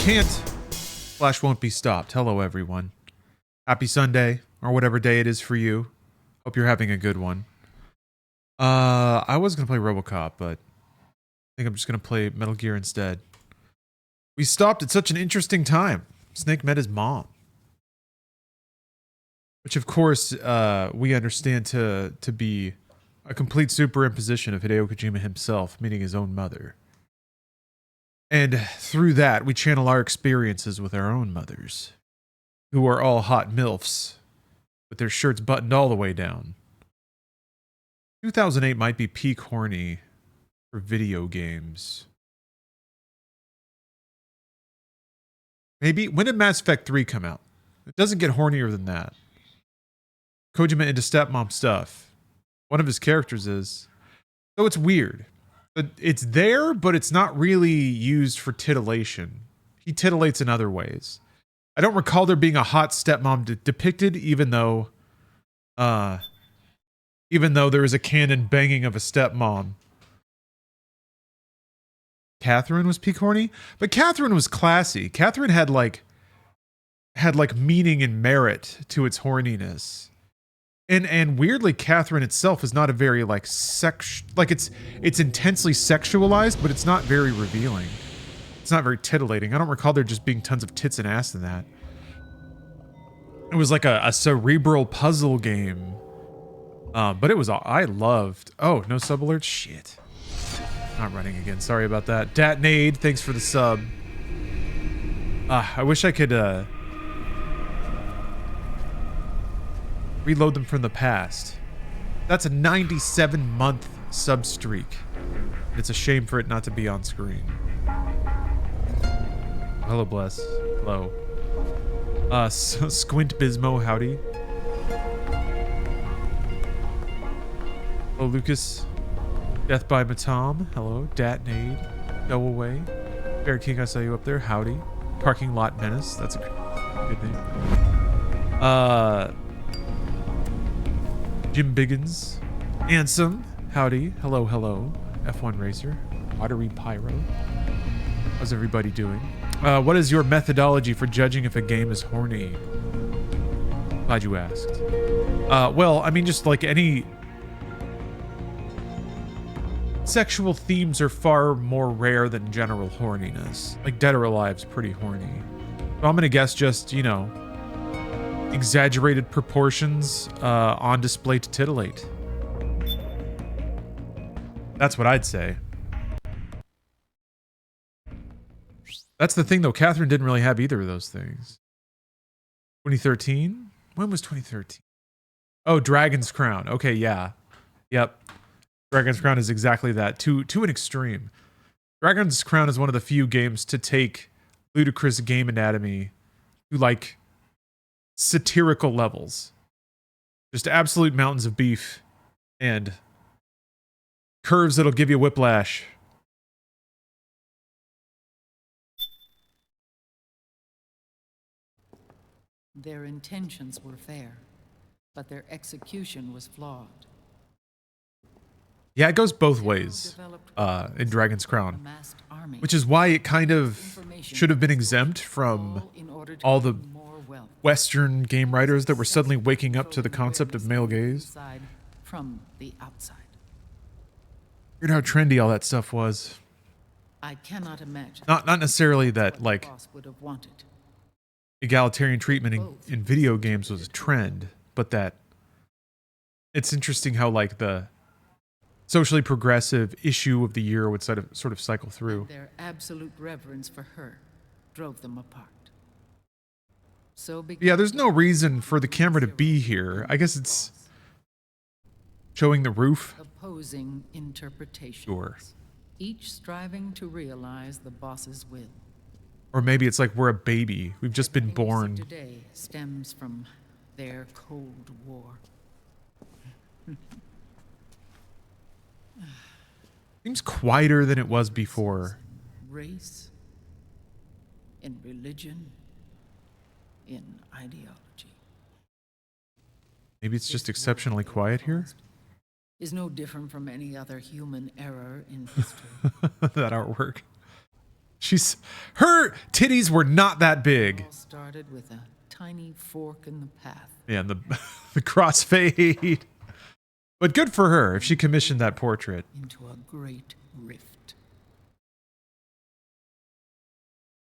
can't, Flash won't be stopped. Hello, everyone. Happy Sunday, or whatever day it is for you. Hope you're having a good one. I was going to play RoboCop, but I think I'm just going to play Metal Gear instead. We stopped at such an interesting time. Snake met his mom. Which, of course, we understand to be a complete superimposition of Hideo Kojima himself meeting his own mother. And through that, we channel our experiences with our own mothers, who are all hot MILFs, with their shirts buttoned all the way down. 2008 might be peak horny for video games. Maybe. When did Mass Effect 3 come out? It doesn't get hornier than that. Kojima into stepmom stuff. One of his characters is. So it's weird. It's there, but it's not really used for titillation. He titillates in other ways. I don't recall there being a hot stepmom depicted, even though there is a canon banging of a stepmom. Catherine was peak horny, but Catherine was classy. Catherine had like meaning and merit to its horniness. And weirdly, Catherine itself is not a very it's intensely sexualized, but it's not very revealing. It's not very titillating. I don't recall there just being tons of tits and ass in that. It was like a cerebral puzzle game. But it was, I loved, oh, no sub alerts? Shit. Not running again. Sorry about that. Datnade, thanks for the sub. I wish I could, reload them from the past. That's a 97-month sub streak. It's a shame for it not to be on screen. Hello, Bless. Hello. Squint Bismo, howdy. Hello, Lucas. Death by Matam. Hello. Datnade. Go away. Bear King, I saw you up there. Howdy. Parking Lot Menace. That's a good name. Jim Biggins. Ansem. Howdy. Hello, hello. F1 Racer. Watery Pyro. How's everybody doing? What is your methodology for judging if a game is horny? Glad you asked. Well, I mean, just like any... Sexual themes are far more rare than general horniness. Like Dead or Alive's pretty horny. So I'm gonna guess just, you know, exaggerated proportions on display to titillate. That's what I'd say. That's the thing, though. Catherine didn't really have either of those things. 2013? When was 2013? Oh, Dragon's Crown. Okay, yeah. Yep. Dragon's Crown is exactly that. To an extreme. Dragon's Crown is one of the few games to take ludicrous game anatomy to, like, satirical levels. Just absolute mountains of beef and curves that'll give you whiplash. Their intentions were fair, but their execution was flawed. Yeah, it goes both ways in Dragon's Crown, which is why it kind of should have been exempt from all the Western game writers that were suddenly waking up to the concept of male gaze. From the outside. Weird how trendy all that stuff was. I cannot imagine. Not necessarily that like egalitarian treatment in video games was a trend, but that it's interesting how like the socially progressive issue of the year would sort of cycle through. And their absolute reverence for her drove them apart. So yeah, there's no reason for the camera to be here. I guess it's showing the roof. Opposing interpretations. Sure. Each striving to realize the boss's will. Or maybe it's like we're a baby. We've just been born. Today stems from their Cold War. Seems quieter than it was before. Race, in religion, in ideology. Maybe it's just exceptionally quiet here. Is no different from any other human error in history. That artwork. Her titties were not that big. All started with a tiny fork in the path. Yeah, and the the crossfade. But good for her if she commissioned that portrait. Into a great rift.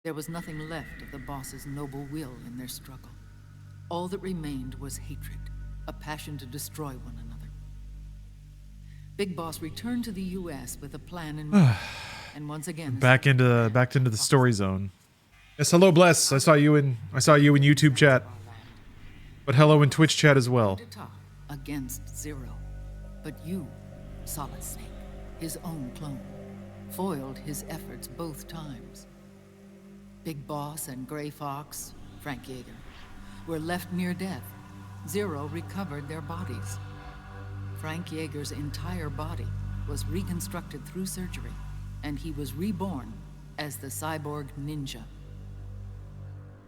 There was nothing left of the boss's noble will in their struggle. All that remained was hatred, a passion to destroy one another. Big Boss returned to the U.S. with a plan in mind, and once again Back into the story zone. Yes, hello, Bless. I saw you in YouTube chat, but hello in Twitch chat as well. Against Zero, but you, Solid Snake, his own clone, foiled his efforts both times. Big Boss and Gray Fox, Frank Yeager, were left near death. Zero recovered their bodies. Frank Yeager's entire body was reconstructed through surgery, and he was reborn as the cyborg ninja.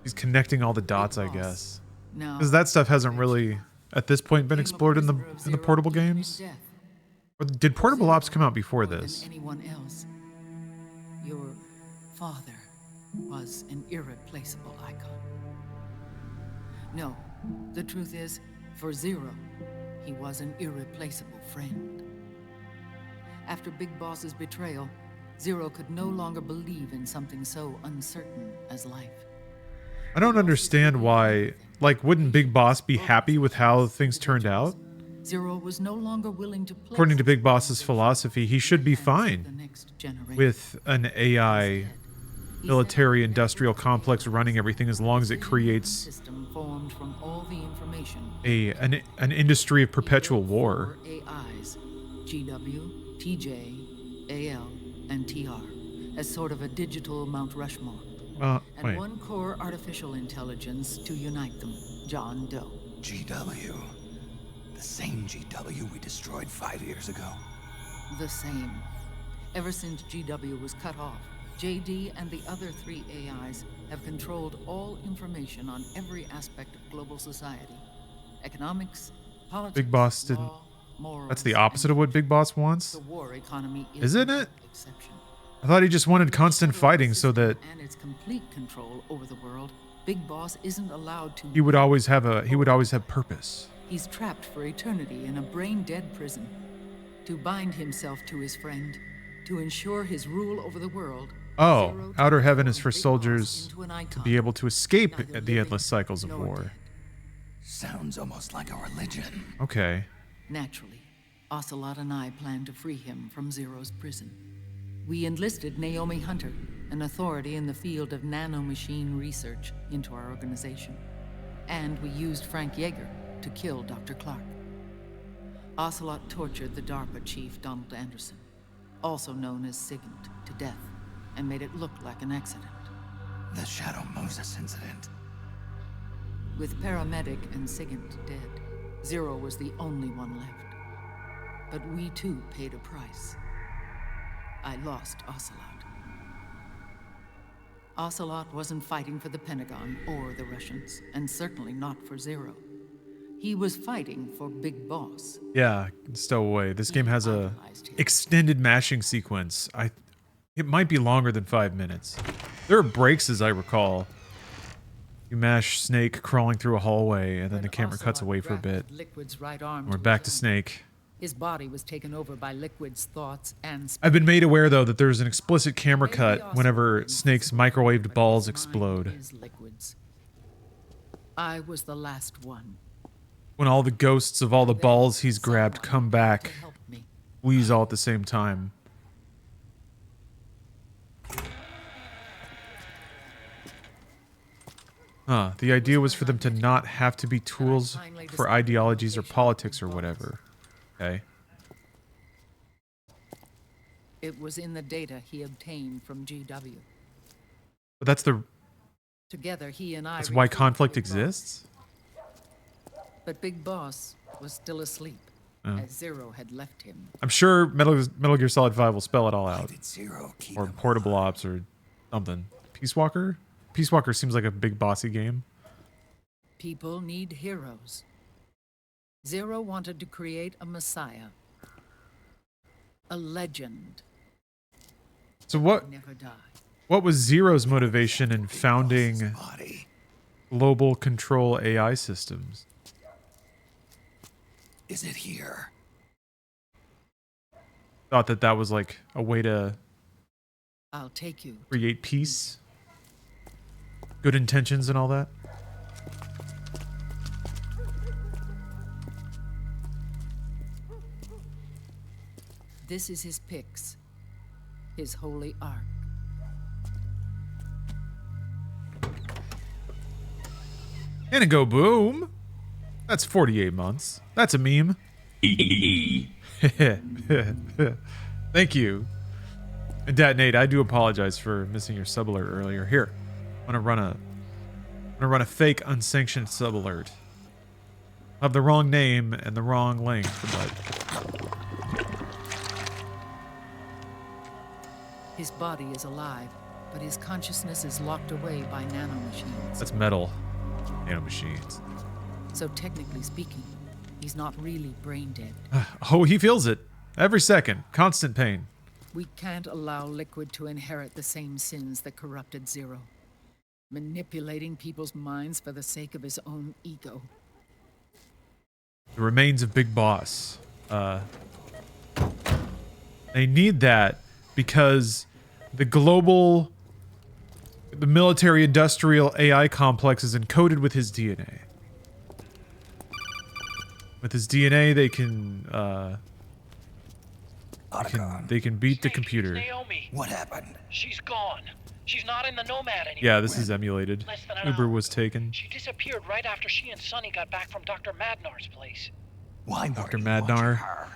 He's connecting all the dots, I guess. Now, Because that stuff hasn't really, at this point, been explored in the portable games. Or did Portable Ops come out before this? Anyone else, your father was an irreplaceable icon. No, the truth is, for Zero, he was an irreplaceable friend. After Big Boss's betrayal, Zero could no longer believe in something so uncertain as life. I don't understand why. Like, wouldn't Big Boss be happy with how things turned out? Zero was no longer willing to place According to Big Boss's philosophy, he should be fine with an AI military industrial complex running everything as long as it creates system formed from all the information an industry of perpetual war. AIs, GW, TJ, AL, and TR, as sort of a digital Mount Rushmore. And wait. one core artificial intelligence to unite them, John Doe. GW. The same GW we destroyed 5 years ago. The same. Ever since GW was cut off, JD and the other 3 AIs have controlled all information on every aspect of global society. Economics, politics, Big Boss didn't. law, morals, That's the opposite of what Big Boss wants. the war economy Isn't it? Exception. I thought he just wanted constant fighting so that And its complete control over the world, Big Boss isn't allowed to. he would always have purpose. He's trapped for eternity in a brain-dead prison. To bind himself to his friend, to ensure his rule over the world. Oh, Zero outer heaven is transformed for Big Boss soldiers into an to icon. be able to escape Neither the living endless cycles of nor war. dead. Sounds almost like a religion. Okay. Naturally, Ocelot and I planned to free him from Zero's prison. We enlisted Naomi Hunter, an authority in the field of nanomachine research, into our organization. And we used Frank Yeager to kill Dr. Clark. Ocelot tortured the DARPA chief, Donald Anderson, also known as Sigint, to death, and made it look like an accident. The Shadow Moses incident. With Paramedic and Sigint dead, Zero was the only one left. But we too paid a price. I lost Ocelot. Ocelot wasn't fighting for the Pentagon or the Russians, and certainly not for Zero. He was fighting for Big Boss. Yeah, stow away. This game has a extended mashing sequence. It might be longer than 5 minutes. There are breaks, as I recall. You mash Snake crawling through a hallway, and then the camera cuts away for a bit. Liquid's right arm We're back to Snake. His body was taken over by Liquid's thoughts and I've been made aware, though, that there's an explicit camera cut whenever Snake's microwaved balls explode. Liquid's. I was the last one. When all the ghosts of all the balls he's grabbed come back, To help me. wheeze all at the same time. The idea was for them to not have to be tools for ideologies or politics or whatever. Okay. It was in the data he obtained from GW. But that's Together, he and I. that's why recruited conflict Big Boss. exists? But Big Boss was still asleep, as Zero had left him. I'm sure Metal Gear Solid 5 will spell it all Why out. did Zero keep Or him Portable alive? Ops or something. Peace Walker? Peace Walker seems like a big bossy game. People need heroes. Zero wanted to create a messiah. A legend So what who never died. What was Zero's motivation in founding Body. global control AI systems? Is it here? Thought that that was like a way to I'll take you. create peace, good intentions, and all that. This is his pyx, his holy ark. And it go boom. That's 48 months. That's a meme. Thank you. And Detonate, I do apologize for missing your sub alert earlier. Here, I'm gonna run a fake unsanctioned sub alert. I have the wrong name and the wrong length, but His body is alive, but his consciousness is locked away by nanomachines. that's metal. Nanomachines. So technically speaking, he's not really brain dead. Oh, he feels it every second. Constant pain. We can't allow Liquid to inherit the same sins that corrupted Zero. Manipulating people's minds for the sake of his own ego. The remains of Big Boss. They need that because the military-industrial AI complex is encoded with his DNA. With his DNA, they can beat the computer. Naomi. What happened? She's gone. She's not in the Nomad anymore. Yeah, this is emulated. Less than an Uber hour. was taken. She disappeared right after she and Sonny got back from Dr. Madnar's place. Why Dr. were you Madnar. watching her?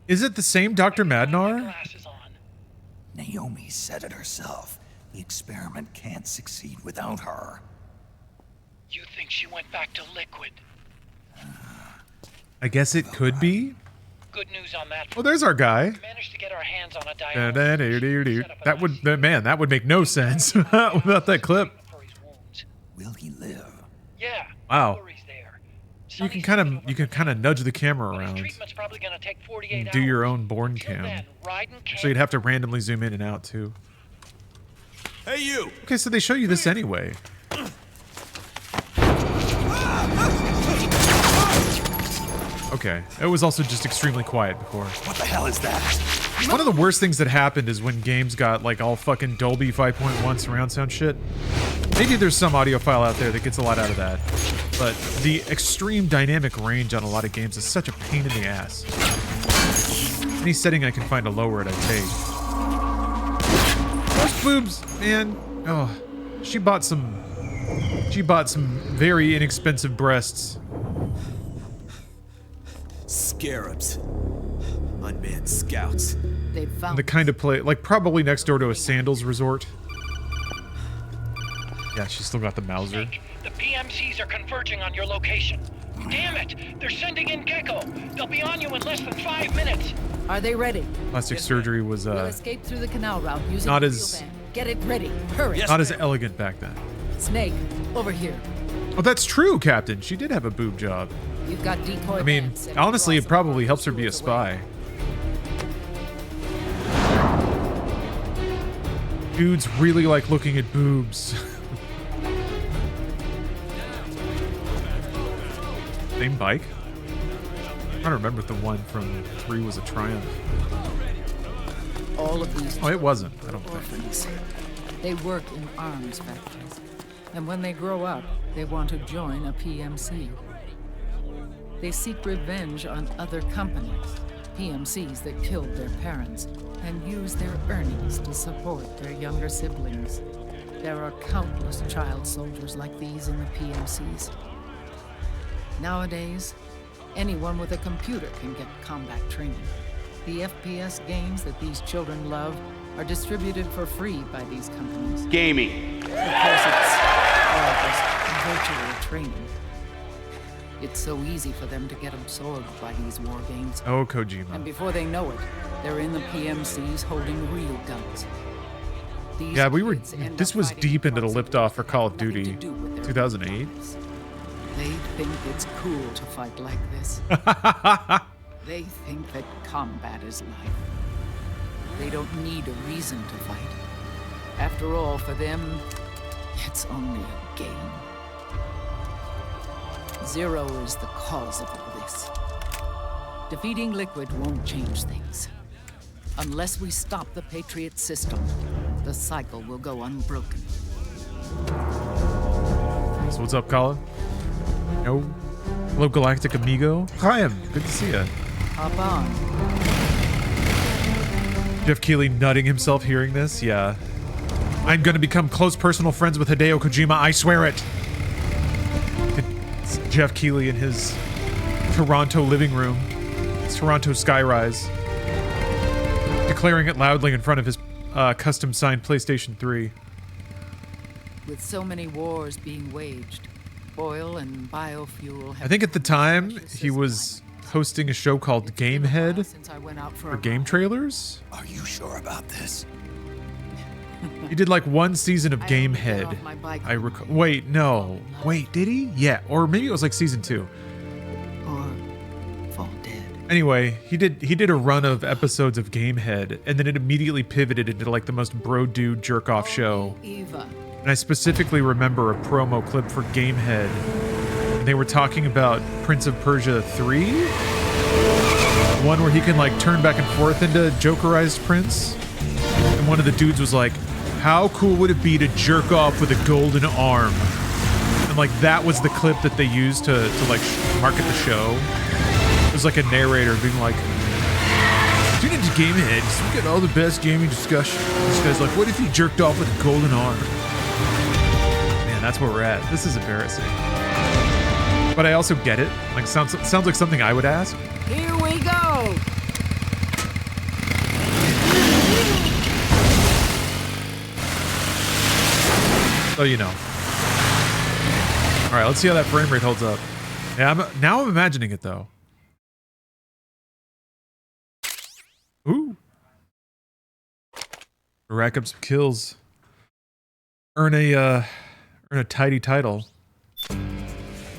Is it the same Dr. Madnar? Glasses on. Naomi said it herself. The experiment can't succeed without her. You think she went back to Liquid? I guess it could be. Good news on that. Oh, there's our guy. We managed to get our hands on a That would make no sense without that clip. For his wounds. Will he live? Yeah. Wow. no worries there. You can Sonny's kind of nudge the camera But his around. treatment's probably gonna take 48 And hours. do your own born Until cam. then, ride and So you'd have to randomly zoom in and out too. Hey, you! Okay, so they show you this anyway. Okay, it was also just extremely quiet before. What the hell is that? One of the worst things that happened is when games got like all fucking Dolby 5.1 surround sound shit. Maybe there's some audio file out there that gets a lot out of that. But the extreme dynamic range on a lot of games is such a pain in the ass. Any setting I can find to lower it, I take. Those boobs, man. Oh, she bought some very inexpensive breasts. Scarabs. Unmanned scouts. They've found The kind of play, like probably next door to a sandals resort. Yeah, she's still got the Mauser. Snake, the PMCs are converging on your location. Damn it! They're sending in Gecko. They'll be on you in less than 5 minutes. Are they ready? Plastic surgery was We'll escape through the canal route using not the as- wheel van. Get it ready. Hurry. not as elegant back then. Snake, over here. Oh, that's true, Captain. She did have a boob job. You've got decoy I mean, vans set to honestly, draw it some probably of helps her be a tools away. spy. Dudes really like looking at boobs. Same bike? I don't remember if the one from 3 was a Triumph. All of these Oh, it wasn't. I don't think. orphans. They work in arms factories. And when they grow up, they want to join a PMC. They seek revenge on other companies, PMCs that killed their parents, and use their earnings to support their younger siblings. There are countless child soldiers like these in the PMCs. Nowadays, anyone with a computer can get combat training. The FPS games that these children love are distributed for free by these companies. Gaming. Of course, it's all just virtual training. It's so easy for them to get absorbed by these war games. Oh, And Kojima. before they know it, they're in the PMCs holding real guns. These Yeah, we were. kids end This up was fighting deep into the across liftoff for Call of nothing to Duty, do with their 2008. lives. They think it's cool to fight like this. They think that combat is life. They don't need a reason to fight. After all, for them, it's only a game. Zero is the cause of all this. Defeating Liquid won't change things. Unless we stop the Patriot system, the cycle will go unbroken. So what's up, Colin? No. Hello, Galactic Amigo. Hi, good to see you. Hop on. Jeff Keighley nutting himself hearing this. Yeah. I'm gonna become close personal friends with Hideo Kojima. I swear it. It's Jeff Keighley in his Toronto living room. It's Toronto skyrise. Declaring it loudly in front of his custom signed PlayStation 3. With so many wars being waged, oil and biofuel have I think at the time precious he as was hosting a show called It's been a while Gamehead since I went out for for a game ride. trailers. Are you sure about this? He did like one season of I only get Gamehead. off my bike I when recall. Wait, no. Wait, did he? Yeah, or maybe it was like season 2. or fall dead. Anyway, he did a run of episodes of Gamehead, and then it immediately pivoted into like the most bro dude jerk off show. Eva. And I specifically remember a promo clip for Gamehead. And they were talking about Prince of Persia 3, one where he can like turn back and forth into Jokerized Prince. And one of the dudes was like, "How cool would it be to jerk off with a golden arm?" And like that was the clip that they used to like market the show. It was like a narrator being like, "Tune into Gamehead, so we get all the best gaming discussion." This guy's like, "What if he jerked off with a golden arm?" Man, that's where we're at. This is embarrassing. But I also get it. Like sounds like something I would ask. Here we go. So you know. All right, let's see how that frame rate holds up. Yeah, I'm imagining it though. Ooh. Rack up some kills. Earn a tidy title.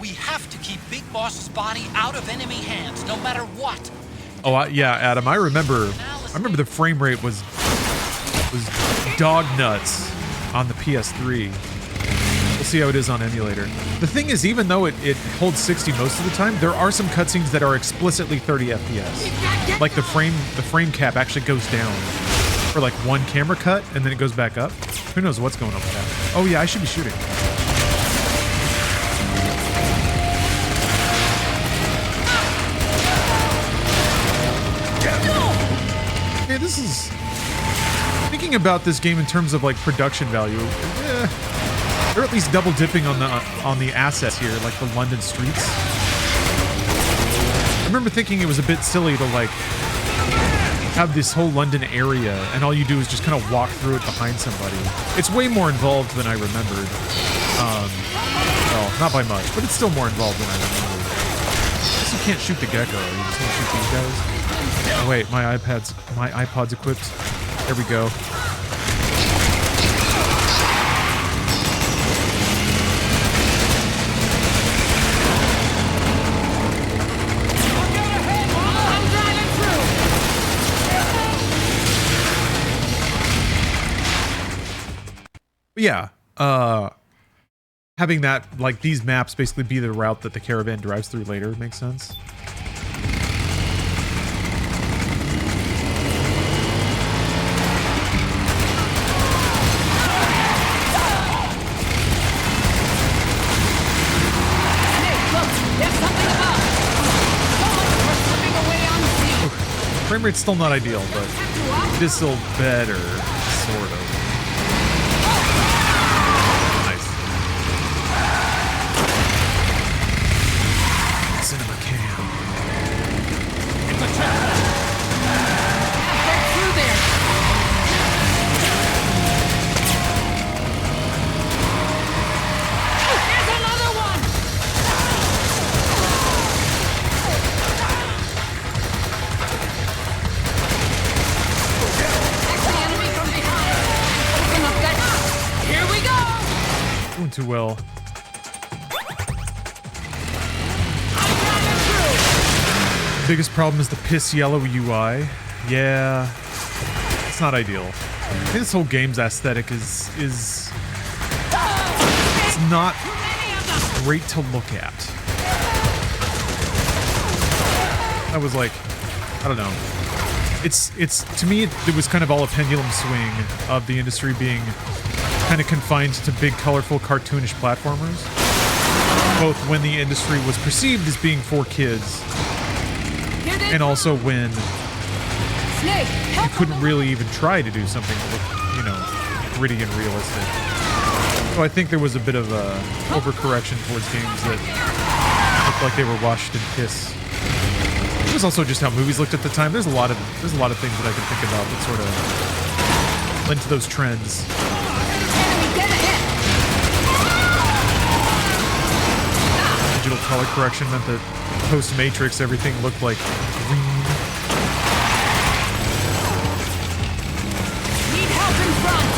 We have to keep Big Boss's body out of enemy hands, no matter what. Oh yeah, Adam. I remember the frame rate was dog nuts on the PS3. We'll see how it is on emulator. The thing is, even though it holds 60 most of the time, there are some cutscenes that are explicitly 30 FPS. Like the frame cap actually goes down for like one camera cut, and then it goes back up. Who knows what's going on with that? Oh yeah, I should be shooting. Hey, this is... Thinking about this game in terms of like production value, they're at least double dipping on the assets here, like the London streets. I remember thinking it was a bit silly to like have this whole London area, and all you do is just kind of walk through it behind somebody. It's way more involved than I remembered. Well, not by much, but it's still more involved than I remembered. I guess you can't shoot the gecko. You just want to shoot these guys. Oh wait, my iPod's equipped. There we go. But yeah, having that, like, these maps basically be the route that the caravan drives through later makes sense. Frame rate's still not ideal, but it is still better, sort of. Nice. Cinema cam. Through there. There's another one. Enemy from behind. Open up that. Here we go. Doing too well. Biggest problem is the piss yellow UI. Yeah. it's not ideal. This whole game's aesthetic is it's not great to look at. I was like, I don't know. It's to me it was kind of all a pendulum swing of the industry being kind of confined to big, colorful, cartoonish platformers. Both when the industry was perceived as being for kids, and also when you couldn't really even try to do something that looked, you know, gritty and realistic. So I think there was a bit of a overcorrection towards games that looked like they were washed in piss. It was also just how movies looked at the time. There's a lot of things that I can think about that sort of lent to those trends. Digital color correction meant that post-Matrix everything looked like green. Need help in front.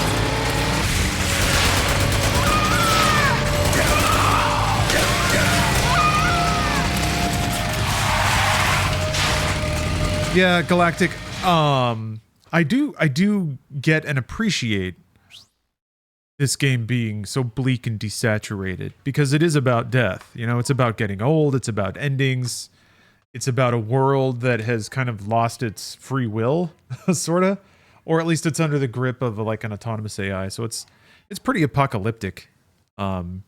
Yeah, Galactic. I do get and appreciate this game being so bleak and desaturated because it is about death. You know, it's about getting old. It's about endings. It's about a world that has kind of lost its free will, sort of, or at least it's under the grip of like an autonomous AI. So it's pretty apocalyptic. So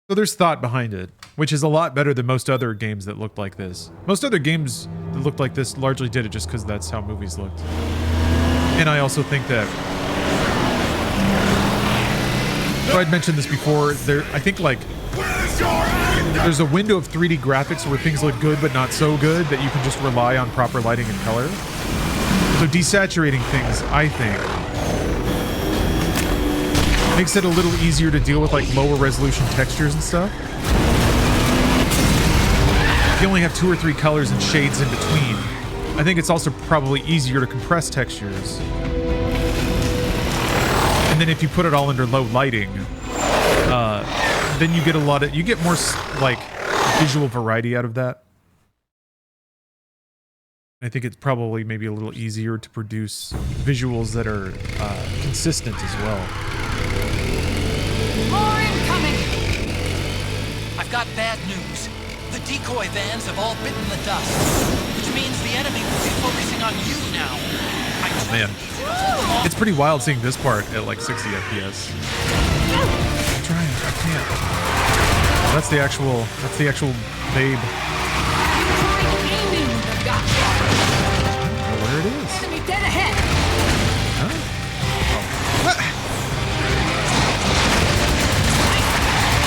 there's thought behind it, which is a lot better than most other games that looked like this. Most other games that looked like this largely did it just because that's how movies looked. And I also think that, so I'd mentioned this before, I think like there's a window of 3D graphics where things look good but not so good that you can just rely on proper lighting and color. So desaturating things, I think, makes it a little easier to deal with like lower resolution textures and stuff. If you only have 2 or 3 colors and shades in between, I think it's also probably easier to compress textures. And then if you put it all under low lighting, then you get more like visual variety out of that. I think it's probably maybe a little easier to produce visuals that are consistent as well. More incoming. I've got bad news. The decoy vans have all bitten the dust, which means the enemy will be focusing on you now. Man, it's pretty wild seeing this part at like 60 FPS. I'm trying, I can't. That's the actual babe. Aiming the gun. I don't know where it is. Enemy dead ahead. Huh? Oh. What?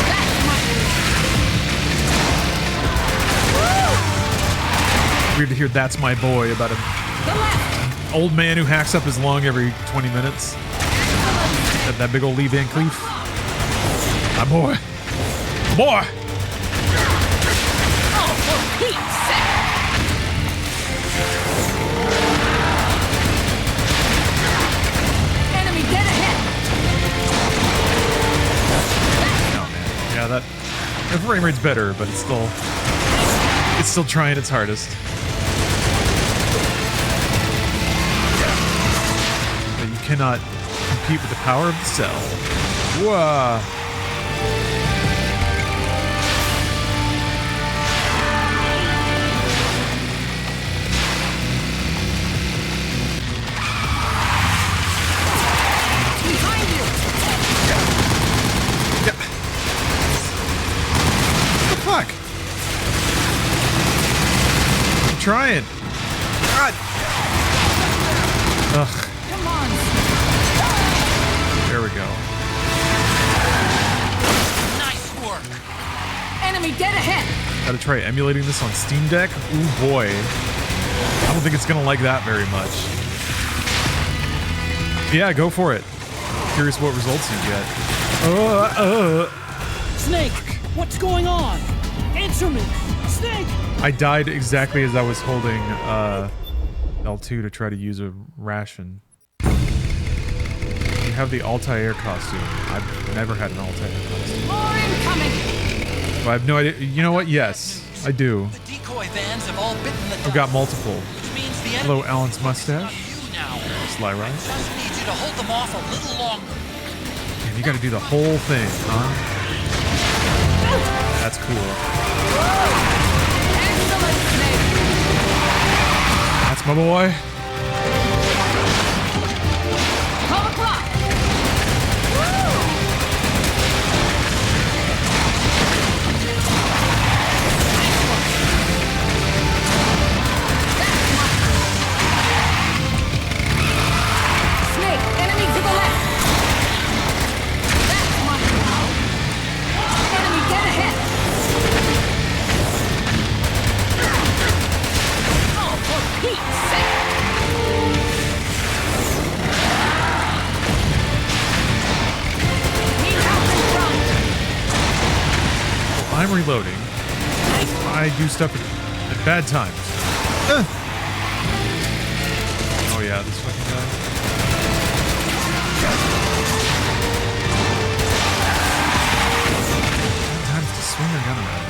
That's my Weird to hear "That's My Boy" about an old man who hacks up his lung every 20 minutes. That big old Lee Van Cleef. My boy. Boy! Oh, for Pete's sake. Enemy dead ahead. Oh man. Yeah, the frame rate's better, but it's still trying its hardest. But you cannot compete with the power of the cell. Whoa. Behind you. Yeah. What the fuck? I'm trying. God. Ugh. Come on. There we go. Nice work. Enemy dead ahead. Gotta try emulating this on Steam Deck. Ooh boy. I don't think it's gonna like that very much. Yeah, go for it. Curious what results you get. Snake, what's going on? Answer me! Snake! I died exactly as I was holding L2 to try to use a ration. You have the Altair costume. I've never had an Altair costume. More incoming. I have no idea. You know what? Yes, I do. The decoy vans have all bitten the dust. I've got multiple. Which means the the Hello, enemy Alan's will be focusing on mustache. you now. Sly Ride. I just need you to hold them off a little longer. Man, you got to do the whole thing, huh? That's cool. Excellent, Snake. That's my boy. 12 o'clock. Snake, enemy to the left. That's mine now. Enemy dead ahead. Oh, for Pete's sake. Need help in front. I'm reloading. I do stuff at bad times. Oh yeah, this fucking guy. Bad times to swing your gun around, man.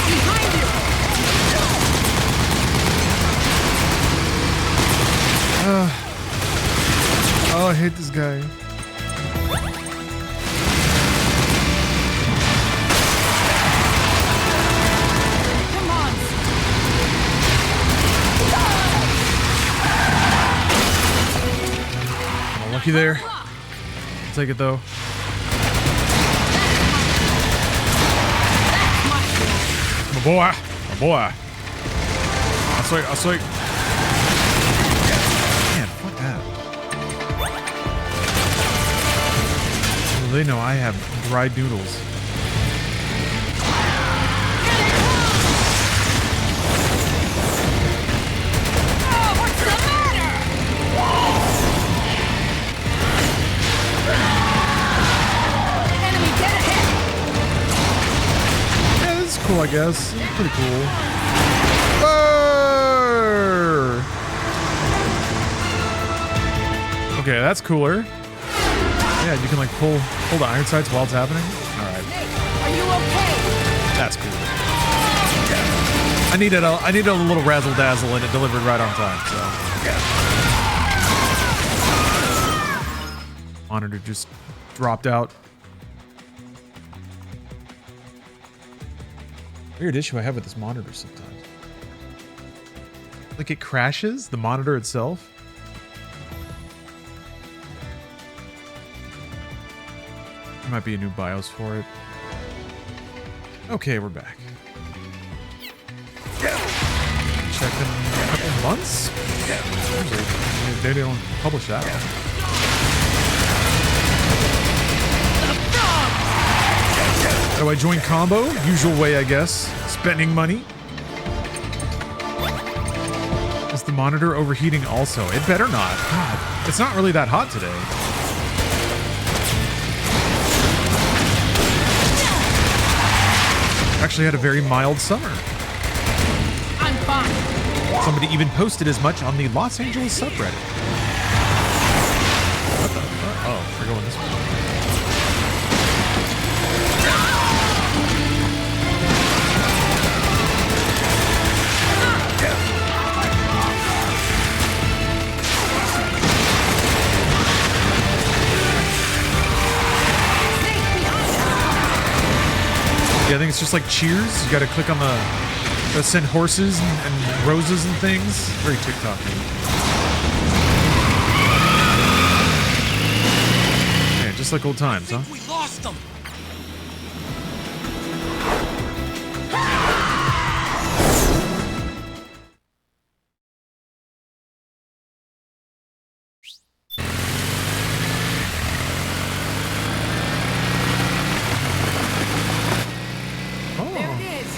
Behind you. Oh, I hate this guy. Come on. I'm lucky there. I'll take it though. My boy. My boy. I saw. Man, fuck that. Well, they know I have dried noodles. Oh, what's the matter? Enemy dead ahead. Yeah, this is cool, I guess. Pretty cool. Burr! Okay, that's cooler. Yeah, you can like pull the iron sights while it's happening. All right, Snake, are you okay? that's cool. I needed a little razzle dazzle and it delivered right on time. So monitor just dropped out. Weird issue I have with this monitor sometimes. Like it crashes the monitor itself. There might be a new BIOS for it. Okay, we're back. Check in a couple months. Usually, they don't publish that. How do I join combo? Usual way, I guess. Spending money. Is the monitor overheating also? It better not. God, it's not really that hot today. Actually had a very mild summer. I'm fine. Somebody even posted as much on the Los Angeles subreddit. What the fuck? Oh, we're going this way. Yeah, I think it's just like Cheers. You gotta click on the send horses and roses and things. Very TikTok. Yeah, just like old times, huh? We lost them. There it is.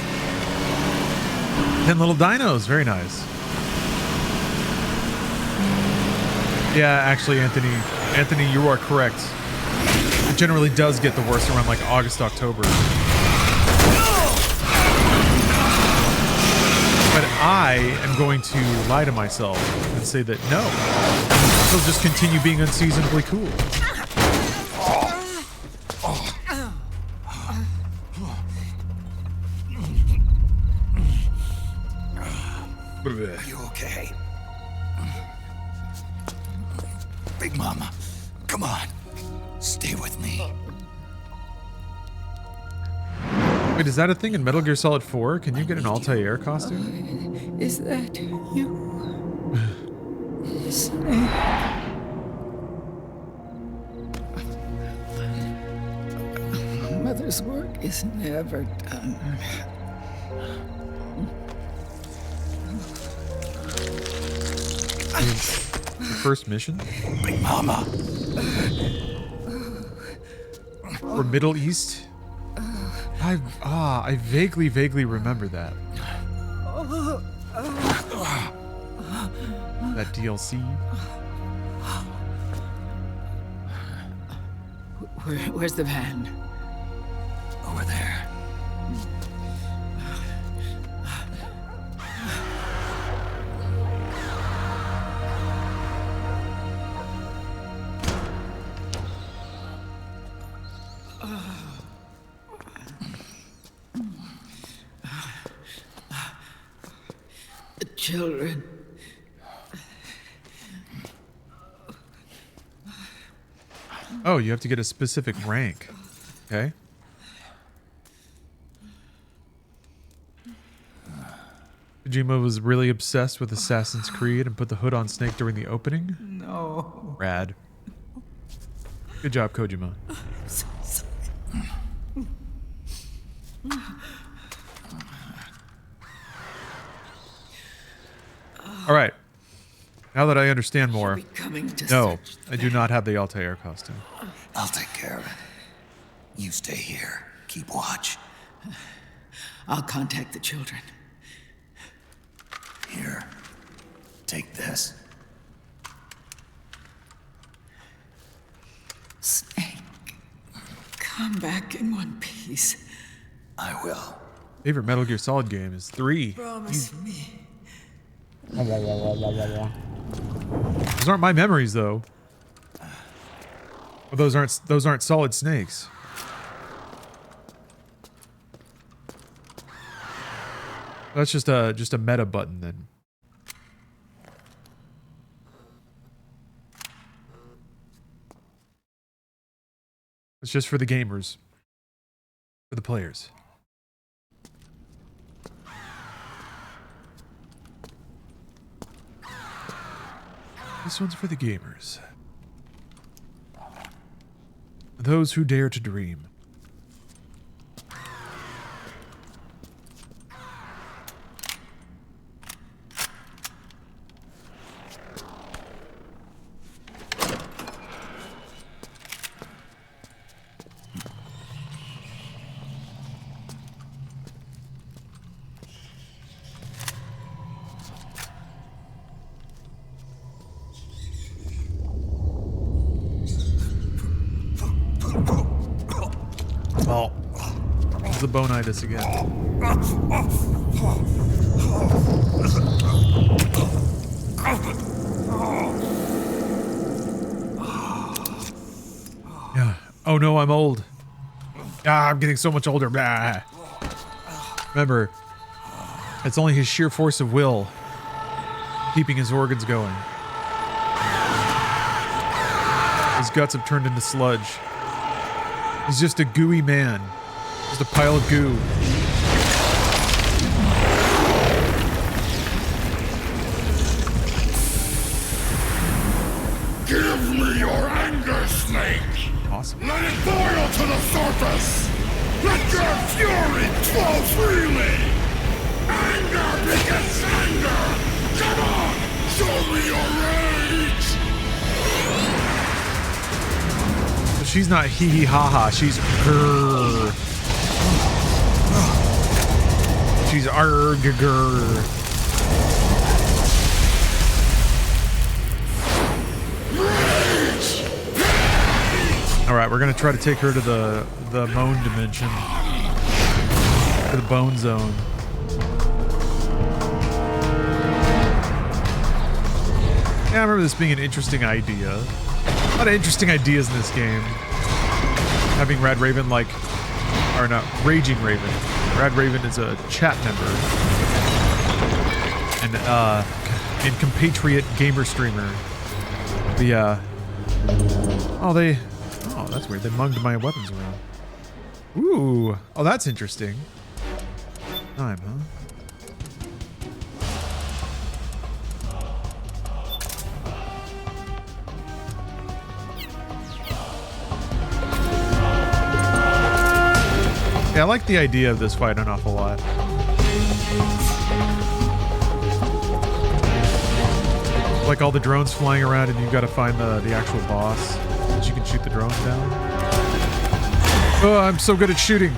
10 little dinos. Very nice. Yeah, actually, Anthony, you are correct. It generally does get the worst around like August, October. But I am going to lie to myself and say that no. He'll just continue being unseasonably cool. Are you okay? Big Mama, come on. Stay with me. Wait, is that a thing in Metal Gear Solid 4? Can you get an Altair costume? Is that you? Snake. Mother's work is never done. First mission? Big Mama. For Middle East? I vaguely remember that. That DLC. Where's the van? Over there. The children. Oh, you have to get a specific rank. Okay. Kojima was really obsessed with Assassin's Creed and put the hood on Snake during the opening? No. Rad. Good job, Kojima. All right. Now that I understand more, no, I do not have the Altair costume. I'll take care of it. You stay here. Keep watch. I'll contact the children. Here. Take this. Snake, come back in one piece. I will. Favorite Metal Gear Solid game is 3. Promise me. Those aren't my memories, though. Oh, those aren't Solid Snakes. That's just a meta button then. It's just for the gamers, for the players. This one's for the gamers. Those who dare to dream. Oh, it's the bonitis again. Yeah. Oh no, I'm old. I'm getting so much older. Blah. Remember, it's only his sheer force of will keeping his organs going. His guts have turned into sludge. He's just a gooey man. Just a pile of goo. Give me your anger, Snake! Awesome. Let it boil to the surface! Let your fury flow freely! Anger begets anger! Come on! Show me your rage! She's not hee hee ha ha, she's grrr. She's arg grrr. Alright, we're gonna try to take her to the moan dimension. To the bone zone. Yeah, I remember this being an interesting idea. A lot of interesting ideas in this game. Having Rad Raven like, or not, Raging Raven. Rad Raven is a chat member. And compatriot gamer streamer. But yeah. Oh, that's weird. They munged my weapons around. Ooh. Oh, that's interesting. Time, huh? Yeah, I like the idea of this fight an awful lot. Like all the drones flying around and you've got to find the actual boss that you can shoot the drones down. Oh, I'm so good at shooting.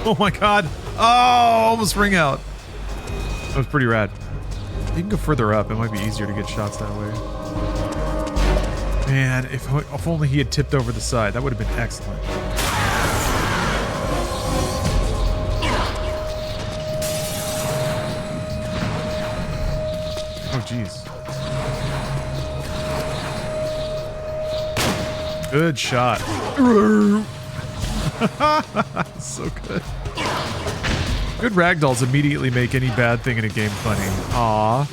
Oh my god. Oh, almost ring out. That was pretty rad. You can go further up. It might be easier to get shots that way. Man, if only he had tipped over the side. That would have been excellent. Oh, jeez. Good shot. So good. Good ragdolls immediately make any bad thing in a game funny. Aww.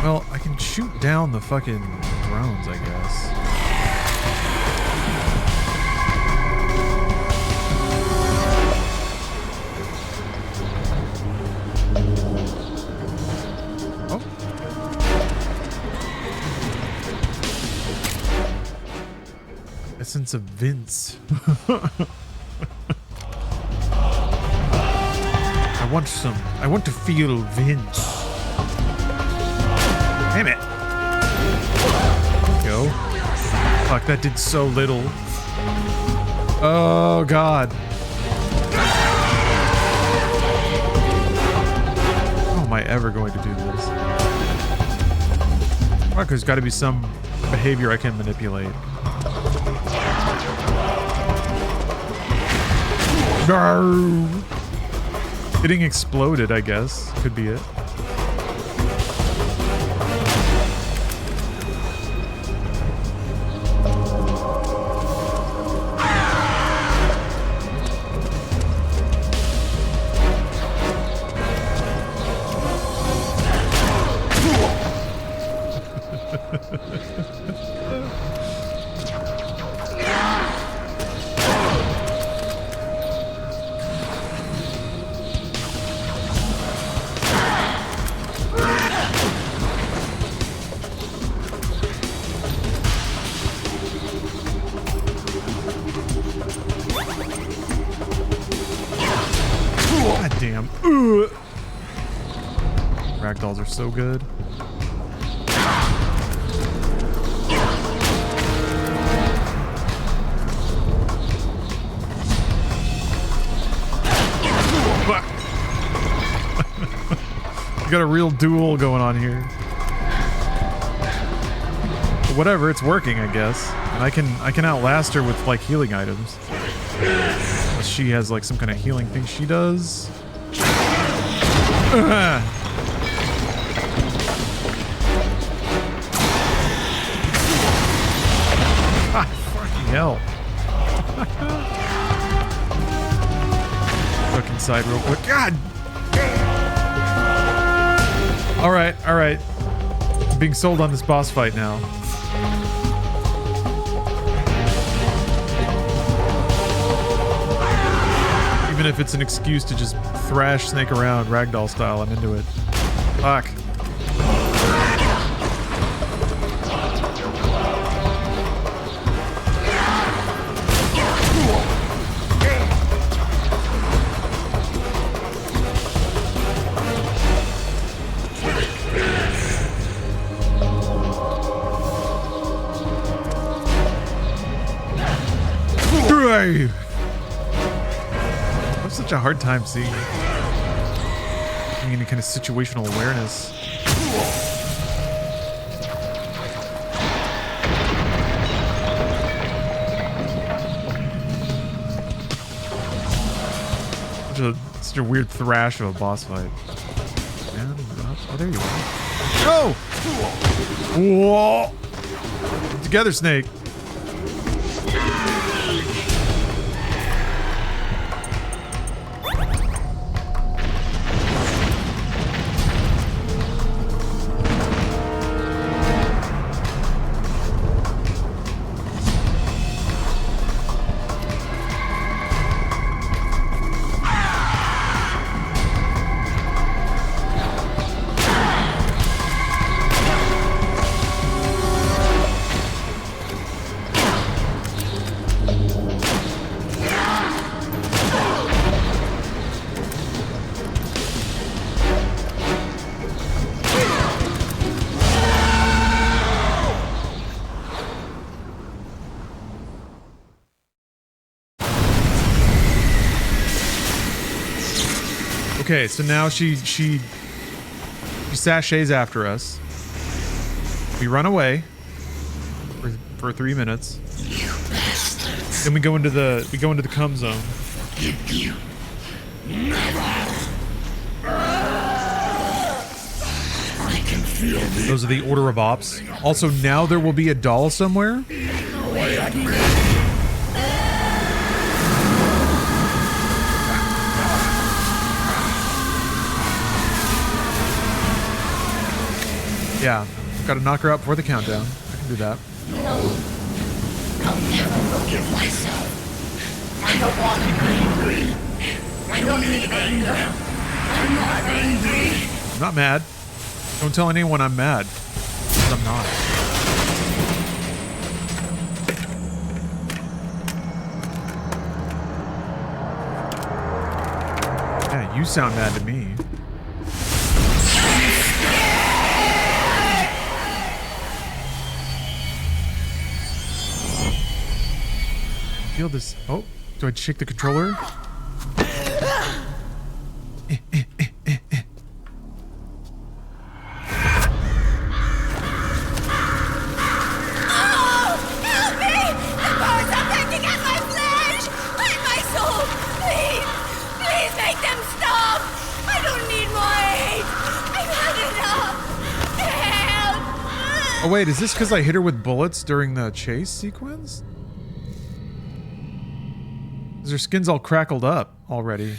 Well, I can shoot down the fucking drones, I guess. Oh. Essence of Vince. I want to feel Vince. Damn it. Go. Fuck, that did so little. Oh, God. How am I ever going to do this? Fuck, there's got to be some behavior I can manipulate. No. Getting exploded, I guess. Could be it. Ragdolls are so good. We got a real duel going on here. But whatever, it's working, I guess. And I can outlast her with like healing items. Unless she has like some kind of healing thing she does. Fucking hell. Look inside real quick. God! Alright, alright. I'm being sold on this boss fight now. Even if it's an excuse to just thrash Snake around ragdoll style, I'm into it. Fuck. such a hard time seeing any kind of situational awareness. Such a weird thrash of a boss fight. Down and up. Oh, there you are. Oh! Whoa! Together, Snake. Okay, so now she sachets after us. We run away for 3 minutes. Then we go into the cum zone. Those are the order of ops. Also, now there will be a doll somewhere. Yeah, gotta knock her out before the countdown. I can do that. No. I'll never forgive myself. I don't want to be angry. I don't need anger. I'm not angry. I'm not mad. Don't tell anyone I'm mad. 'Cause I'm not. Yeah, you sound mad to me. Feel this. Oh, do I shake the controller? Oh wait, is this because I hit her with bullets during the chase sequence? Because her skin's all crackled up already.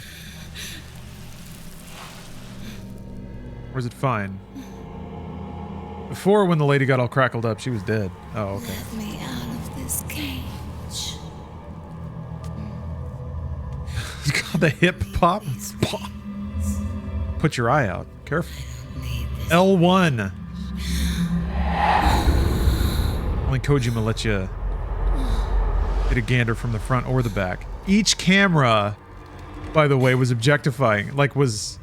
Or is it fine? Before, when the lady got all crackled up, she was dead. Oh, okay. Let me out of this cage. Got the hip pop. Put your eye out. Careful. L1. Only Kojima lets you get a gander from the front or the back. Each camera, by the way, was objectifying, like was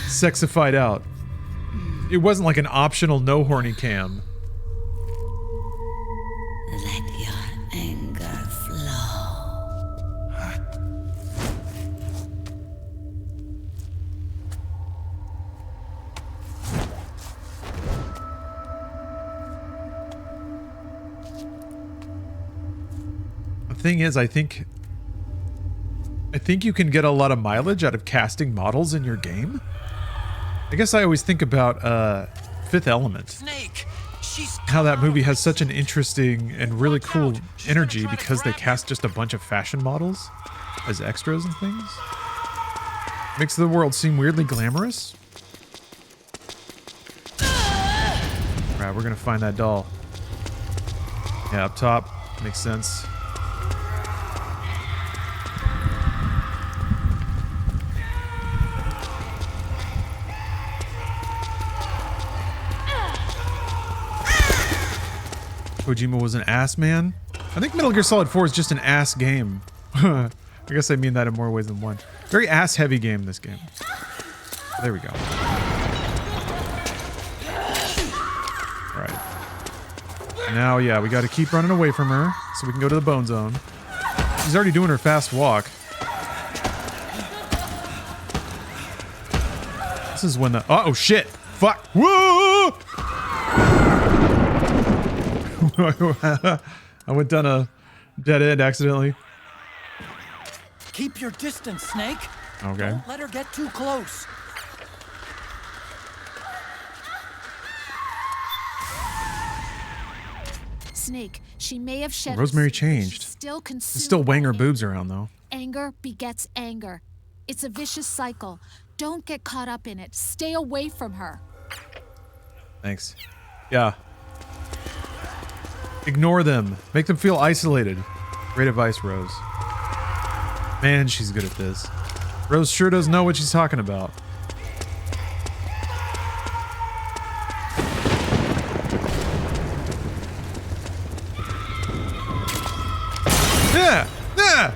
sexified out. It wasn't like an optional no horny cam. Let your anger flow. The thing is, I think you can get a lot of mileage out of casting models in your game. I guess I always think about Fifth Element. Snake, how that movie has such an interesting and really cool energy because they cast just a bunch of fashion models as extras and things. Makes the world seem weirdly glamorous. Alright, we're gonna find that doll. Yeah, up top. Makes sense. Kojima was an ass man. I think Metal Gear Solid 4 is just an ass game. I guess I mean that in more ways than one. Very ass heavy game, this game. There we go. Alright. Now, yeah, we gotta keep running away from her so we can go to the bone zone. She's already doing her fast walk. This is when the oh shit! Fuck! Whoa! I went down a dead end accidentally. Keep your distance, Snake. Okay. Don't let her get too close. Snake, she may have shed. Rosemary changed. Still consumed. Still weighing her boobs around though. Anger begets anger. It's a vicious cycle. Don't get caught up in it. Stay away from her. Thanks. Yeah. Ignore them. Make them feel isolated. Great advice, Rose. Man, she's good at this. Rose sure does know what she's talking about. Yeah! Yeah!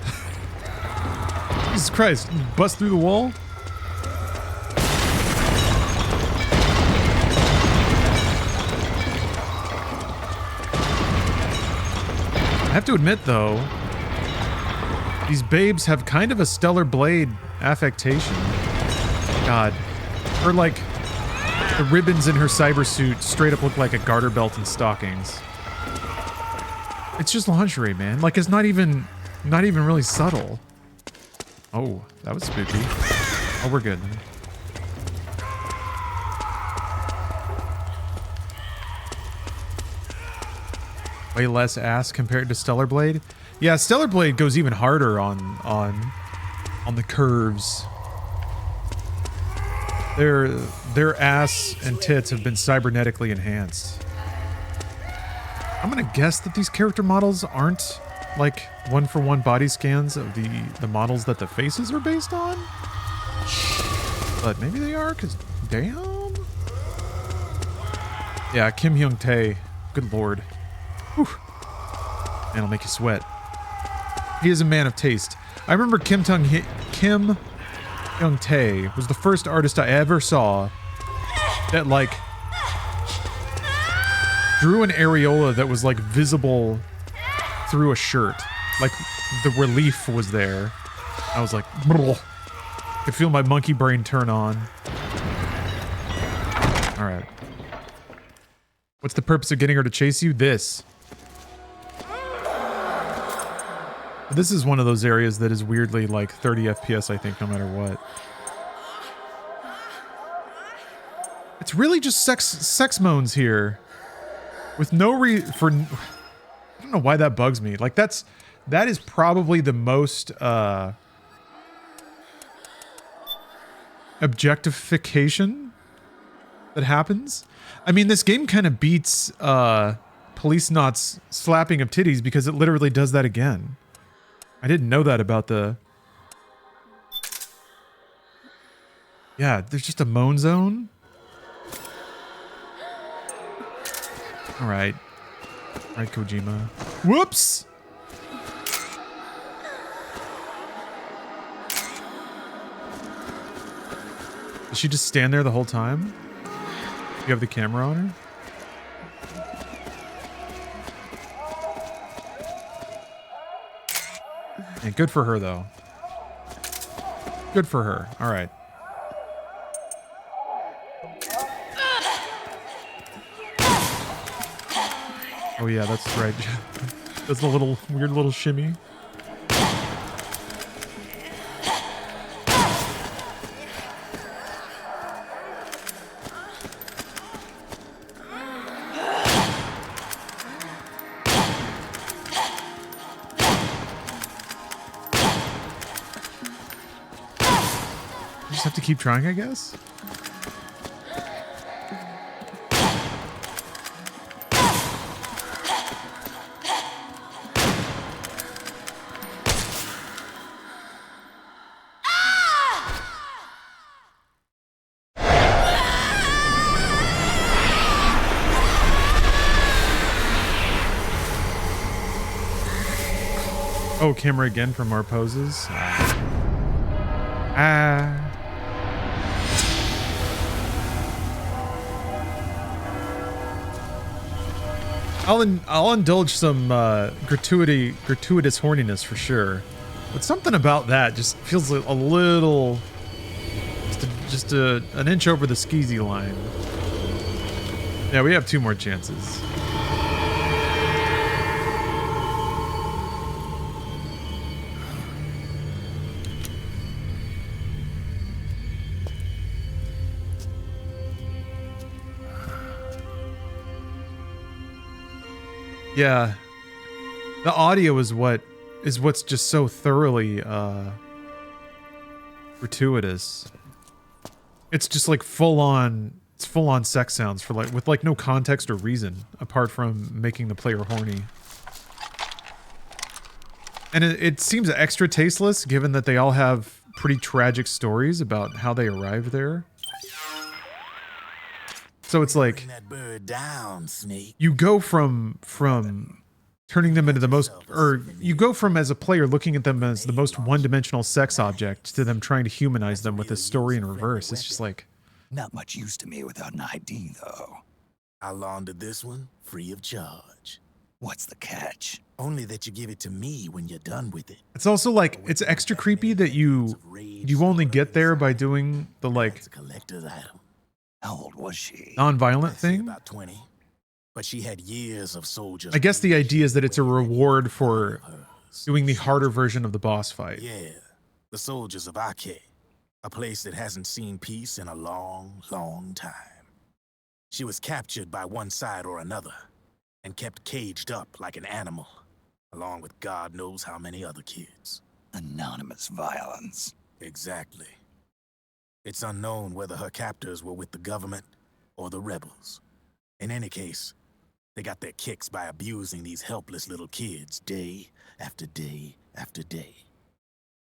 Jesus Christ. Bust through the wall? I have to admit, though, these babes have kind of a Stellar Blade affectation. God. Or like, the ribbons in her cyber suit straight up look like a garter belt and stockings. It's just lingerie, man. Like, it's not even really subtle. Oh, that was spooky. Oh, we're good. Way less ass compared to Stellar Blade. Yeah, Stellar Blade goes even harder on the curves. Their ass and tits have been cybernetically enhanced. I'm gonna guess that these character models aren't like one-for-one body scans of the models that the faces are based on. But maybe they are, cause damn. Yeah, Kim Hyung Tae. Good lord. Whew. Man, it'll make you sweat. He is a man of taste. I remember Kim Hyung Tae was the first artist I ever saw that like drew an areola that was like visible through a shirt. Like the relief was there. I was like, I could feel my monkey brain turn on. All right. What's the purpose of getting her to chase you? This. This is one of those areas that is weirdly like 30 FPS, I think, no matter what. It's really just sex moans here. With no I don't know why that bugs me. Like that is probably the most objectification that happens. I mean, this game kind of beats Police Naught's slapping of titties because it literally does that again. I didn't know that about the... Yeah, there's just a moan zone. Alright. Alright, Kojima. Whoops! Does she just stand there the whole time? You have the camera on her? And good for her, though. Good for her. All right. Oh, yeah, that's right. That's a little weird little shimmy. Just have to keep trying, I guess. Oh, camera again from our poses. I'll indulge some gratuitous horniness for sure, but something about that just feels a little, just just an inch over the skeezy line. Yeah, we have 2 more chances. Yeah. The audio is what's just so thoroughly gratuitous. It's just like full on sex sounds for like with like no context or reason apart from making the player horny. And it seems extra tasteless given that they all have pretty tragic stories about how they arrived there. So it's like that bird down, Snake. you go from turning them into the most, or you go from as a player looking at them as the most one-dimensional sex object to them trying to humanize them with this story in reverse. It's just like, Not much use to me without an ID, though. I laundered this one free of charge. What's the catch? Only that you give it to me when you're done with it. it's also like, it's extra creepy that you only get there by doing the like It's a collector's item. How old was she? non-violent I'd say thing. about 20. But she had years of soldiers. I guess the idea is that it's a reward for doing the harder version of the boss fight. Yeah, the soldiers of Ake, a place that hasn't seen peace in a long, long time. She was captured by one side or another and kept caged up like an animal, along with God knows how many other kids. Anonymous violence. Exactly. It's unknown whether her captors were with the government or the rebels. In any case, they got their kicks by abusing these helpless little kids day after day after day.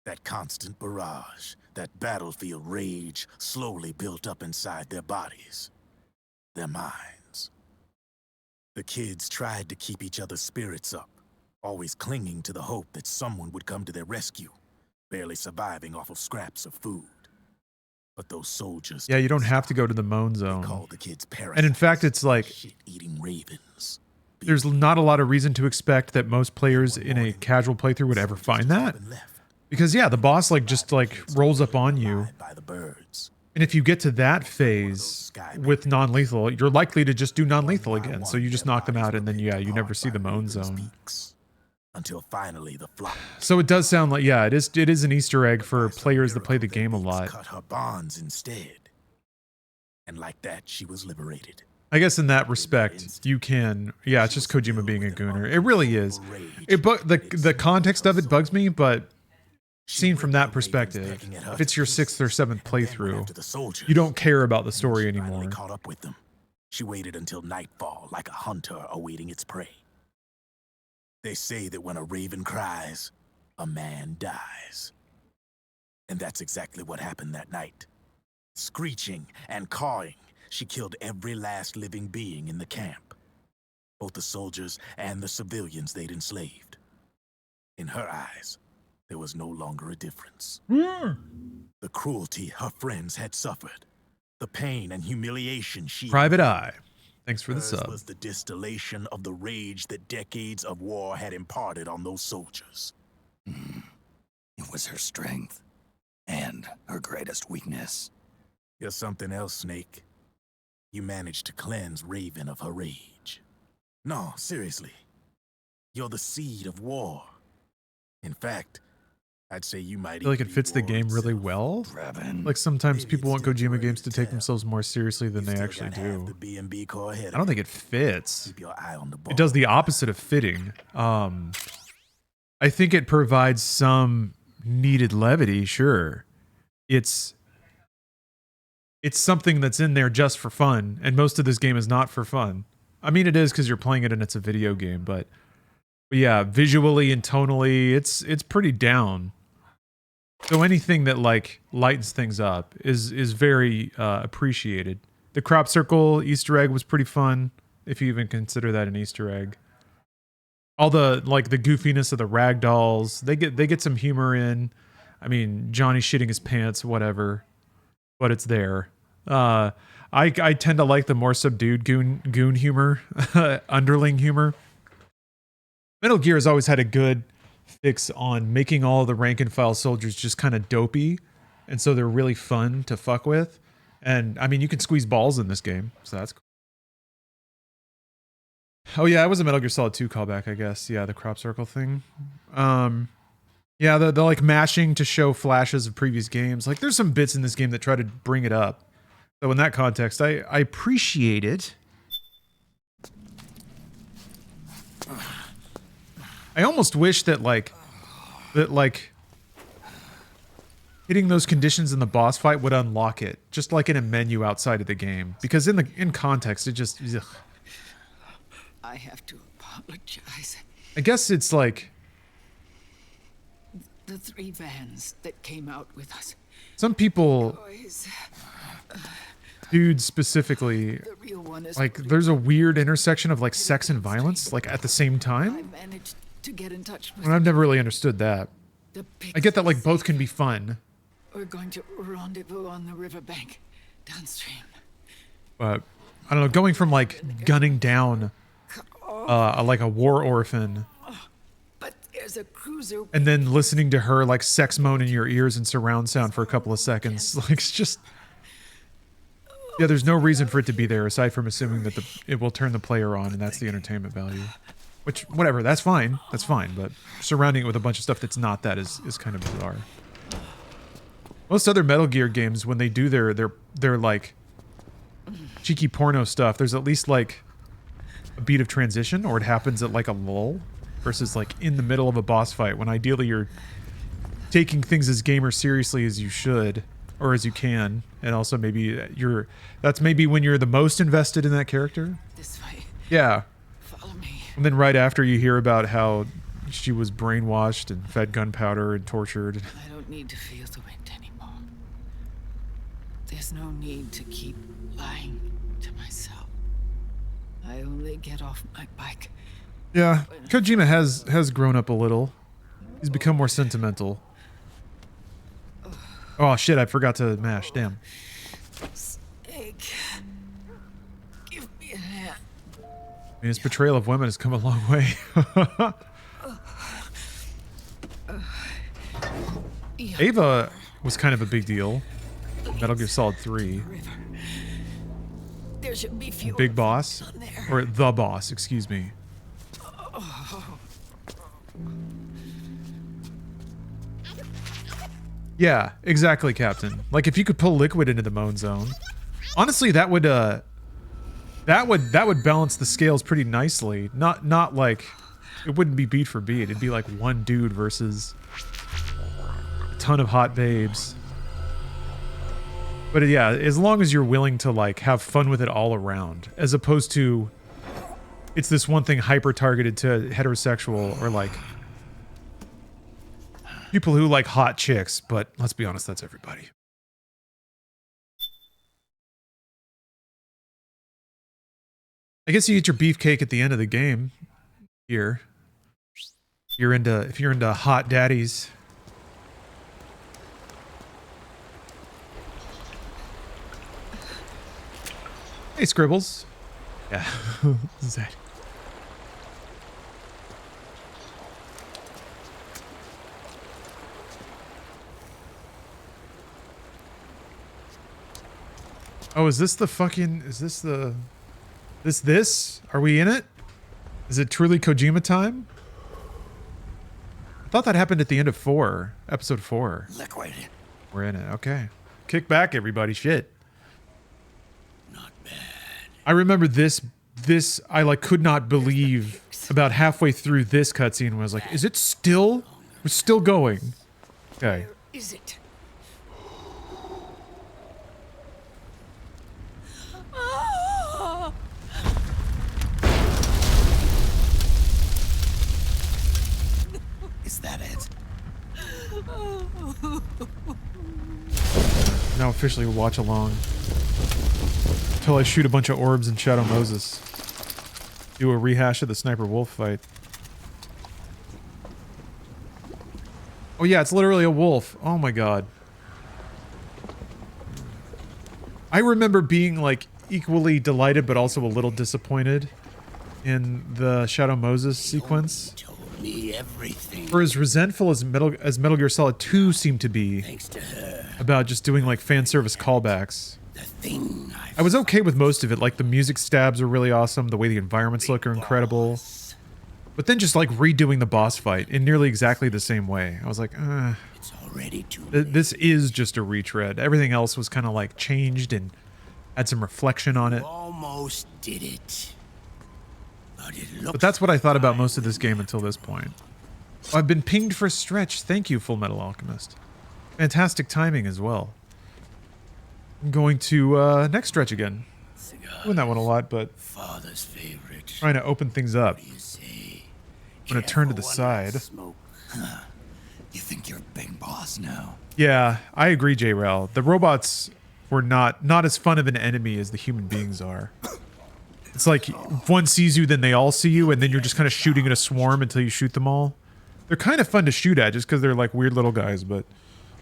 That constant barrage, that battlefield rage slowly built up inside their bodies, their minds. The kids tried to keep each other's spirits up, always clinging to the hope that someone would come to their rescue, barely surviving off of scraps of food. But those soldiers... Yeah, you don't have to go to the moan They zone. called the kids parasites. And in fact, it's like, shit-eating ravens. there's not a lot of reason to expect that most players in a casual playthrough would ever find that. Because yeah, the boss like just like rolls up on you. By the birds. And if you get to that phase with non-lethal, you're likely to just do non-lethal again. So you just knock them out and then yeah, you never see the moan zone. Until finally the flock. So it does sound like, yeah, it is an Easter egg for players that play the game a lot. Cut her bonds instead. And like that, she was liberated. I guess in that respect, you can, yeah, it's just Kojima being a gooner. It really is. The context of it bugs me, but seen from that perspective, if it's your 6th or 7th playthrough, you don't care about the story anymore. Caught up with them. She waited until nightfall like a hunter awaiting its prey. They say that when a raven cries, a man dies. And that's exactly what happened that night. Screeching and cawing, she killed every last living being in the camp. Both the soldiers and the civilians they'd enslaved. In her eyes, there was no longer a difference. The cruelty her friends had suffered, the pain and humiliation she... Private Eye. Thanks for the Hers sub. was the distillation of the rage that decades of war had imparted on those soldiers. It was her strength and her greatest weakness. You're something else, Snake. You managed to cleanse Raven of her rage. No, seriously. You're the seed of war. In fact, I'd say you might... I feel like it fits the game really well. Like sometimes people want Kojima games to take themselves more seriously than they actually do. I don't think it fits. Keep your eye on the ball. It does the opposite of fitting. I think it provides some needed levity, sure. It's something that's in there just for fun, and most of this game is not for fun. I mean, it is because you're playing it and it's a video game, but yeah, visually and tonally, it's pretty down. So anything that like lightens things up is very appreciated. The crop circle Easter egg was pretty fun, if you even consider that an Easter egg. All the like the goofiness of the rag dolls, they get some humor in. I mean, Johnny shitting his pants, whatever, but it's there. I tend to like the more subdued goon humor, underling humor. Metal Gear has always had a good fix on making all the rank and file soldiers just kind of dopey and so they're really fun to fuck with. And I mean, you can squeeze balls in this game, so that's cool. Oh yeah, it was a Metal Gear Solid 2 callback, I guess. Yeah, the crop circle thing. Yeah, the like mashing to show flashes of previous games. Like, there's some bits in this game that try to bring it up. So in that context, I appreciate it. I almost wish that like hitting those conditions in the boss fight would unlock it, just like in a menu outside of the game. Because in context, it just ugh. I have to apologize. I guess it's like The 3 vans that came out with us. some people, Boys, dudes specifically, the real one is like there's a weird intersection of like sex and violence, like at the same I time. managed to get in touch with And I've never really understood that. the I get that like both can be fun, We're going to rendezvous on the riverbank downstream. but I don't know. Going from like gunning down like a war orphan, But there's a cruiser. and then listening to her like sex moan in your ears and surround sound for a couple of seconds, like it's just, yeah, there's no reason for it to be there aside from assuming that it will turn the player on, and that's the entertainment value. Which, whatever, that's fine, but surrounding it with a bunch of stuff that's not that is kind of bizarre. Most other Metal Gear games, when they do their like cheeky porno stuff, there's at least like a beat of transition, or it happens at like a lull, versus like in the middle of a boss fight, when ideally you're taking things as gamer seriously as you should, or as you can, and also maybe that's maybe when you're the most invested in that character. This way. Yeah. Follow me. And then right after you hear about how she was brainwashed and fed gunpowder and tortured. I don't need to feel the wind anymore. There's no need to keep lying to myself. I only get off my bike. Yeah, Kojima has grown up a little. He's become more sentimental. Oh shit, I forgot to mash, damn. Snake. Give me a hand. I mean, his portrayal of women has come a long way. Ava was kind of a big deal. Metal Gear Solid 3. There should be fuel. Big boss, or the boss, excuse me. Yeah, exactly, Captain. Like if you could pull Liquid into the Moan Zone, honestly, that would balance the scales pretty nicely. Not like it wouldn't be beat for beat. It'd be like one dude versus a ton of hot babes. But yeah, as long as you're willing to like have fun with it all around, as opposed to it's this one thing hyper targeted to heterosexual or like people who like hot chicks, but let's be honest, that's everybody. I guess you get your beefcake at the end of the game here. If you're into hot daddies. Hey, Scribbles. Yeah. Zed. Oh, is this the fucking... Is this the... This? Are we in it? Is it truly Kojima time? I thought that happened at the end of 4. Episode 4. Liquid. We're in it. Okay. Kick back, everybody. Shit. Not bad. I remember this I like could not believe about halfway through this cutscene when I was like, is it still? We're still going. Okay. Is it? Is that it? Now officially watch along. Until I shoot a bunch of orbs in Shadow Moses. Do a rehash of the Sniper Wolf fight. Oh yeah, it's literally a wolf. Oh my god. I remember being like equally delighted but also a little disappointed in the Shadow Moses sequence. me everything. For as resentful as Metal Gear Solid 2 seemed to be Thanks to her, about just doing like fan service callbacks, the thing I was okay with most of it. Like the music stabs are really awesome, the way the environments look are incredible. But then just like redoing the boss fight in nearly exactly the same way, I was like, It's already too this is just a retread. Everything else was kind of like changed and had some reflection on it. Almost did it. But that's what I thought about most of this game until this point. Oh, I've been pinged for Stretch. Thank you, Full Metal Alchemist. Fantastic timing as well. I'm going to next Stretch again. Doing that one a lot, but Father's favorite. trying to open things up. You say? I'm going to turn to the side. You think you're Big Boss now? Yeah, I agree, J-Rel. The robots were not as fun of an enemy as the human beings are. It's like one sees you, then they all see you, and then you're just kind of shooting at a swarm until you shoot them all. They're kind of fun to shoot at just because they're like weird little guys, but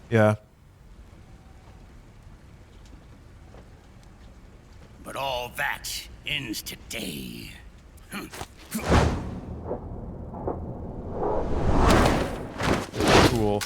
yeah. But all that ends today. Cool.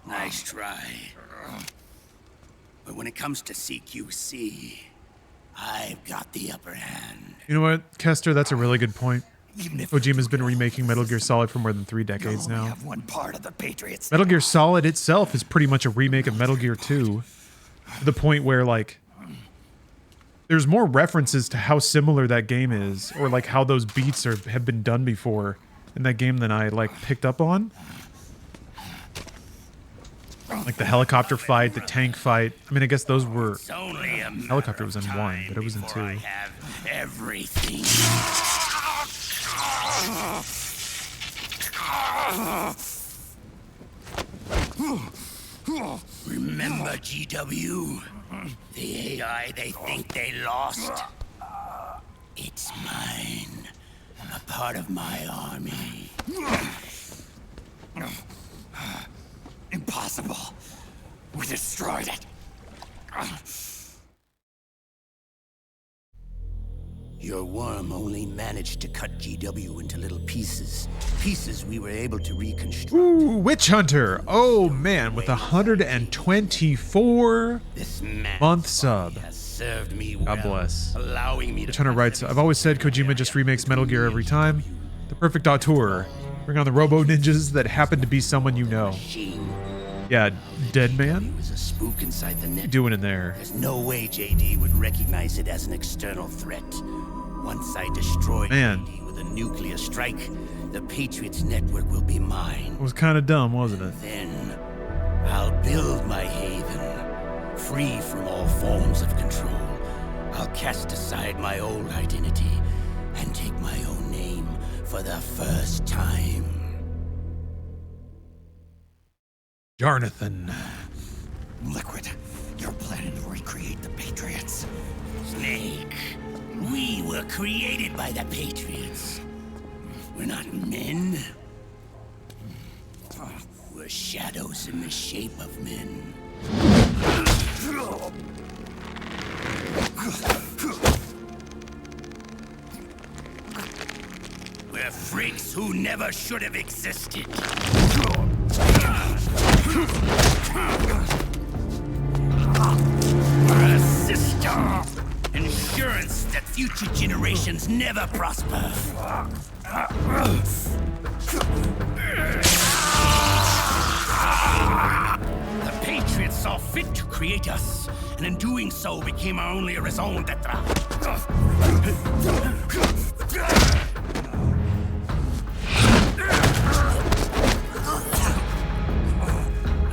Nice try. But when it comes to CQC, I've got the upper hand. You know what, Kester? That's a really good point. Kojima's been remaking Metal Gear Solid for more than 3 decades now. Have one part of the Patriots. Metal Gear Solid itself is pretty much a remake of Metal Gear 2. To the point where, like, there's more references to how similar that game is, or like how those beats have been done before in that game than I like picked up on. Like the helicopter fight, the tank fight. I mean, I guess those were... Helicopter was in 1, but it was in 2. I have everything. Remember, GW? The AI they think they lost? It's mine. A part of my army. Impossible. We destroyed it. Your worm only managed to cut GW into little pieces. Pieces we were able to reconstruct. Ooh, Witch Hunter. Oh man, with 124 month sub. Served me well, God bless. allowing me Witch Hunter writes, I've always said Kojima just remakes Metal Gear every time. The perfect auteur. Bring on the Robo Ninjas that happen to be someone you know. Yeah, Dead Man? was a spook inside the net. Doing in there? There's no way JD would recognize it as an external threat. Once I destroy JD with a nuclear strike, the Patriots network will be mine. It was kind of dumb, wasn't it? Then I'll build my haven, free from all forms of control. I'll cast aside my old identity and take my own name for the first time. Jarnathan. Liquid, you're planning to recreate the Patriots. Snake, we were created by the Patriots. We're not men. We're shadows in the shape of men. We're freaks who never should have existed. We're a system. Insurance that future generations never prosper. The Patriots saw fit to create us, and in doing so became our only raison d'etre.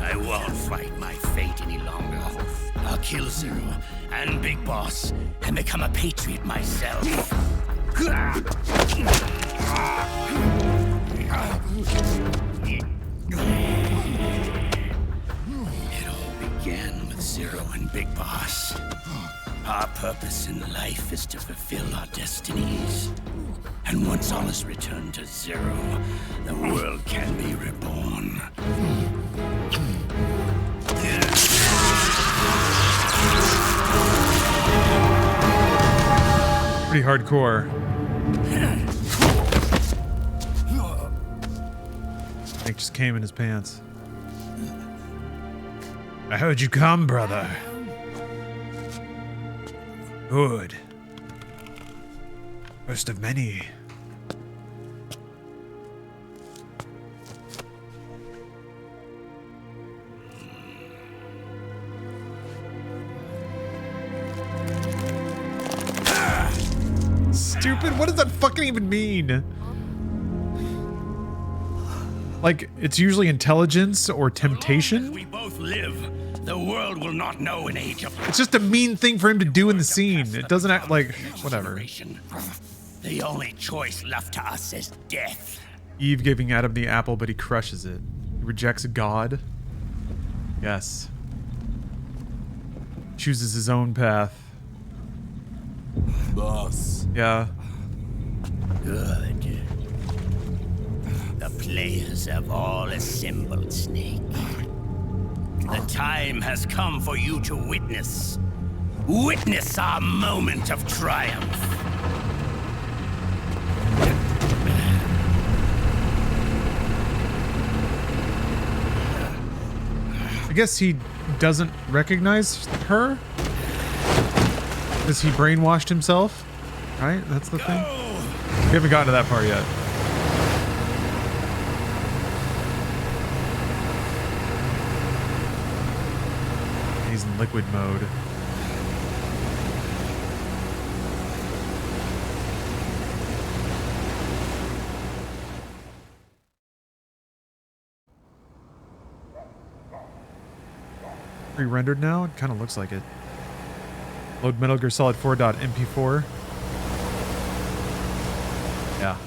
I won't fight my fate any longer. I'll kill Zero and Big Boss and become a Patriot myself. It all began with Zero and Big Boss. Our purpose in life is to fulfill our destinies. And once all is returned to zero, the world can be reborn. Pretty hardcore. Nick just came in his pants. I heard you come, brother. Good. First of many. Stupid. What does that fucking even mean? Like, it's usually intelligence or temptation? We both live. The world will not know an age of... It's just a mean thing for him to do in the scene. It doesn't act like... Whatever. The only choice left to us is death. Eve giving Adam the apple, but he crushes it. He rejects God. Yes. Chooses his own path. Boss. Yeah. Good. The players have all assembled, Snake. The time has come for you to witness. Witness our moment of triumph. I guess he doesn't recognize her? Because he brainwashed himself? Right? That's the thing? We haven't gotten to that part yet. He's in liquid mode. Pre-rendered now? It kind of looks like it. Load Metal Gear Solid 4.mp4. Yeah.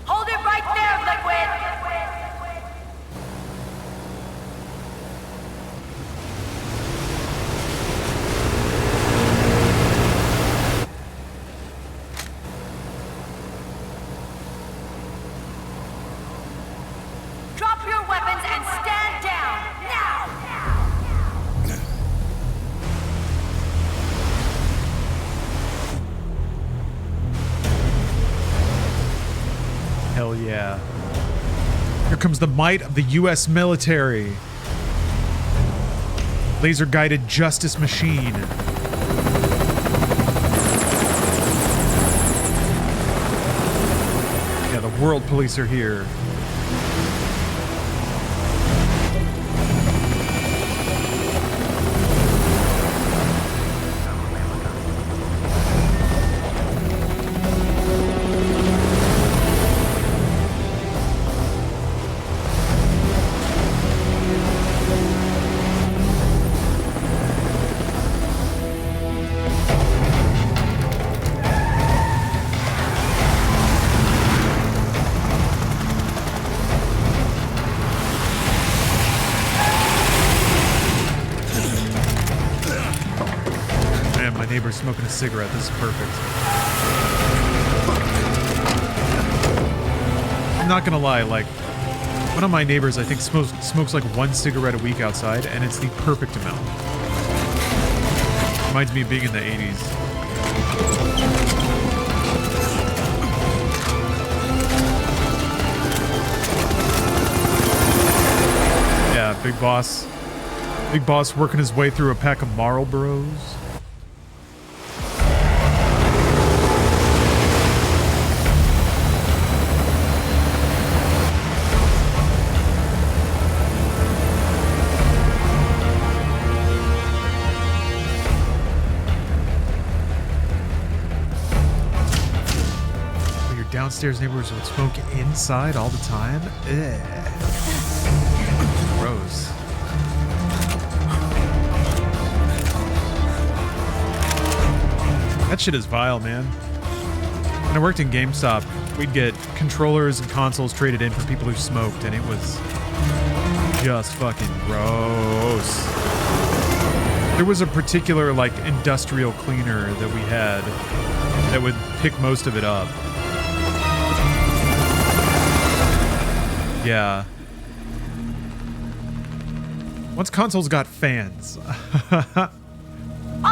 Hold it right there, Liquid! Drop your weapons and stand down, now! Hell yeah. Here comes the might of the US military. Laser-guided justice machine. Yeah, the world police are here. Smoking a cigarette. This is perfect. I'm not gonna lie, like, one of my neighbors I think smokes like 1 cigarette a week outside, and it's the perfect amount. Reminds me of being in the 80s. Yeah, Big Boss. Big Boss working his way through a pack of Marlboros. Downstairs neighbors would smoke inside all the time. Ugh. Gross. That shit is vile, man. When I worked in GameStop, we'd get controllers and consoles traded in for people who smoked, and it was just fucking gross. There was a particular, like, industrial cleaner that we had that would pick most of it up. Yeah. Once consoles got fans,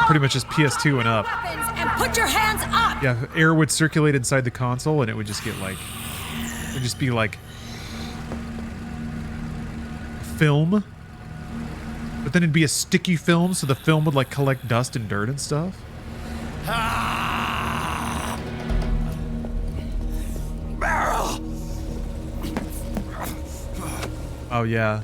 pretty much just PS2 and up. And put your hands up! Yeah, air would circulate inside the console, and it would just get like, it would just be like film, but then it'd be a sticky film, so the film would like collect dust and dirt and stuff. Barrel! Oh yeah.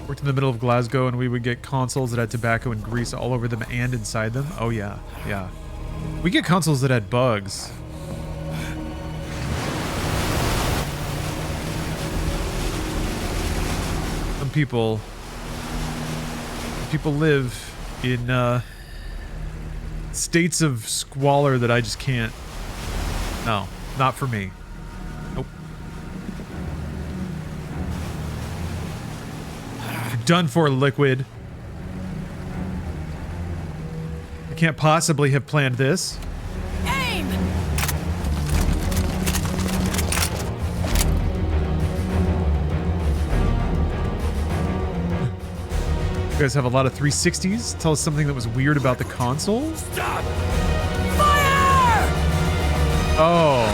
Worked in the middle of Glasgow, and we would get consoles that had tobacco and grease all over them and inside them. Oh yeah, yeah. We get consoles that had bugs. Some people live in states of squalor that I just can't. No, not for me. Nope. You're done for, Liquid. I can't possibly have planned this. Aim! You guys have a lot of 360s? Tell us something that was weird about the console? Stop! Fire! Oh.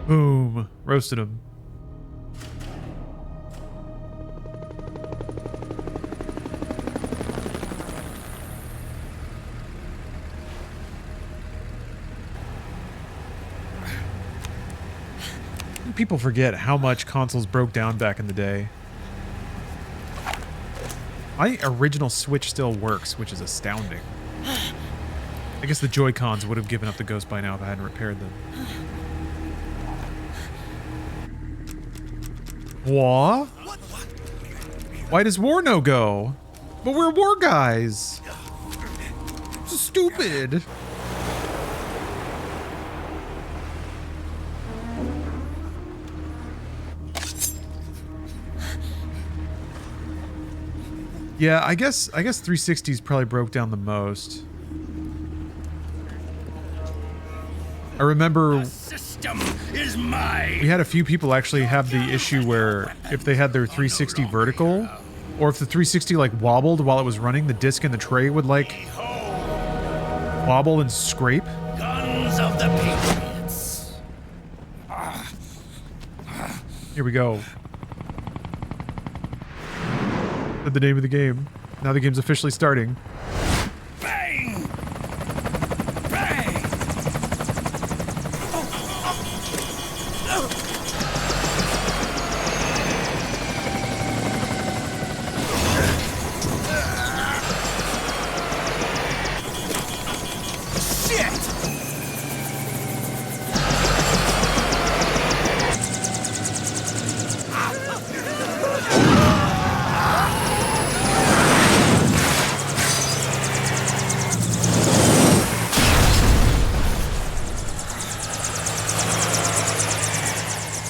Boom. Roasted him. People forget how much consoles broke down back in the day. My original Switch still works, which is astounding. I guess the Joy-Cons would have given up the ghost by now if I hadn't repaired them. What? Why does War no go? But we're War guys. So stupid. Yeah, I guess 360s probably broke down the most. I remember System is mine. we had a few people actually have the issue where if they had their 360 vertical, or if the 360 like wobbled while it was running, the disc in the tray would like wobble and scrape. Guns of the Patriots. Here we go. Said the name of the game. Now the game's officially starting. Bang! Bang! Shit!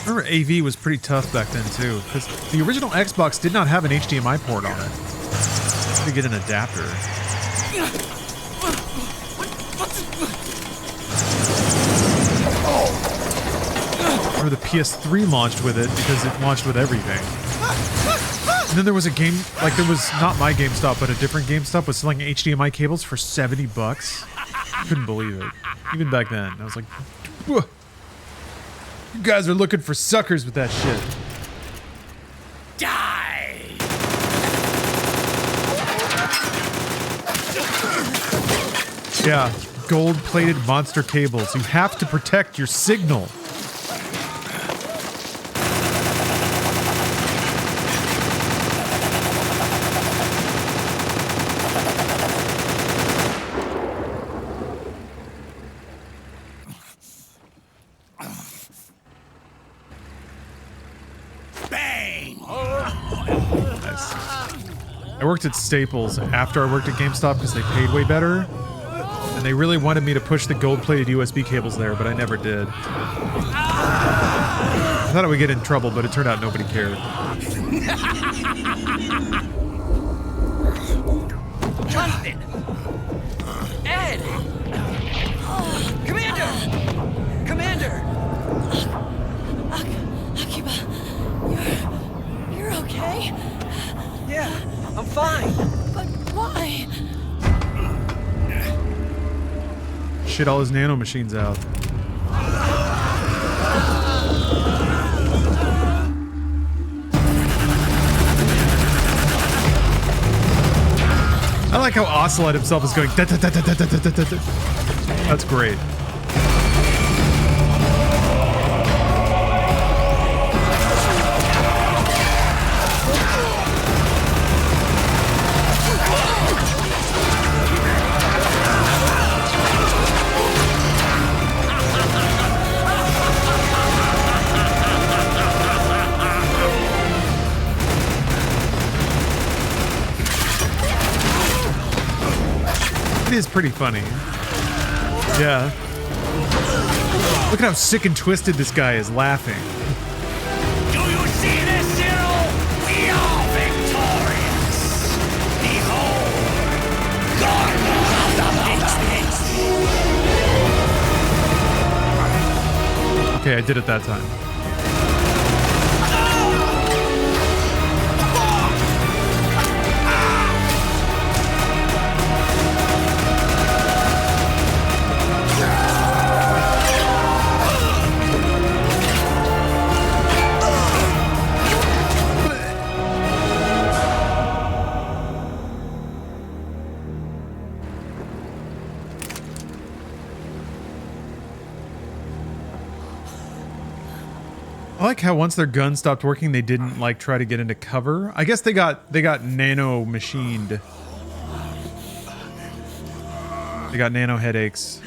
I remember AV was pretty tough back then too, because the original Xbox did not have an HDMI port on it. You had to get an adapter. I remember the PS3 launched with it because it launched with everything. And then there was a game, like there was not my GameStop, but a different GameStop was selling HDMI cables for $70. Couldn't believe it. Even back then, I was like, "Whoa. You guys are looking for suckers with that shit." Die! Yeah, gold-plated monster cables. You have to protect your signal. Bang! I worked at Staples after I worked at GameStop because they paid way better. And And they really wanted me to push the gold-plated USB cables there, but I never did. I thought I would get in trouble, but it turned out nobody cared. Jonathan! Ed! Commander! Commander! Akiba, you're okay? Yeah, I'm fine. But why? Shit all his nanomachines out. I like how Ocelot himself is going. Da, da, da, da, da, da, da, da, da. That's great. It is pretty funny. Yeah. Look at how sick and twisted this guy is laughing. Do you see this, Cyril? We are victorious! Behold, garden of the Matrix! Okay, I did it that time. I like how once their gun stopped working, they didn't like try to get into cover. I guess they got nano machined. They got nano headaches.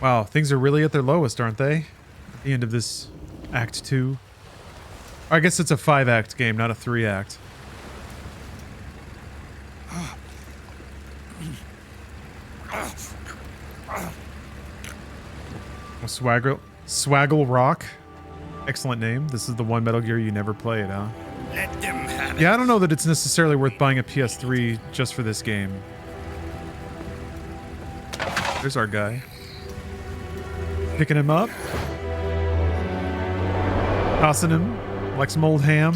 Wow, things are really at their lowest, aren't they? At the end of this Act 2. Or I guess it's a 5-act game, not a 3-act. Swaggle Rock. Excellent name. This is the one Metal Gear you never played, huh? Let them have it. Yeah, I don't know that it's necessarily worth buying a PS3 just for this game. There's our guy. Picking him up. Tossing him like some old ham.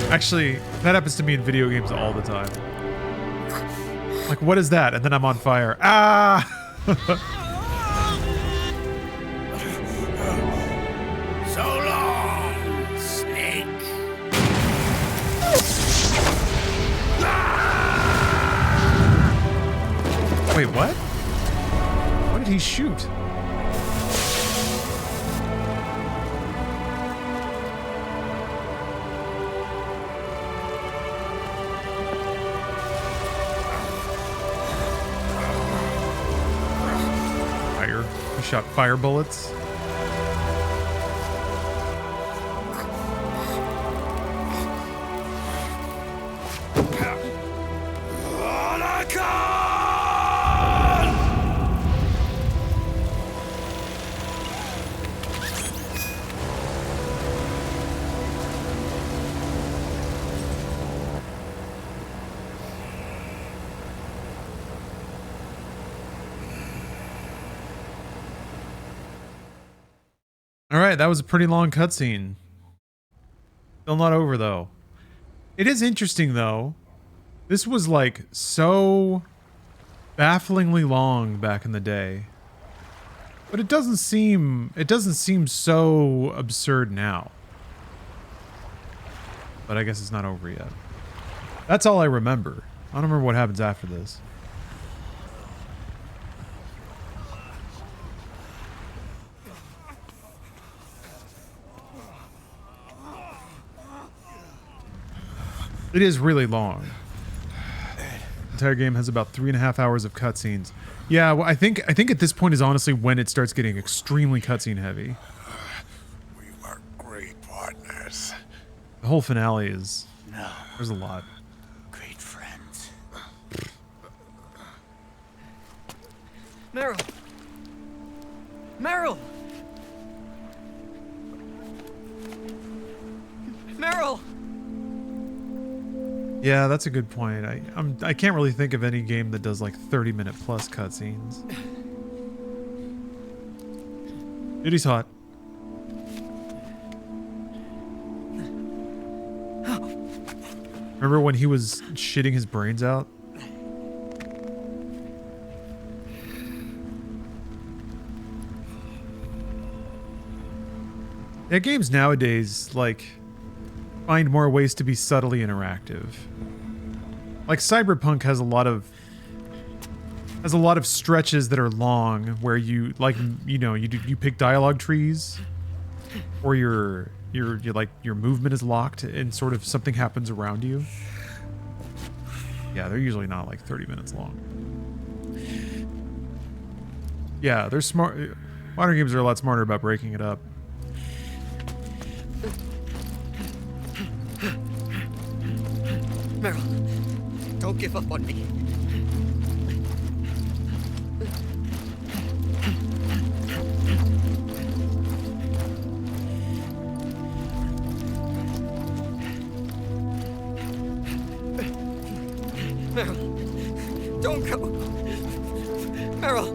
Actually, that happens to me in video games all the time. Like, what is that? And then I'm on fire. Ah! So long, Snake. Wait, what? What did he shoot? Fire. He shot fire bullets. All right, that was a pretty long cutscene. Still not over, though. It is interesting, though. This was, like, so bafflingly long back in the day. But it doesn't seem so absurd now. But I guess it's not over yet. That's all I remember. I don't remember what happens after this. It is really long. The entire game has about 3.5 hours of cutscenes. Yeah, well, I think at this point is honestly when it starts getting extremely cutscene heavy. We were great partners. The whole finale is... No. There's a lot. Great friends. Meryl! Meryl! Meryl! Yeah, that's a good point. I can't really think of any game that does like 30-minute plus cutscenes. Duty's hot. Remember when he was shitting his brains out? Yeah, games nowadays, like, find more ways to be subtly interactive. Like Cyberpunk has a lot of stretches that are long where you like, you know, you pick dialogue trees, or you're like your movement is locked and sort of something happens around you. Yeah, they're usually not like 30 minutes long. Yeah, they're smart. Modern games are a lot smarter about breaking it up. Meryl, don't give up on me. Meryl, don't go. Meryl.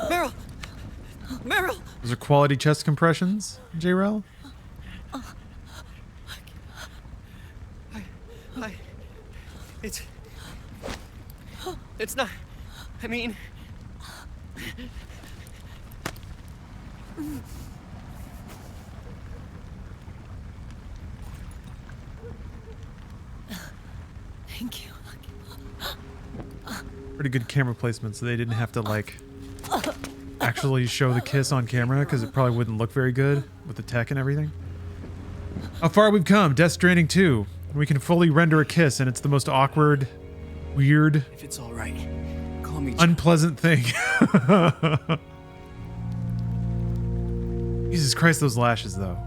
Meryl. Meryl. Those are quality chest compressions, J-Rel? It's not, I mean... Thank you. Pretty good camera placement, so they didn't have to, like, actually show the kiss on camera, because it probably wouldn't look very good with the tech and everything. How far we've come, Death Stranding 2. We can fully render a kiss, and it's the most awkward, weird, If it's all right, call me. unpleasant thing. Jesus Christ, those lashes, though.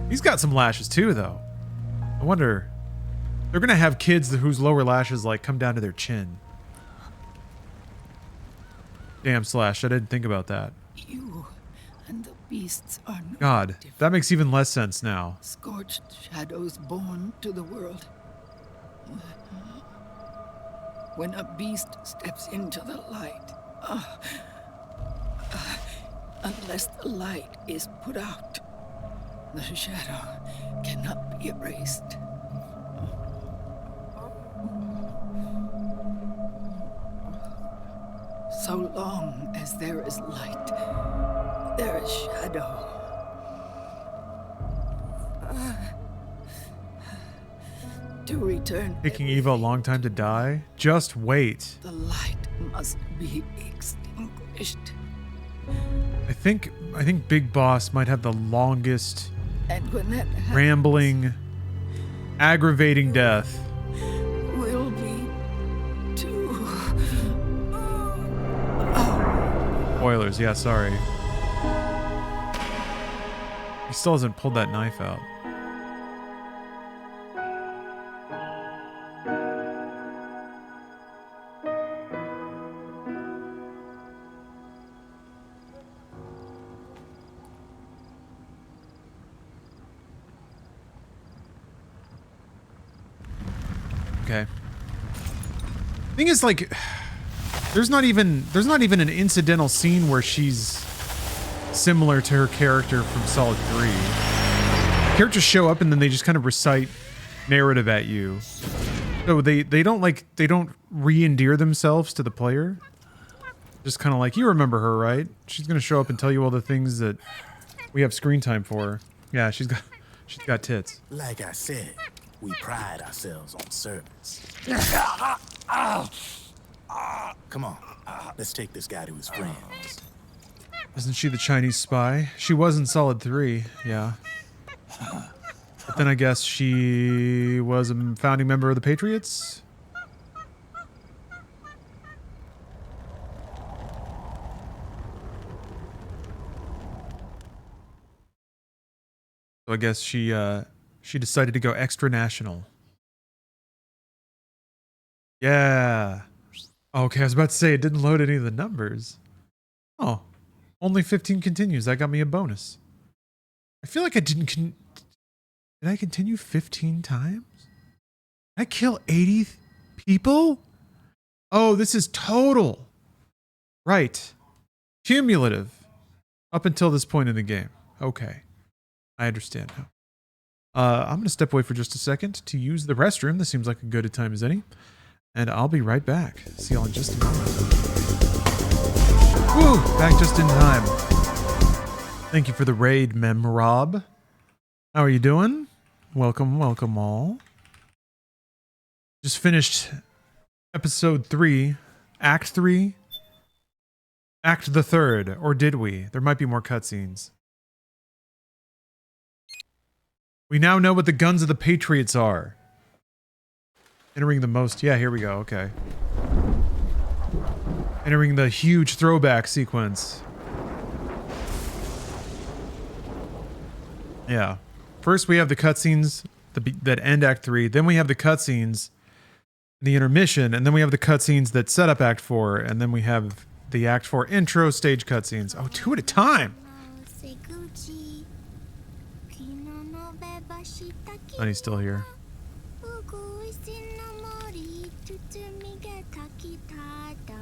He's got some lashes, too, though. I wonder... They're gonna have kids whose lower lashes, like, come down to their chin. Damn, Slash, I didn't think about that. You and the beasts are no God, different. that makes even less sense now. Scorched shadows born to the world. When a beast steps into the light, unless the light is put out, the shadow cannot be erased. So long as there is light, there is shadow. To return, Taking Eva a long time to die? Just wait. the light must be extinguished. I think Big Boss might have the longest, And when that happens, rambling, aggravating death. will be too... Spoilers, yeah, sorry. He still hasn't pulled that knife out. Okay. Thing is, like, There's not even an incidental scene where she's similar to her character from Solid 3. Characters show up and then they just kind of recite narrative at you. So they don't re-endear themselves to the player. Just kind of like, you remember her, right? She's gonna show up and tell you all the things that we have screen time for. Yeah, she's got tits. Like I said, we pride ourselves on service. Come on, let's take this guy to his friends. Isn't she the Chinese spy? She was in Solid 3, yeah. But then I guess she was a founding member of the Patriots? So I guess she decided to go extra national. Yeah. Okay, I was about to say it didn't load any of the numbers. Oh, only 15 continues. That got me a bonus. I feel like I didn't. Did I continue 15 times? Did I kill 80 people? Oh, this is total. Right. Cumulative. Up until this point in the game. Okay. I understand now. I'm going to step away for just a second to use the restroom. This seems like a good a time as any. And I'll be right back. See y'all in just a moment. Woo! Back just in time. Thank you for the raid, Mem Rob. How are you doing? Welcome, welcome all. Just finished episode 3, act 3, act the 3rd, or did we? There might be more cutscenes. We now know what the guns of the Patriots are. Entering the most... Yeah, here we go. Okay. Entering the huge throwback sequence. Yeah. First we have the cutscenes that end Act 3. Then we have the cutscenes, the intermission, and then we have the cutscenes that set up Act 4. And then we have the Act 4 intro stage cutscenes. Oh, 2 at a time! Honey's still here.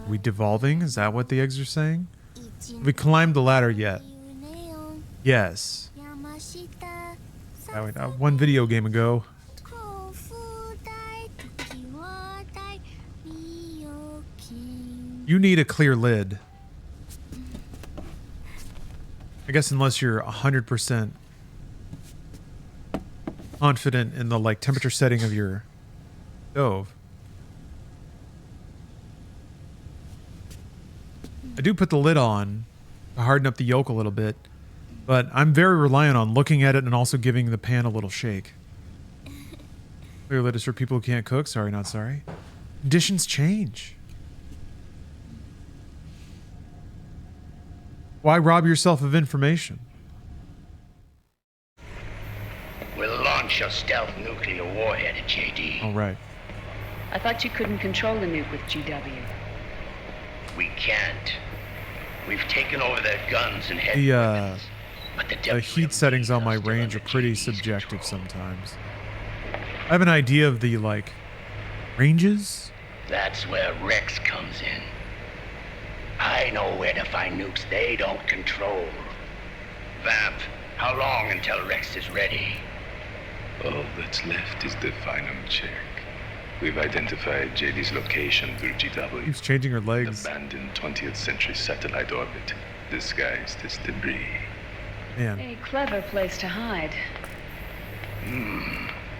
We devolving? Is that what the eggs are saying? Have we climbed the ladder yet? Yes. One video game ago. You need a clear lid. I guess unless you're 100% confident in the temperature setting of your stove. I do put the lid on to harden up the yolk a little bit, but I'm very reliant on looking at it and also giving the pan a little shake. Clear lid is for people who can't cook. Sorry, not sorry. Conditions change. Why rob yourself of information? We'll launch a stealth nuclear warhead at JD. All right. I thought you couldn't control the nuke with GW. We can't. We've taken over their guns and head the heat settings on my range are pretty subjective sometimes. I have an idea of the ranges. That's where Rex comes in. I know where to find nukes they don't control. Vamp, how long until Rex is ready? All that's left is the final check. We've identified JD's location through GW. Keeps changing her legs. Abandoned 20th century satellite orbit, disguised as debris. Man. A clever place to hide.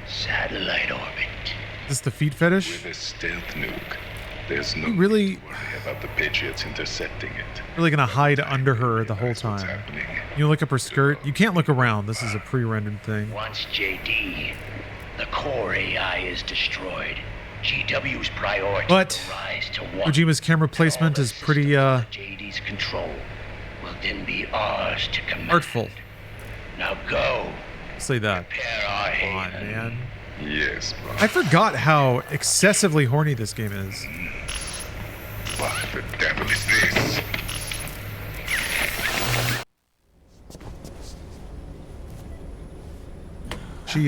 Satellite orbit. Is this the feet fetish? With a stealth nuke, there's no really need to worry about the Patriots intercepting it. Really gonna hide under her the whole time. You look up her skirt. You can't look around. This is a pre-rendered thing. Once JD, the core AI is destroyed. GW's priority but will rise to one. Kojima's camera placement is pretty JD's control will then be ours to command. artful. Now go. Say that. Prepare our Come on, haven. man. Yes, bro. I forgot how excessively horny this game is. What the devil is this? She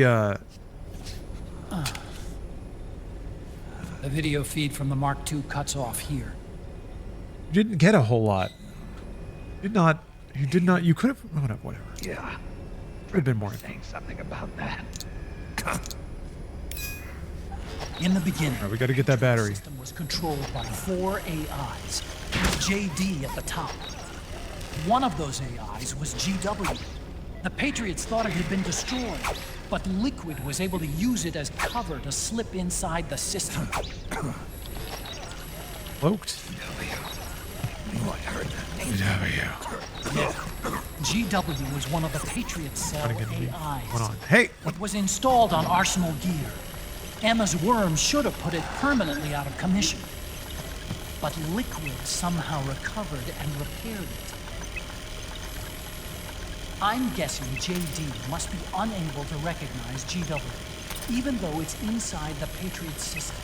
The video feed from the Mark II cuts off here. You didn't get a whole lot. You did not, you could have, whatever. Yeah. Could have been more. Saying something about that. In the beginning, All right, we got to get that battery. The system was controlled by 4 AIs, with JD at the top. One of those AIs was GW. The Patriots thought it had been destroyed, but Liquid was able to use it as cover to slip inside the system. Cloaked. Oh, I heard that name. Yeah. GW was one of the Patriot Cell Hold AIs. on. Hey! It was installed on Arsenal gear. Emma's worm should have put it permanently out of commission. But Liquid somehow recovered and repaired it. I'm guessing JD must be unable to recognize GW, even though it's inside the Patriot system.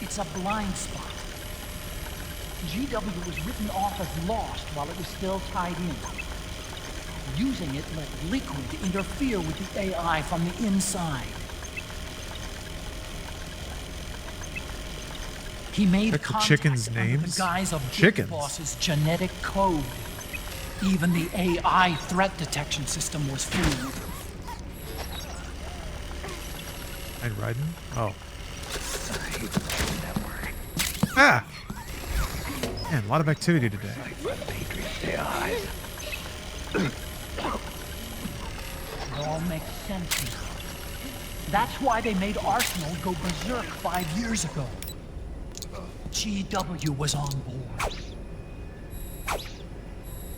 It's a blind spot. GW was written off as lost while it was still tied in. Using it let Liquid interfere with the AI from the inside. He made The contact chickens' under names? the guise of Chickens. Big Boss's genetic code. Even the AI threat detection system was fooled. And riding? Oh. Ah! Man, a lot of activity today. It all makes sense now. That's why they made Arsenal go berserk 5 years ago. GW was on board.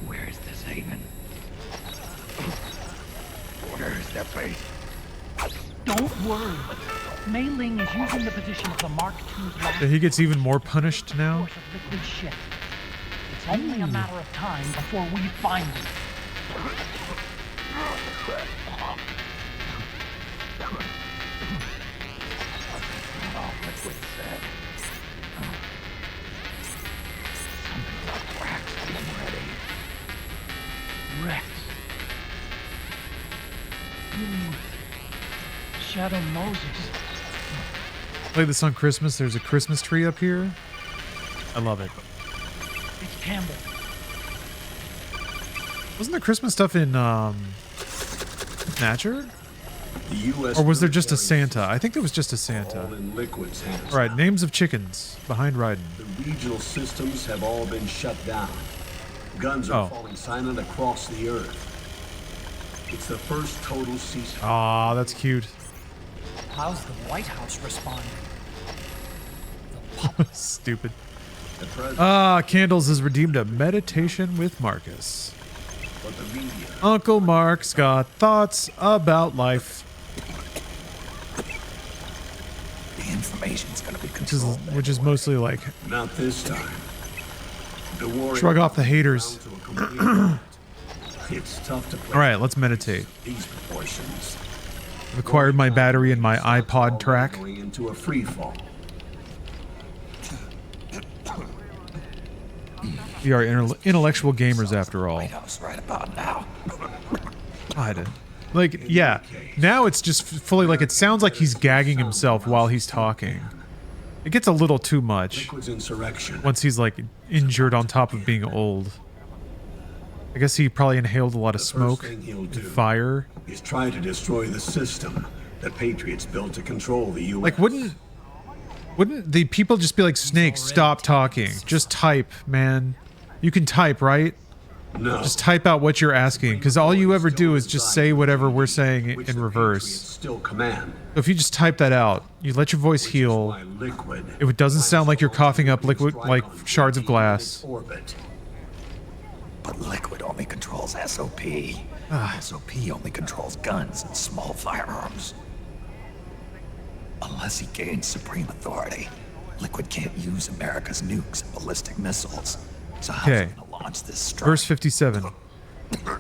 Where is this haven? Where is that place? Don't worry. Mei Ling is using the position of the Mark II's last So he gets even more punished now? course of Liquid ship. It's only a matter of time before we find it. Oh, Liquid said. Something about Rex being ready. Rex. Shadow Moses. Play this on Christmas. There's a Christmas tree up here. I love it. It's Campbell. Wasn't there Christmas stuff in Snatcher? The US Or was there just a Santa? I think there was just a Santa. all in Liquid's hands. All right, names of chickens behind Ryden. The regional systems have all been shut down. Guns are falling silent across the earth. It's the first total ceasefire. Aw, that's cute. How's the White House responding? Stupid. The president, Candles has redeemed a meditation with Marcus. but the media. Uncle Mark's got thoughts about life. The information's gonna be controlled. Which is mostly like, Not this time. The war shrug off the haters. down to a complete halt. It's tough to play All right, let's meditate. these proportions. I've acquired my battery and my iPod track. Going into a free fall. We are intellectual gamers after all. House right about now. God. Like, yeah. Now it's just fully like, it sounds like he's gagging himself while he's talking. It gets a little too much Liquid's insurrection. once he's like injured on top of being old. I guess he probably inhaled a lot of smoke thing he'll and do fire. He's trying to destroy the system that Patriots built to control the U.S. Like, wouldn't the people just be like, Snake, stop talking. Just type, man. You can type, right? No. Just type out what you're asking, because all you ever do is just say whatever we're saying in reverse. Still command. So if you just type that out, you let your voice heal. Liquid If it doesn't sound like you're coughing up liquid, like shards of glass. orbit. But Liquid only controls SOP. SOP only controls guns and small firearms. Unless he gains supreme authority, Liquid can't use America's nukes and ballistic missiles. So how's Okay. he gonna launch this strike? Verse 57.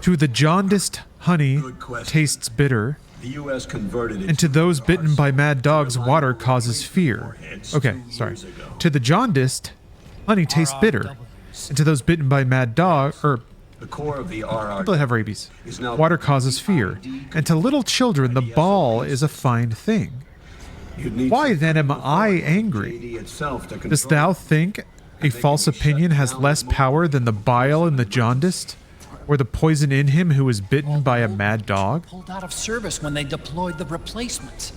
To the jaundiced honey tastes bitter, The U.S. converted it and to those bitten by mad dogs, water causes fear. Okay, sorry. To the jaundiced, honey tastes bitter, and to those bitten by mad dog, or the core of the RR. people that have rabies, is now water causes fear, and to little children the ball is a fine thing. You'd need Why some then am authority I from angry? JD itself to Dost control thou think a false opinion has less power than the bile in the jaundiced, or the poison in him who was bitten by a mad dog? Pulled out of service when they deployed the replacements.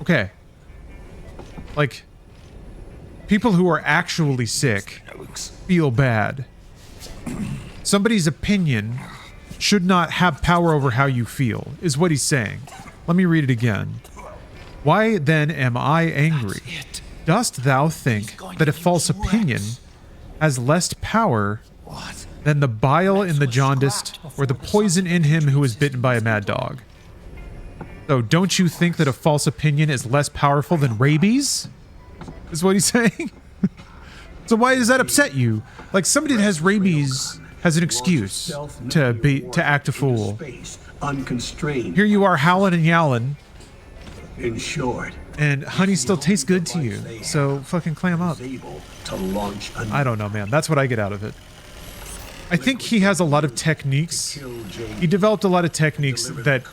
Okay. Like, people who are actually sick feel bad. Somebody's opinion should not have power over how you feel, is what he's saying. Let me read it again. Why then am I angry? Dost thou think that a false opinion has less power than the bile in the jaundiced, or the poison in him who was bitten by a mad dog? So don't you think that a false opinion is less powerful than rabies? Is what he's saying? So why does that upset you? Like, somebody that has rabies has an excuse to act a fool. Unconstrained. Here you are howling and yowling. In short, and honey still tastes good to you. So fucking clam up. I don't know, man. That's what I get out of it. I think he has a lot of techniques. He developed a lot of techniques that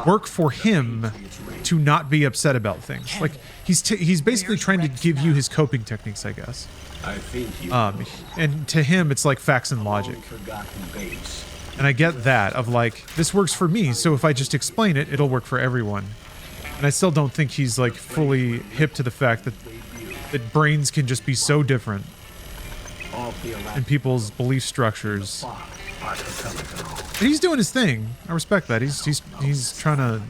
work for him to not be upset about things. Like, he's basically trying to give you his coping techniques, I guess. And to him, it's like facts and logic. And I get that, of like, this works for me, so if I just explain it, it'll work for everyone. And I still don't think he's like fully hip to the fact that brains can just be so different in people's belief structures. But he's doing his thing. I respect that. He's trying to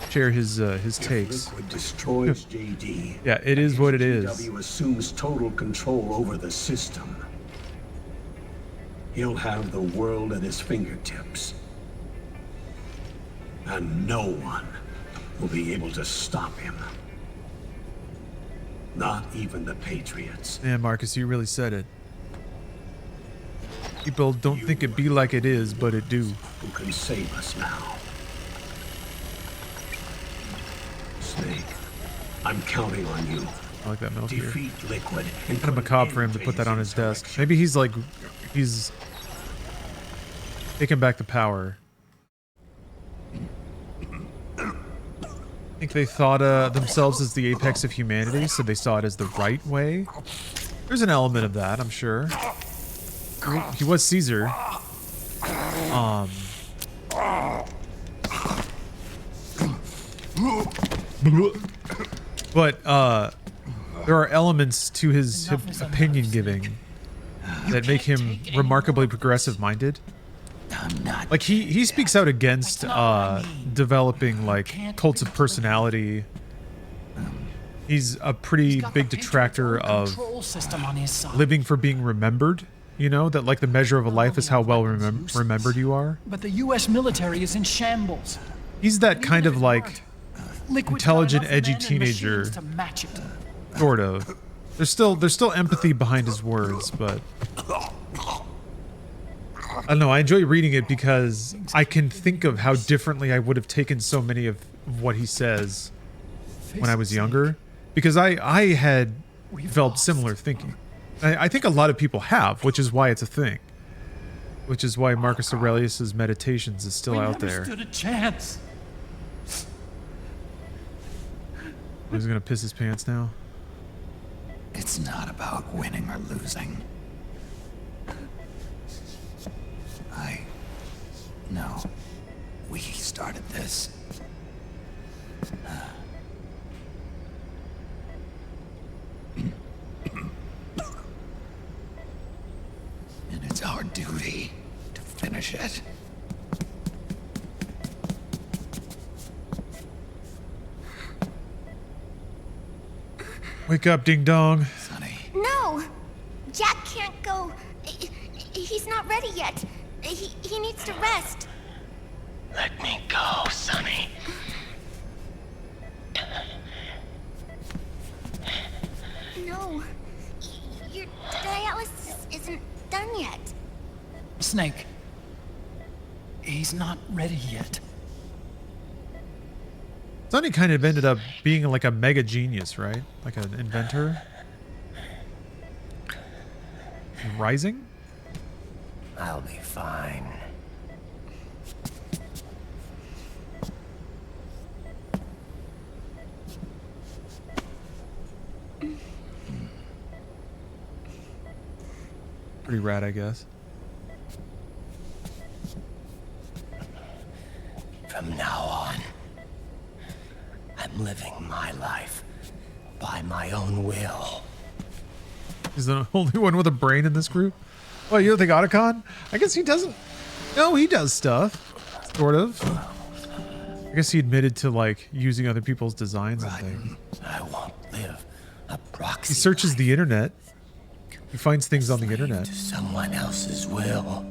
share his takes. Destroys JD. Yeah, it is what it is. GW assumes total control over the system. He'll have the world at his fingertips. And no one will be able to stop him. Not even the Patriots. Man, Marcus, you really said it. People don't think it be like it is, but it do. Who can save us now? Snake, I'm counting on you. I like that Metal Gear. Defeat Liquid. Kind of macabre for him to put that on his desk. Maybe he's like, he's taking back the power. I think they thought themselves as the apex of humanity, so they saw it as the right way. There's an element of that, I'm sure. He was Caesar. But there are elements to his opinion giving that make him remarkably progressive-minded. Like, he speaks out against developing like cults of personality. He's a pretty big detractor of living for being remembered. You know, that like the measure of a life is how well remembered you are. But the U.S. military is in shambles. He's that kind of like intelligent, edgy teenager. Sort of. There's still empathy behind his words, but I don't know. I enjoy reading it because I can think of how differently I would have taken so many of what he says when I was younger, because I had developed similar thinking. I think a lot of people have, which is why it's a thing. Which is why Marcus Aurelius's Meditations is still out there. Stood a chance. He's gonna piss his pants now. It's not about winning or losing. No. We started this. And it's our duty to finish it. Wake up, ding dong. No! Jack can't go. He's not ready yet. He needs to rest. Let me go, Sonny. No. Your dialysis isn't done yet. Snake. He's not ready yet. Sonny kind of ended up being like a mega genius, right? Like an inventor. Rising? I'll be fine. Pretty rad, I guess. From now on, I'm living my life by my own will. He's the only one with a brain in this group. Well, you don't think Otacon? I guess he doesn't. No, he does stuff. Sort of. I guess he admitted to like using other people's designs and things. I won't live a proxy. He searches the internet. He finds things on the internet. To someone else's will.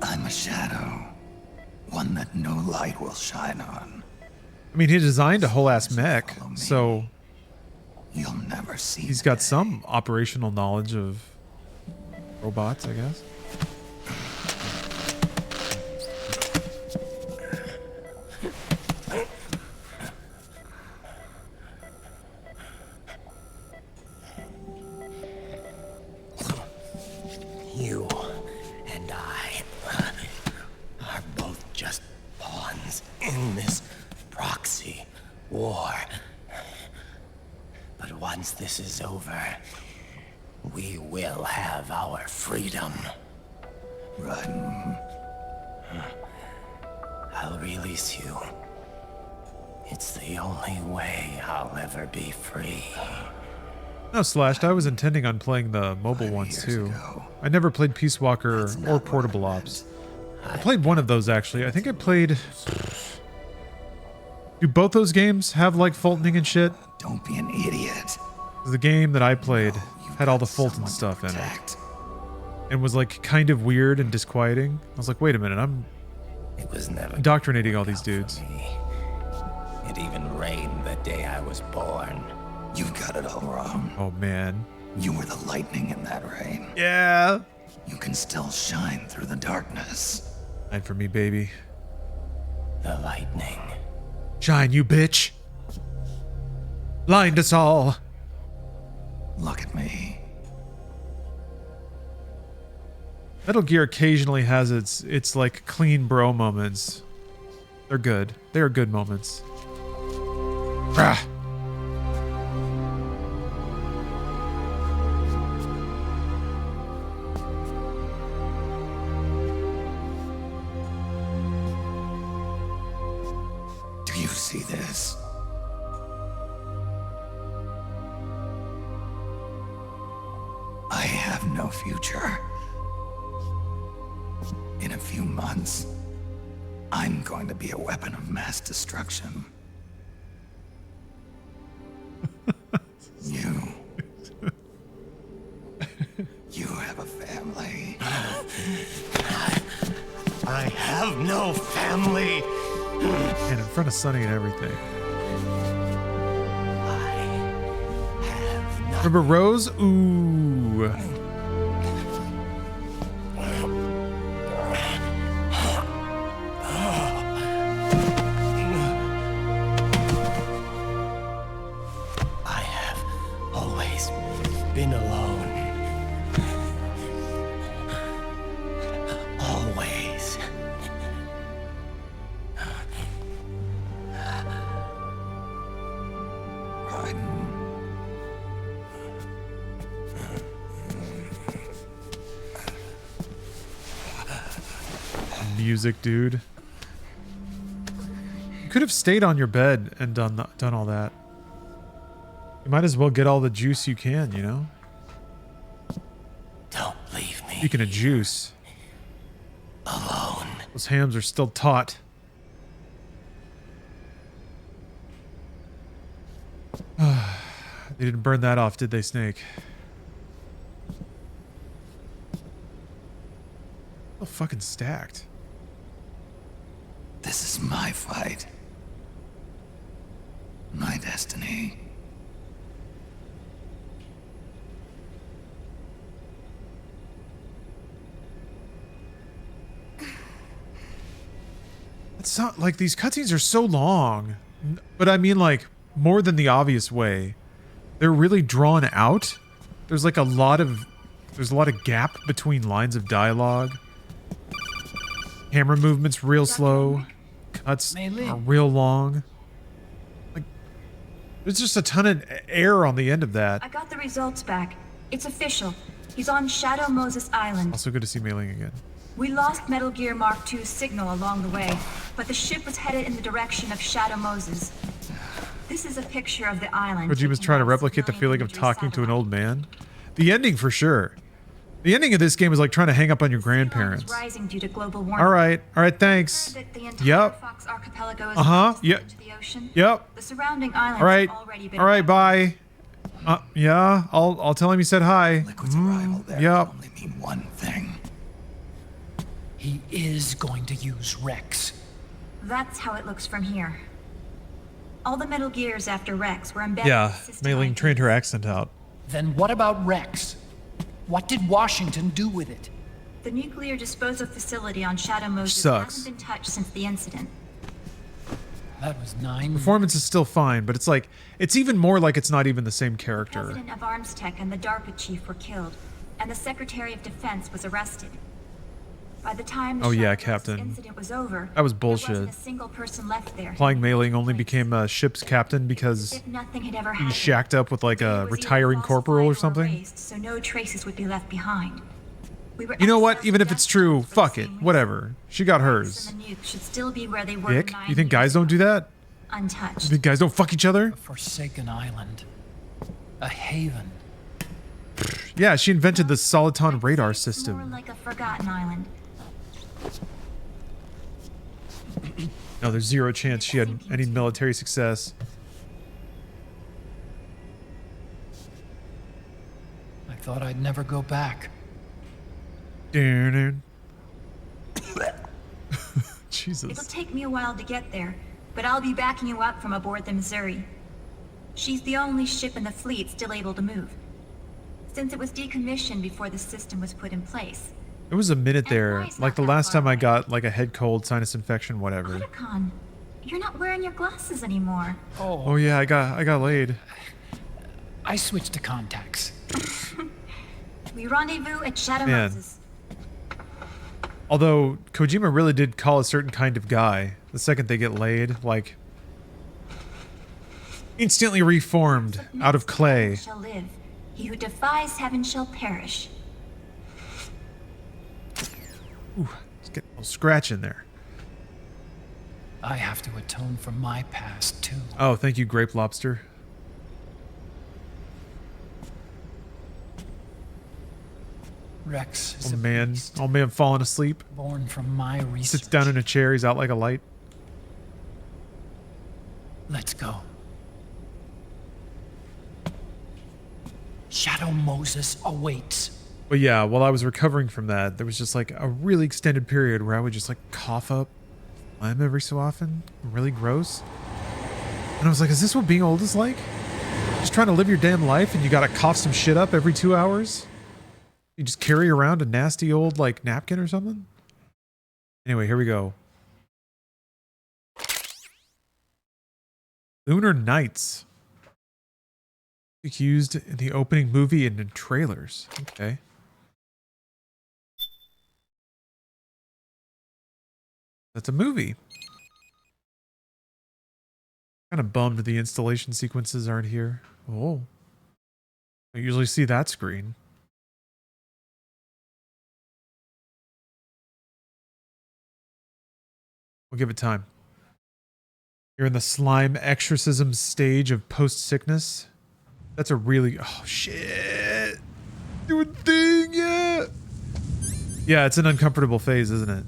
I'm a shadow. One that no light will shine on. I mean, he designed a whole ass mech, so you'll never see. He's got some operational knowledge of robots, I guess. You and I are both just pawns in this proxy war. But once this is over, we will have our freedom. Run. I'll release you. It's the only way I'll ever be free. No, Slashed, I was intending on playing the mobile ones too. I never played Peace Walker or Portable Ops. I played one of those actually. I think I played... Do both those games have like Fultoning and shit? Don't be an idiot. The game that I played had all the Fulton stuff in it. And was like kind of weird and disquieting. I was like, wait a minute, I'm indoctrinating all these dudes. It even rained the day I was born. You got it all wrong. Oh man. You were the lightning in that rain. Yeah. You can still shine through the darkness. Shine for me, baby. The lightning. Shine, you bitch. Blind us all. Look at me. Metal Gear occasionally has its like clean bro moments. They're good. They are good moments. Ah. Do you see this? I have no future. In a few months, I'm going to be a weapon of mass destruction. You have a family. I have no family. And in front of Sonny and everything. Remember Rose? Ooh. I have always been alone. Always. Music, dude. You could have stayed on your bed and done all that. You might as well get all the juice you can, you know? Don't leave me. Speaking of juice. Alone. Those hams are still taut. They didn't burn that off, did they, Snake? Oh, fucking stacked. This is my fight. My destiny. It's not like these cutscenes are so long, but I mean like more than the obvious way. They're really drawn out. There's a lot of gap between lines of dialogue. Camera movements real slow. Cuts are real long. Like there's just a ton of air on the end of that. I got the results back. It's official. He's on Shadow Moses Island. Also good to see Mei-Ling again. We lost Metal Gear Mark II's signal along the way, but the ship was headed in the direction of Shadow Moses. This is a picture of the island. Kojima's trying to replicate the feeling of talking to an old man. The ending for sure. The ending of this game is like trying to hang up on your grandparents. Rising due to global warming. All right, thanks. Yep. Fox archipelago is Yep. into the ocean. Yep. The surrounding islands All right. have already been. All right, bye. Yeah, I'll tell him you said hi. Liquid's arrival there Yep. can only mean one thing. He is going to use Rex. That's how it looks from here. All the Metal Gears after Rex were embedded in Yeah, the system. Mei-Ling trained her accent out. Then what about Rex? What did Washington do with it? The nuclear disposal facility on Shadow Moses Sucks. hasn't been touched since the incident. That was 9. Performance is still fine, but it's like, it's even more like it's not even the same character. The president of Arms Tech and the DARPA chief were killed, and the Secretary of Defense was arrested. By the time the Oh yeah, Shadow Moses Captain. incident was over, That was there bullshit. wasn't a single person left there. Flying Mei-Ling only became a ship's captain because If nothing had ever he happened, shacked up with like a was either retiring corporal or something. erased, so no traces would be left behind. We were You know what? exiled Even to if it's death true, for the fuck same it. reason. Whatever. She got hers. And the nuke should still be where they were Dick, 9 you think years guys don't do that? untouched. You think guys don't fuck each other? A forsaken island. A haven. Yeah, she invented the Soliton radar More system. like a forgotten island. No, there's zero chance she had any military success. I thought I'd never go back. Jesus. It'll take me a while to get there, but I'll be backing you up from aboard the Missouri. She's the only ship in the fleet still able to move, since it was decommissioned before the system was put in place. There was a minute there, like the last time I got like a head cold, sinus infection, whatever. Otacon, you're not wearing your glasses anymore. Oh yeah, I got laid. I switched to contacts. We rendezvous at Shadow Man. Moses. Although Kojima really did call a certain kind of guy the second they get laid, like instantly reformed out of clay. Shall live. He who defies heaven shall perish. Ooh, let's get a little scratch in there. I have to atone for my past, too. Oh, thank you, Grape Lobster. Rex is Oh man, falling asleep. born from my research. Sits down in a chair, he's out like a light. Let's go. Shadow Moses awaits. But yeah, while I was recovering from that, there was just like a really extended period where I would just like cough up phlegm every so often. Really gross. And I was like, is this what being old is like? Just trying to live your damn life and you gotta cough some shit up every 2 hours? You just carry around a nasty old like napkin or something? Anyway, here we go. Lunar Nights. Used in the opening movie and in trailers. Okay. That's a movie. Kind of bummed the installation sequences aren't here. Oh. I usually see that screen. We'll give it time. You're in the slime exorcism stage of post-sickness. That's a really... Oh, shit. Doing thing, yeah. Yeah, it's an uncomfortable phase, isn't it?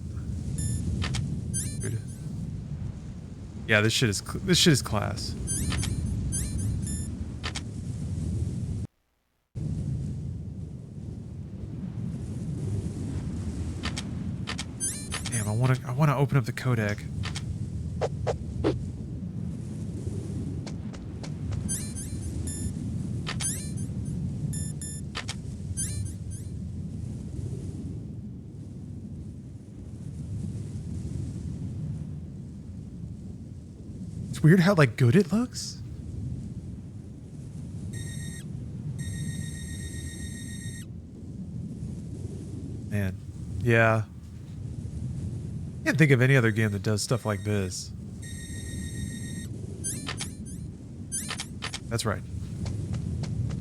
Dude. Yeah, this shit is class. Damn, I want to open up the codec. It's weird how like good it looks. Man, yeah. Can't think of any other game that does stuff like this. That's right.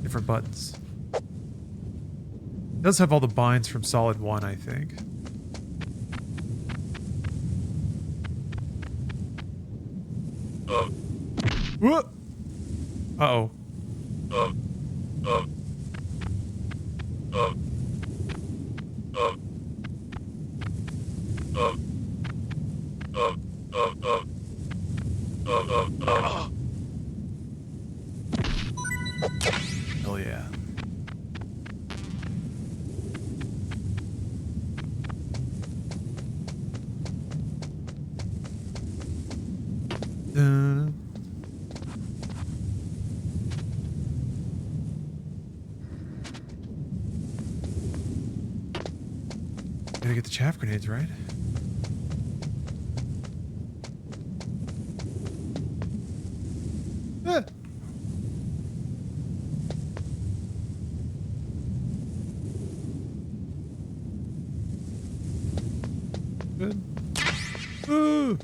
Different buttons. It does have all the binds from Solid 1, I think. What? Uh-oh. Hell yeah. Gotta get the chaff grenades, right? Ah. Good. Ooh.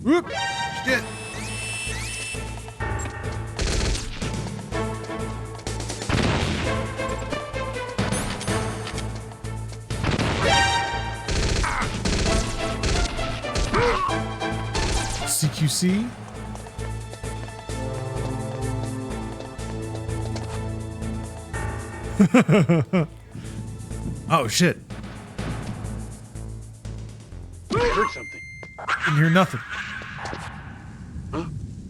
Whoop! Shit! CQC? Oh shit. I heard something. Didn't hear nothing.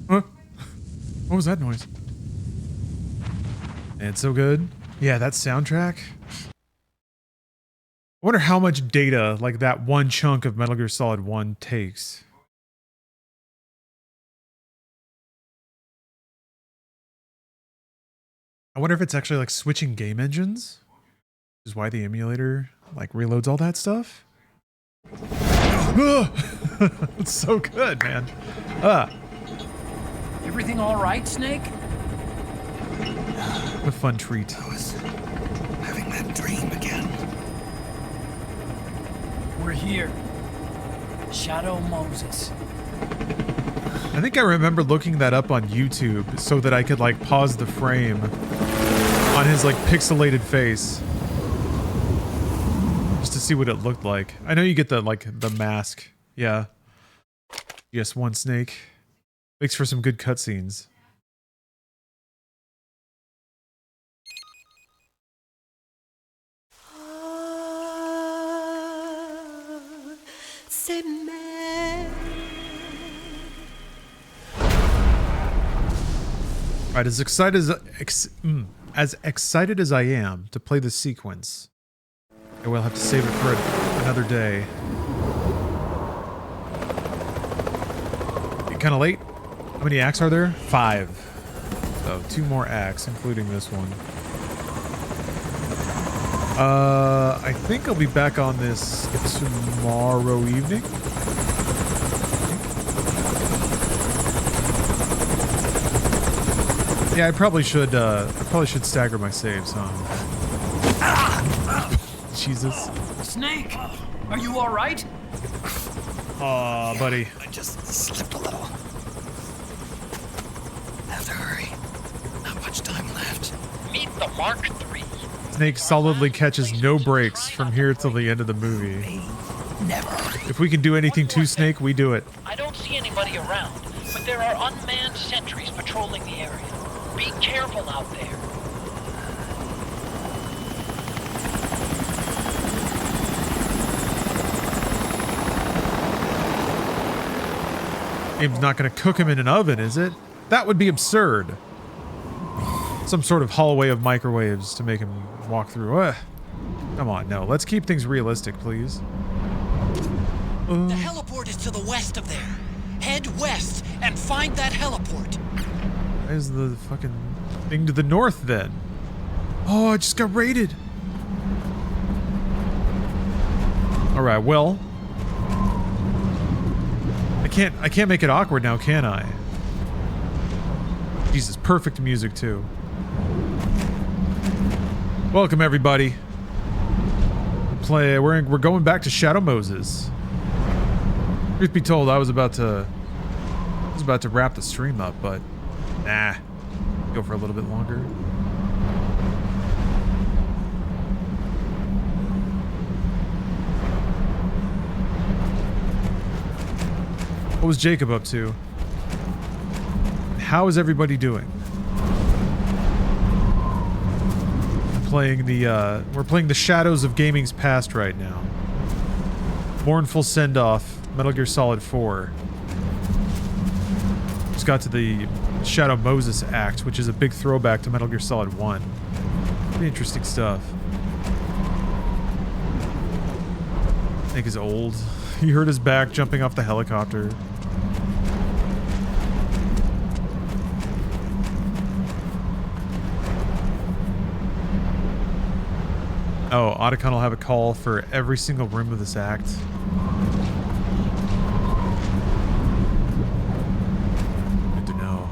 Huh? What was that noise? And it's so good. Yeah, that soundtrack. I wonder how much data like that one chunk of Metal Gear Solid 1 takes. I wonder if it's actually like switching game engines, which is why the emulator like reloads all that stuff. It's so good, man. Everything all right, Snake? A fun treat. I was having that dream again. We're here. Shadow Moses. I think I remember looking that up on YouTube so that I could like pause the frame on his like pixelated face just to see what it looked like. I know you get the like the mask. Yeah. Yes, one Snake. Makes for some good cutscenes. Right, as excited as I am to play this sequence, I will have to save it for another day. Kind of late. How many acts are there? 5. So 2 more acts, including this one. I think I'll be back on this tomorrow evening. Yeah, I probably should stagger my saves, huh? Jesus. Snake, are you all right? Aw, buddy. I just slipped a little. Have to hurry. Not much time left. Meet the Mark III. Snake solidly catches no breaks from here till the end of the movie. Never. If we can do anything to Snake, we do it. I don't see anybody around, but there are unmanned sentries patrolling the area. Be careful out there. Game's not going to cook him in an oven, is it? That would be absurd. Some sort of hallway of microwaves to make him walk through. Come on, no. Let's keep things realistic, please. The heliport is to the west of there. Head west and find that heliport. Why is the fucking Thing to the north, then. Oh, I just got raided. All right, well, I can't make it awkward now, can I? Jesus, perfect music too. Welcome everybody. We're going back to Shadow Moses. Truth be told, I was about to wrap the stream up, but nah, go for a little bit longer. What was Jacob up to? How is everybody doing? We're playing the Shadows of Gaming's Past right now. Mournful Send-Off, Metal Gear Solid 4. Just got to the Shadow Moses Act, which is a big throwback to Metal Gear Solid 1. Pretty interesting stuff. Nick is old. He hurt his back jumping off the helicopter. Oh, Otacon will have a call for every single room of this act. Good to know.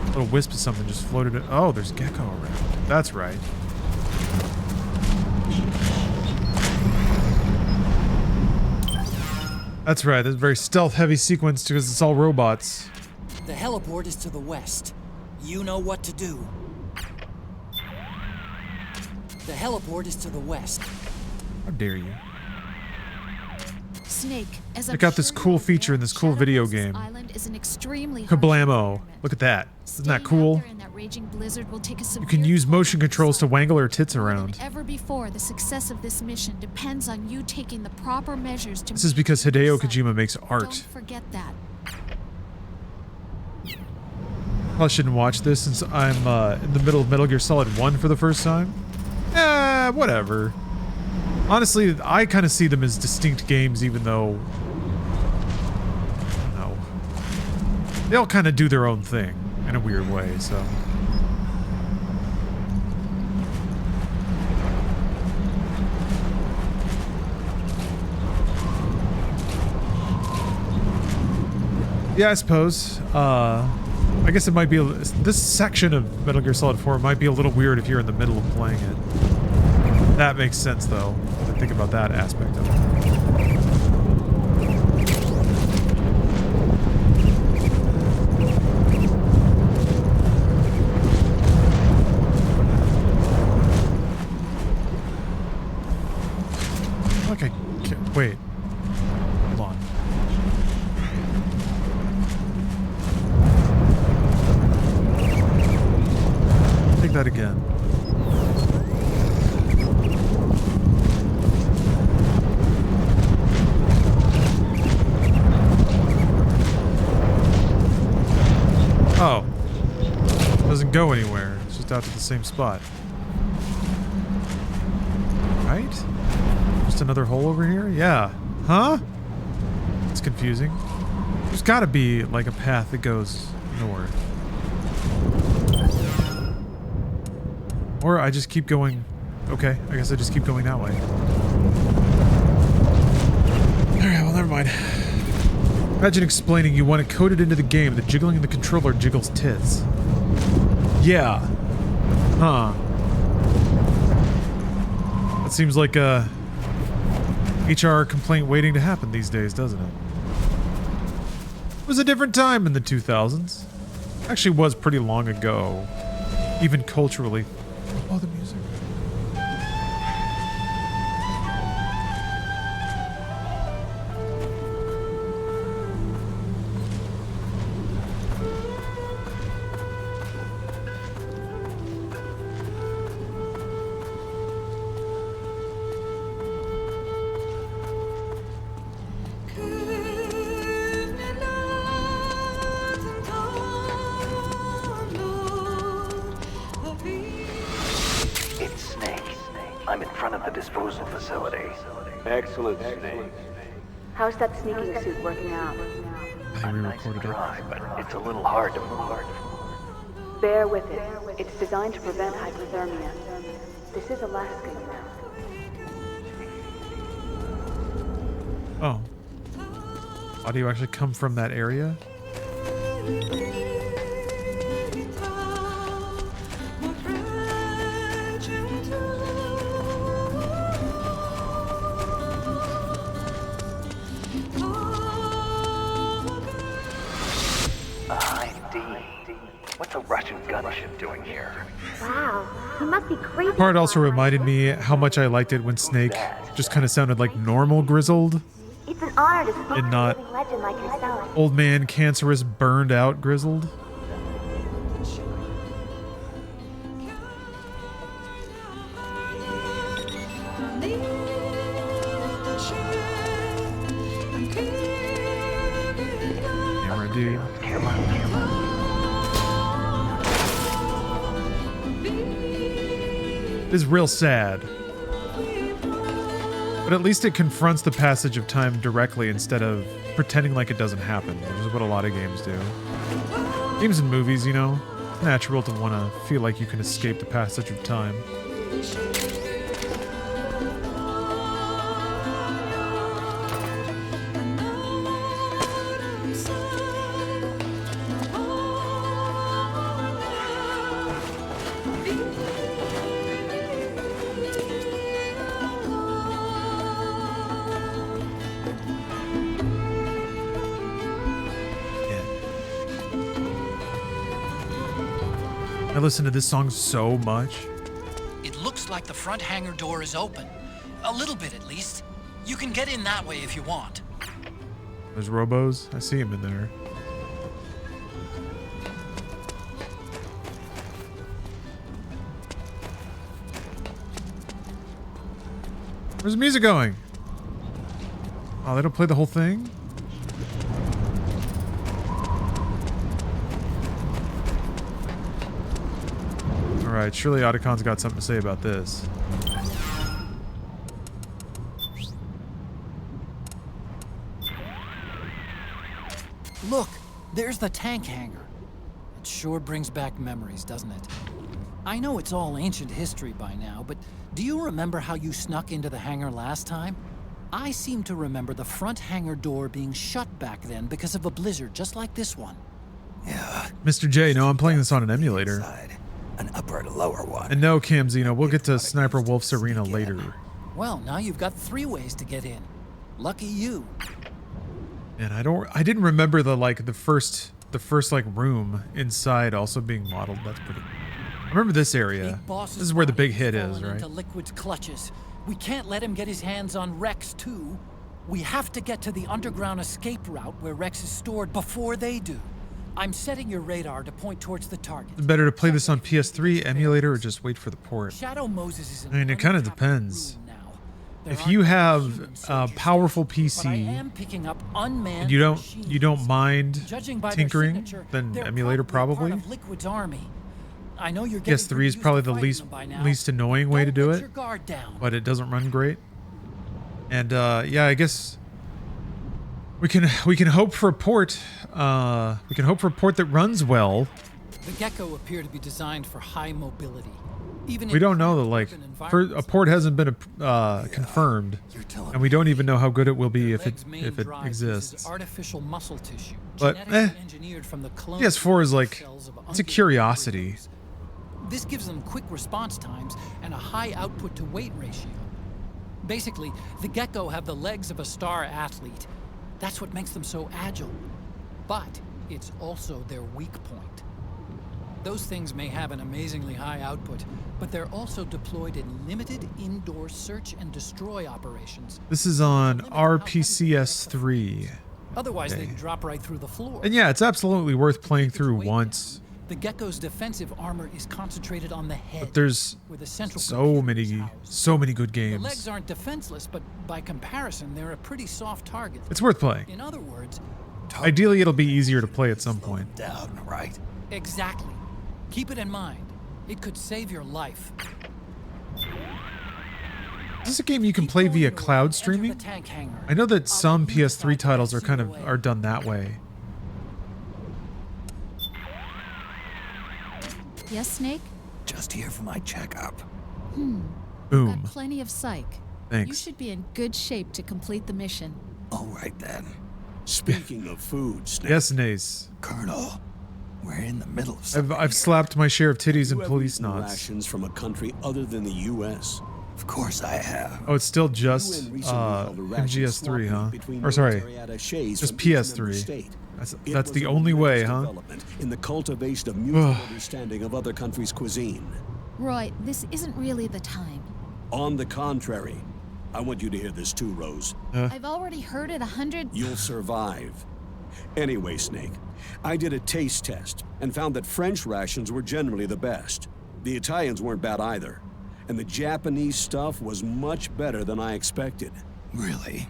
A little wisp of something just floated in. Oh, there's Gecko around. That's right. That's right. That's a very stealth-heavy sequence because it's all robots. The heliport is to the west. You know what to do. The heliport is to the west. How dare you? Snake, as Check out this cool feature in this cool video game. Kablamo. Look at that. Isn't that cool? You can use motion controls to wangle her tits around. Ever before, the success of this mission depends on you taking the proper measures to. This is because Hideo Kojima makes art. Don't forget that. Probably shouldn't watch this since I'm in the middle of Metal Gear Solid 1 for the first time. Whatever. Honestly, I kind of see them as distinct games, even though, I don't know, they all kind of do their own thing in a weird way, so. Yeah, I suppose. I guess it might be, this section of Metal Gear Solid 4 might be a little weird if you're in the middle of playing it. That makes sense, though, to think about that aspect of it. Okay, wait. Hold on. Take that again. Oh. Doesn't go anywhere. It's just out to the same spot. Right? Just another hole over here? Yeah. Huh? It's confusing. There's gotta be, like, a path that goes north. Or I just keep going... Okay, I guess I just keep going that way. Alright, well, never mind. Imagine explaining you want to code it into the game that jiggling the controller jiggles tits. Yeah. Huh. That seems like a HR complaint waiting to happen these days, doesn't it? It was a different time in the 2000s. Actually was pretty long ago. Even culturally. Oh, the music. Excellent, Snake. How's that sneaking suit working out? I re-recorded it. But it's a little hard to move. Bear with it. It's designed to prevent hypothermia. This is Alaska, you know. Oh. Audio actually come from that area? What's a Russian gunship doing here? Wow, he must be crazy. Part also reminded me how much I liked it when Snake just kind of sounded like normal Grizzled It's an honor to speak and to a not living legend like yourself. old man, cancerous, burned out Grizzled. Camera dude. It is real sad. But at least it confronts the passage of time directly instead of pretending like it doesn't happen, which is what a lot of games do. Games and movies, you know, it's natural to want to feel like you can escape the passage of time. I listen to this song so much. It looks like the front hangar door is open. A little bit, at least. You can get in that way if you want. There's Robos. I see him in there. Where's the music going? Oh, they don't play the whole thing? Alright, surely Otacon's got something to say about this. Look, there's the tank hangar. It sure brings back memories, doesn't it? I know it's all ancient history by now, but do you remember how you snuck into the hangar last time? I seem to remember the front hangar door being shut back then because of a blizzard just like this one. Yeah. Mr. J, no, I'm playing this on an emulator. An upper and lower one. And no, Camzino, we'll get to Sniper Wolf's arena later. Well, now you've got 3 ways to get in. Lucky you. And I didn't remember the first like room inside also being modeled. That's pretty. I remember this area. This is where the big hit is, right? Into Liquid's clutches. We can't let him get his hands on Rex too. We have to get to the underground escape route where Rex is stored before they do. I'm setting your radar to point towards the target. Better to play this on PS3 emulator or just wait for the port? Shadow Moses is in I mean, it kind of depends. If you have a powerful PC and you don't mind tinkering, then emulator probably. Liquid's army. I know you're PS3 is probably the least annoying way to do it, but it doesn't run great. And yeah, I guess we can hope for a port. We can hope for a port that runs well. The Gecko appear to be designed for high mobility. Even we don't know that a port hasn't been confirmed, and we don't even know how good it will be if it exists. Artificial muscle tissue, but PS4 is like, it's a curiosity. This gives them quick response times and a high output to weight ratio. Basically, the Gecko have the legs of a star athlete. That's what makes them so agile. But it's also their weak point. Those things may have an amazingly high output, but they're also deployed in limited indoor search and destroy operations. This is on RPCS3. Otherwise, they'd drop right through the floor. And yeah, it's absolutely worth playing through once. The Gecko's defensive armor is concentrated on the head. But there's so many good games. The legs aren't defenseless, but by comparison, they're a pretty soft target. It's worth playing. In other words, ideally it'll be easier to play at some point. Down, right? Exactly. Keep it in mind. It could save your life. Is this a game you can play via cloud streaming? I know that some PS3 titles are done that way. Yes, Snake? Just here for my checkup. Boom. Got plenty of psych. Thanks. You should be in good shape to complete the mission. All right then. Speaking of food, Snake. Yes, Nace. Colonel, we're in the middle of I've something. slapped my share of titties and You police ever eaten knots. rations from a country other than the U.S.? Of course I have. Oh, it's still just UN recently held a ration MGS3, swap huh? between Or sorry, military attachés just from each member PS3. state. It That's was the a only way, tremendous huh? development in the cultivation of mutual understanding of other countries' cuisine. Roy, this isn't really the time. On the contrary, I want you to hear this too, Rose. I've already heard it 100. You'll survive. Anyway, Snake, I did a taste test and found that French rations were generally the best. The Italians weren't bad either. And the Japanese stuff was much better than I expected. Really?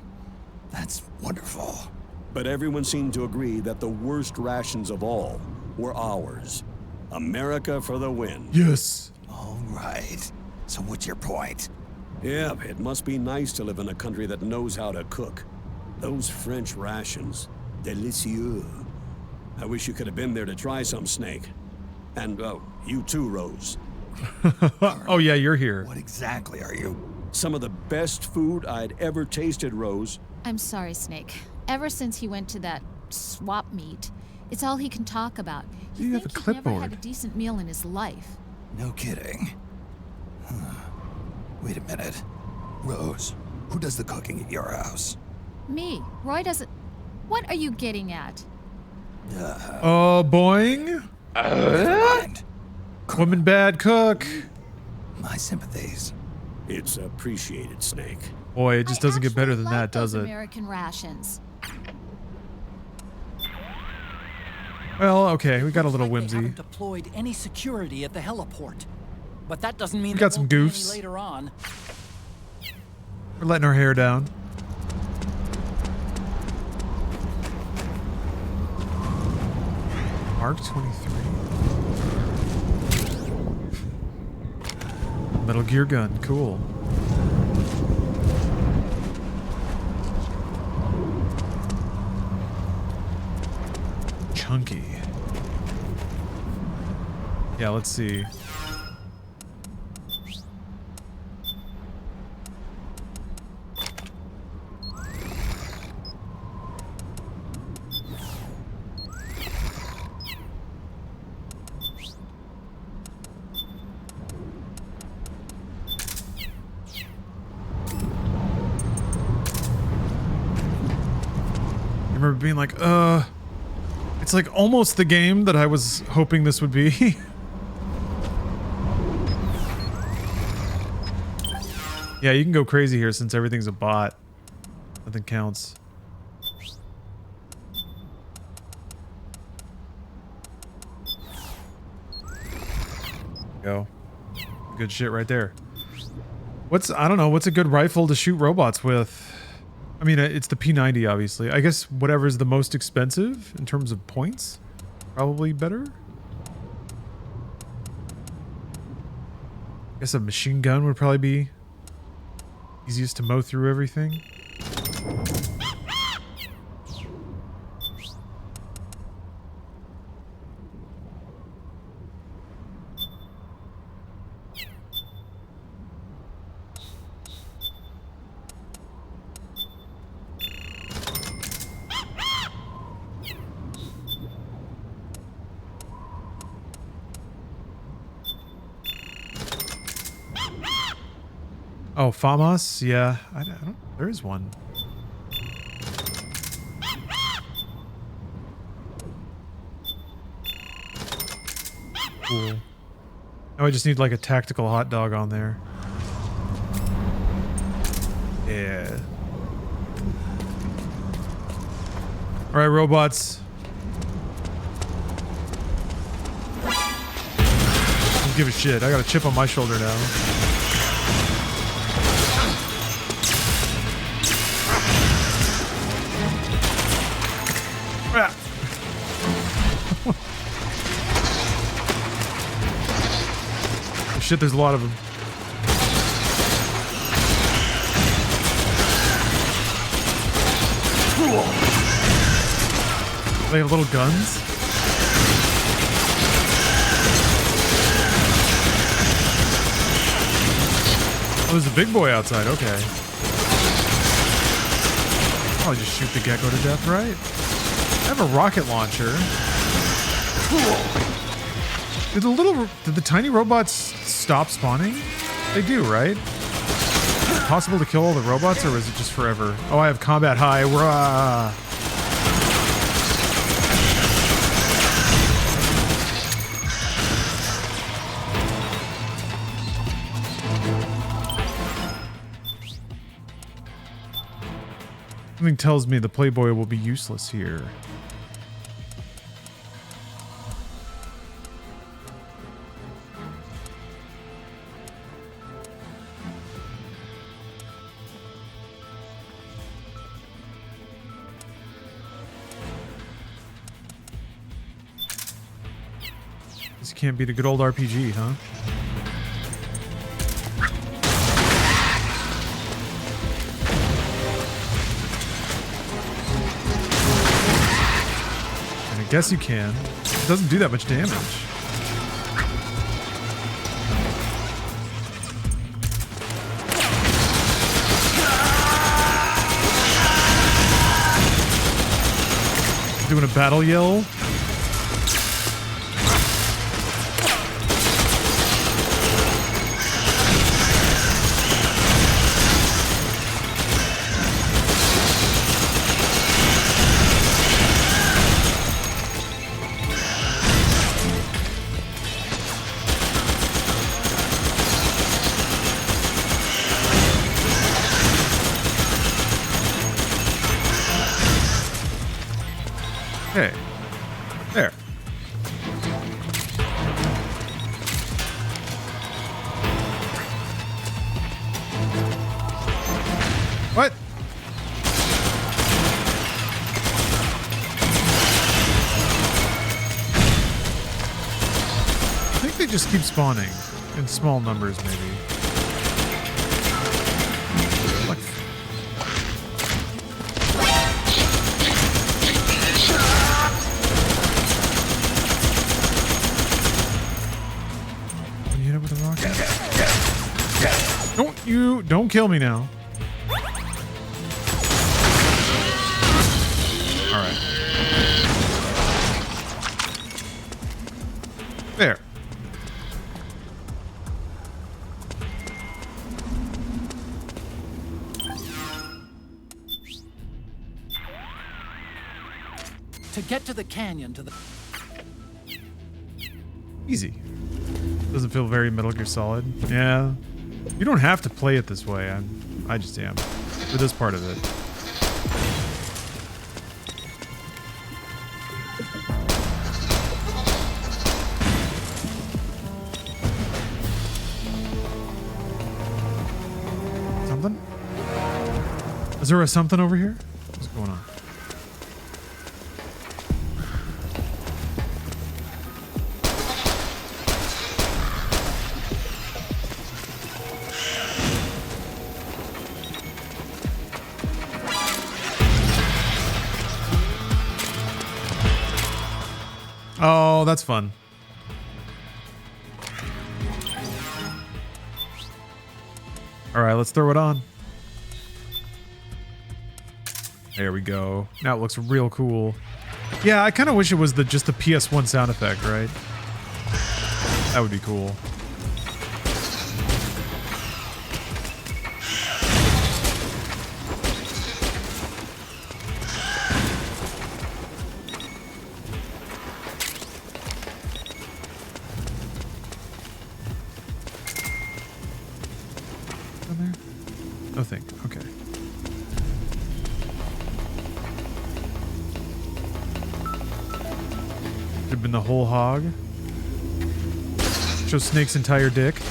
That's wonderful. But everyone seemed to agree that the worst rations of all were ours. America for the win. Yes. All right. So what's your point? Yeah, it must be nice to live in a country that knows how to cook. Those French rations. Délicieux. I wish you could have been there to try some, Snake. And, you too, Rose. Oh yeah, you're here. What exactly are you? Some of the best food I'd ever tasted, Rose. I'm sorry, Snake. Ever since he went to that swap meet, it's all he can talk about. You have a He's never clipboard. had a decent meal in his life. No kidding. Wait a minute. Rose, who does the cooking at your house? Me. Roy doesn't. What are you getting at? Oh, boing. Never mind. Woman bad cook. My sympathies. It's appreciated, Snake. Boy, it just doesn't get better than Like that, does those it? American rations. Well, okay, we got a little They whimsy. haven't deployed any security at the heliport. But that doesn't mean We there got some won't be any goofs. later on. We're letting our hair down. Mark 23. Metal Gear gun, cool. Chunky. Yeah, let's see. I remember being like, it's like almost the game that I was hoping this would be. Yeah, you can go crazy here since everything's a bot. Nothing counts. Go. Good shit right there. I don't know, what's a good rifle to shoot robots with? I mean, it's the P90, obviously. I guess whatever's the most expensive in terms of points, probably better. I guess a machine gun would probably be easiest to mow through everything. Oh, FAMAS? Yeah, I don't. There is one. Cool. Now I just need like a tactical hot dog on there. Yeah. All right, robots. Don't give a shit. I got a chip on my shoulder now. Oh, shit, there's a lot of them. They have little guns. Oh, there's a big boy outside. Okay. I'll just shoot the gecko to death, right? I have a rocket launcher. Did the tiny robots stop spawning? They do, right? Is it possible to kill all the robots, or is it just forever? Oh, I have combat high. Rah! Something tells me the Playboy will be useless here. This can't be the good old RPG, huh? I guess you can. It doesn't do that much damage. Doing a battle yell. Okay. There. What? I think they just keep spawning in small numbers, maybe. Like, can you hit it with a rocket? Don't kill me now. All right. There. To get to the canyon to the... Easy. Doesn't feel very Metal Gear Solid. Yeah. You don't have to play it this way. I just am. For this part of it. Something? Is there a something over here? What's going on? Oh, that's fun. All right, let's throw it on. There we go. Now it looks real cool. Yeah, I kind of wish it was just the PS1 sound effect, right? That would be cool. Nothing. Okay. Could have been the whole hog. Show Snake's entire dick.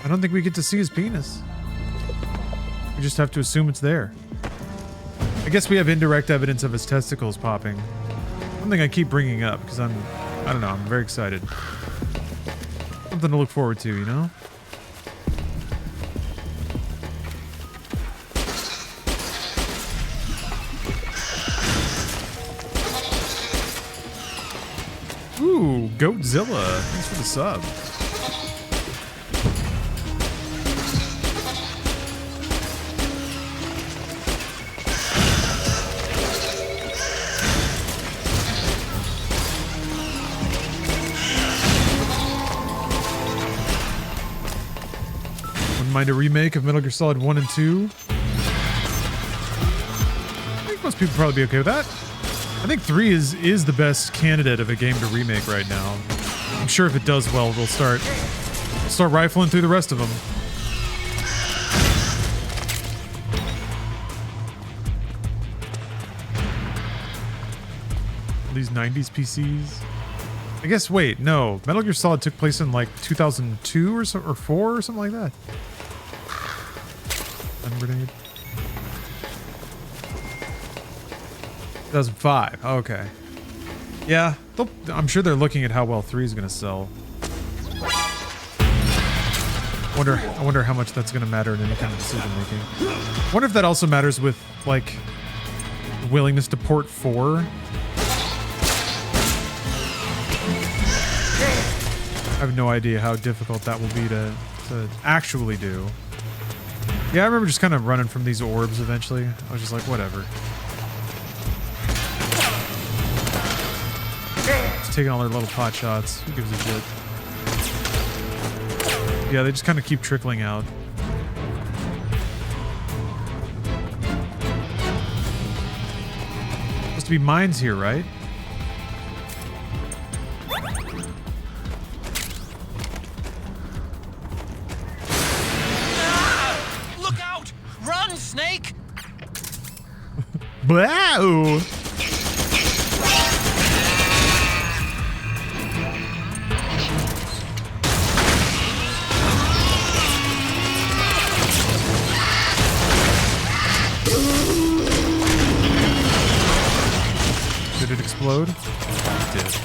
I don't think we get to see his penis. We just have to assume it's there. I guess we have indirect evidence of his testicles popping. Something I keep bringing up because I don't know, I'm very excited. Something to look forward to, you know? Goatzilla. Thanks for the sub. Wouldn't mind a remake of Metal Gear Solid 1 and 2. I think most people probably be okay with that. I think 3 is the best candidate of a game to remake right now. I'm sure if it does well, we'll start rifling through the rest of them. These 90s PCs. I guess, wait, no. Metal Gear Solid took place in like 2002 or 4 or something like that. Grenade. 2005. Okay. Yeah, I'm sure they're looking at how well 3 is going to sell. I wonder how much that's going to matter in any kind of decision making. I wonder if that also matters with like willingness to port 4. I have no idea how difficult that will be to actually do. Yeah, I remember just kind of running from these orbs eventually. I was just like, whatever. Just taking all their little pot shots. Who gives a shit? Yeah, they just kind of keep trickling out. Supposed to be mines here, right? Snake! Wow! Did it explode? It did.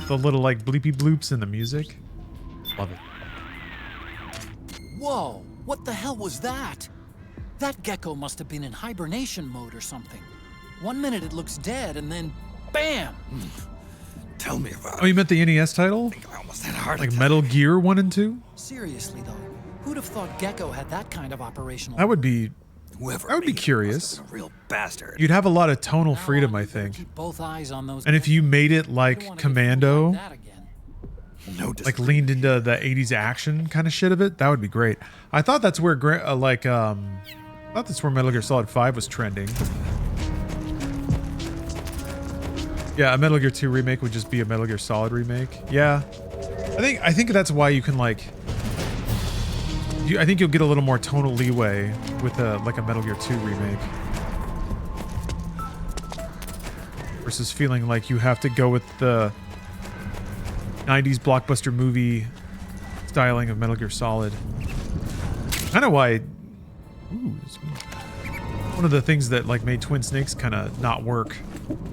The little like bleepy bloops in the music. Love it. Whoa, what the hell was that? That gecko must have been in hibernation mode or something. 1 minute it looks dead and then bam! Tell me about it. Oh, you meant the NES title? I think I almost had a heart like attack. Metal Gear 1 and 2? Seriously though, who'd have thought Gecko had that kind of operational? That would be Whoever I would be curious. a real bastard. You'd have a lot of tonal freedom, I think. Keep both eyes on those. And if you made it like Commando, No like leaned into the 80s action kind of shit of it, that would be great. I thought that's where I thought that's where Metal Gear Solid 5 was trending. Yeah, a Metal Gear 2 remake would just be a Metal Gear Solid remake. Yeah. I think that's why you can like I think you'll get a little more tonal leeway with a Metal Gear 2 remake. Versus feeling like you have to go with the 90s blockbuster movie styling of Metal Gear Solid. Kind of why one of the things that like made Twin Snakes kind of not work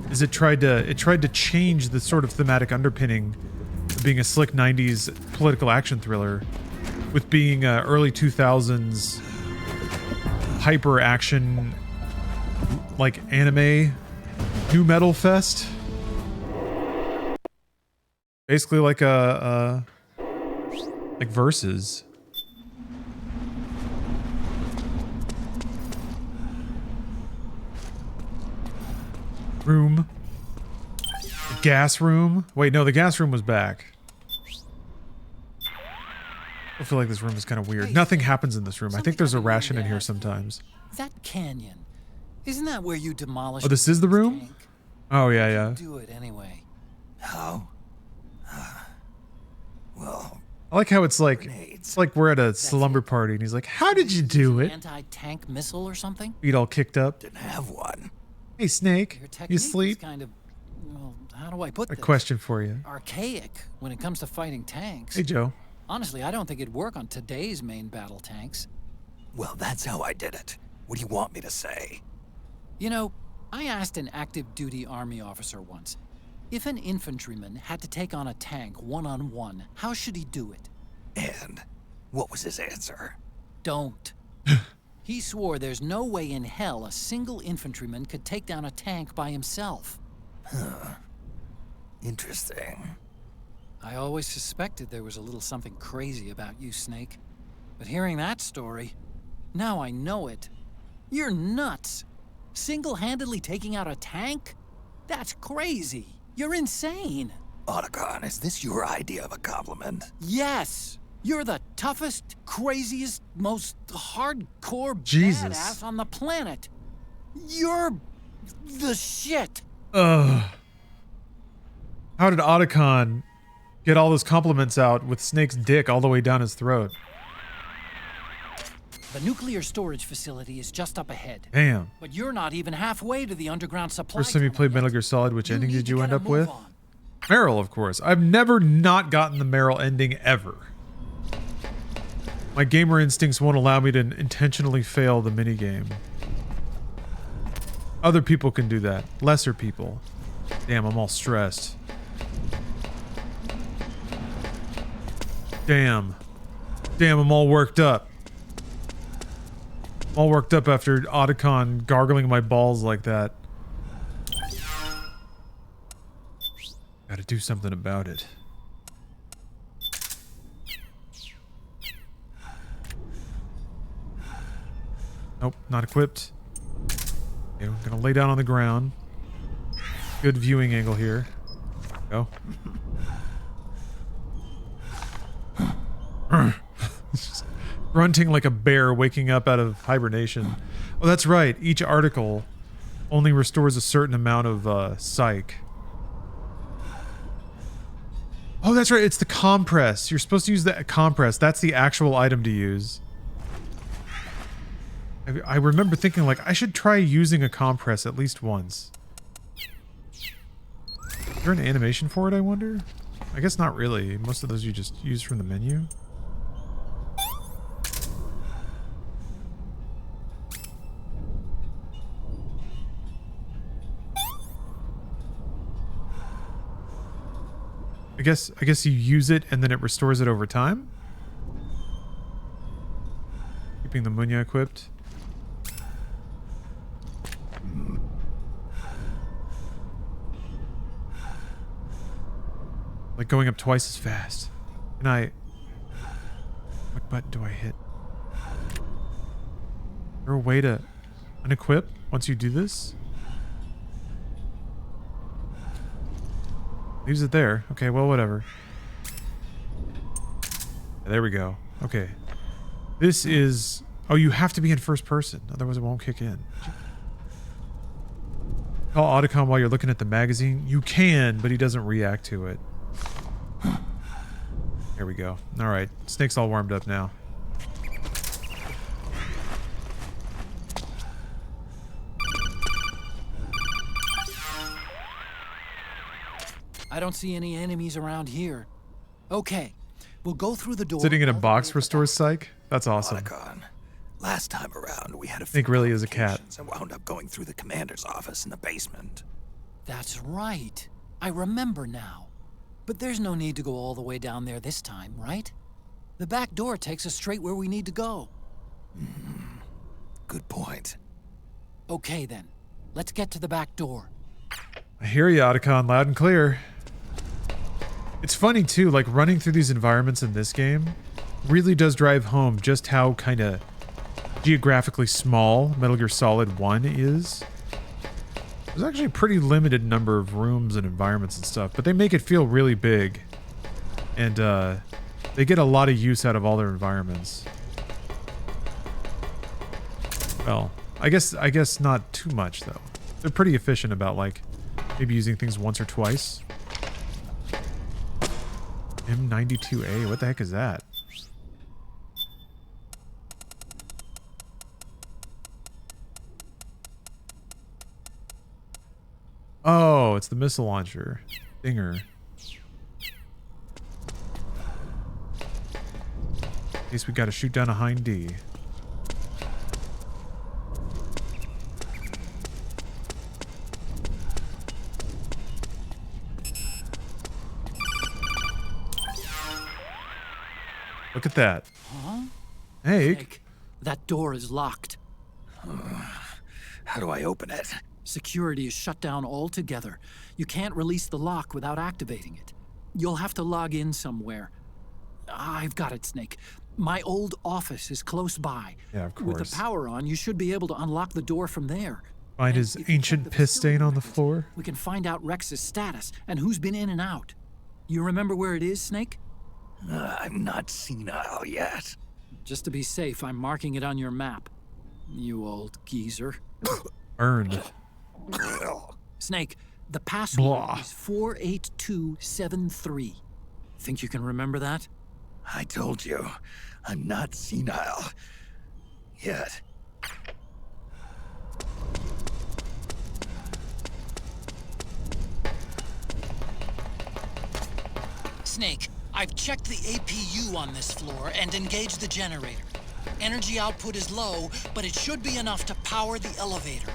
is it tried to change the sort of thematic underpinning of being a slick 90s political action thriller with being early 2000s hyper action like anime new metal fest. Basically like a like Versus. Room. Gas room. Wait, no, the gas room was back. I feel like this room is kind of weird. Nothing happens in this room. I think there's a ration in here sometimes. That canyon, isn't that where you demolished? Oh, this is the room? Oh, yeah, yeah. Do it anyway. How? Well, I like how it's like we're at a slumber party and he's like, "How did you do it?" Anti-tank missile or something? Feet all kicked up. Didn't have one. Hey, Snake, Your you technique sleep? is kind of, well, how do I put A this? question for you. Archaic when it comes to fighting tanks. Hey, Joe. Honestly, I don't think it'd work on today's main battle tanks. Well, that's how I did it. What do you want me to say? You know, I asked an active duty army officer once, if an infantryman had to take on a tank one-on-one, how should he do it? And what was his answer? Don't. He swore there's no way in hell a single infantryman could take down a tank by himself. Huh. Interesting. I always suspected there was a little something crazy about you, Snake. But hearing that story, now I know it. You're nuts. Single-handedly taking out a tank? That's crazy. You're insane. Otacon, is this your idea of a compliment? Yes. You're the toughest, craziest, most hardcore Jesus. badass on the planet. You're the shit. Ugh. How did Otacon get all those compliments out with Snake's dick all the way down his throat? The nuclear storage facility is just up ahead. Damn. But you're not even halfway to the underground supply. First time you played Metal Gear Solid, which ending did you end up with? On. Meryl, of course. I've never not gotten the Meryl ending ever. My gamer instincts won't allow me to intentionally fail the minigame. Other people can do that. Lesser people. Damn, I'm all stressed. Damn. Damn, I'm all worked up. I'm all worked up after Otacon gargling my balls like that. Gotta do something about it. Nope, not equipped. Okay, I'm gonna lay down on the ground. Good viewing angle here. Go. Just grunting like a bear waking up out of hibernation. Oh, that's right. Each article only restores a certain amount of psych. Oh, that's right. It's the compress. You're supposed to use the compress. That's the actual item to use. I remember thinking, like, I should try using a compress at least once. Is there an animation for it, I wonder? I guess not really. Most of those you just use from the menu. I guess you use it and then it restores it over time. Keeping the Munya equipped. Like going up twice as fast. Can I... What button do I hit? Is there a way to unequip once you do this? Leaves it there. Okay, well, whatever. There we go. Okay. This is... Oh, you have to be in first person. Otherwise it won't kick in. Call Otacon while you're looking at the magazine. You can, but he doesn't react to it. There we go. Alright. Snake's all warmed up now. I don't see any enemies around here. Okay, we'll go through the door. Sitting in a box restores psych? That's awesome. Otacon, last time around we had a few Snake really is a cat. And wound up going through the commander's office in the basement. That's right. I remember now. But there's no need to go all the way down there this time, right? The back door takes us straight where we need to go. Good point. Okay then, let's get to the back door. I hear you, Otacon, loud and clear. It's funny too, like running through these environments in this game really does drive home just how kind of geographically small Metal Gear Solid 1 is. There's actually a pretty limited number of rooms and environments and stuff, but they make it feel really big. And they get a lot of use out of all their environments. Well, I guess not too much though. They're pretty efficient about like maybe using things once or twice. M92A, what the heck is that? Oh, it's the missile launcher. Dinger. In case we gotta shoot down a Hind D. Look at that. Huh? Hey. Snake, that door is locked. How do I open it? Security is shut down altogether. You can't release the lock without activating it. You'll have to log in somewhere. I've got it, Snake. My old office is close by. Yeah, of course. With the power on, you should be able to unlock the door from there. Find his ancient piss stain on the floor. We can find out Rex's status and who's been in and out. You remember where it is, Snake? I'm not senile yet. Just to be safe, I'm marking it on your map. You old geezer. Burned. Snake, the password Blah. is 48273. Think you can remember that? I told you, I'm not senile yet. Snake, I've checked the APU on this floor and engaged the generator. Energy output is low, but it should be enough to power the elevator.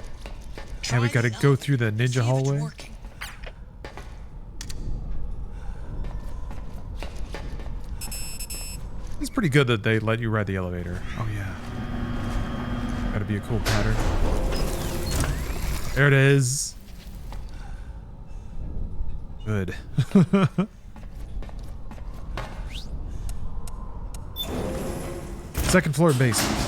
Yeah, we gotta go through the ninja hallway. It's pretty good that they let you ride the elevator. Oh yeah. Gotta be a cool pattern. There it is. Good. Second floor basement.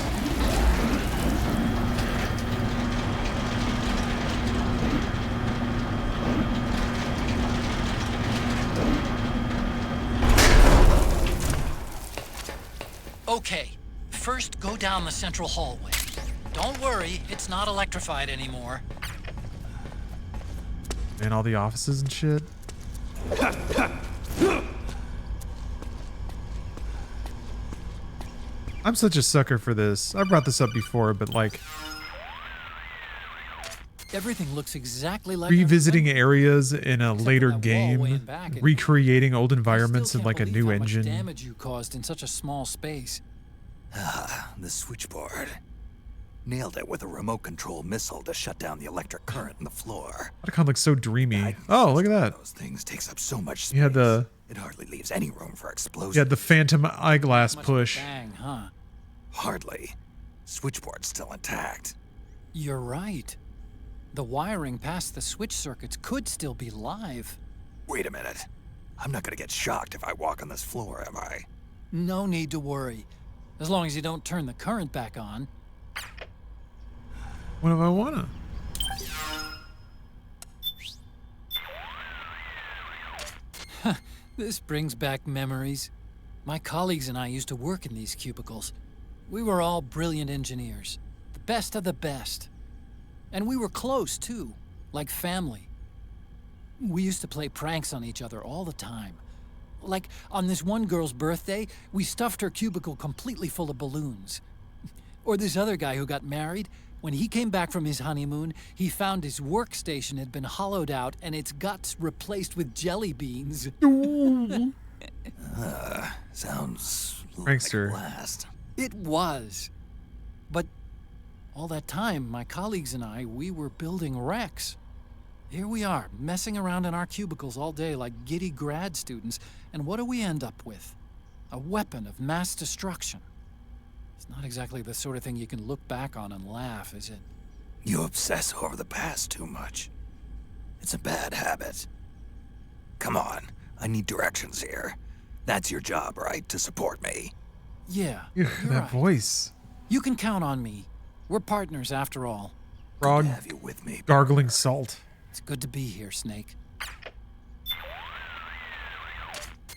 Okay, first go down the central hallway. Don't worry, it's not electrified anymore. And all the offices and shit. I'm such a sucker for this. I brought this up before, but like Everything looks exactly like revisiting areas in a later game, recreating old environments in like a new engine. Damage you caused in such a small space. The switchboard. Nailed it with a remote control missile to shut down the electric current in the floor. Otacon looks so dreamy. Oh, look at that. Those things takes up so much space. You had the It hardly leaves any room for explosions. You had the phantom eyeglass push. Bang, huh? Hardly. Switchboard's still intact. You're right. The wiring past the switch circuits could still be live. Wait a minute. I'm not gonna get shocked if I walk on this floor, am I? No need to worry. As long as you don't turn the current back on. What if I wanna? This brings back memories. My colleagues and I used to work in these cubicles. We were all brilliant engineers. The best of the best. And we were close, too. Like family. We used to play pranks on each other all the time. Like, on this one girl's birthday, we stuffed her cubicle completely full of balloons. Or this other guy who got married, when he came back from his honeymoon, he found his workstation had been hollowed out and its guts replaced with jelly beans. Sounds Prankster. like a blast. It was. But all that time, my colleagues and I, we were building Rex. Here we are, messing around in our cubicles all day like giddy grad students, and what do we end up with? A weapon of mass destruction. It's not exactly the sort of thing you can look back on and laugh, is it? You obsess over the past too much. It's a bad habit. Come on, I need directions here. That's your job, right? To support me. Yeah, Ugh, you're that right. voice. You can count on me. We're partners after all. Frog Have you with me? gargling salt. It's good to be here, Snake.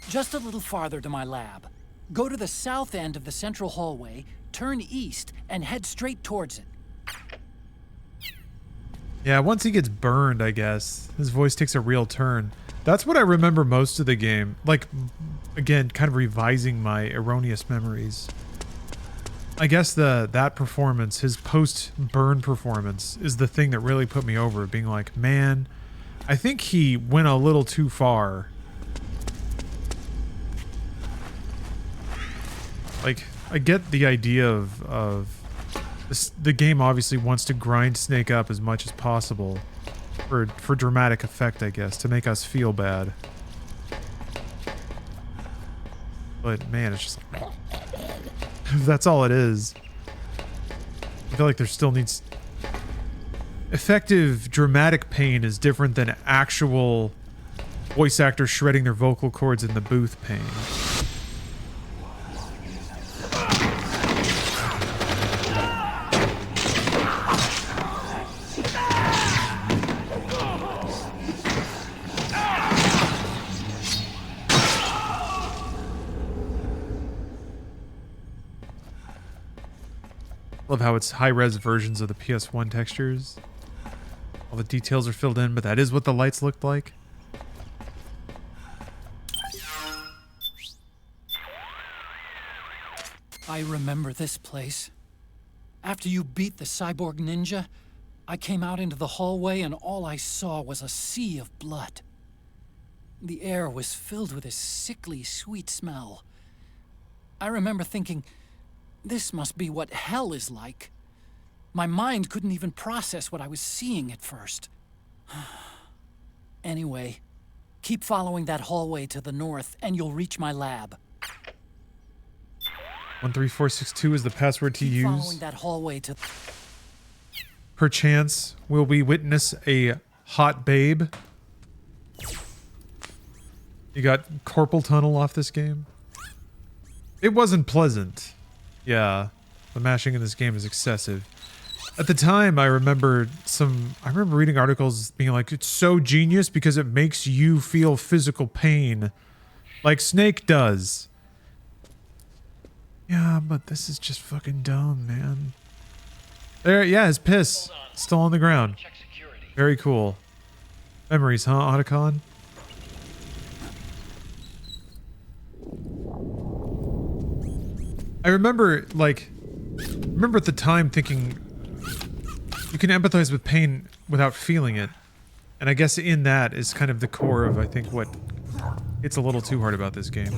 Just a little farther to my lab. Go to the south end of the central hallway, turn east, and head straight towards it. Yeah, once he gets burned, I guess, his voice takes a real turn. That's what I remember most of the game. Like, again, kind of revising my erroneous memories. I guess that performance, his post-burn performance, is the thing that really put me over, being like, man, I think he went a little too far. Like, I get the idea of this, the game obviously wants to grind Snake up as much as possible for dramatic effect, I guess, to make us feel bad. But man, it's just like, that's all it is. I feel like there still needs... Effective dramatic pain is different than actual voice actors shredding their vocal cords in the booth pain. Love how it's high-res versions of the PS1 textures. All the details are filled in, but that is what the lights looked like. I remember this place. After you beat the cyborg ninja, I came out into the hallway and all I saw was a sea of blood. The air was filled with a sickly, sweet smell. I remember thinking, this must be what hell is like. My mind couldn't even process what I was seeing at first. Anyway, keep following that hallway to the north and you'll reach my lab. 13462 is the password to use. Following that hallway to... Perchance, will we witness a hot babe? You got Corporal Tunnel off this game? It wasn't pleasant. Yeah, the mashing in this game is excessive. At the time, I remember reading articles being like, it's so genius because it makes you feel physical pain. Like Snake does. Yeah, but this is just fucking dumb, man. There, yeah, his piss. Still on the ground. Very cool. Memories, huh, Otacon? I remember, like... at the time thinking... You can empathize with pain without feeling it. And I guess in that is kind of the core of, I think, what... It's a little too hard about this game.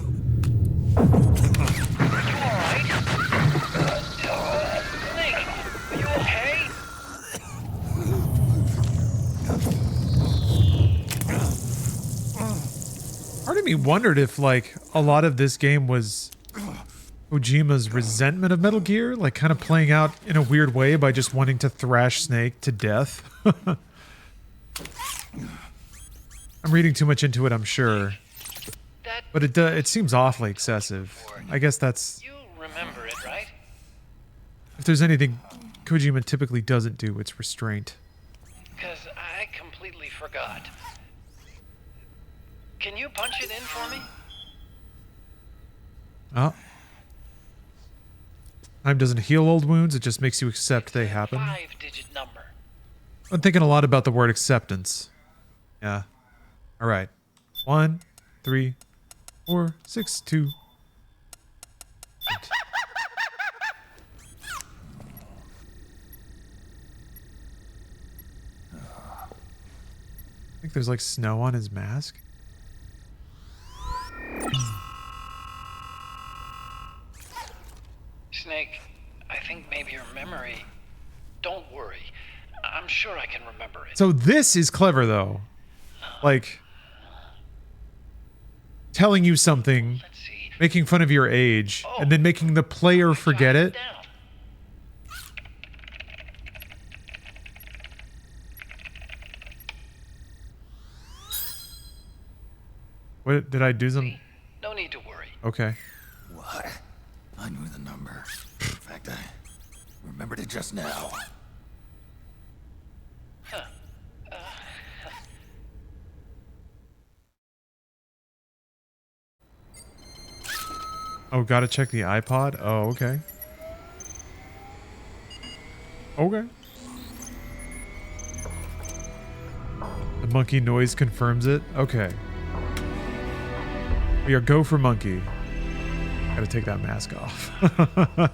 Part of me wondered if, like, a lot of this game was Kojima's resentment of Metal Gear, like kind of playing out in a weird way by just wanting to thrash Snake to death. I'm reading too much into it, I'm sure. But it seems awfully excessive. I guess that's... You remember it, right? If there's anything Kojima typically doesn't do, it's restraint. Because I completely forgot. Can you punch it in for me? Oh. Time doesn't heal old wounds, it just makes you accept they happen. 5-digit number. I'm thinking a lot about the word acceptance. Yeah. Alright. 1, 3, 4, 6, 2. 8. I think there's like snow on his mask. Snake, I think maybe your memory... Don't worry. I'm sure I can remember it. So this is clever, though. Like, telling you something, making fun of your age, and then making the player forget it. What, did I do some... No need to worry. Okay. What? I knew the number. In fact, I remembered it just now. Huh. Oh, gotta check the iPod? Oh, okay. Okay. The monkey noise confirms it? Okay. We are go for monkey. Gotta take that mask off.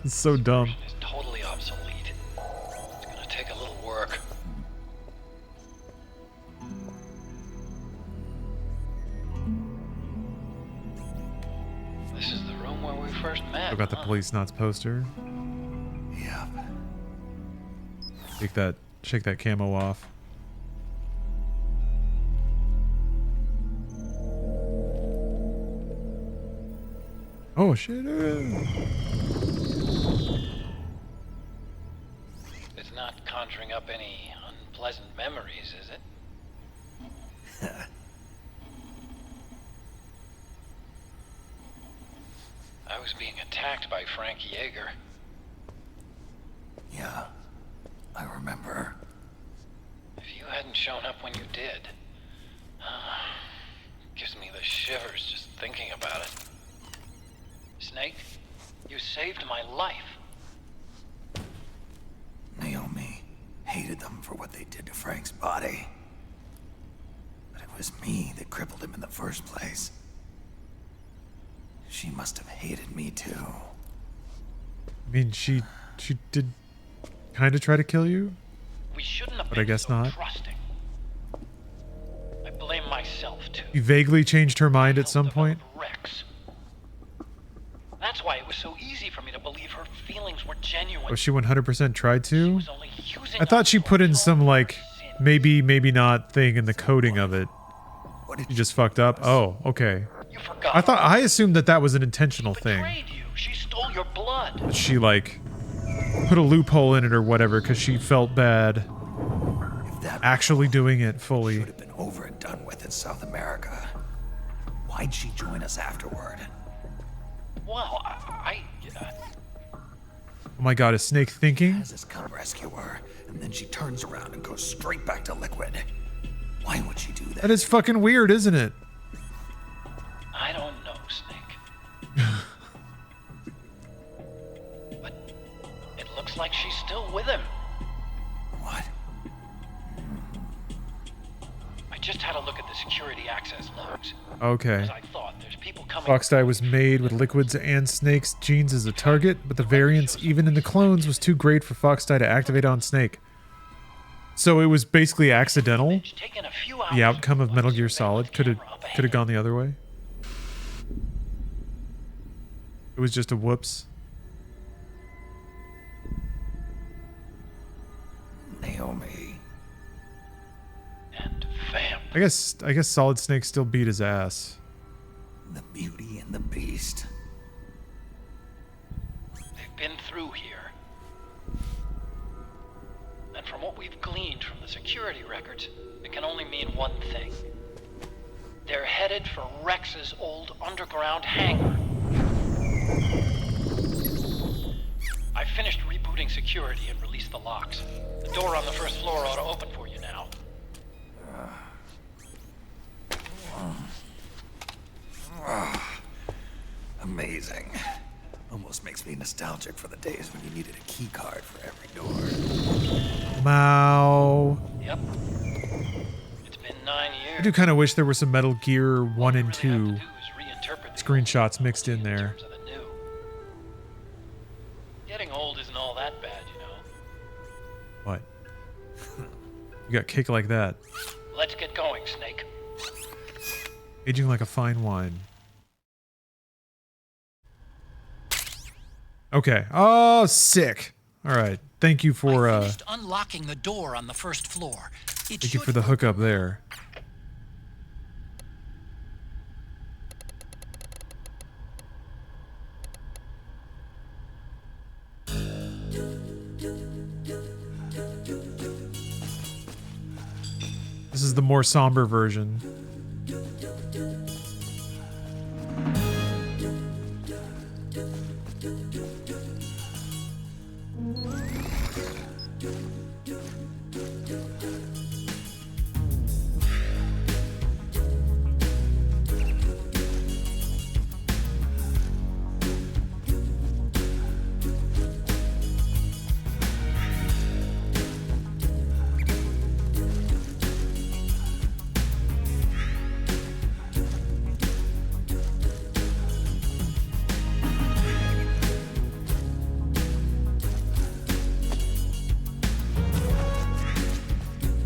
It's so dumb. It's totally obsolete. It's gonna take a little work. This is the room where we first met. Still got the police knots poster. Yep. Shake that camo off. Oh shit. It's not conjuring up any unpleasant memories, is it? I was being attacked by Frank Yeager. Yeah, I remember. If you hadn't shown up when you did, gives me the shivers just thinking about it. Snake, you saved my life. Naomi hated them for what they did to Frank's body. But it was me that crippled him in the first place. She must have hated me too. I mean, she did kind of try to kill you, We shouldn't have but been I guess so not. trusting. I blame myself too. You vaguely changed her mind at some point. Rex. That's why it was so easy for me to believe her feelings were genuine. Oh, she 100% tried to? I thought she put in some, like, maybe not thing in the coding of it. You just fucked up? Oh, okay. I assumed that was an intentional thing. She stole your blood. That she, like, put a loophole in it or whatever because she felt bad actually doing it fully. Should have been over and done with in South America. Why'd she join us afterward? Well, Oh my god, is Snake thinking? Has us come rescue her, and then she turns around and goes straight back to Liquid. Why would she do that? That is fucking weird, isn't it? I don't know, Snake. But it looks like she's still with him. What? I just had a look at the security access logs. Okay. As I thought, there's people coming. Foxdie was made with Liquid's and Snake's genes as a target, but the variance, even in the clones, was too great for Foxdie to activate on Snake. So it was basically accidental. The outcome of Metal Gear Solid could have gone the other way. It was just a whoops. Naomi. And Vamp. I guess Solid Snake still beat his ass. The Beauty and the Beast. They've been through here. And from what we've gleaned from the security records, it can only mean one thing. They're headed for Rex's old underground hangar. I finished rebooting security and released the locks. The door on the first floor ought to open for you now. Amazing. Almost makes me nostalgic for the days when you needed a key card for every door. Wow. Yep. It's been 9 years. I do kind of wish there were some Metal Gear 1 and 2 screenshots mixed in there. Getting old isn't all that bad, you know. What? You got kicked like that. Let's get going, Snake. Aging like a fine wine. Okay. Oh, sick. All right. Thank you for Finished unlocking the door on the first floor. thank you for the hookup there. This is the more somber version.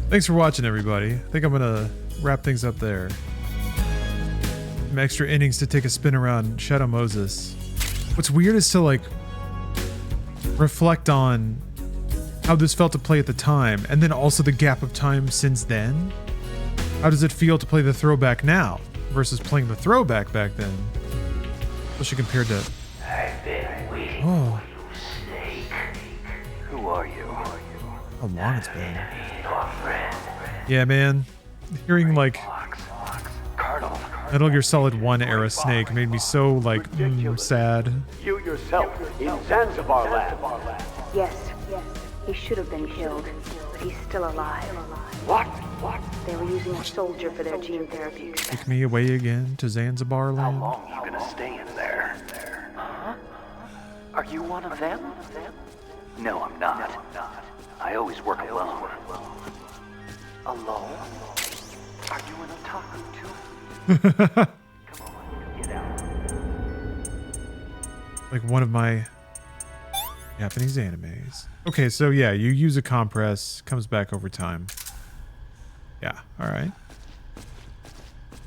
Thanks for watching, everybody. I think I'm gonna wrap things up there. Some extra innings to take a spin around Shadow Moses. What's weird is to, like, reflect on how this felt to play at the time, and then also the gap of time since then. How does it feel to play the throwback now versus playing the throwback back then? Especially compared to... I've been waiting Oh. for you, Snake. Who are you? How long it's been. Enemy or friend? Yeah, man. Hearing like Colonel. Metal Gear Solid 1 era Snake made me so like sad. You yourself in Zanzibar land. Yes, he should have been killed, but he's still alive. What? They were using a soldier for their gene therapy. Take me away again to Zanzibar land. How long are you gonna stay in there? Huh? Are you one of them? No, I'm not. I always work alone. Alone? Are you an otaku too? Come on, get out. Like one of my Japanese animes. Okay, so yeah, you use a compress, comes back over time. Yeah, alright.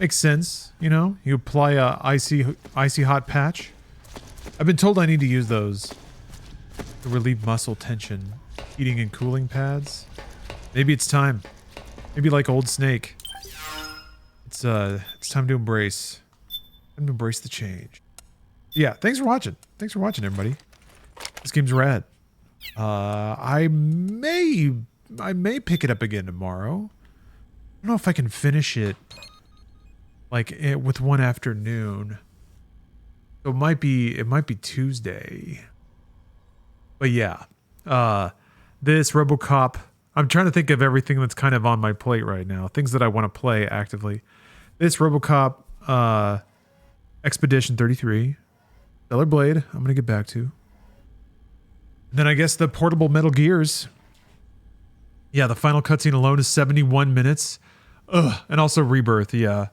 Makes sense, you know? You apply a icy hot patch. I've been told I need to use those to relieve muscle tension. Heating and cooling pads. Maybe it's time. Maybe like old Snake. It's time to embrace. Time to embrace the change. Yeah, thanks for watching. Thanks for watching, everybody. This game's rad. I may pick it up again tomorrow. I don't know if I can finish it like with one afternoon. So it might be Tuesday. But yeah. This RoboCop, I'm trying to think of everything that's kind of on my plate right now. Things that I want to play actively. This RoboCop Expedition 33. Stellar Blade, I'm going to get back to. And then I guess the portable Metal Gears. Yeah, the final cutscene alone is 71 minutes. Ugh, and also Rebirth, yeah.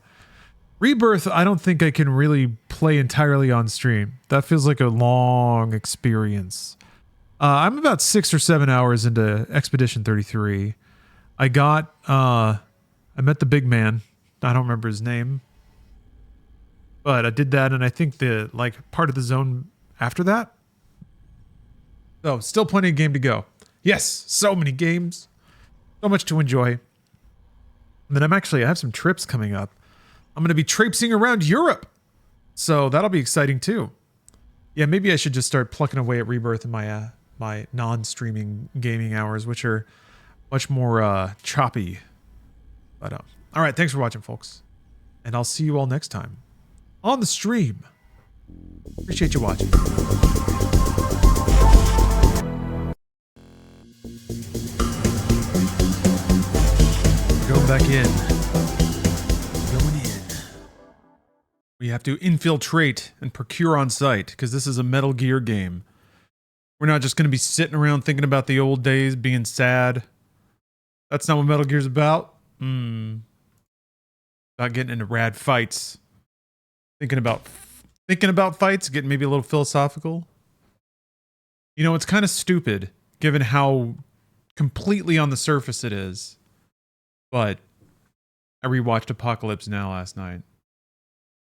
Rebirth, I don't think I can really play entirely on stream. That feels like a long experience. I'm about 6 or 7 hours into Expedition 33. I met the big man. I don't remember his name. But I did that, and I think the part of the zone after that. So, still plenty of game to go. Yes, so many games. So much to enjoy. And then I have some trips coming up. I'm going to be traipsing around Europe. So, that'll be exciting too. Yeah, maybe I should just start plucking away at Rebirth in my non-streaming gaming hours, which are much more choppy. But all right, thanks for watching, folks. And I'll see you all next time on the stream. Appreciate you watching. Going back in. Going in. We have to infiltrate and procure on site, because this is a Metal Gear game. We're not just going to be sitting around thinking about the old days, being sad. That's not what Metal Gear's about. About getting into rad fights. Thinking about fights, getting maybe a little philosophical. You know, it's kind of stupid, given how completely on the surface it is. But I rewatched Apocalypse Now last night.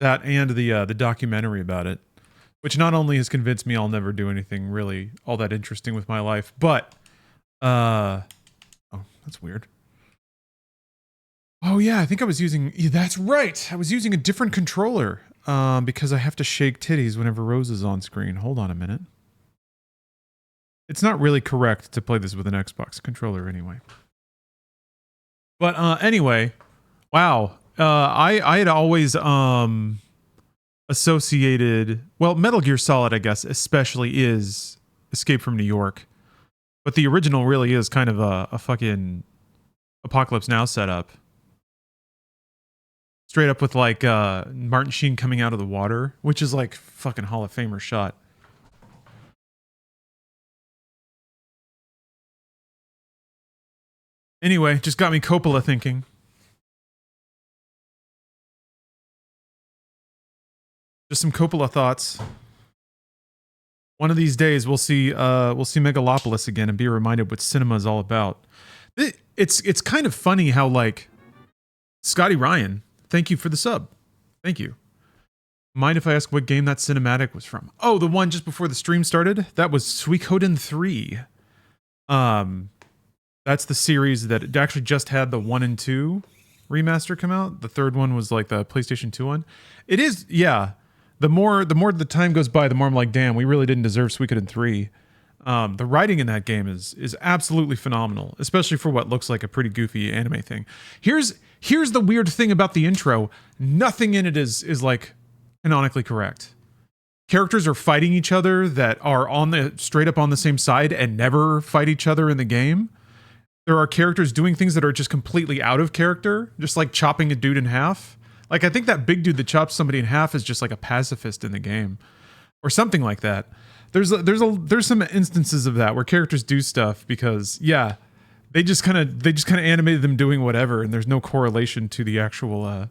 That and the documentary about it. Which not only has convinced me I'll never do anything really all that interesting with my life, but, oh, that's weird. Oh yeah, I think I was using, that's right. I was using a different controller, because I have to shake titties whenever Rose is on screen. Hold on a minute. It's not really correct to play this with an Xbox controller anyway. But, anyway, wow. I had always, associated, well, Metal Gear Solid, I guess, especially is Escape from New York. But the original really is kind of a fucking Apocalypse Now setup. Straight up with like Martin Sheen coming out of the water, which is like fucking Hall of Famer shot. Anyway, just got me Coppola thinking. Just some Coppola thoughts. One of these days we'll see Megalopolis again and be reminded what cinema is all about. It's kind of funny how like Scotty Ryan, thank you for the sub. Thank you. Mind if I ask what game that cinematic was from? Oh, the one just before the stream started? That was Suikoden 3. That's the series that actually just had the 1 and 2 remaster come out. The third one was like the PlayStation 2 one. It is, yeah. the more the time goes by, the more I'm like, damn, we really didn't deserve Suikoden 3. The writing in that game is absolutely phenomenal, especially for what looks like a pretty goofy anime thing. Here's the weird thing about the intro. Nothing in it is like canonically correct. Characters are fighting each other that are straight up on the same side and never fight each other in the game. There are characters doing things that are just completely out of character, just like chopping a dude in half. Like, I think that big dude that chops somebody in half is just like a pacifist in the game or something like that. There's some instances of that where characters do stuff because, yeah, they just kind of animated them doing whatever, and there's no correlation to the actual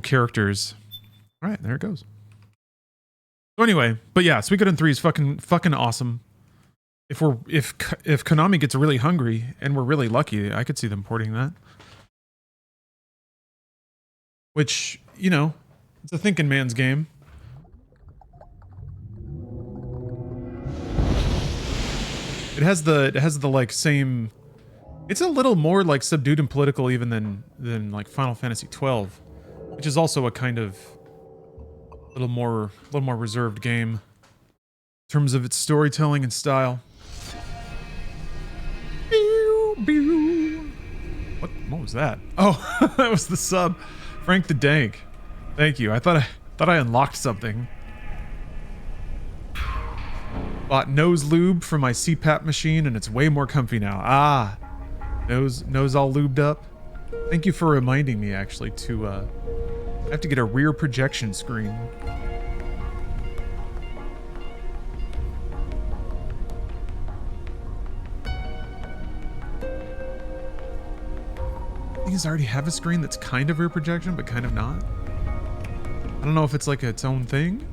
characters. All right, there it goes. So anyway, but yeah, Suikoden 3 is fucking awesome. If Konami gets really hungry and we're really lucky, I could see them porting that. Which, you know, it's a thinking man's game. It has the like same. It's a little more like subdued and political even than like Final Fantasy 12, which is also a kind of little more reserved game in terms of its storytelling and style. What was that? Oh, that was the sub. Frank the Dank. Thank you. I thought I unlocked something. Bought nose lube for my CPAP machine and it's way more comfy now. Ah, nose all lubed up. Thank you for reminding me actually to I have to get a rear projection screen. These already have a screen that's kind of rear projection, but kind of not. I don't know if it's like its own thing.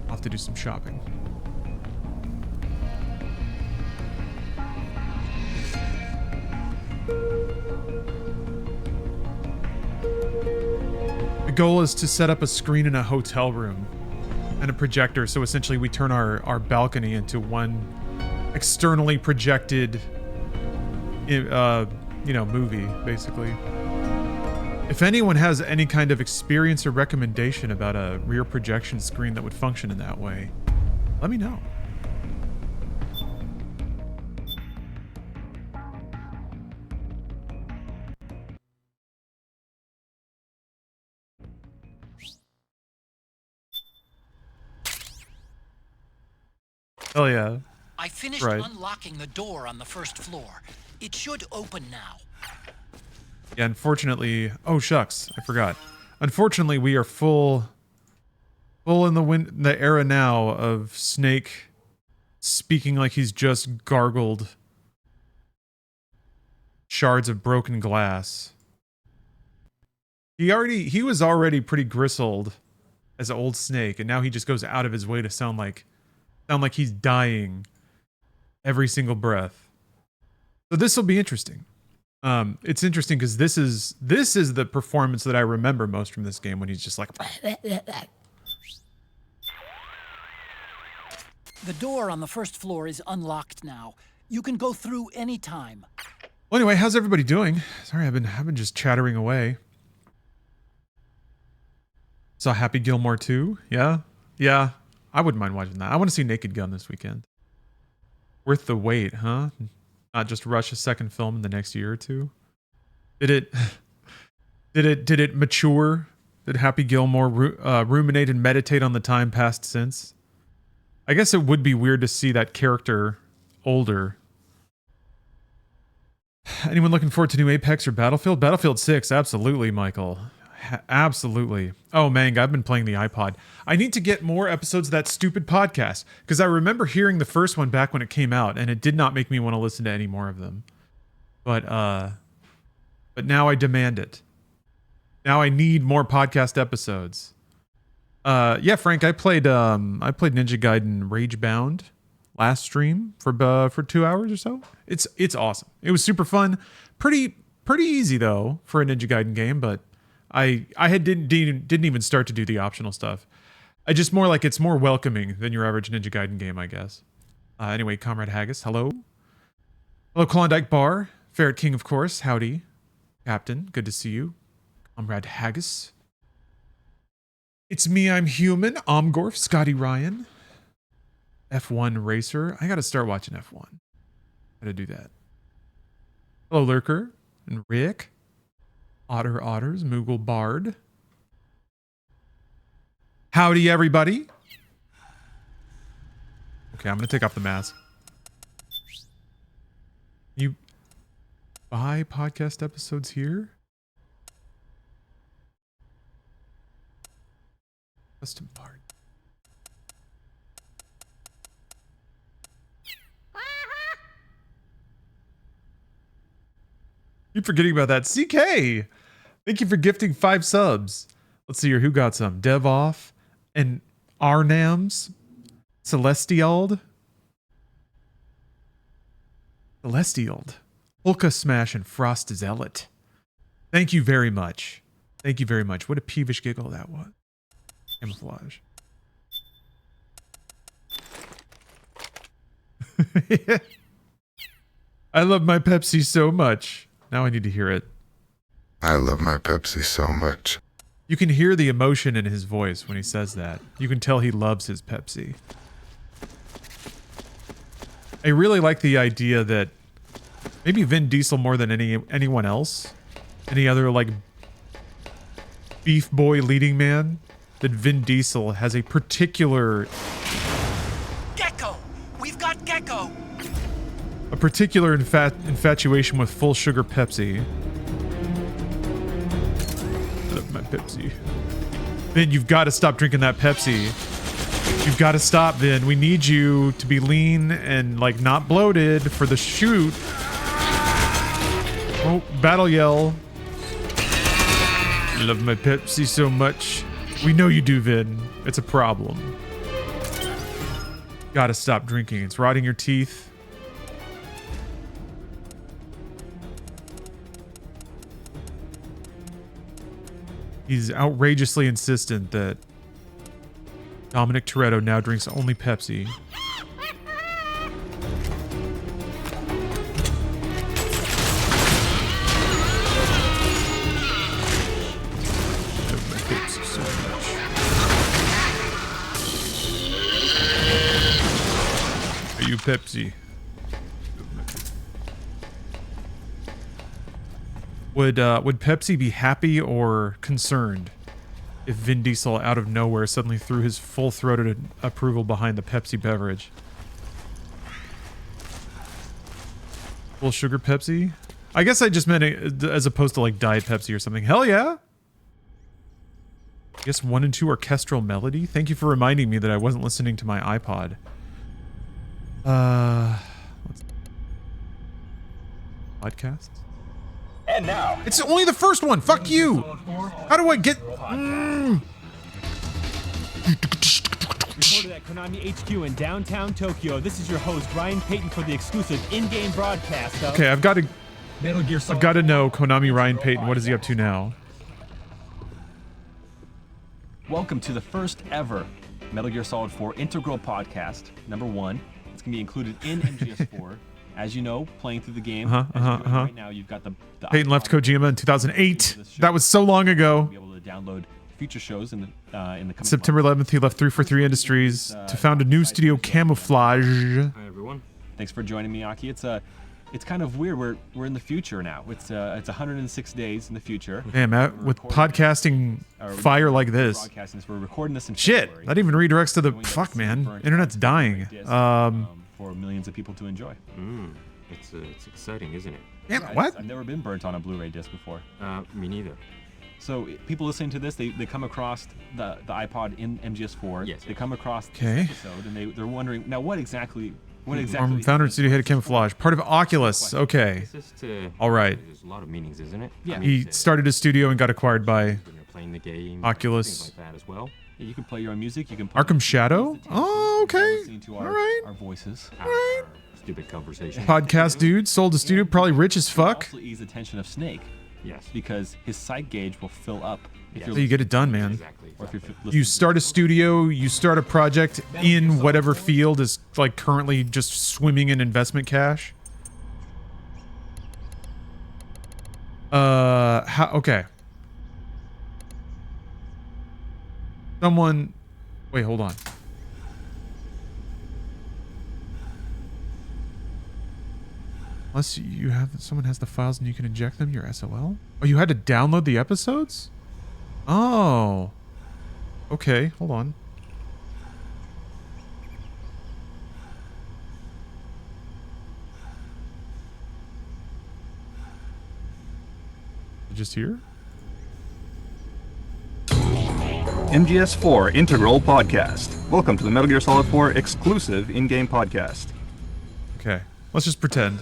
I'll have to do some shopping. The goal is to set up a screen in a hotel room and a projector, so essentially we turn our balcony into one externally projected movie, basically. If anyone has any kind of experience or recommendation about a rear projection screen that would function in that way, let me know. Hell yeah. I finished unlocking the door on the first floor. It should open now. Yeah, unfortunately... Oh, shucks. I forgot. Unfortunately, we are full in the era now of Snake speaking like he's just gargled shards of broken glass. He was already pretty gristled as old Snake, and now he just goes out of his way to sound like he's dying every single breath. So this will be interesting. It's interesting because this is the performance that I remember most from this game, when he's just like. The door on the first floor is unlocked now. You can go through any time. Well, anyway, how's everybody doing? Sorry, I've been just chattering away. Saw Happy Gilmore 2? Yeah, I wouldn't mind watching that. I want to see Naked Gun this weekend. Worth the wait, huh? Not just rush a second film in the next year or two. Did it mature? Did Happy Gilmore ruminate and meditate on the time past since? I guess it would be weird to see that character older. Anyone looking forward to new Apex or Battlefield? Battlefield 6, absolutely, Michael. Absolutely. Oh, Mang, I've been playing the iPod. I need to get more episodes of that stupid podcast, because I remember hearing the first one back when it came out, and it did not make me want to listen to any more of them. But now I demand it. Now I need more podcast episodes. Yeah, Frank, I played Ninja Gaiden Ragebound last stream for 2 hours or so. It's awesome. It was super fun. Pretty easy though for a Ninja Gaiden game, but I didn't even start to do the optional stuff. It's more welcoming than your average Ninja Gaiden game, I guess. Anyway, Comrade Haggis, hello. Hello, Klondike Bar. Ferret King, of course. Howdy. Captain, good to see you. Comrade Haggis. It's me, I'm human. Omgorf, Scotty Ryan. F1 Racer. I gotta start watching F1. Gotta do that. Hello, Lurker. And Rick. Otters, Moogle Bard. Howdy, everybody. Okay, I'm gonna take off the mask. You buy podcast episodes here? Custom part. Keep forgetting about that. CK! Thank you for gifting 5 subs. Let's see here. Who got some? Devoff and Arnams. Celestiald. Ulka Smash and Frost Zealot. Thank you very much. Thank you very much. What a peevish giggle that was. Camouflage. I love my Pepsi so much. Now I need to hear it. I love my Pepsi so much. You can hear the emotion in his voice when he says that. You can tell he loves his Pepsi. I really like the idea that maybe Vin Diesel more than anyone else, any other like beef boy leading man, that Vin Diesel has a particular Gecko! We've got Gecko! A particular infatuation with full sugar Pepsi. I love my Pepsi. Vin, you've got to stop drinking that Pepsi. You've got to stop, Vin. We need you to be lean and like not bloated for the shoot. Oh, battle yell. I love my Pepsi so much. We know you do, Vin. It's a problem. Gotta stop drinking. It's rotting your teeth. He's outrageously insistent that Dominic Toretto now drinks only Pepsi. Are you Pepsi? Would Pepsi be happy or concerned if Vin Diesel out of nowhere suddenly threw his full-throated approval behind the Pepsi beverage? Full sugar Pepsi? I guess I just meant it as opposed to like Diet Pepsi or something. Hell yeah! I guess 1 and 2 orchestral melody? Thank you for reminding me that I wasn't listening to my iPod. Podcasts? And now, it's only the first one. Fuck you. How do I get? Reported at Konami HQ in downtown Tokyo. This is your host Ryan Payton for the exclusive in-game broadcast of Okay, I've got to know Konami Ryan Payton. Podcast. What is he up to now? Welcome to the first ever Metal Gear Solid 4 Integral Podcast, #1. It's going to be included in MGS4. As you know, playing through the game. Right now, you've got the Payton left Kojima in 2008. That was so long ago. Be able to download future shows in the coming September 11th, he left 343 Industries to found a new studio, Camouflage. Hi everyone. Thanks for joining me, Aki. It's kind of weird. We're in the future now. It's 106 days in the future. Damn, Matt, with podcasting fire like this. We're recording this in Shit, February. that even redirects to the fuck, man. Internet's dying. For millions of people to enjoy. It's exciting, isn't it? Damn, what? I've never been burnt on a Blu-ray disc before. Me neither. So people listening to this, they come across the iPod in MGS4. Yes. They come across this Okay. episode and they're wondering now what exactly. Founder and studio head of Camouflage, part of Oculus. Okay. All right. There's a lot of meanings, isn't it? Yeah. He started a studio and got acquired by When you're playing the game, Oculus. things like that as well. Yeah, you can play your own music. You can play Arkham Shadow. Oh, okay. listening to All right. our voices. Our stupid conversation. Podcast dude sold a studio, probably rich as fuck. Also ease the attention of Snake. Yes. Because his sight gauge will fill up. If So you get it done, man. Or if you're You start a studio, you start a project in whatever field is like currently just swimming in investment cash. Okay. Someone... Wait, hold on. Unless you have... Someone has the files and you can inject them, your SOL? Oh, you had to download the episodes? Oh. Okay, hold on. Just here? MGS4 Integral Podcast. Welcome to the Metal Gear Solid 4 exclusive in-game podcast. Okay, let's just pretend.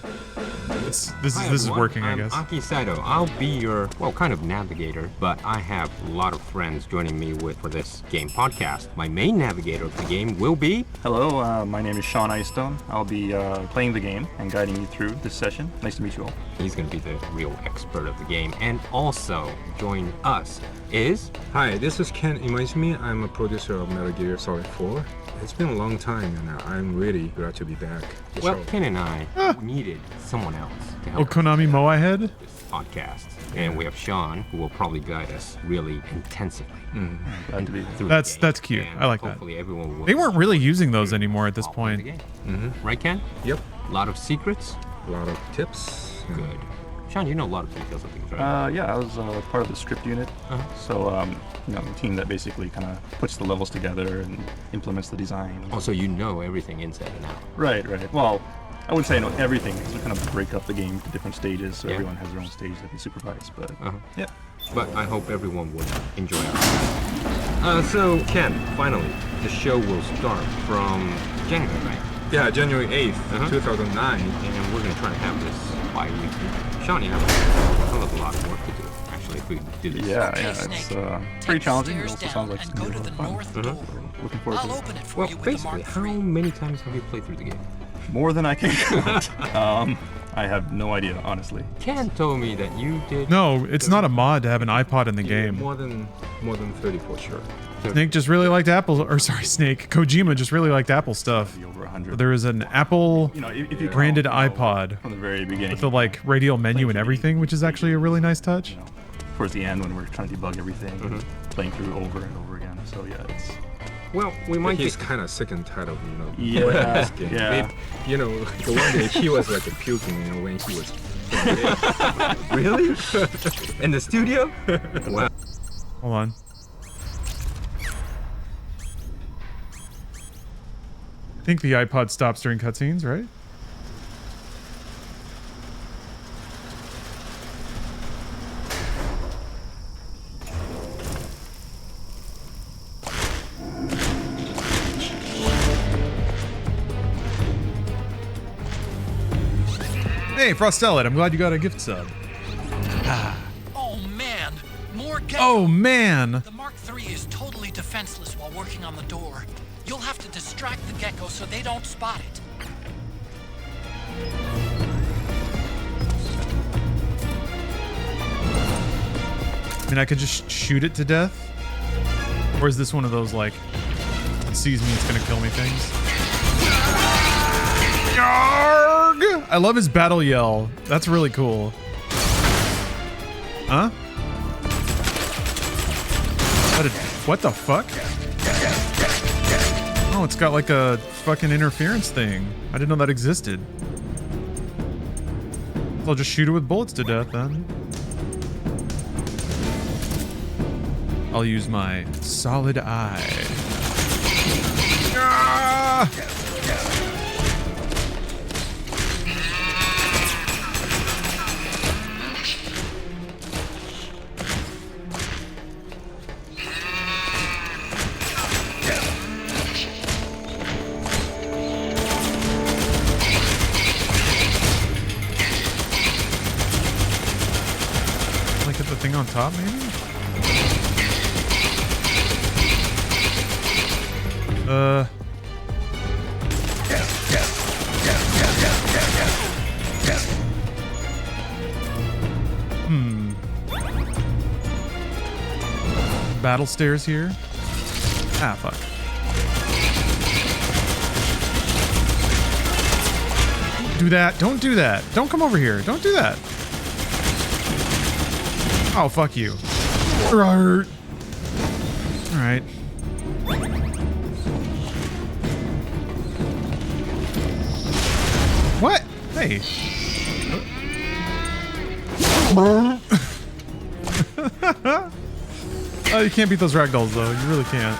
This is working, I guess. I'm Aki Saito. I'll be your, well, kind of navigator, but I have a lot of friends joining me for this game podcast. My main navigator of the game will be... Hello, my name is Sean Icestone. I'll be playing the game and guiding you through this session. Nice to meet you all. He's going to be the real expert of the game. And also, join us is... Hi, this is Ken Imaizumi. I'm a producer of Metal Gear Solid 4. It's been a long time, and I'm really glad to be back. Well, Ken and I needed someone else to help Konami Moai head? This podcast. And we have Sean, who will probably guide us really intensively. Glad to be here. That's cute. And I like that. hopefully everyone will... They weren't really using those anymore at this point. Right, Ken? Yep. A lot of secrets? A lot of tips. Good. Sean, you know a lot of details of things, right? Yeah, I was part of the script unit. So, the team that basically kind of puts the levels together and implements the design. Oh, so you know everything inside and out. Right. Well, I wouldn't say I know everything, because we kind of break up the game to different stages, so everyone has their own stage that they supervise, but yeah. But I hope everyone would enjoy our So, Ken, finally, the show will start from January, right? Yeah, January 8th, 2009. And we're going to try to have this bi-weekly. Sean, you have a hell of a lot of work to do, actually, if we do this. Yeah, it's pretty challenging. It also sounds like it's going to be a lot of fun. Looking forward to it. Well, basically, how many times have you played through the game? More than I can count. I have no idea, honestly. Ken told me that you did... No, it's not a mod to have an iPod in the game. More than 30 for sure. Snake just really liked Apple, or sorry, Snake. Kojima just really liked Apple stuff. Over 100. There is an Apple if you branded iPod from the very beginning with the like radial menu and everything, which is actually a really nice touch. Towards the end when we're trying to debug everything, playing through over and over again. So yeah, it's... Well, we might just kind of sick and tired of, Yeah. this game. Yeah. Maybe, the one day he was like puking, when he was... Really? In the studio? Wow. Hold on. I think the iPod stops during cutscenes, right? Hey, Frostellet, I'm glad you got a gift sub. Oh man, more gecko. Oh man! The Mark III is totally defenseless while working on the door. You'll have to distract the gecko so they don't spot it. I mean, I could just shoot it to death? Or is this one of those, like, it sees me, it's gonna kill me things? Yarg! I love his battle yell. That's really cool. Huh? What the fuck? Oh, it's got like a fucking interference thing. I didn't know that existed. I'll just shoot it with bullets to death then. I'll use my solid eye. Ah! Like hit the thing on top, maybe? Battle stairs here. Ah, fuck. Do that. Don't do that. Don't come over here. Don't do that. Oh, fuck you. Alright. What? Hey. Oh, you can't beat those ragdolls though. You really can't.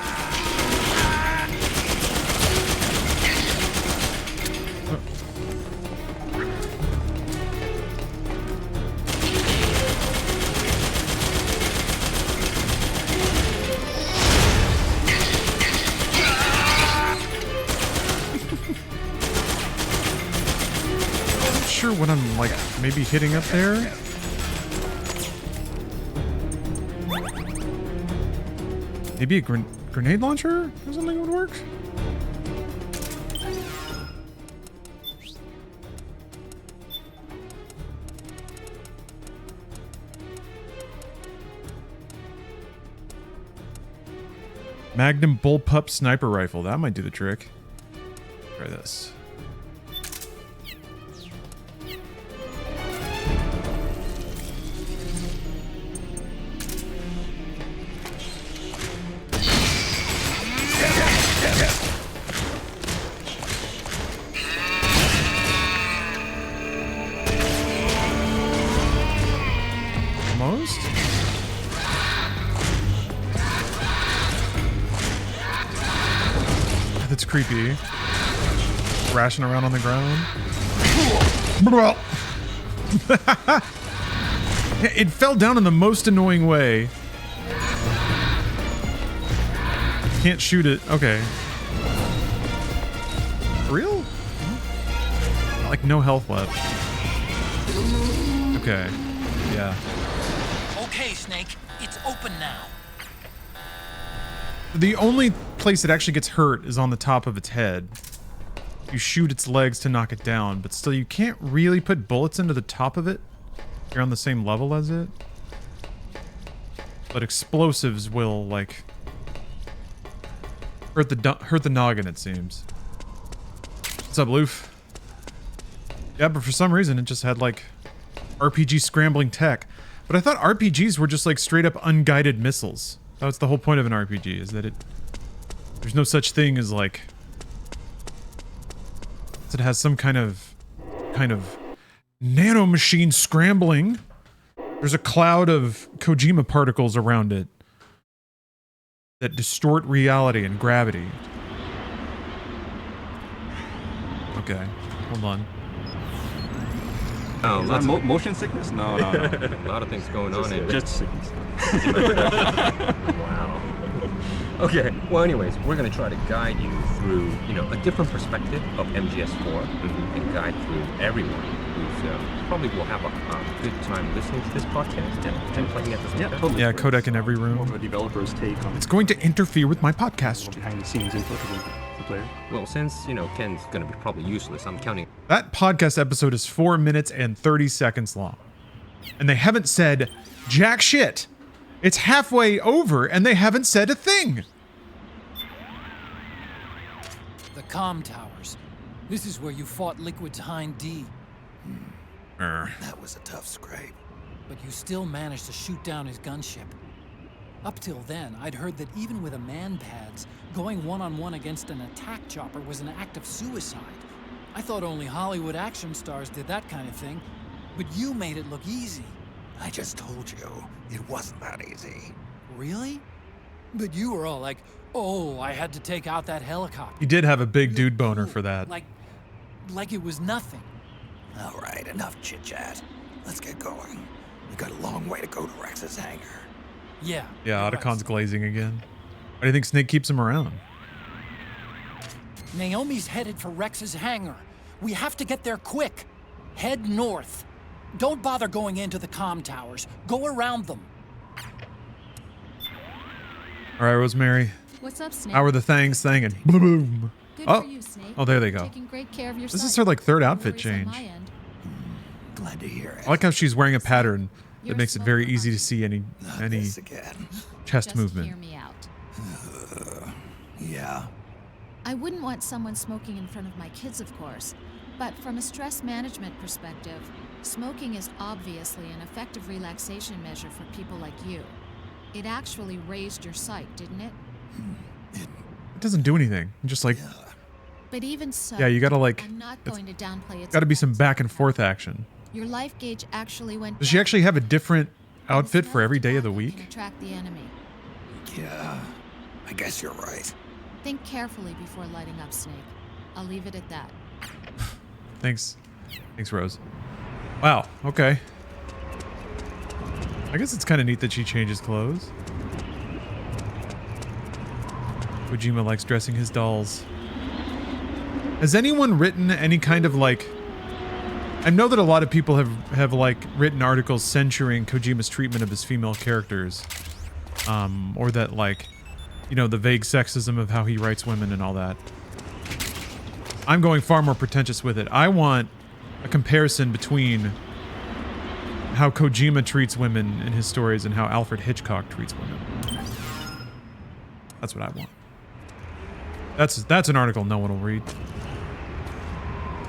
Sure what I'm like maybe hitting up there. Maybe a grenade launcher or something would work. Magnum bullpup sniper rifle. That might do the trick. Try this. Almost. That's creepy. Thrashing around on the ground. It fell down in the most annoying way. Can't shoot it. Okay. For real? Like no health left. Okay. Yeah. Okay, Snake. It's open now. The only place it actually gets hurt is on the top of its head. You shoot its legs to knock it down, but still you can't really put bullets into the top of it. You're on the same level as it. But explosives will, like, hurt the noggin, it seems. What's up, Loof? Yeah, but for some reason it just had, like, RPG scrambling tech. But I thought RPGs were just, like, straight up unguided missiles. That's the whole point of an RPG, is that there's no such thing as, like, it has some kind of nanomachine scrambling. There's a cloud of Kojima particles around it that distort reality and gravity. Okay, hold on. Oh, is that motion sickness? No. A lot of things going on in just sickness. Wow. Okay, well anyways, we're going to try to guide you through, a different perspective of MGS4 and guide through everyone who's probably will have a good time listening to this podcast and playing at the same time. Totally. Yeah, codec in every room. More of a developer's take on it's going to interfere with my podcast. Behind the scenes input of the player. Well, since, Ken's going to be probably useless, I'm counting. That podcast episode is 4 minutes and 30 seconds long. And they haven't said jack shit. It's halfway over and they haven't said a thing. The comm towers. This is where you fought Liquid's Hind D. That was a tough scrape. But you still managed to shoot down his gunship. Up till then, I'd heard that even with a man-pads, going one-on-one against an attack chopper was an act of suicide. I thought only Hollywood action stars did that kind of thing, but you made it look easy. I just told you, it wasn't that easy. Really? But you were all like, oh, I had to take out that helicopter. He did have a big dude boner for that. Like it was nothing. All right, enough chit-chat. Let's get going. We got a long way to go to Rex's hangar. Yeah. Yeah, Otacon's glazing again. Why do you think Snake keeps him around? Naomi's headed for Rex's hangar. We have to get there quick. Head north. Don't bother going into the comm towers. Go around them. All right, Rosemary. What's up, Snake? How are the things singing? Boom, boom. Good Oh, for you, Snake. Oh, there they go. Taking great care of your This is son. her like third No outfit worries on change. my end. Glad to hear it. I like how she's wearing a pattern that You're makes it very smoking easy to see any This again. chest Just movement. hear me out. Yeah. I wouldn't want someone smoking in front of my kids, of course. But from a stress management perspective, smoking is obviously an effective relaxation measure for people like you. It actually raised your sight, didn't it? It doesn't do anything. I'm just like, But even so, yeah, you gotta like, I'm not going to downplay its gotta be some back and forth action. Your life gauge actually went Does she actually have a different outfit for every day of the week? attract the enemy. Yeah, I guess you're right. Think carefully before lighting up, Snake. I'll leave it at that. Thanks. Thanks, Rose. Wow, okay. I guess it's kind of neat that she changes clothes. Kojima likes dressing his dolls. Has anyone written any kind of like... I know that a lot of people have like written articles censuring Kojima's treatment of his female characters. Or that like, you know, the vague sexism of how he writes women and all that. I'm going far more pretentious with it. I want a comparison between how Kojima treats women in his stories and how Alfred Hitchcock treats women. That's what I want. That's an article no one will read.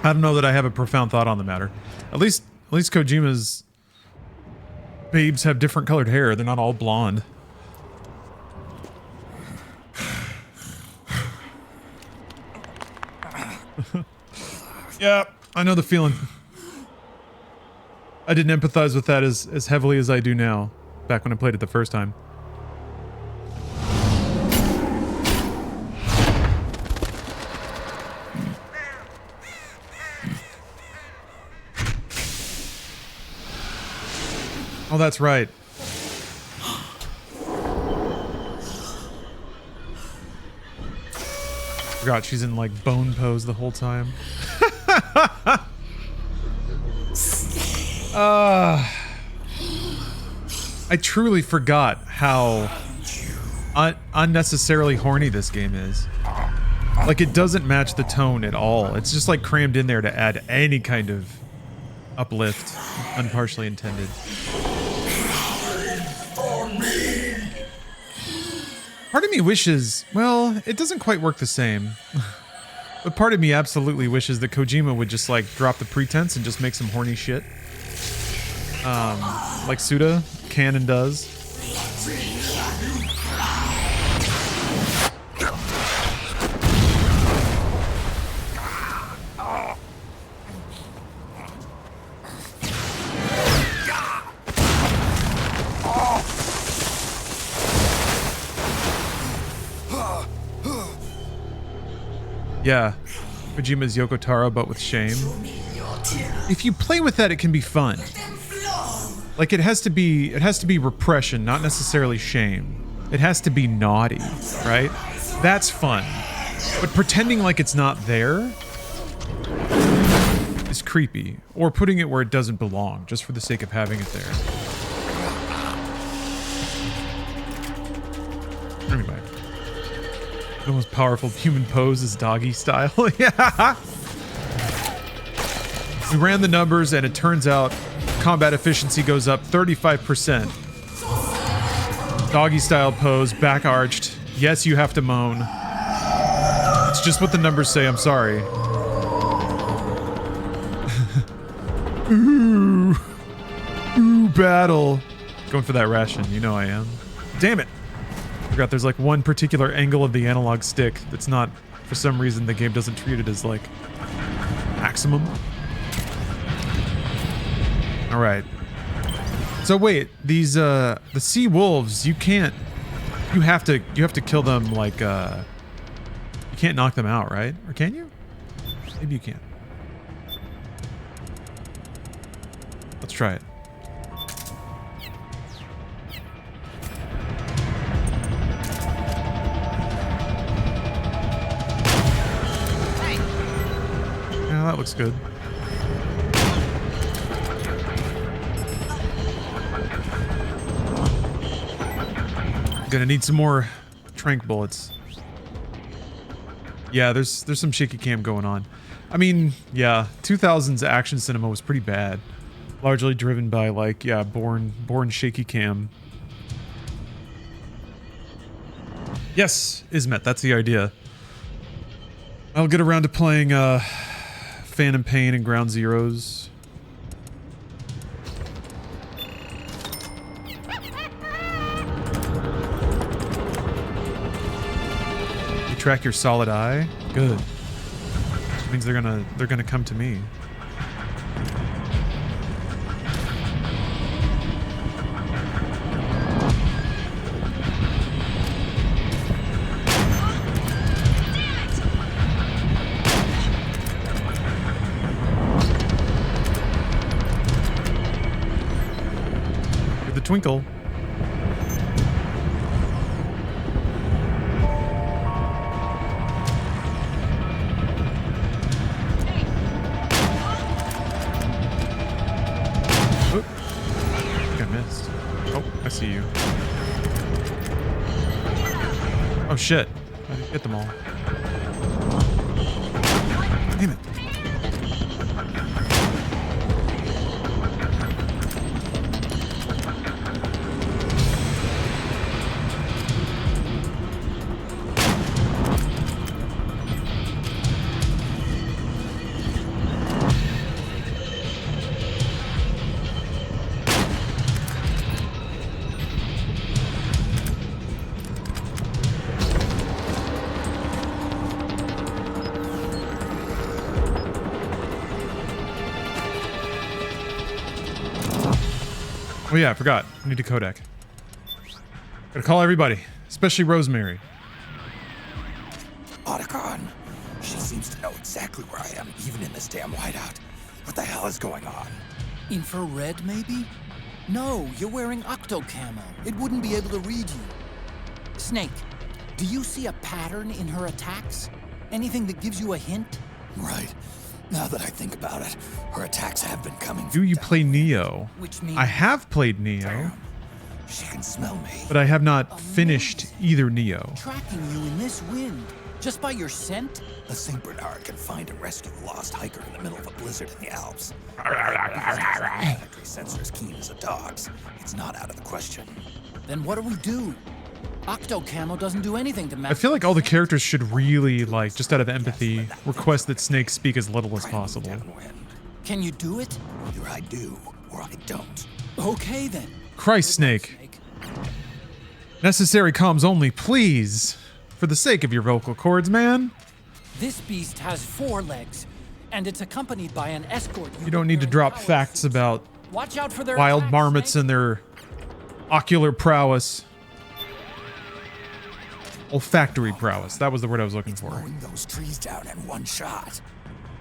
I don't know that I have a profound thought on the matter. At least Kojima's babes have different colored hair. They're not all blonde. Yeah, I know the feeling. I didn't empathize with that as heavily as I do now, back when I played it the first time. Oh, that's right. Forgot she's in like bone pose the whole time. I truly forgot how unnecessarily horny this game is. Like, it doesn't match the tone at all. It's just like crammed in there to add any kind of uplift, unpartially intended. Part of me wishes, well, it doesn't quite work the same. But part of me absolutely wishes that Kojima would just like drop the pretense and just make some horny shit. Like Suda can and does. Yeah, Kojima's Yoko Taro, but with shame. If you play with that, it can be fun. Like, it has to be repression, not necessarily shame. It has to be naughty, right? That's fun. But pretending like it's not there is creepy. Or putting it where it doesn't belong, just for the sake of having it there. Anyway. The most powerful human pose is doggy style. Yeah. We ran the numbers and it turns out combat efficiency goes up 35%. Doggy style pose, back arched. Yes, you have to moan. It's just what the numbers say, I'm sorry. Ooh. Ooh, battle. Going for that ration, you know I am. Damn it. Forgot there's like one particular angle of the analog stick that's not, for some reason the game doesn't treat it as like maximum. All right. So wait, these the sea wolves, you have to kill them like you can't knock them out, right? Or can you? Maybe you can. Let's try it. Yeah, that looks good. Gonna need some more tranq bullets. Yeah, there's some shaky cam going on. I mean, yeah, 2000s action cinema was pretty bad. Largely driven by like, yeah, born shaky cam. Yes, Ismet, that's the idea. I'll get around to playing Phantom Pain and Ground Zeroes. track your solid eye. Good. Which means they're gonna come to me. With the twinkle. I see you. Oh shit. I didn't get them all. Damn it. Oh yeah, I forgot. I need a codec. Gotta call everybody, especially Rosemary. Otacon, she seems to know exactly where I am, even in this damn whiteout. What the hell is going on? Infrared, maybe? No, you're wearing octo camo. It wouldn't be able to read you. Snake, do you see a pattern in her attacks? Anything that gives you a hint? Right. Now that I think about it, her attacks have been coming. Do you play Neo? Which means I have played Neo. Damn. She can smell me. But I have not finished either Neo. Tracking you in this wind, just by your scent? A St. Bernard can find and rescue a lost hiker in the middle of a blizzard in the Alps. Factory sensor as keen as a dog's. It's not out of the question. Then what do we do? Octo camo doesn't do anything to match. I feel like all the characters should really, like, just out of empathy, request that Snake speak as little as possible. Can you do it? Either I do, or I don't. Okay then. Christ, Snake. Necessary comms only, please. For the sake of your vocal cords, man. This beast has 4 legs, and it's accompanied by an escort. You don't need to drop facts about Watch out for their wild attacks, marmots Snake. and their ocular prowess. Olfactory prowess. That was the word I was looking for. Mowing those trees down in one shot.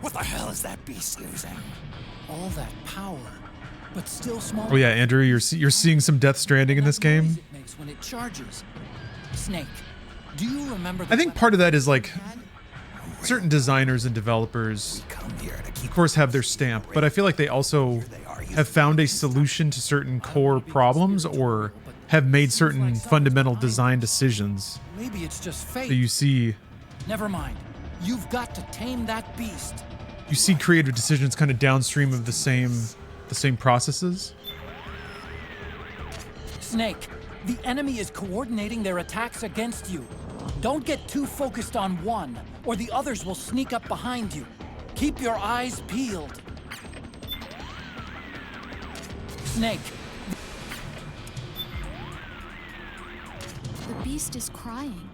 What the hell is that beast using? All that power, but still small. Oh yeah, Andrew, you're seeing some Death Stranding in this game. It makes when it charges. Snake, do you remember? I think part of that is like certain designers and developers, of course, have their stamp, but I feel like they also have found a solution to certain core problems or have made certain fundamental design decisions. Maybe it's just fate. So you see, Never mind. You've got to tame that beast. you see creative decisions kind of downstream of the same processes. Snake, the enemy is coordinating their attacks against you. Don't get too focused on one, or the others will sneak up behind you. Keep your eyes peeled. Snake. The beast is crying.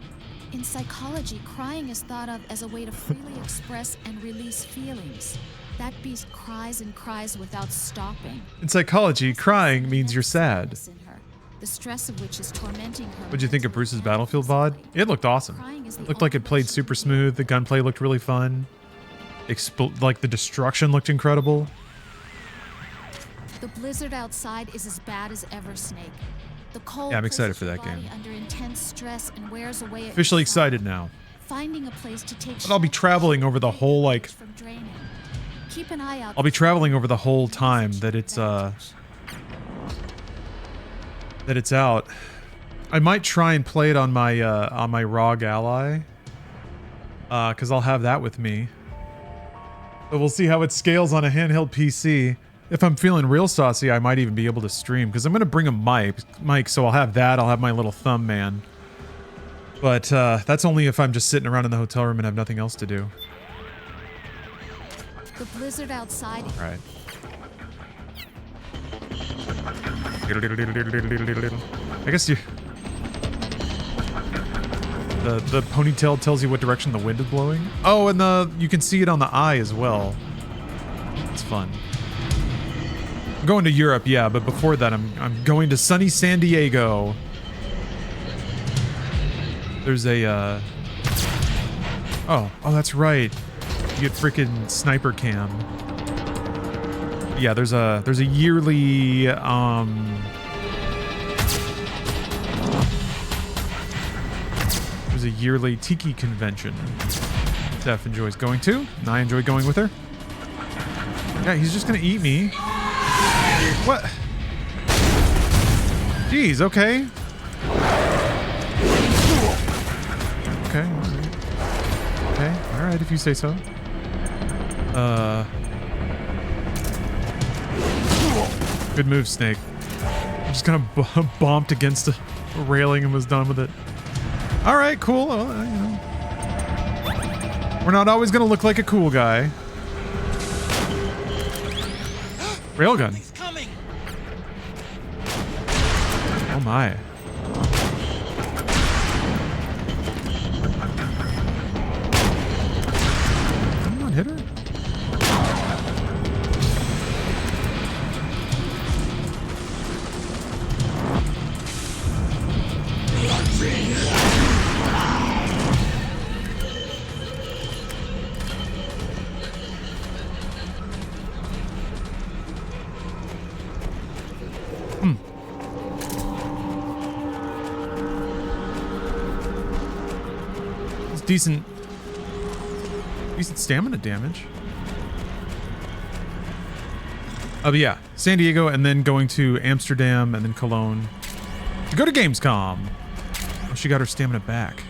In psychology, crying is thought of as a way to freely express and release feelings. That beast cries and cries without stopping. In psychology, crying means you're sad. In her, the stress of which is tormenting her. What'd you think of Bruce's Battlefield VOD? It looked awesome. It looked like it played super smooth. The gunplay looked really fun. Like the destruction looked incredible. The blizzard outside is as bad as ever, Snake. The cold Yeah, I'm excited places for your that game. body under intense stress and wears away at Officially your side. excited now. Finding a place to take But I'll be traveling over the whole like. from draining. Keep an eye out. I'll be traveling over the whole time that it's out. I might try and play it on my ROG Ally, because I'll have that with me. But we'll see how it scales on a handheld PC. If I'm feeling real saucy, I might even be able to stream, because I'm gonna bring a mic, so I'll have that. I'll have my little thumb man. But that's only if I'm just sitting around in the hotel room and have nothing else to do. The blizzard outside. All right. I guess you. The ponytail tells you what direction the wind is blowing. Oh, and you can see it on the eye as well. It's fun. I'm going to Europe, yeah, but before that, I'm going to sunny San Diego. There's a oh, that's right. You get freaking sniper cam. Yeah, there's a yearly there's a yearly tiki convention Steph enjoys going to, and I enjoy going with her. Yeah, he's just gonna eat me. What? Jeez, okay. Okay, alright, if you say so. Good move, Snake. I'm just kind of bomped against a railing and was done with it. Alright, cool. Well, you know. We're not always gonna look like a cool guy. Railgun. He's coming. Oh my. Come on, hit her. Decent stamina damage. Oh, but yeah, San Diego, and then going to Amsterdam, and then Cologne to go to Gamescom. Oh, she got her stamina back.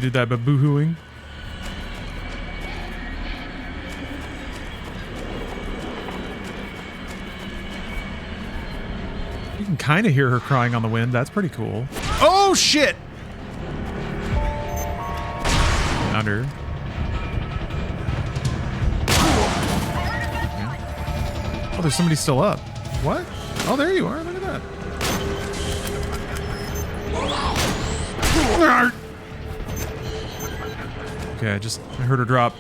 Did that by boohooing. You can kind of hear her crying on the wind. That's pretty cool. Oh shit! Under. Yeah. Oh, there's somebody still up. What? Oh, there you are. Look at that. Okay, I heard her drop.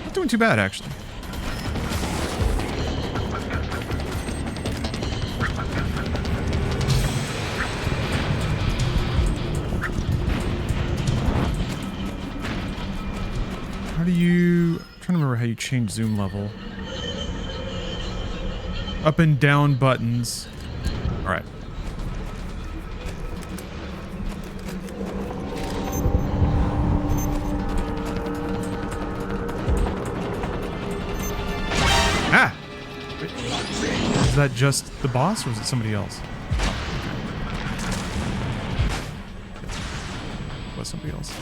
Not doing too bad, actually. I'm trying to remember how you change zoom level. Up and down buttons. All right. Ah! Is that just the boss or is it somebody else? It was somebody else.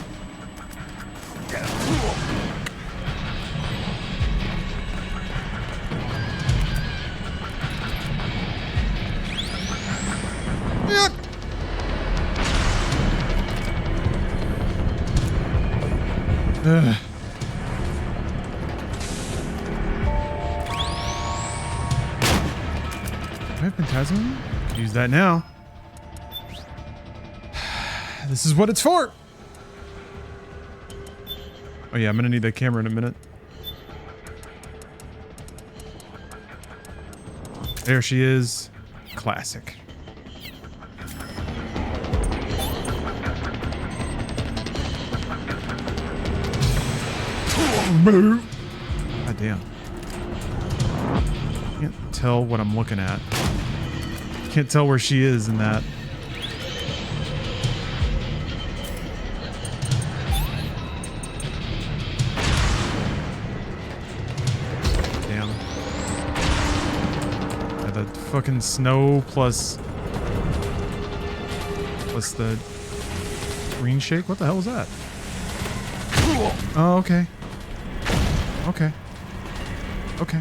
Ugh. I have Phantasm? Could use that now. This is what it's for. Oh yeah, I'm gonna need that camera in a minute. There she is. Classic. Move. God damn. Can't tell what I'm looking at. Can't tell where she is in that. Damn. Yeah, the fucking snow plus the green shake. What the hell was that? Oh, okay. Okay. Okay.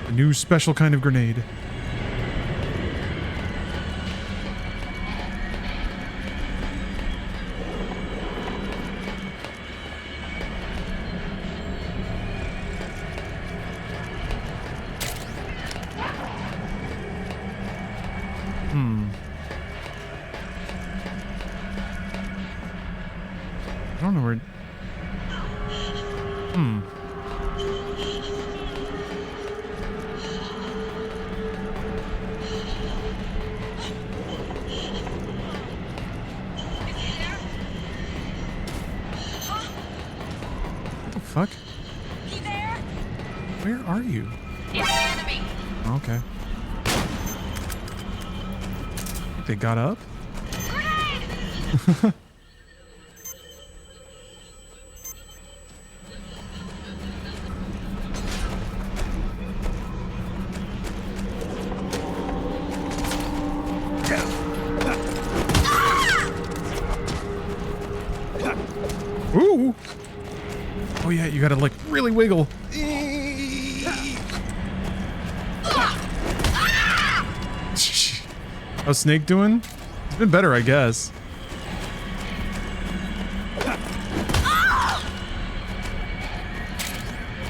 A new special kind of grenade. are you? It's the enemy. Okay. They got up? Ooh! Oh yeah, you gotta like really wiggle. How's Snake doing? It's been better, I guess.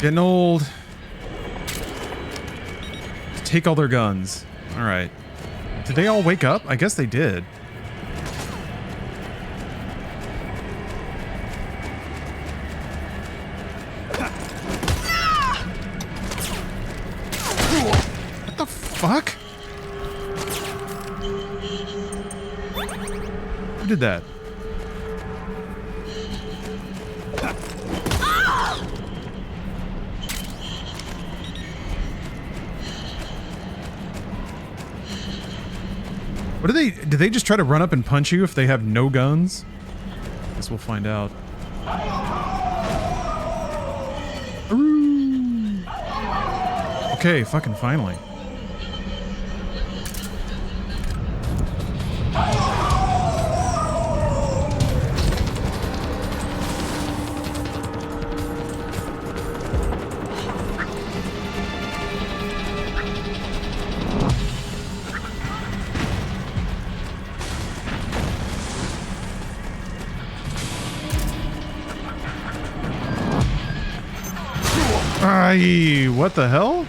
Getting old. Take all their guns. Alright. Did they all wake up? I guess they did. What the fuck? Who did that? What do they... Do they just try to run up and punch you if they have no guns? Guess we'll find out. Ooh. Okay, fucking finally. Aye, what the hell?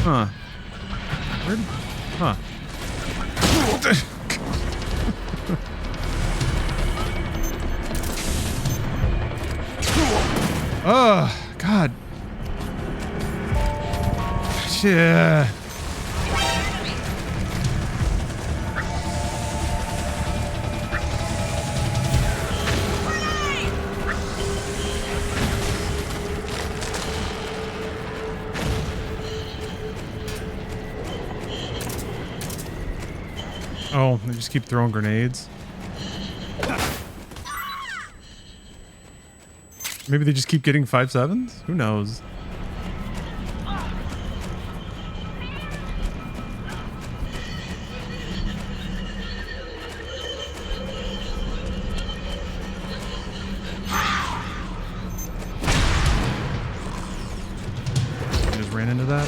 Huh. Where? Huh. Oh, God. Yeah. Oh, they just keep throwing grenades. Maybe they just keep getting 5.7s? Who knows? I just ran into that.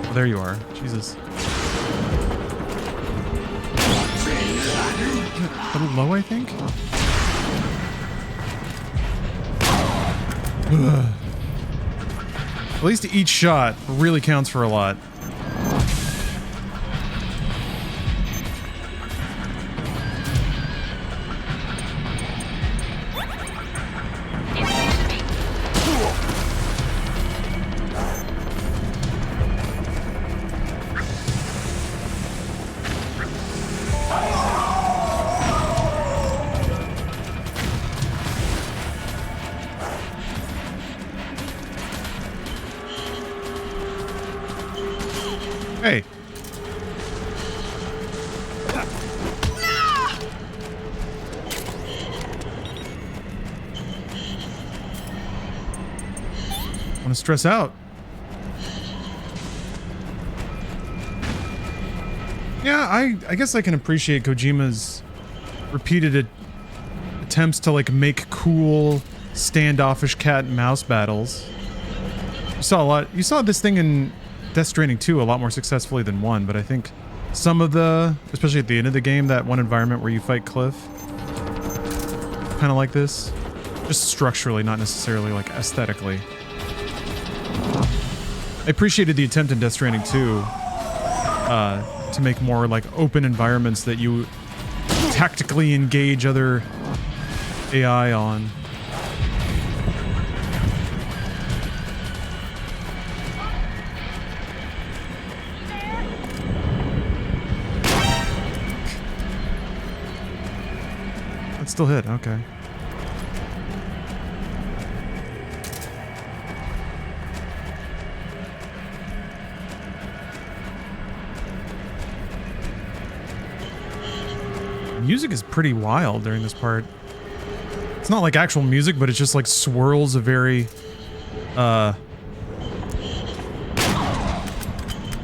Oh, there you are. Jesus. A little low, I think? At least each shot really counts for a lot. Hey. Want to stress out? Yeah, I guess I can appreciate Kojima's repeated attempts to like make cool standoffish cat and mouse battles. You saw this thing in Death Stranding 2 a lot more successfully than 1, but I think some of the, especially at the end of the game, that one environment where you fight Cliff, kind of like this, just structurally, not necessarily like aesthetically. I appreciated the attempt in Death Stranding 2 to make more like open environments that you tactically engage other AI on. Still hit, okay. music is pretty wild during this part. It's not like actual music, but it's just like swirls of very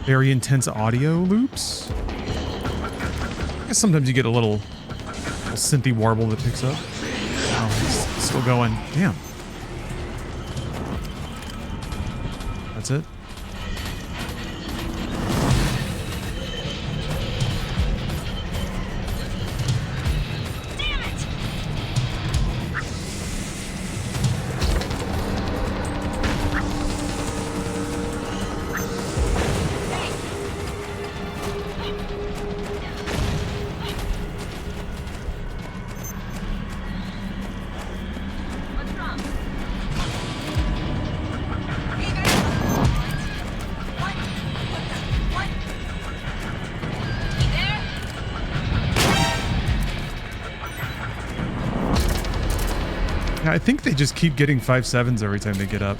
intense audio loops. I guess sometimes you get a little synthy warble that picks up. Oh, it's still going. Damn. That's it. I think they just keep getting 5/7s every time they get up.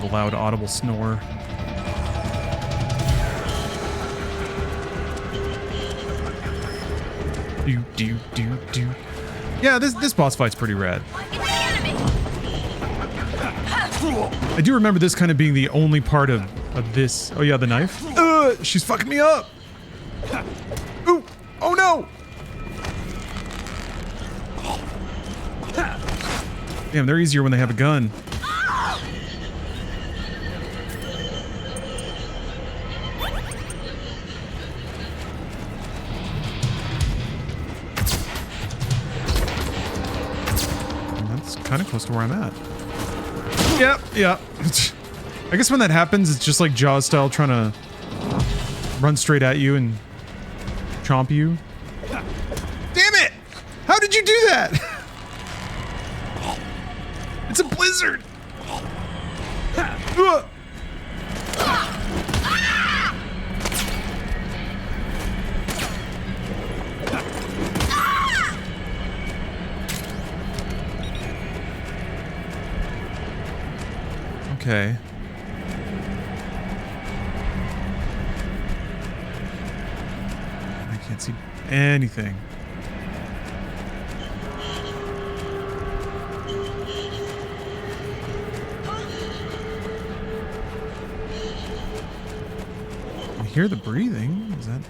The loud audible snore. Do. Yeah, this boss fight's pretty rad. I do remember this kind of being the only part of this. Oh yeah, the knife. She's fucking me up. Ooh. Oh no. Damn, they're easier when they have a gun. That's kind of close to where I'm at. Yeah. I guess when that happens, it's just like Jaws style, trying to run straight at you and chomp you. Damn it! How did you do that? It's a blizzard! Okay. I can't see anything. I hear the breathing. Is that...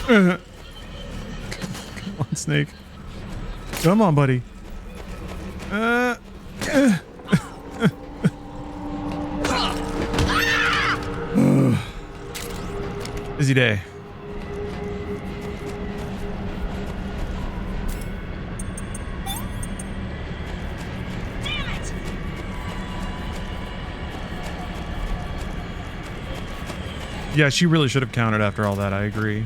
Come on, Snake. Come on, buddy. Busy day. Yeah, she really should have counted after all that, I agree.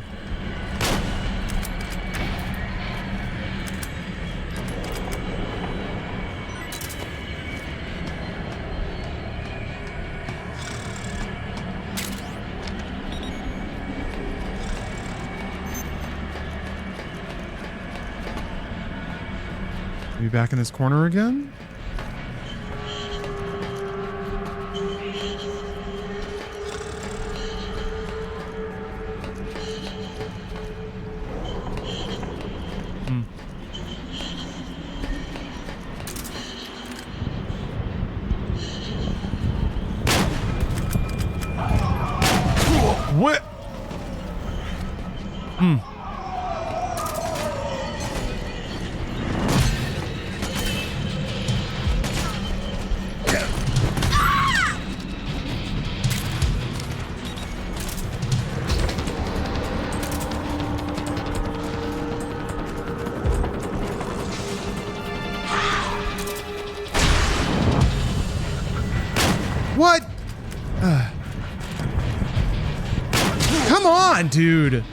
Are you back in this corner again? What? What? Come on, dude.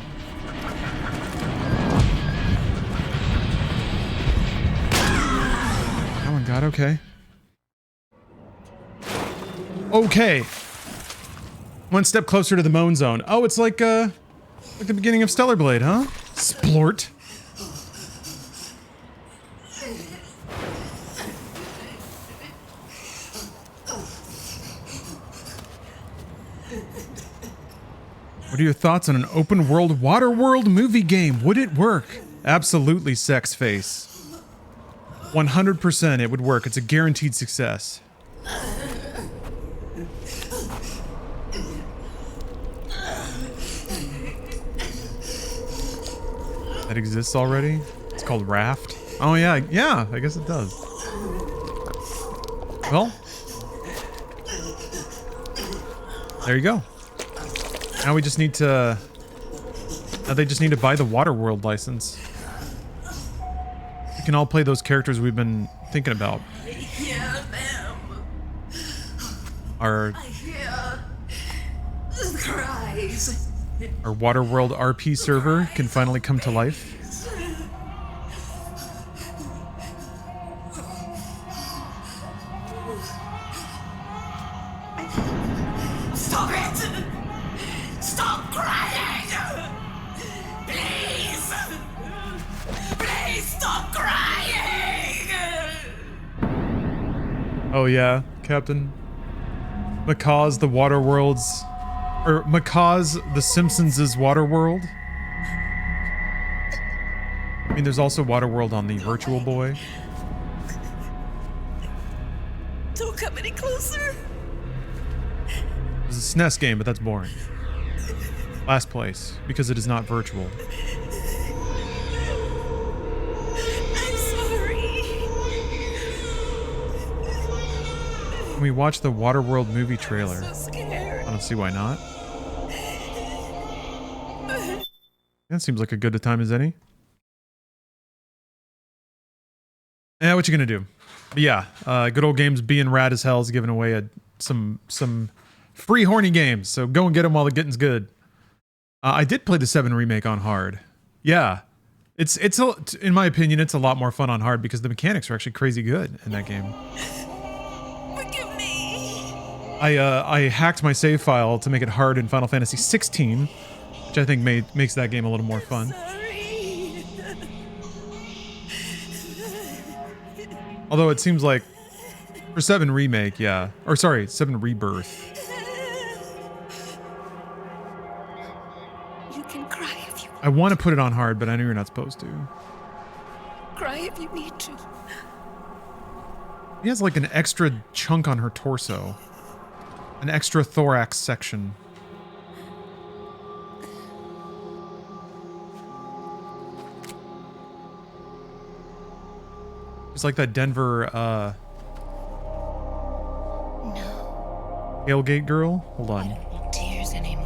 God, okay. Okay. One step closer to the moan zone. Oh, it's like the beginning of Stellar Blade, huh? Splort. What are your thoughts on an open world water world movie game? Would it work? Absolutely, sex face. 100% it would work. It's a guaranteed success. That exists already? It's called Raft. Oh yeah, I guess it does. Well, there you go. Now we just need to... Now they just need to buy the Waterworld license. We can all play those characters we've been thinking about. I hear them. Our I hear the cries. Waterworld RP server can finally come to life. Stop it! Stop crying! Please! Please stop crying! Oh yeah, Captain. Macaw's the Waterworld's... Or Macaw's The Simpsons' Waterworld. I mean, there's also Waterworld on the Virtual Boy. Don't come any closer. It's a SNES game, but that's boring. Last place, because it is not virtual. I'm sorry. Can we watch the Waterworld movie trailer? I'm so scared. I don't see why not. That seems like a good a time as any. Yeah, what you gonna do? But yeah, good old games being rad as hell is giving away some free horny games. So go and get them while the getting's good. I did play the 7 remake on hard. Yeah, it's in my opinion, it's a lot more fun on hard because the mechanics are actually crazy good in that game. Forgive me. I hacked my save file to make it hard in Final Fantasy 16, which I think makes that game a little more fun. Although it seems like for 7 remake, yeah, or sorry, 7 rebirth. You can cry if you I want to put it on hard, but I know you're not supposed to. cry if you need to. He has like an extra chunk on her torso. An extra thorax section. It's like that Denver, No. tailgate girl. Hold on. Tears anymore.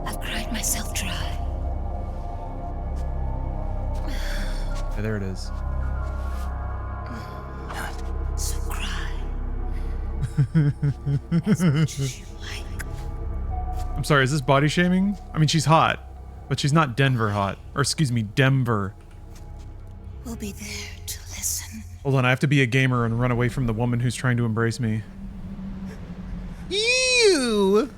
I've cried myself dry. Yeah, there it is. So cry. As much as you like. I'm sorry, is this body shaming? I mean, she's hot, but she's not Denver hot. Or excuse me, Denver. We'll be there to listen. Hold on, I have to be a gamer and run away from the woman who's trying to embrace me. Ew!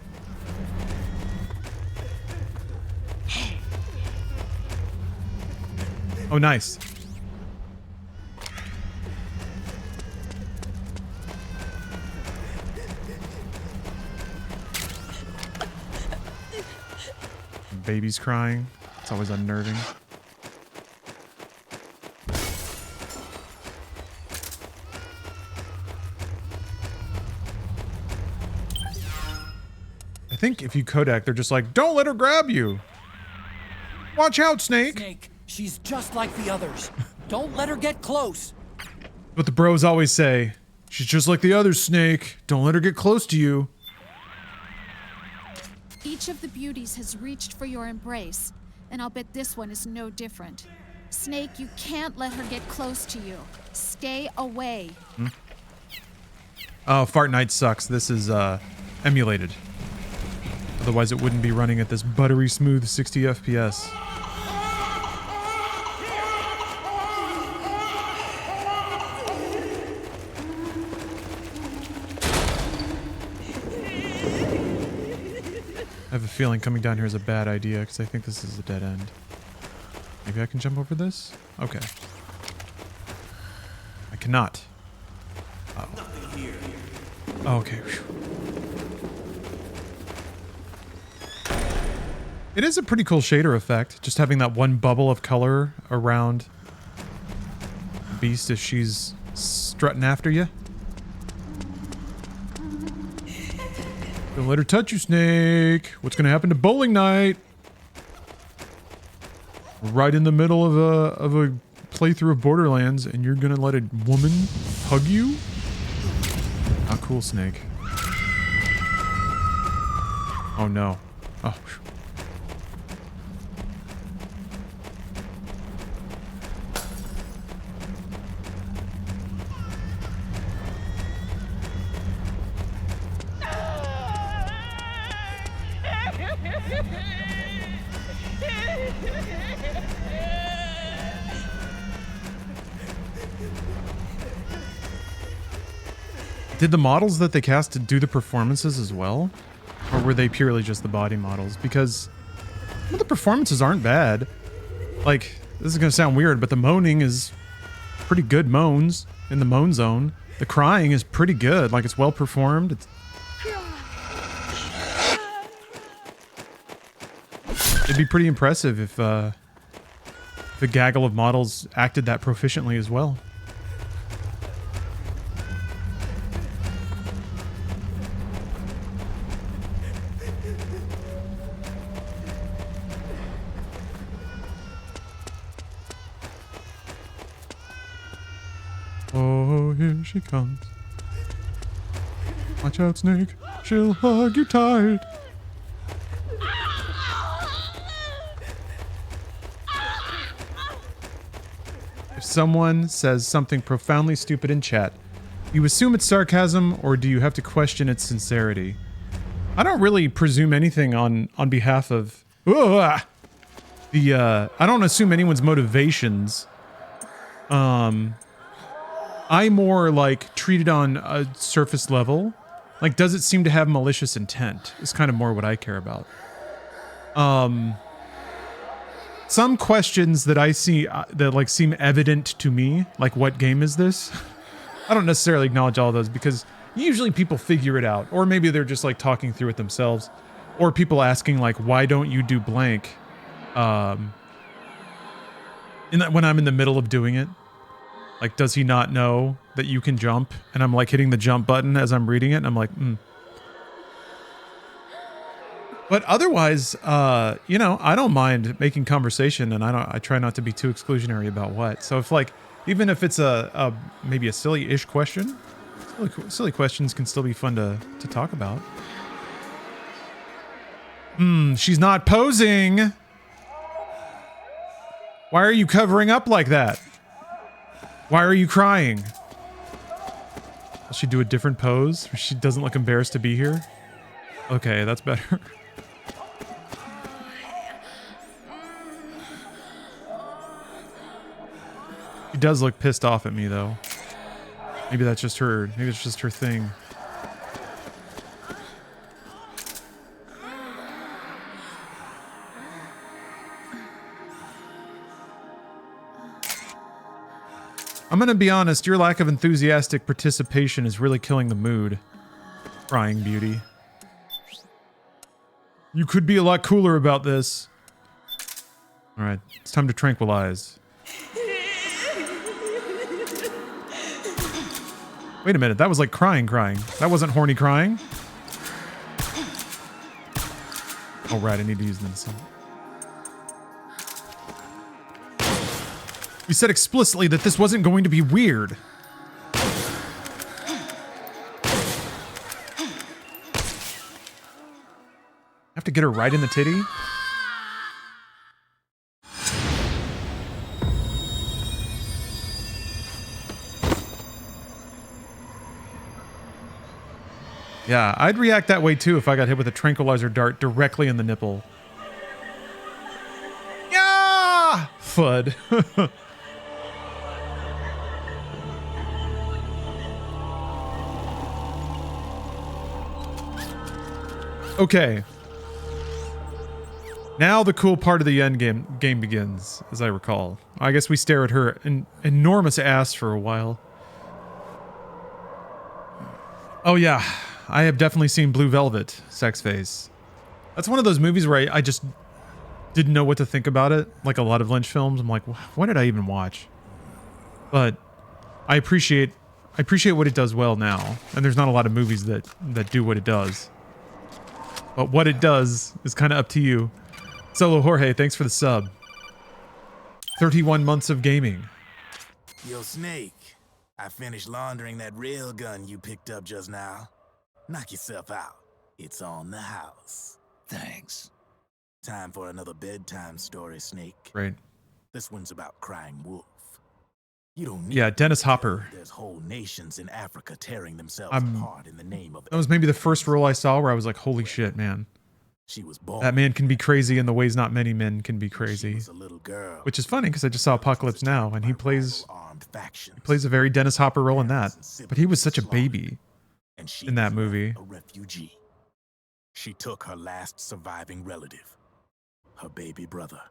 Oh, nice. Baby's crying. It's always unnerving. I think if you Kodak, they're just like, don't let her grab you. Watch out, Snake. Snake, she's just like the others. Don't let her get close. But the bros always say, she's just like the others, Snake. Don't let her get close to you. Each of the beauties has reached for your embrace, and I'll bet this one is no different. Snake, you can't let her get close to you. Stay away. Oh, Fart Night sucks. This is emulated. Otherwise it wouldn't be running at this buttery smooth 60 FPS. I have a feeling coming down here is a bad idea because I think this is a dead end. Maybe I can jump over this? Okay. I cannot. Uh oh. Okay. It is a pretty cool shader effect, just having that one bubble of color around the beast as she's strutting after you. Don't let her touch you, Snake. What's gonna happen to bowling night? We're right in the middle of a playthrough of Borderlands, and you're gonna let a woman hug you? Not cool, Snake. Oh no. Oh. Did the models that they cast do the performances as well? Or were they purely just the body models? Because well, the performances aren't bad. Like, this is going to sound weird, but the moaning is pretty good moans in the moan zone. The crying is pretty good. Like, it's well performed. It'd be pretty impressive if the gaggle of models acted that proficiently as well. Oh, here she comes. Watch out, Snake. She'll hug you tight. If someone says something profoundly stupid in chat, you assume it's sarcasm, or do you have to question its sincerity? I don't really presume anything on behalf of I don't assume anyone's motivations. I more like treat it on a surface level. Like, does it seem to have malicious intent? Is kind of more what I care about. Some questions that I see that like seem evident to me, like what game is this? I don't necessarily acknowledge all those because usually people figure it out, or maybe they're just like talking through it themselves, or people asking like, why don't you do blank? When I'm in the middle of doing it. Like, does he not know that you can jump? And I'm like hitting the jump button as I'm reading it, and I'm like, But otherwise, you know, I don't mind making conversation, and I try not to be too exclusionary about what. So if like, even if it's maybe a silly-ish question, silly questions can still be fun to talk about. She's not posing. Why are you covering up like that? Why are you crying? Will she do a different pose? She doesn't look embarrassed to be here? Okay, that's better. She does look pissed off at me, though. Maybe that's just her. Maybe it's just her thing. I'm gonna be honest, your lack of enthusiastic participation is really killing the mood. Crying beauty. You could be a lot cooler about this. Alright, it's time to tranquilize. Wait a minute, that was like crying. That wasn't horny crying. Oh right, I need to use this. We said explicitly that this wasn't going to be weird. Have to get her right in the titty? Yeah, I'd react that way too if I got hit with a tranquilizer dart directly in the nipple. Yeah! Fud. Okay. Now the cool part of the end game begins, as I recall. I guess we stare at her enormous ass for a while. Oh yeah, I have definitely seen Blue Velvet, Sex Face. That's one of those movies where I just didn't know what to think about it. Like a lot of Lynch films, I'm like, what did I even watch? But I appreciate what it does well now, and there's not a lot of movies that do what it does. But what it does is kind of up to you. Solo Jorge, thanks for the sub. 31 months of gaming. Yo, Snake, I finished laundering that rail gun you picked up just now. Knock yourself out. It's on the house. Thanks. Time for another bedtime story, Snake. Right. This one's about crying wolf. You don't need. Yeah, Dennis Hopper. There's whole nations in Africa tearing themselves apart in the name of. That was maybe the first role I saw where I was like, holy shit, man. She was born. That man can be crazy in the ways not many men can be crazy. Which is funny because I just saw Apocalypse Now and he plays a very Dennis Hopper role in that. But he was such a baby in that movie. A refugee. She took her last surviving relative, her baby brother,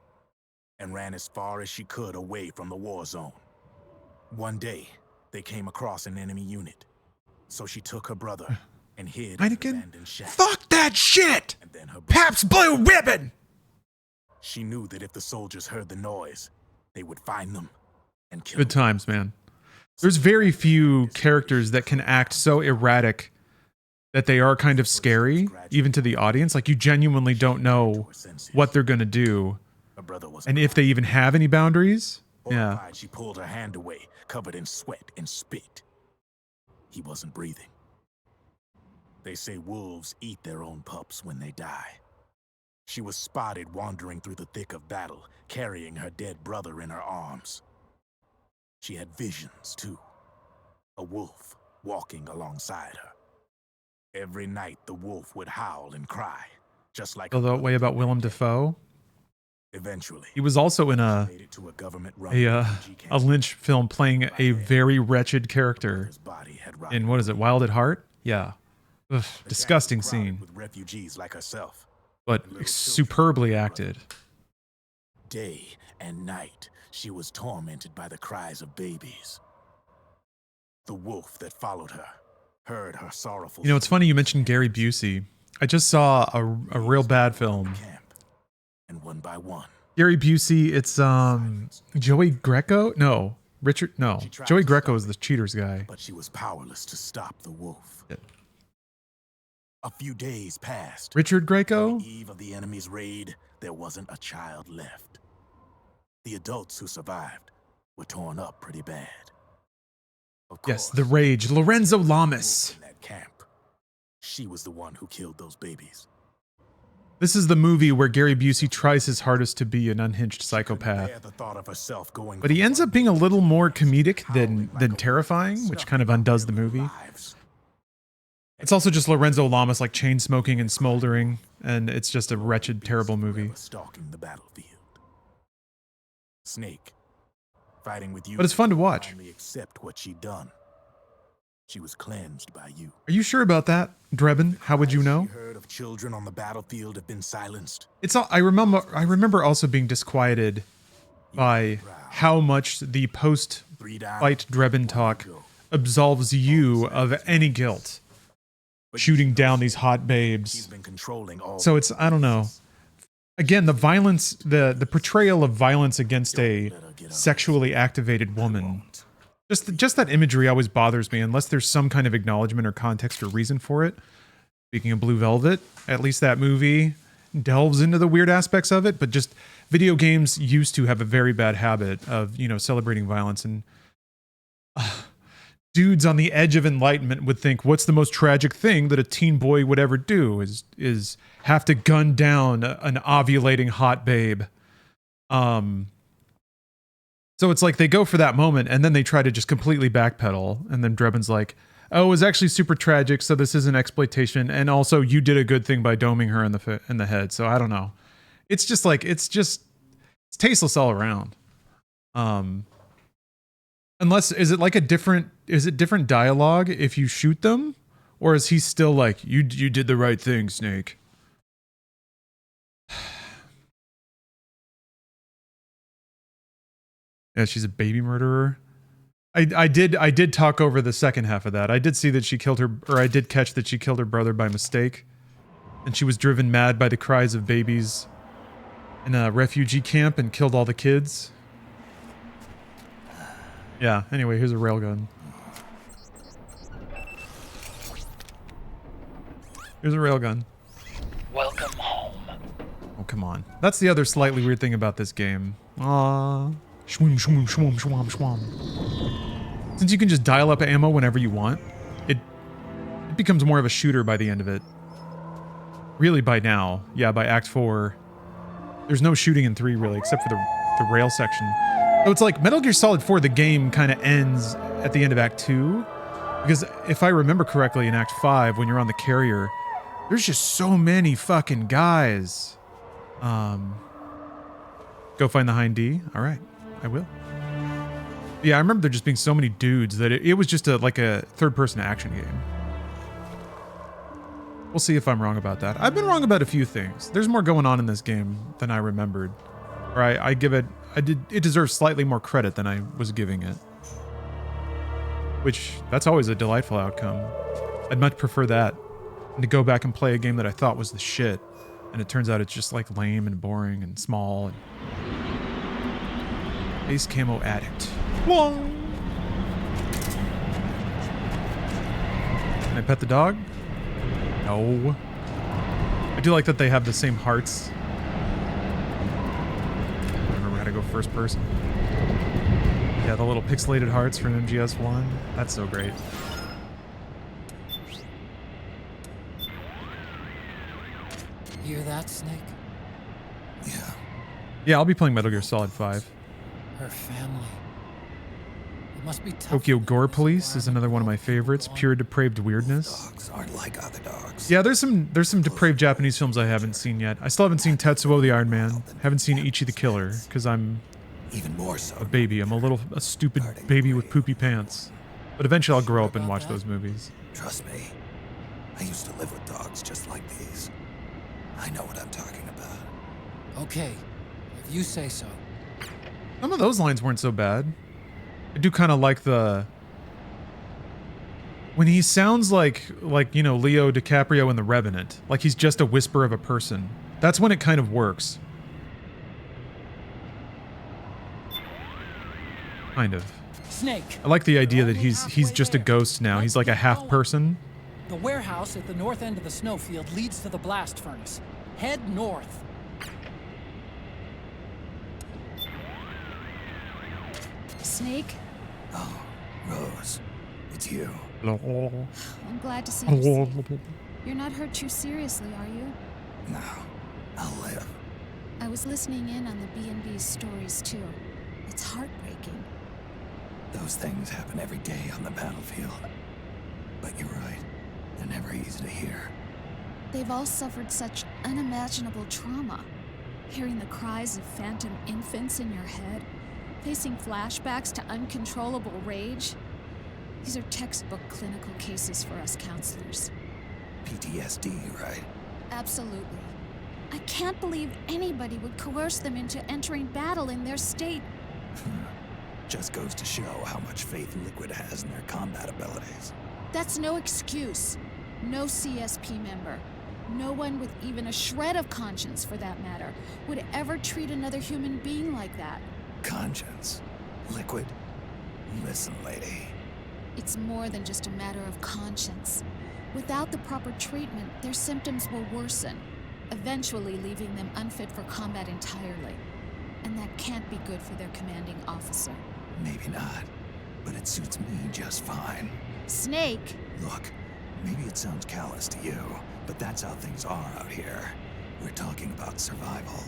and ran as far as she could away from the war zone. One day, they came across an enemy unit, so she took her brother and hid in an abandoned shack. Fuck that shit! Pabst Blue Ribbon! She knew that if the soldiers heard the noise, they would find them and kill Good them. times, man. There's very few characters that can act so erratic that they are kind of scary, even to the audience. Like, you genuinely don't know what they're gonna do, and if they even have any boundaries. Yeah. Horrified, she pulled her hand away, covered in sweat and spit. He wasn't breathing. They say wolves eat their own pups when they die. She was spotted wandering through the thick of battle, carrying her dead brother in her arms. She had visions, too. A wolf walking alongside her. Every night, the wolf would howl and cry, just like. Feel that way about Willem Dafoe. Eventually, he was also in a Lynch film playing a very wretched character in, what is it, Wild at Heart? Yeah. Ugh, disgusting scene. With refugees like herself. But superbly acted. Day and night, she was tormented by the cries of babies. The wolf that followed her heard her sorrowful. You know, it's funny you mentioned Gary Busey. I just saw a real bad film. And one by one, Gary Busey, it's Joey Greco? No. Richard, no. Joey Greco is the Cheaters guy. But she was powerless to stop the wolf. Yeah. A few days passed. Richard Greco? On the eve of the enemy's raid, there wasn't a child left. The adults who survived were torn up pretty bad. Of course, yes, the Rage, Lorenzo Lamas. In that camp, she was the one who killed those babies. This is the movie where Gary Busey tries his hardest to be an unhinged psychopath. But he ends up being a little more comedic than terrifying, which kind of undoes the movie. It's also just Lorenzo Lamas like chain smoking and smoldering, and it's just a wretched, terrible movie. Stalking the battlefield. Snake, fighting with you. But it's fun to watch. Only accept what she'd done. She was cleansed by you. Are you sure about that, Drebin? How would you know? Heard of children on the battlefield have been silenced. It's all, I remember also being disquieted by how much the post-fight Drebin talk absolves you of any guilt. Shooting down these hot babes. So it's, I don't know. Again, the violence, the portrayal of violence against a sexually activated woman. Just that imagery always bothers me unless there's some kind of acknowledgement or context or reason for it. Speaking of Blue Velvet, at least that movie delves into the weird aspects of it, but just video games used to have a very bad habit of, you know, celebrating violence, and dudes on the edge of enlightenment would think, what's the most tragic thing that a teen boy would ever do is have to gun down an ovulating hot babe. So it's like they go for that moment and then they try to just completely backpedal, and then Drebin's like, oh, it was actually super tragic, so this isn't exploitation, and also you did a good thing by doming her in the head. So I don't know. It's just like it's tasteless all around. Unless is it different dialogue if you shoot them, or is he still like you did the right thing, Snake? Yeah, she's a baby murderer. I did talk over the second half of that. I did see that she killed her, or I did catch that she killed her brother by mistake. And she was driven mad by the cries of babies in a refugee camp and killed all the kids. Yeah, anyway, here's a railgun. Here's a railgun. Welcome home. Oh, come on. That's the other slightly weird thing about this game. Aww. Shwoom, shwoom, shwoom, shwoom, shwoom. Since you can just dial up ammo whenever you want, it becomes more of a shooter by the end of it. Really by now. Yeah, by Act 4. There's no shooting in 3 really, except for the rail section. So it's like Metal Gear Solid 4, the game kind of ends at the end of Act 2. Because if I remember correctly, in Act 5, when you're on the carrier, there's just so many fucking guys. Go find the Hind D. All right, I will. Yeah, I remember there just being so many dudes that it was just like a third-person action game. We'll see if I'm wrong about that. I've been wrong about a few things. There's more going on in this game than I remembered. Or I give it, it deserves slightly more credit than I was giving it. Which, that's always a delightful outcome. I'd much prefer that than to go back and play a game that I thought was the shit. And it turns out it's just like lame and boring and small. And Ace Camo Addict. Whoa! Can I pet the dog? No. I do like that they have the same hearts. I remember how to go first person. Yeah, the little pixelated hearts from MGS1. That's so great. Hear that, Snake? Yeah, I'll be playing Metal Gear Solid 5. Her family. It must be tough. Tokyo Gore Police is another one of my favorites. Pure depraved weirdness. Dogs aren't like other dogs. Yeah, there's some depraved Japanese films I haven't seen yet. I still haven't seen Tetsuo the Iron Man. Haven't seen Ichi the Killer because I'm even more so a baby. I'm a stupid baby with poopy pants. But eventually I'll grow up and watch those movies. Trust me, I used to live with dogs just like these. I know what I'm talking about. Okay, if you say so. Some of those lines weren't so bad. I do kind of like when he sounds like, you know, Leo DiCaprio in The Revenant. Like he's just a whisper of a person. That's when it kind of works. Kind of. Snake. I like the idea that he's just a ghost now. He's like a half person. The warehouse at the north end of the snowfield leads to the blast furnace. Head north. Snake? Oh, Rose. It's you. I'm glad to see you safe. You're not hurt too seriously, are you? No. I'll live. I was listening in on the B&B's stories too. It's heartbreaking. Those things happen every day on the battlefield. But you're right. They're never easy to hear. They've all suffered such unimaginable trauma. Hearing the cries of phantom infants in your head, facing flashbacks to uncontrollable rage. These are textbook clinical cases for us counselors. PTSD, right? Absolutely. I can't believe anybody would coerce them into entering battle in their state. Just goes to show how much faith Liquid has in their combat abilities. That's no excuse. No CSP member, no one with even a shred of conscience for that matter, would ever treat another human being like that. Conscience? Liquid? Listen, lady. It's more than just a matter of conscience. Without the proper treatment, their symptoms will worsen, eventually leaving them unfit for combat entirely. And that can't be good for their commanding officer. Maybe not, but it suits me just fine. Snake! Look, maybe it sounds callous to you, but that's how things are out here. We're talking about survival.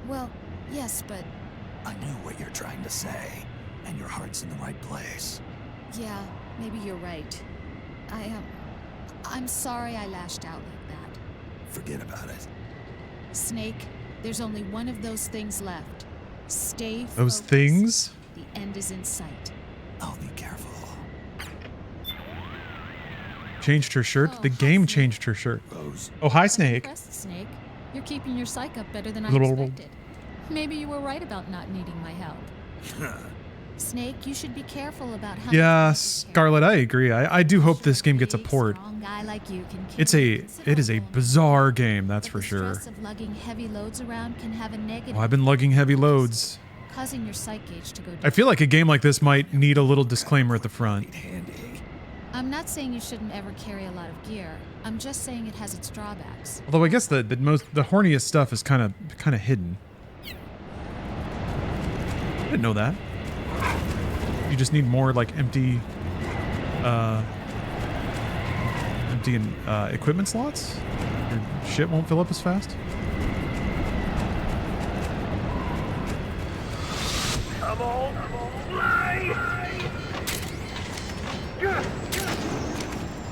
Well, yes, but... I knew what you're trying to say, and your heart's in the right place. Yeah, maybe you're right. I'm sorry I lashed out like that. Forget about it. Snake, there's only one of those things left. Stay focused. Those things? The end is in sight. I'll be careful. Changed her shirt? Oh, the game changed her shirt. Rose. Oh, hi, Snake. Impressed, Snake. You're keeping your psych up better than I expected. Maybe you were right about not needing my help. Snake, you should be careful about how Yeah, Scarlet, I agree. I do hope this game gets a port. a guy like you can It is a bizarre game, that's for sure. stress of lugging heavy loads around can have a negative Oh, I've been lugging heavy loads. causing your psych gauge to go down. I feel like a game like this might need a little disclaimer at the front. I'm not saying you shouldn't ever carry a lot of gear. I'm just saying it has its drawbacks. Although I guess the horniest stuff is kind of hidden. I didn't know that. You just need more like empty equipment slots. Your shit won't fill up as fast. Come on, fly!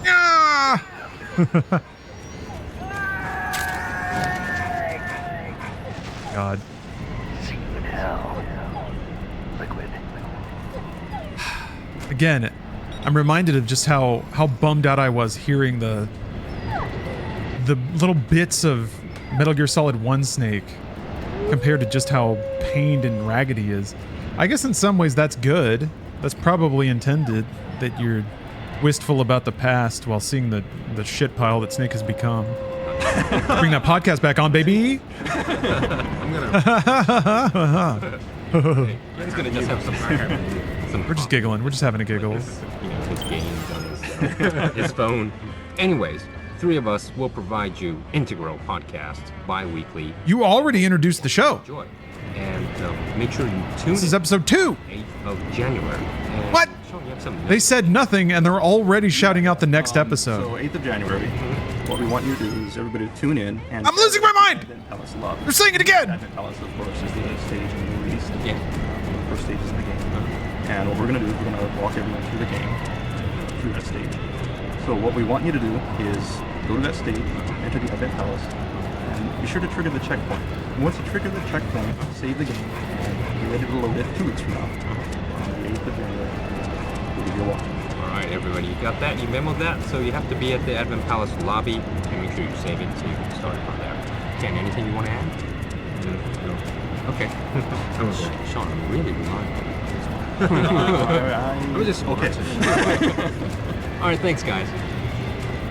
Ah! God. See you in hell. Liquid. Again, I'm reminded of just how bummed out I was hearing the little bits of Metal Gear Solid 1 Snake compared to just how pained and ragged he is. I guess in some ways that's good. That's probably intended, that you're wistful about the past while seeing the shit pile that Snake has become. Bring that podcast back on, baby. I'm gonna. He's gonna just have some. We're just giggling. We're just having a giggle. His games on his phone. Anyways, three of us will provide you Integral podcast bi-weekly. You already introduced the show. Enjoy. And make sure you tune This is episode 2. 8th of January. And What? Sean, you have some They said nothing, and they're already shouting out the next episode. So 8th of January, what we want you to do is everybody to tune in. And I'm losing my mind! Advent Palace Lobby. They're saying it again! Advent Palace, of course, is the stage in the Middle East. Yeah. One of the first stages in the game. And what we're going to do is we're going to walk everyone through the game, through that stage. So what we want you to do is go to that stage, enter the Advent Palace, and be sure to trigger the checkpoint. And once you trigger the checkpoint, save the game, and be ready to load it 2 weeks from now. On the 8th of January, we'll give you a walkthrough. All right, everybody, you got that? You memoed that? So you have to be at the Advent Palace lobby, and make sure you save it so you can start from there. Ken, anything you want to add? No. Okay. Sean, I'm really reminded. I'm just okay. All right, thanks, guys.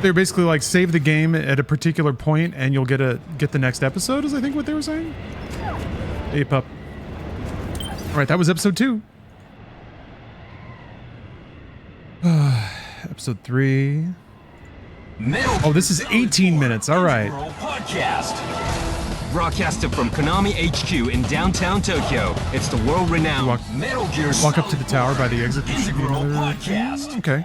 They're basically like save the game at a particular point, and you'll get the next episode. Is I think what they were saying. Hey, pup. All right, that was episode 2. Episode 3. Oh, this is 18 minutes. All right. Podcast. Broadcasted from Konami HQ in downtown Tokyo, it's the world-renowned Metal Gear Walk up to the tower by the exit. Podcast. Okay.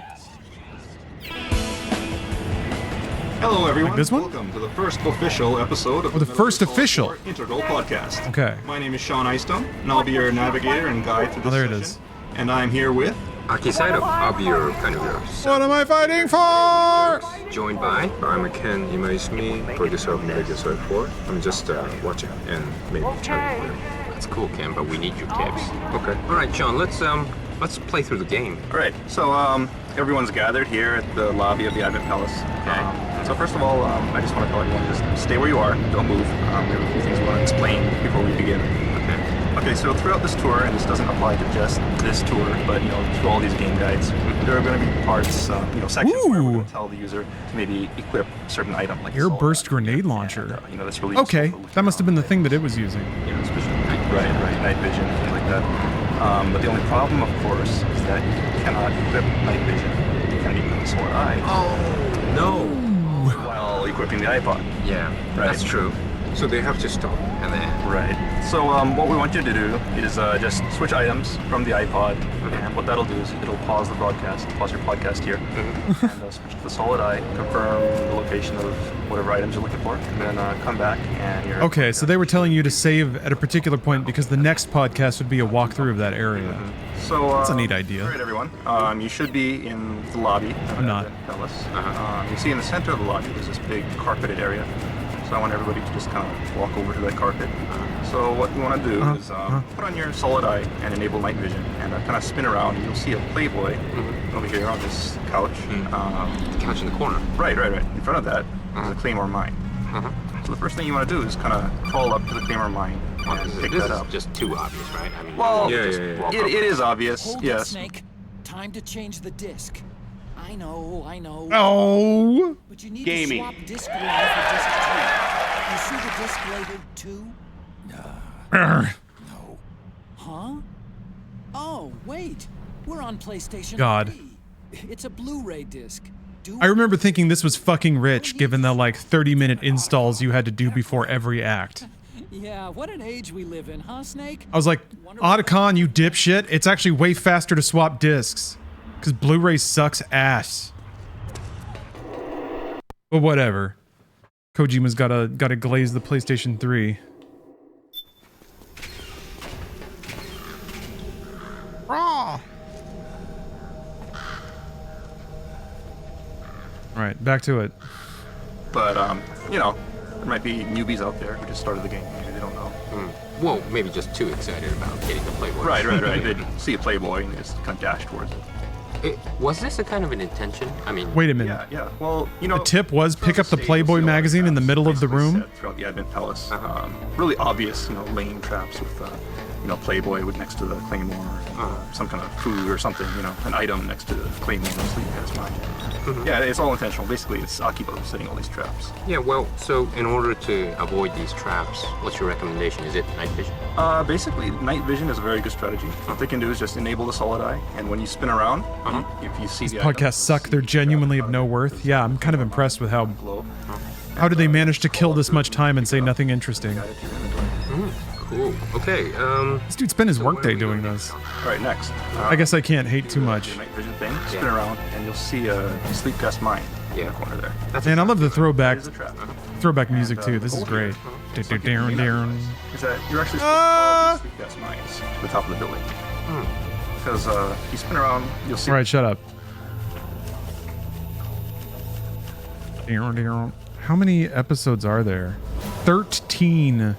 Hello, everyone. Like this one? Welcome to the first official episode of the first official Integral Podcast. Okay. My name is Sean Eystone, and I'll be your navigator and guide through this there it session. is. And I'm here with Aki Saito. I'll be your kind of What am I fighting for? joined by. I'm Ken Imaizumi, producer of Metal Gear Solid 4. I'm just watching and maybe chatting with him. That's cool, Ken, but we need your tips. Okay. All right, Sean. Let's play through the game. All right. So everyone's gathered here at the lobby of the Advent Palace. Okay. So first of all, I just want to tell everyone just stay where you are. Don't move. We have a few things we want to explain before we begin. Okay. Okay, so throughout this tour, and this doesn't apply to just this tour, but through all these game guides, there are going to be parts, sections where we're going to tell the user to maybe equip a certain item, like Air burst grenade launcher. And, that's really okay. That must have been the thing that it was using. Especially night vision, things like that. But the only problem, of course, is that you cannot equip night vision. You can't equip the Sword Eye. Oh no! While equipping the iPod. Yeah, that's true. So they have to stop and then. Right. So what we want you to do is just switch items from the iPod, and what that'll do is it'll pause the broadcast, pause your podcast here, and switch to the Solid Eye, confirm the location of whatever items you're looking for, and then come back and you're. Okay, so they were telling you to save at a particular point because the next podcast would be a walkthrough of that area. So that's a neat idea. All right, everyone. You should be in the lobby. I'm not. You see in the center of the lobby, there's this big carpeted area. So I want everybody to just kind of walk over to that carpet. So what you want to do is put on your Solid Eye and enable night vision, and kind of spin around, and you'll see a Playboy over here on this couch. The couch in the corner. Right. In front of that is a Claymore mine. So the first thing you want to do is kind of crawl up to the Kramer mine and pick This that is up. just too obvious, right? I mean, Well, walk it up. is obvious, Hold yes. it, Snake. Time to change the disc. I know. Oh. But you need Gamey. to swap disc 1 for disc 2. You see the disc labeled 2? Urgh. Huh? Oh, wait. We're on PlayStation God. 3. It's a Blu-ray disc. I remember thinking this was fucking rich, given the like 30-minute installs you had to do before every act. Yeah, what an age we live in, huh, Snake? I was like, Otacon, you dipshit. It's actually way faster to swap discs. Because Blu-ray sucks ass. But whatever. Kojima's gotta glaze the PlayStation 3. Raw. Alright, back to it. But, you know, there might be newbies out there who just started the game. Maybe they don't know. Well, maybe just too excited about getting the Playboy. Right. They see a Playboy and they just kind of dash towards it. Was this a kind of an intention? I mean, Wait a minute. Yeah. Well, you know, The tip was pick up the Playboy magazine in the middle of the room. throughout the Advent Palace. Really obvious, you know, laying traps with, you know, Playboy with next to the Claymore, some kind of food or something, you know, an item next to the Claymore, so you guys mind. Yeah, it's all intentional. Basically, it's Akiba setting all these traps. Yeah, well, so in order to avoid these traps, what's your recommendation? Is it night vision? Basically, night vision is a very good strategy. What they can do is just enable the solid eye, and when you spin around, if you see These the podcasts suck. They're genuinely of no worth. Yeah, I'm kind of impressed with how did they manage to kill this much time and say nothing interesting. Cool. Okay. This dude spent his workday doing this. All right, next. I guess I can't hate too much. Night vision thing. Spin around, and you'll see a sleep gust mine in the corner there. Man, I love the throwback music And, too. This is great. Darren. Is that you're actually supposed to follow these sleep gust mines to the top of the building. Because if you spin around, you'll see. All right, shut up. How many episodes are there? 13.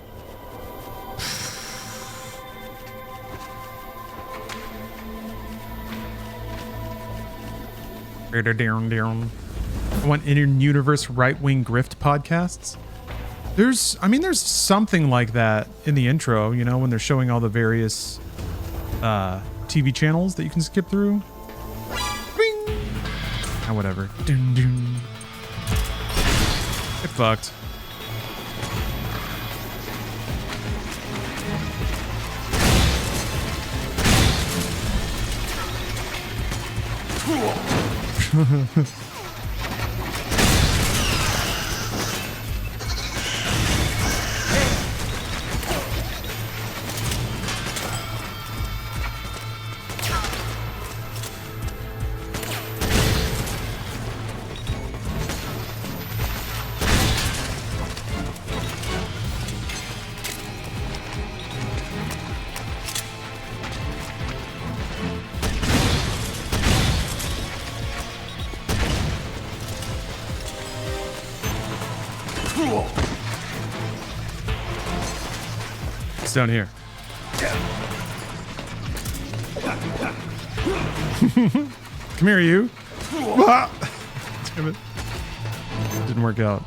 I want in-universe right-wing grift podcasts. There's something like that in the intro, you know, when they're showing all the various TV channels that you can skip through. Bing! Ah, whatever. Dun, dun. Get fucked. It's down here. Come here, you. Ah! Damn it. Didn't work out.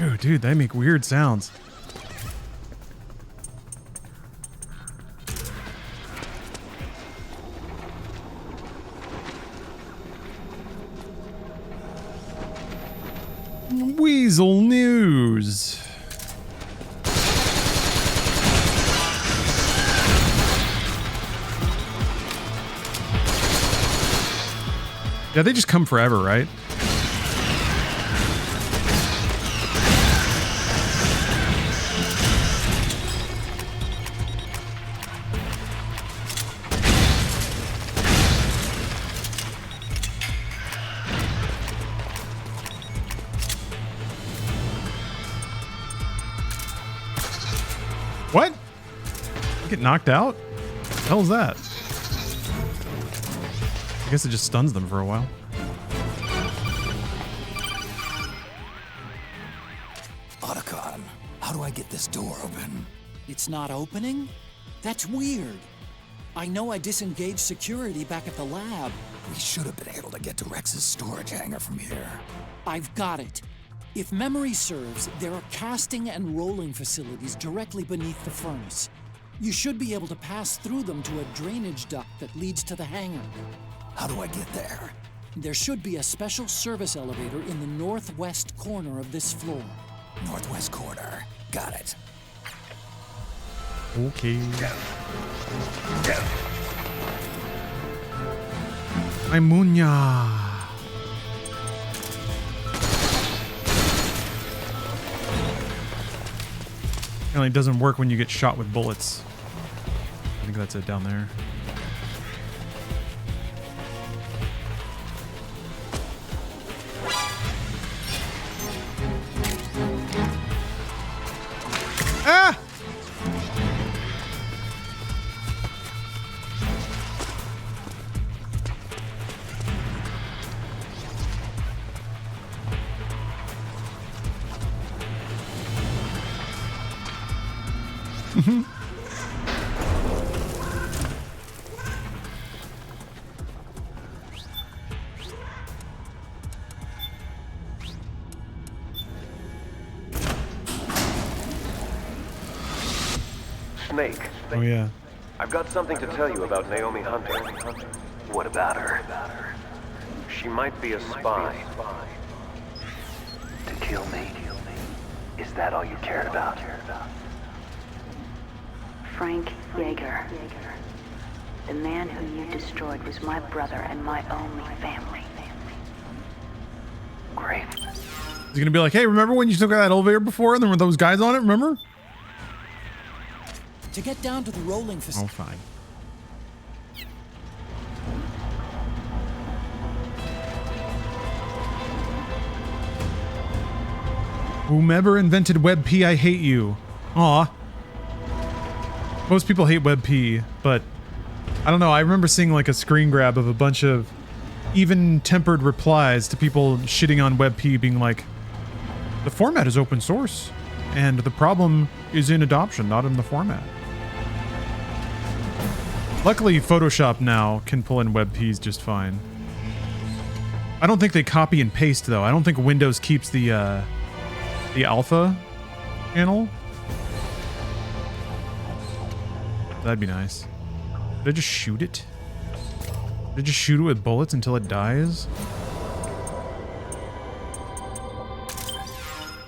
Oh, dude, they make weird sounds. Weasel News. Yeah, they just come forever, right? What? Get knocked out? What the hell is that? I guess it just stuns them for a while. Otacon, How do I get this door open? It's not opening? That's weird. I know I disengaged security back at the lab. We should have been able to get to Rex's storage hangar from here. I've got it. If memory serves, there are casting and rolling facilities directly beneath the furnace. You should be able to pass through them to a drainage duct that leads to the hangar. How do I get there? There should be a special service elevator in the northwest corner of this floor. Northwest corner. Got it. Okay. Aimunya. Apparently it doesn't work when you get shot with bullets. I think that's it down there. Ah! Snake. Oh yeah. I've got something to tell you about Naomi Hunter. What about her? She might be a spy. To kill me? Is that all you cared about? Frank Yeager. The man who you destroyed was my brother and my only family. Great. He's gonna be like, hey, remember when you took that elevator before and there were those guys on it, remember? To get down to the rolling facility. Oh, fine. Whomever invented WebP, I hate you. Aw. Most people hate WebP, but I don't know. I remember seeing like a screen grab of a bunch of even-tempered replies to people shitting on WebP, being like, the format is open source, and the problem is in adoption, not in the format. Luckily, Photoshop now can pull in WebPs just fine. I don't think they copy and paste, though. I don't think Windows keeps the alpha channel. That'd be nice. Did I just shoot it? Did I just shoot it with bullets until it dies?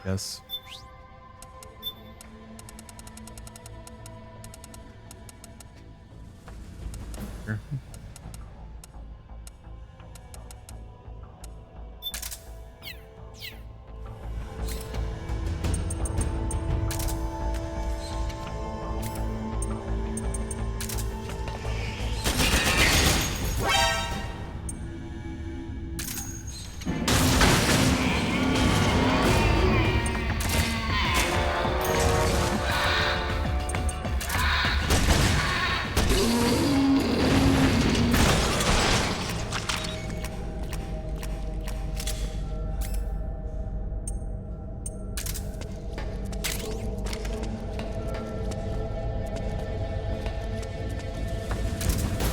Yes. Here.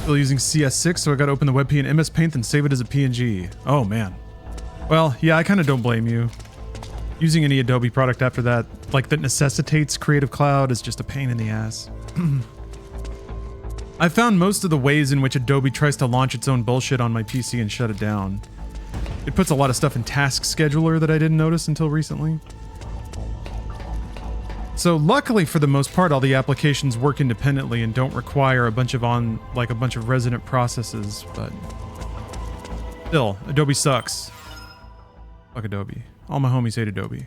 Still using CS6, so I gotta open the WebP in MS Paint and save it as a PNG. Oh man. Well, yeah, I kind of don't blame you. Using any Adobe product after that, like that necessitates Creative Cloud, is just a pain in the ass. I found most of the ways in which Adobe tries to launch its own bullshit on my PC and shut it down. It puts a lot of stuff in Task Scheduler that I didn't notice until recently. So luckily for the most part, all the applications work independently and don't require a bunch of resident processes, but still, Adobe sucks. Fuck Adobe. All my homies hate Adobe.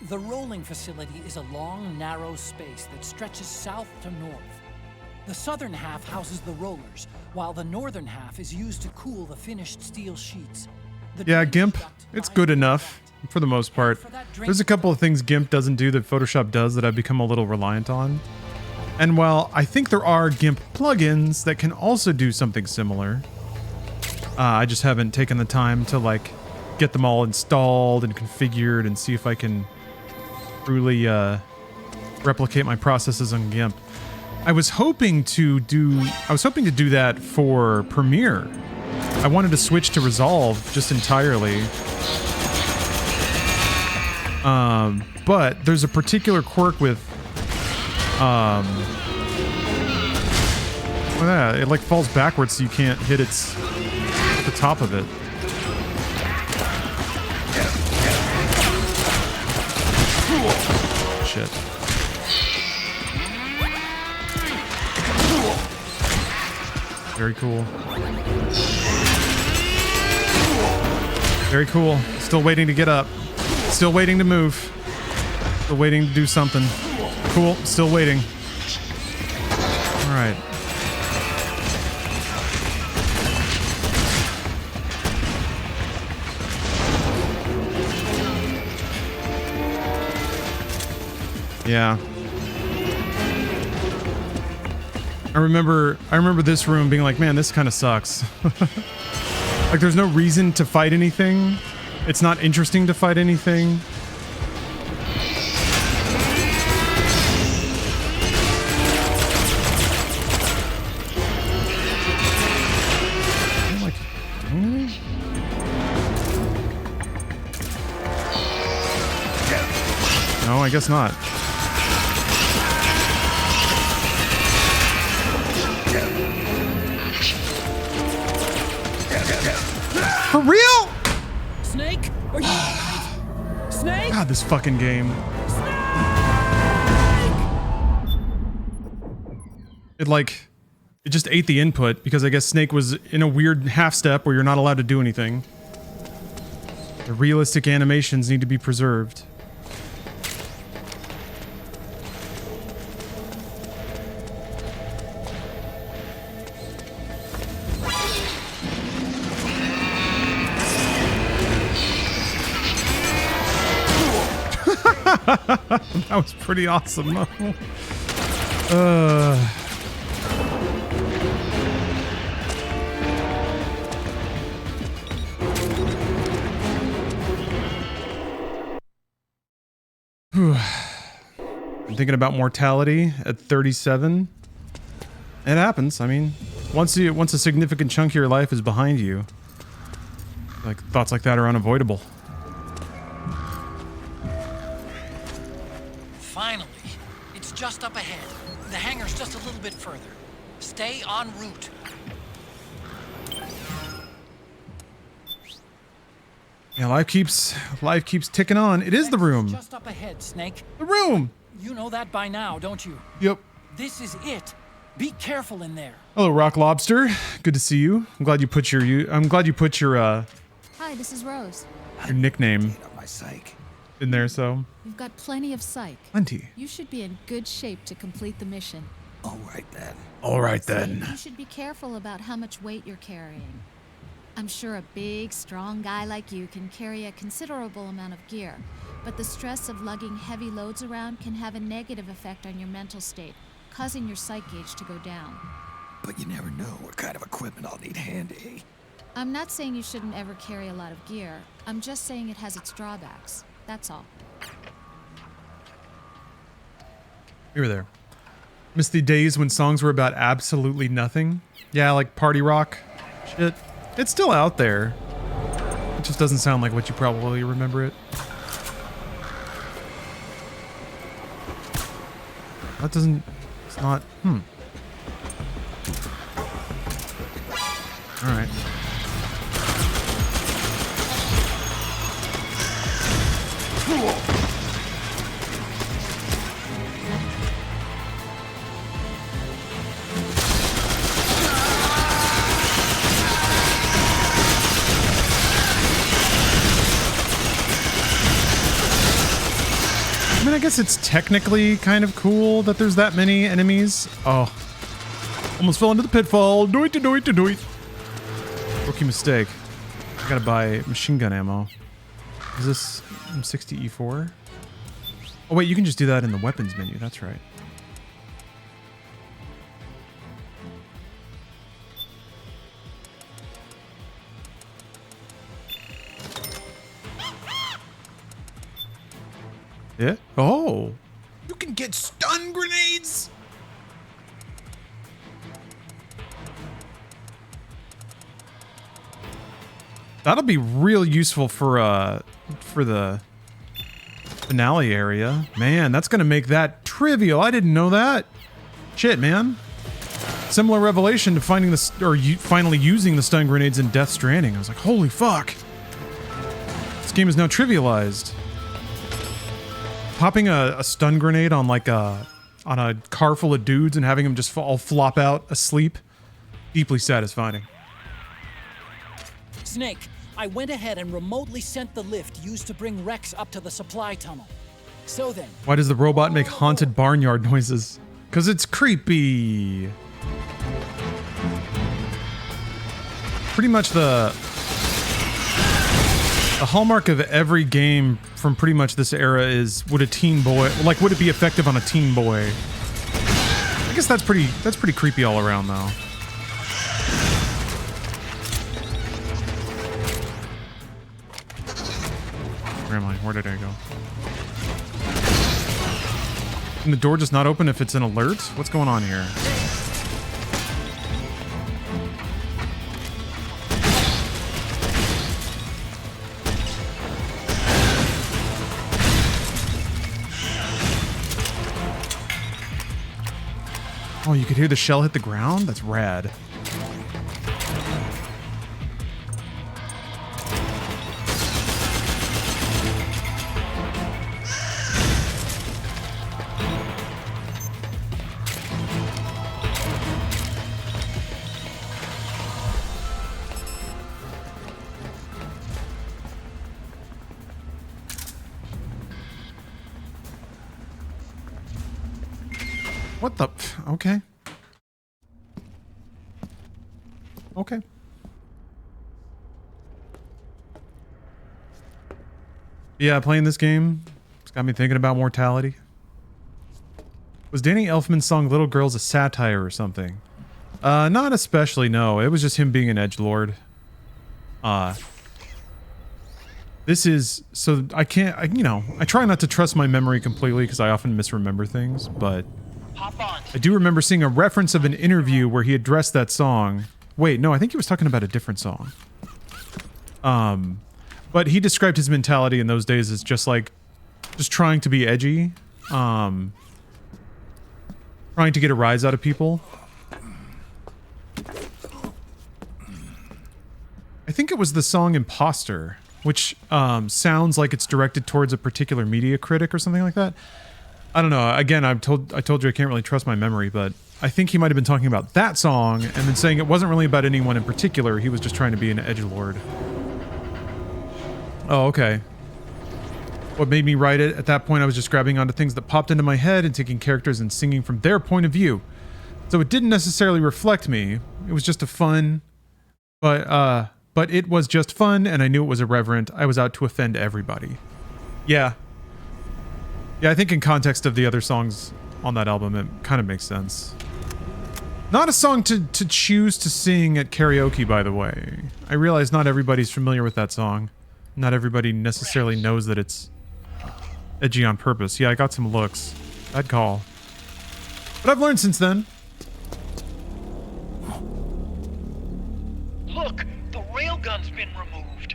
The rolling facility is a long, narrow space that stretches south to north. The southern half houses the rollers, while the northern half is used to cool the finished steel sheets. Yeah, GIMP, it's good enough for the most part. There's a couple of things GIMP doesn't do that Photoshop does that I've become a little reliant on. And while I think there are GIMP plugins that can also do something similar, I just haven't taken the time to like get them all installed and configured and see if I can truly replicate my processes on GIMP. I was hoping to do that for Premiere. I wanted to switch to Resolve just entirely. But there's a particular quirk with it like falls backwards, so you can't hit the top of it. Shit. Very cool. Very cool. Still waiting to get up. Still waiting to move. Still waiting to do something. Cool. Still waiting. All right. Yeah. I remember this room being like, man, this kind of sucks. Like, there's no reason to fight anything. It's not interesting to fight anything. Like, no, I guess not. For real? Snake? Are you alright? Snake? God, this fucking game. It just ate the input because I guess Snake was in a weird half step where you're not allowed to do anything. The realistic animations need to be preserved. That was pretty awesome. I'm thinking about mortality at 37. It happens. I mean, once a significant chunk of your life is behind you, like thoughts like that are unavoidable. Finally. It's just up ahead. The hangar's just a little bit further. Stay en route. Yeah, life keeps ticking on. It is the room. Just up ahead, Snake. The room. You know that by now, don't you? Yep. This is it. Be careful in there. Hello, Rock Lobster. Good to see you. I'm glad you put your Hi, this is Rose. your nickname My psych. in there. So You've got plenty of psych. Plenty. You should be in good shape to complete the mission. All right then. All right then. You should be careful about how much weight you're carrying. I'm sure a big, strong guy like you can carry a considerable amount of gear, but the stress of lugging heavy loads around can have a negative effect on your mental state, causing your psych gauge to go down. But you never know what kind of equipment I'll need handy. I'm not saying you shouldn't ever carry a lot of gear. I'm just saying it has its drawbacks. That's all. you were there. Miss the days when songs were about absolutely nothing. Yeah, like party rock shit. It's still out there. It just doesn't sound like what you probably remember it. That doesn't... It's not... Alright. I mean, I guess it's technically kind of cool that there's that many enemies. Oh. Almost fell into the pitfall. Doit. Rookie mistake. I gotta buy machine gun ammo. Is this M60E4? Oh wait, you can just do that in the weapons menu. That's right. Yeah. Oh. You can get stun grenades. That'll be real useful for the finale area. Man, that's gonna make that trivial. I didn't know that. Shit, man. Similar revelation to finding the finally using the stun grenades in Death Stranding. I was like, holy fuck. This game is now trivialized. Popping a stun grenade on like on a car full of dudes and having them just all flop out asleep, deeply satisfying. Snake, I went ahead and remotely sent the lift used to bring Rex up to the supply tunnel. So then... Why does the robot make haunted barnyard noises? Because it's creepy. Pretty much the hallmark of every game from pretty much this era is, would a teen boy, like, would it be effective on a teen boy? I guess that's pretty creepy all around though. Where am I? Where did I go? Can the door just not open if it's an alert? What's going on here? Oh, you could hear the shell hit the ground? That's rad. What the? Okay. Okay. Yeah, playing this game, it's got me thinking about mortality. Was Danny Elfman's song Little Girls a satire or something? Not especially, no. It was just him being an edgelord. This is, so I can't, I try not to trust my memory completely because I often misremember things, but I do remember seeing a reference of an interview where he addressed that song. Wait, no, I think he was talking about a different song. But he described his mentality in those days as just like, just trying to be edgy, trying to get a rise out of people. I think it was the song Imposter, which sounds like it's directed towards a particular media critic or something like that. I don't know. Again, I told you I can't really trust my memory, but I think he might have been talking about that song and then saying it wasn't really about anyone in particular. He was just trying to be an edgelord. Oh, okay. What made me write it? At that point, I was just grabbing onto things that popped into my head and taking characters and singing from their point of view. So it didn't necessarily reflect me. It was just a fun, but it was just fun, and I knew it was irreverent. I was out to offend everybody. Yeah. Yeah, I think in context of the other songs on that album, it kind of makes sense. Not a song to choose to sing at karaoke, by the way. I realize not everybody's familiar with that song. Not everybody necessarily knows that it's edgy on purpose. Yeah, I got some looks. Bad call. But I've learned since then. Look, the railgun's been removed.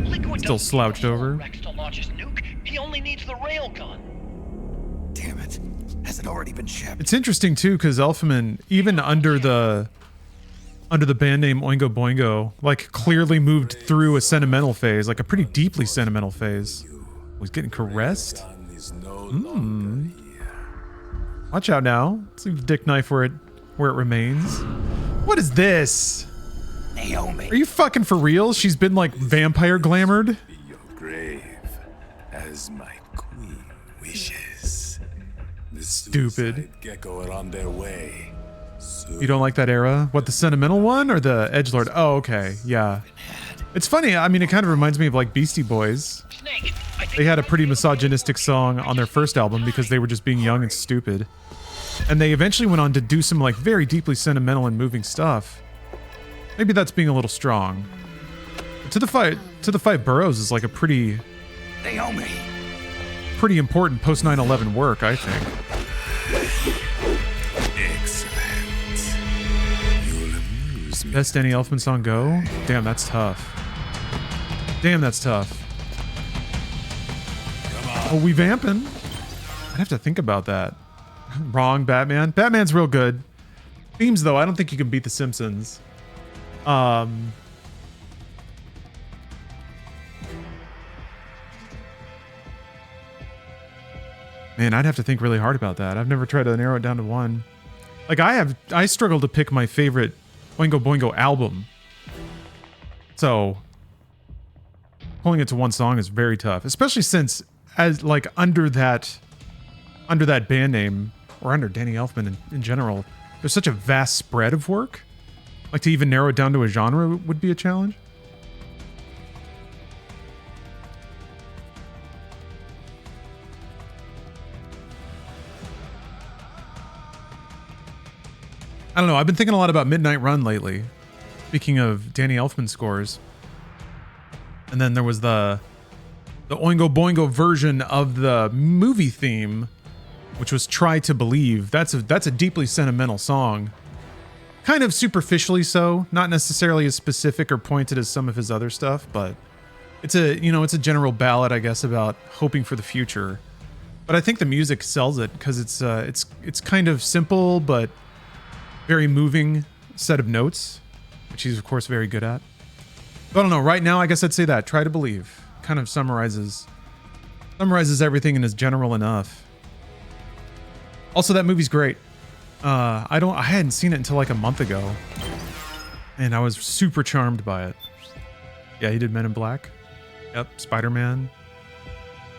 Liquid Still slouched over. Rex to launch his nuke. He only needs the railgun. Damn it. Has it already been shipped? It's interesting too, because Elfman, even under the band name Oingo Boingo, like clearly moved through a sentimental phase, like a pretty deeply sentimental phase. Was getting caressed. Watch out now. Let's leave the dick knife where it remains. What is this? Naomi. Are you fucking for real? She's been like vampire glamored. Grave as my queen wishes. The Stupid. Gecko are on their way. You don't like that era? What, the sentimental one or the edgelord? Oh, okay. Yeah. It's funny. I mean, it kind of reminds me of like Beastie Boys. They had a pretty misogynistic song on their first album because they were just being young and stupid. And they eventually went on to do some like very deeply sentimental and moving stuff. Maybe that's being a little strong. But to the fight Burroughs is like a pretty Naomi. Pretty important post 9/11 work, I think. Excellent. You'll amuse me. Best Danny Elfman song go? Damn, that's tough. Damn, that's tough. Oh, we vamping. I'd have to think about that. Wrong, Batman. Batman's real good. Themes, though, I don't think you can beat The Simpsons. Man, I'd have to think really hard about that. I've never tried to narrow it down to one. Like, I struggle to pick my favorite Oingo Boingo album. So, pulling it to one song is very tough. Especially since, as like, under that band name, or under Danny Elfman in general, there's such a vast spread of work. Like, to even narrow it down to a genre would be a challenge. I don't know. I've been thinking a lot about Midnight Run lately. Speaking of Danny Elfman scores. And then there was the Oingo Boingo version of the movie theme, which was Try to Believe. That's a deeply sentimental song. Kind of superficially so, not necessarily as specific or pointed as some of his other stuff, but it's a general ballad, I guess, about hoping for the future. But I think the music sells it because it's kind of simple but very moving set of notes, which he's of course very good at. But I don't know, right now I guess I'd say that Try to Believe kind of summarizes everything and is general enough. Also, that movie's great. I hadn't seen it until like a month ago, and I was super charmed by it. Yeah, he did Men in Black. Yep, Spider-Man.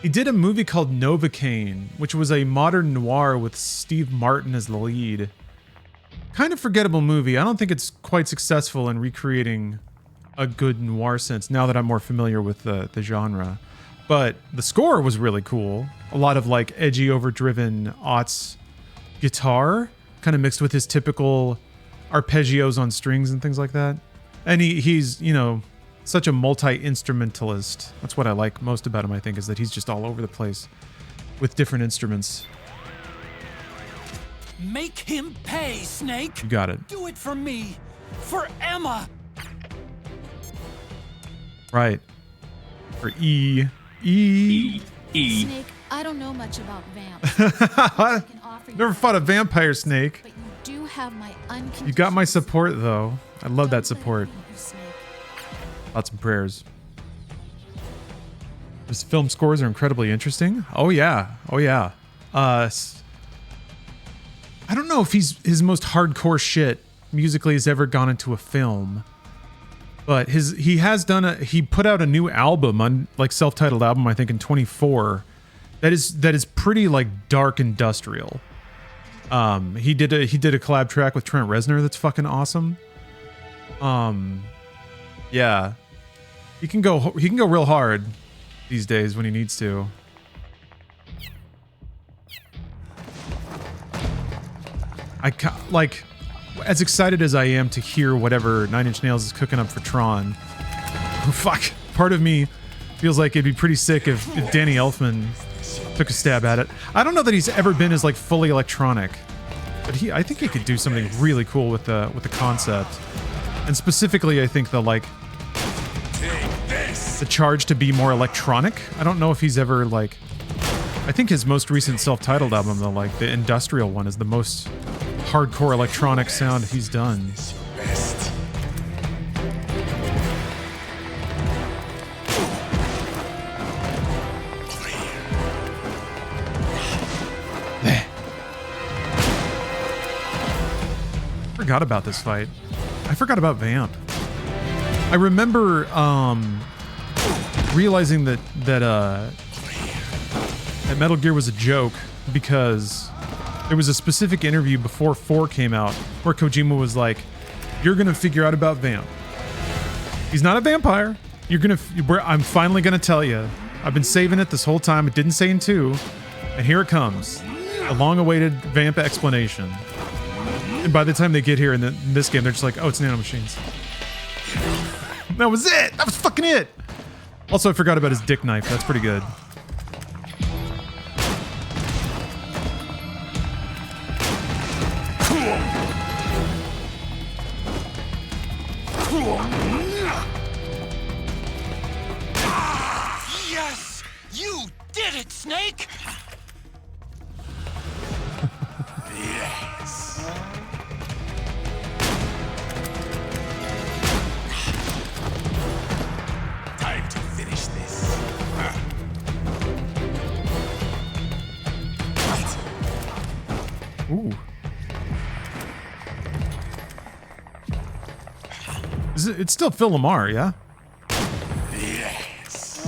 He did a movie called Novocaine, which was a modern noir with Steve Martin as the lead. Kind of forgettable movie. I don't think it's quite successful in recreating a good noir sense now that I'm more familiar with the genre. But the score was really cool. A lot of like edgy, overdriven aughts guitar, kind of mixed with his typical arpeggios on strings and things like that. And he's, such a multi-instrumentalist. That's what I like most about him, I think, is that he's just all over the place with different instruments. Make him pay, Snake! You got it. Do it for me! For Emma! Right. For E. Snake, I don't know much about vamps. Never fought a vampire, Snake. But you do have my unconditional. You got my support, though. I love that support. Lots of prayers. His film scores are incredibly interesting. Oh yeah. I don't know if his most hardcore shit musically has ever gone into a film, but he put out a new album on like self-titled album, I think in 2024. That is pretty like dark industrial. He did a collab track with Trent Reznor that's fucking awesome. Yeah, he can go real hard these days when he needs to. Like, as excited as I am to hear whatever Nine Inch Nails is cooking up for Tron, part of me feels like it'd be pretty sick if Danny Elfman took a stab at it. I don't know that he's ever been as like fully electronic, but I think he could do something really cool with the concept, and specifically I think the charge to be more electronic. I don't know if he's ever like. I think his most recent self-titled album, the industrial one, is the most hardcore electronic sound he's done. Forgot about this fight. I forgot about Vamp. I remember realizing that Metal Gear was a joke because there was a specific interview before 4 came out where Kojima was like, "You're gonna figure out about Vamp. He's not a vampire. I'm finally gonna tell you. I've been saving it this whole time. It didn't say in 2, and here it comes, a long-awaited Vamp explanation." And by the time they get here in this game, they're just like, "Oh, it's nanomachines." That was it. That was fucking it. Also, I forgot about his dick knife. That's pretty good. Yes! You did it, Snake! Yes. Time to finish this. Ooh. It's still Phil Lamar, yeah? Yes.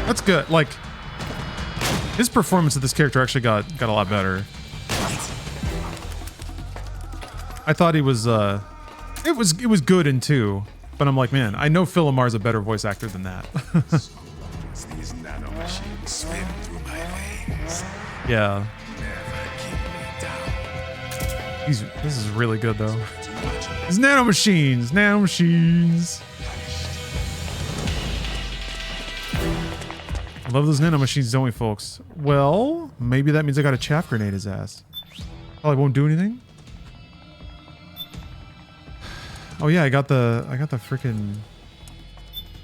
That's good. Like, his performance of this character actually got a lot better. I thought he was it was good in 2, but I'm like, man, I know Phil Lamar's a better voice actor than that. These nanomachines swim through my veins. Yeah. Never keep me down. This is really good though. These nanomachines. I love those nanomachines, don't we, folks? Well, maybe that means I got to chaff grenade his ass. Probably won't do anything. Oh yeah, I got the freaking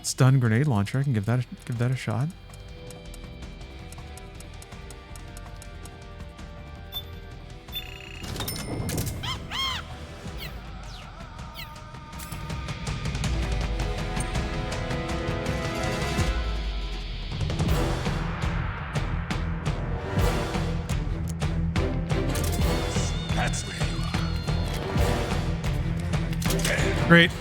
stun grenade launcher. I can give that a shot. That's where you are. Great.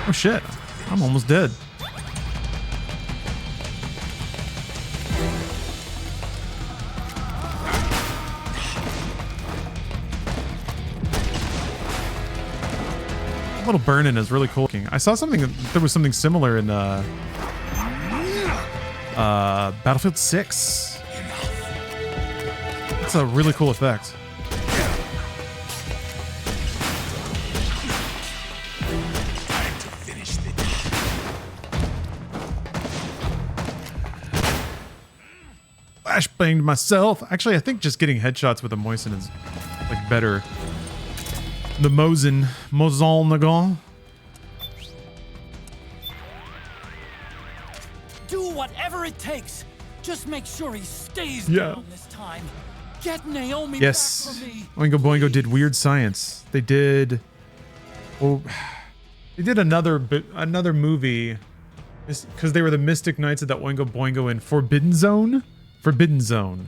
Oh shit. I'm almost dead. A little burn-in is really cool. I saw something, there was something similar in Battlefield 6. That's a really cool effect. Flashbanged myself. Actually, I think just getting headshots with a Moisen is like better. The Mosin Nagon. Do whatever it takes. Just make sure he stays Yeah. down this time. Get Naomi Yes. back for me. Oingo Boingo did Weird Science. They did. Oh, they did another movie because they were the Mystic Knights of the Oingo Boingo in Forbidden Zone. Forbidden Zone.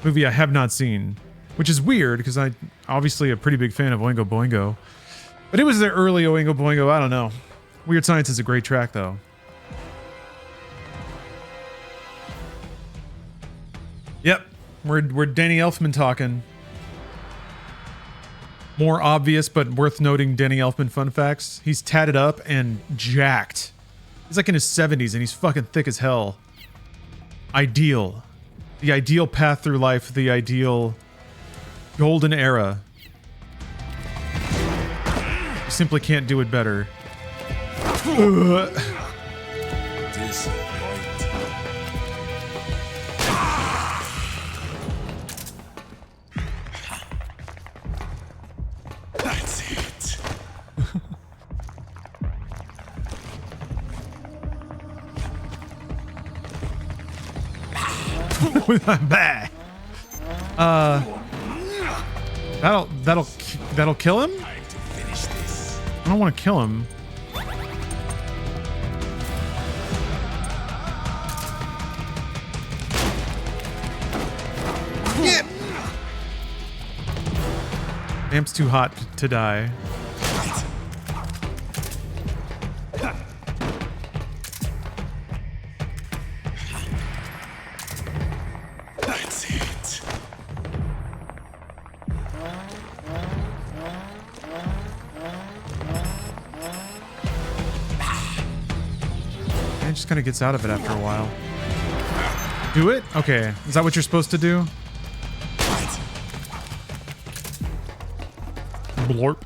Movie I have not seen, which is weird because I obviously a pretty big fan of Oingo Boingo. But it was their early Oingo Boingo. I don't know. Weird Science is a great track though. Yep. We're Danny Elfman talking. More obvious but worth noting Danny Elfman fun facts. He's tatted up and jacked. He's like in his 70s and he's fucking thick as hell. Ideal. The ideal path through life. The ideal golden era. You simply can't do it better. That's it. Bah. That'll kill him? I don't want to kill him. Yeah. Amp's too hot to die. That's it. just kind of gets out of it after a while. Do it? Okay. Is that what you're supposed to do? Blorp.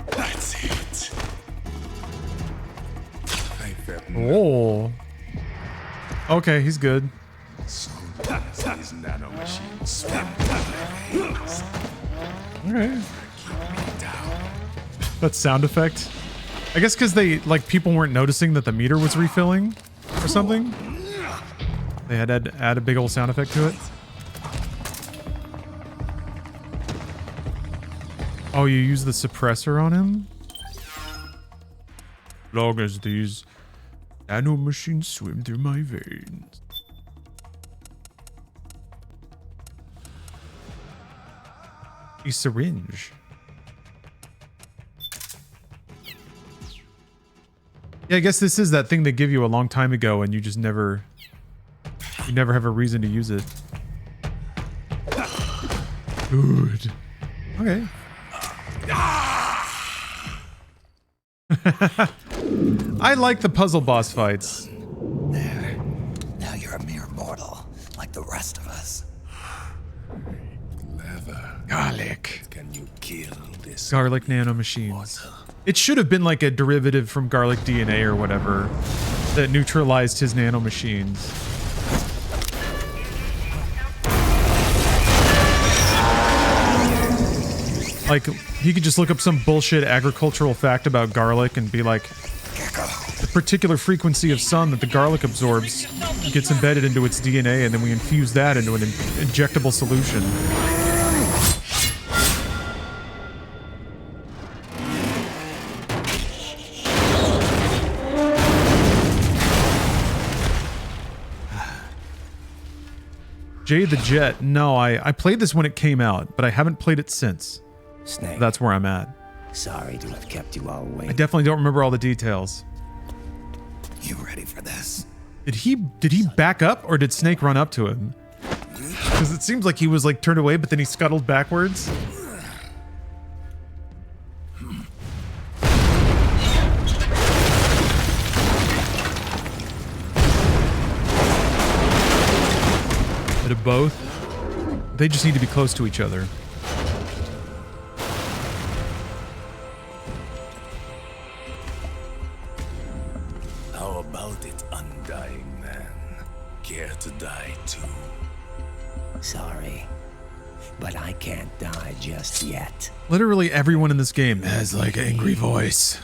That's it. Oh. Okay, he's good. Sometimes these nanomachines swim. Okay. That sound effect. I guess because they, like, people weren't noticing that the meter was refilling or something. They had to add a big old sound effect to it. Oh, you use the suppressor on him? Long as these nanomachines swim through my veins. A syringe. Yeah, I guess this is that thing they give you a long time ago and you just never... You never have a reason to use it. Good. Okay. I like the puzzle boss fights. There. Now you're a mere mortal, like the rest of us. Garlic. Can you kill this? Garlic nanomachines. It should have been like a derivative from garlic DNA or whatever that neutralized his nanomachines. Like, he could just look up some bullshit agricultural fact about garlic and be like, the particular frequency of sun that the garlic absorbs gets embedded into its DNA, and then we infuse that into an injectable solution. Jay the Jet. No, I played this when it came out, but I haven't played it since. Snake. That's where I'm at. Sorry to have kept you all waiting. I definitely don't remember all the details. You ready for this? Did he back up, or did Snake run up to him? Because it seems like he was like turned away, but then he scuttled backwards. Bit of both. They just need to be close to each other. How about it, undying man? Care to die too? Sorry, but I can't die just yet. Literally everyone in this game has like an angry voice.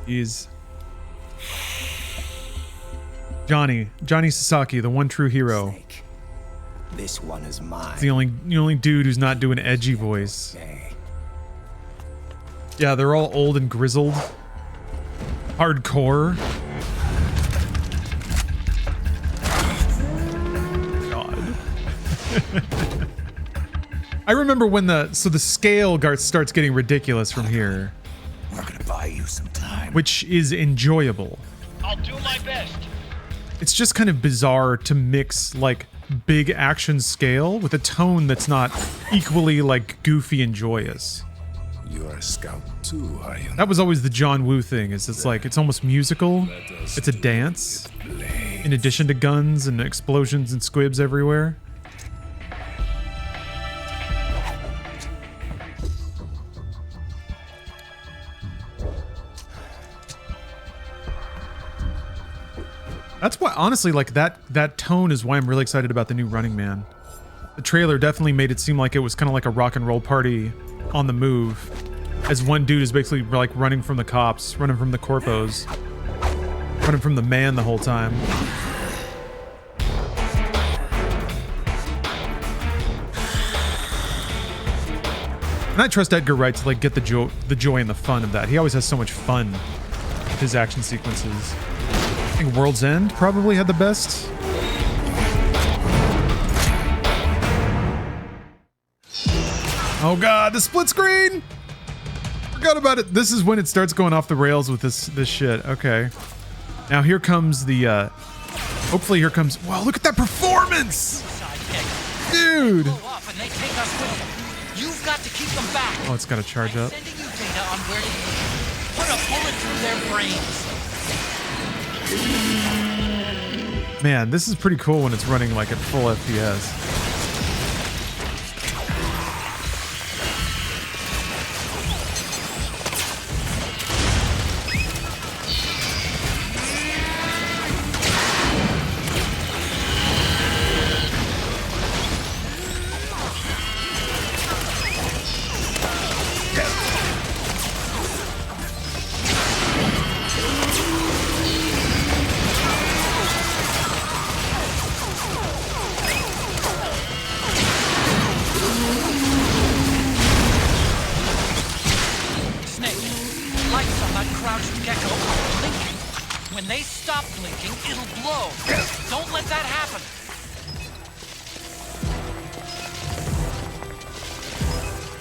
He's Johnny Sasaki, the one true hero. Snake. This one is mine. He's the only dude who's not doing edgy voice. Yeah, they're all old and grizzled. Hardcore. God. I remember when the scale starts getting ridiculous from here. We're gonna buy you some time. Which is enjoyable. I'll do my best. It's just kind of bizarre to mix like big action scale with a tone that's not equally like goofy and joyous. You're a scout too, are you? That was always the John Woo thing, is it's like it's almost musical. It's a dance. In addition to guns and explosions and squibs everywhere. That's why, honestly, like that tone is why I'm really excited about the new Running Man. The trailer definitely made it seem like it was kind of like a rock and roll party on the move, as one dude is basically like running from the cops, running from the corpos, running from the man the whole time. And I trust Edgar Wright to like get the joy and the fun of that. He always has so much fun with his action sequences. I think World's End probably had the best. Oh god, the split screen! Forgot about it. This is when it starts going off the rails with this shit. Okay. Now here comes the hopefully here comes, wow, look at that performance! Dude! You've got to keep them back. Oh, it's gotta charge up. Sending you data on where to put a bullet through their brains. Man, this is pretty cool when it's running like at full FPS.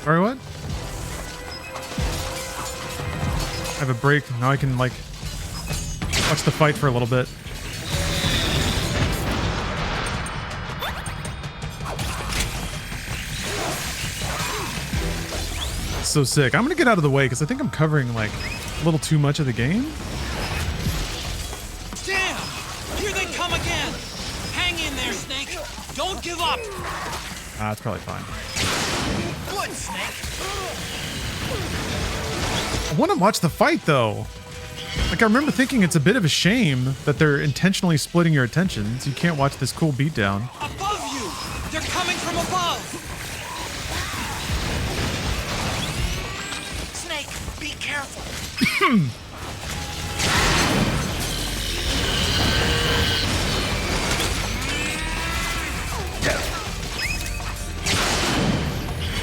Sorry, what? I have a break. Now I can, like, watch the fight for a little bit. So sick. I'm gonna get out of the way because I think I'm covering, like, a little too much of the game. Damn! Here they come again! Hang in there, Snake! Don't give up! That's probably fine. Good, Snake! I want to watch the fight, though. Like, I remember thinking it's a bit of a shame that they're intentionally splitting your attention, so you can't watch this cool beatdown. Above you! They're coming from above! Snake, be careful!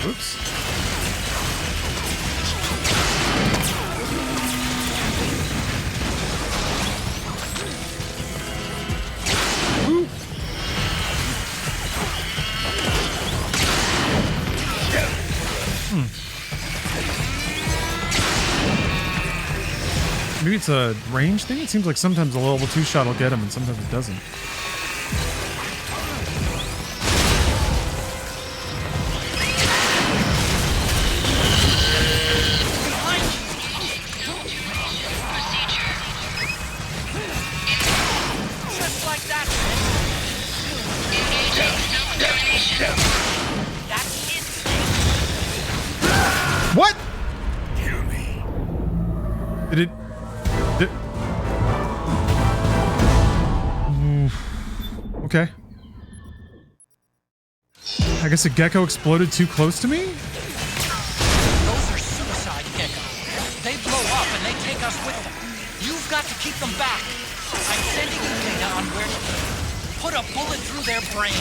Oops. Maybe it's a range thing? It seems like sometimes a level 2 shot will get him and sometimes it doesn't. Just like that! That's it! What? Did it... Okay. I guess a gecko exploded too close to me? Those are suicide geckos. They blow up and they take us with them. You've got to keep them back. I'm sending you data on where to put a bullet through their brains.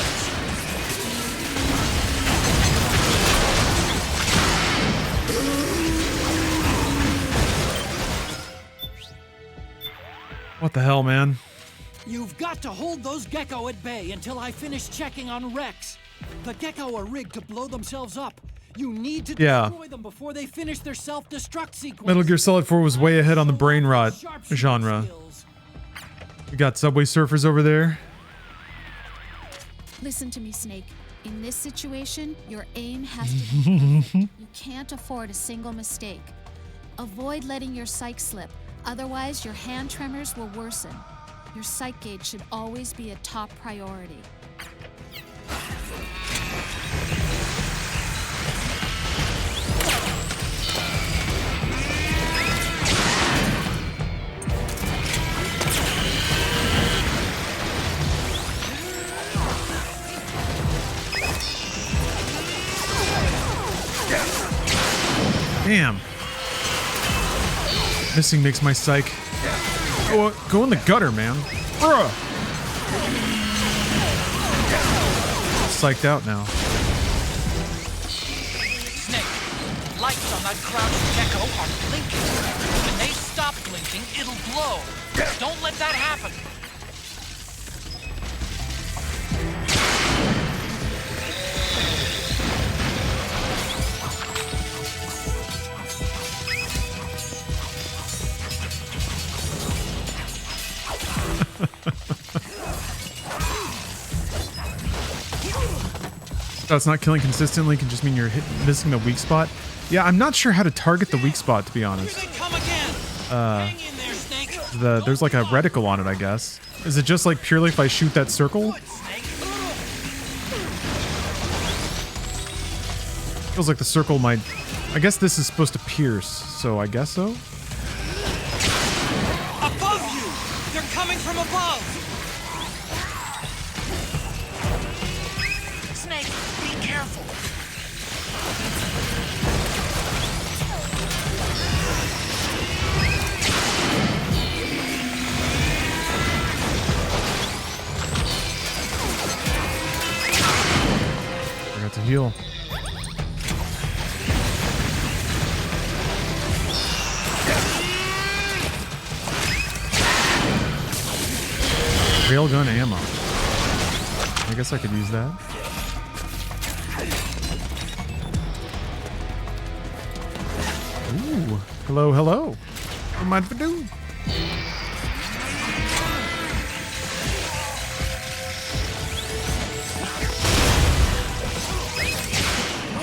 What the hell, man? You've got to hold those gecko at bay until I finish checking on Rex. The gecko are rigged to blow themselves up. You need to destroy them before they finish their self-destruct sequence. Metal Gear Solid 4 was way ahead on the brain rot genre. We got Subway Surfers over there. Listen to me, Snake. In this situation, your aim has to be perfect. You can't afford a single mistake. Avoid letting your psych slip. Otherwise, your hand tremors will worsen. Your psych gauge should always be a top priority. Damn. Missing makes my psych go in the gutter, man. Bruh. Psyched out now. Snake, lights on that crouched gecko are blinking. When they stop blinking, it'll glow. Don't let that happen. Oh, it's not killing consistently can just mean you're missing the weak spot. Yeah, I'm not sure how to target the weak spot, to be honest. There's like a reticle on it, I guess. Is it just like purely if I shoot that circle? Feels like the circle might... I guess this is supposed to pierce, so I guess so? Above you! They're coming from above! Snake, be careful! I got to heal. Railgun ammo. I guess I could use that. Ooh. Hello, hello. What am I to do?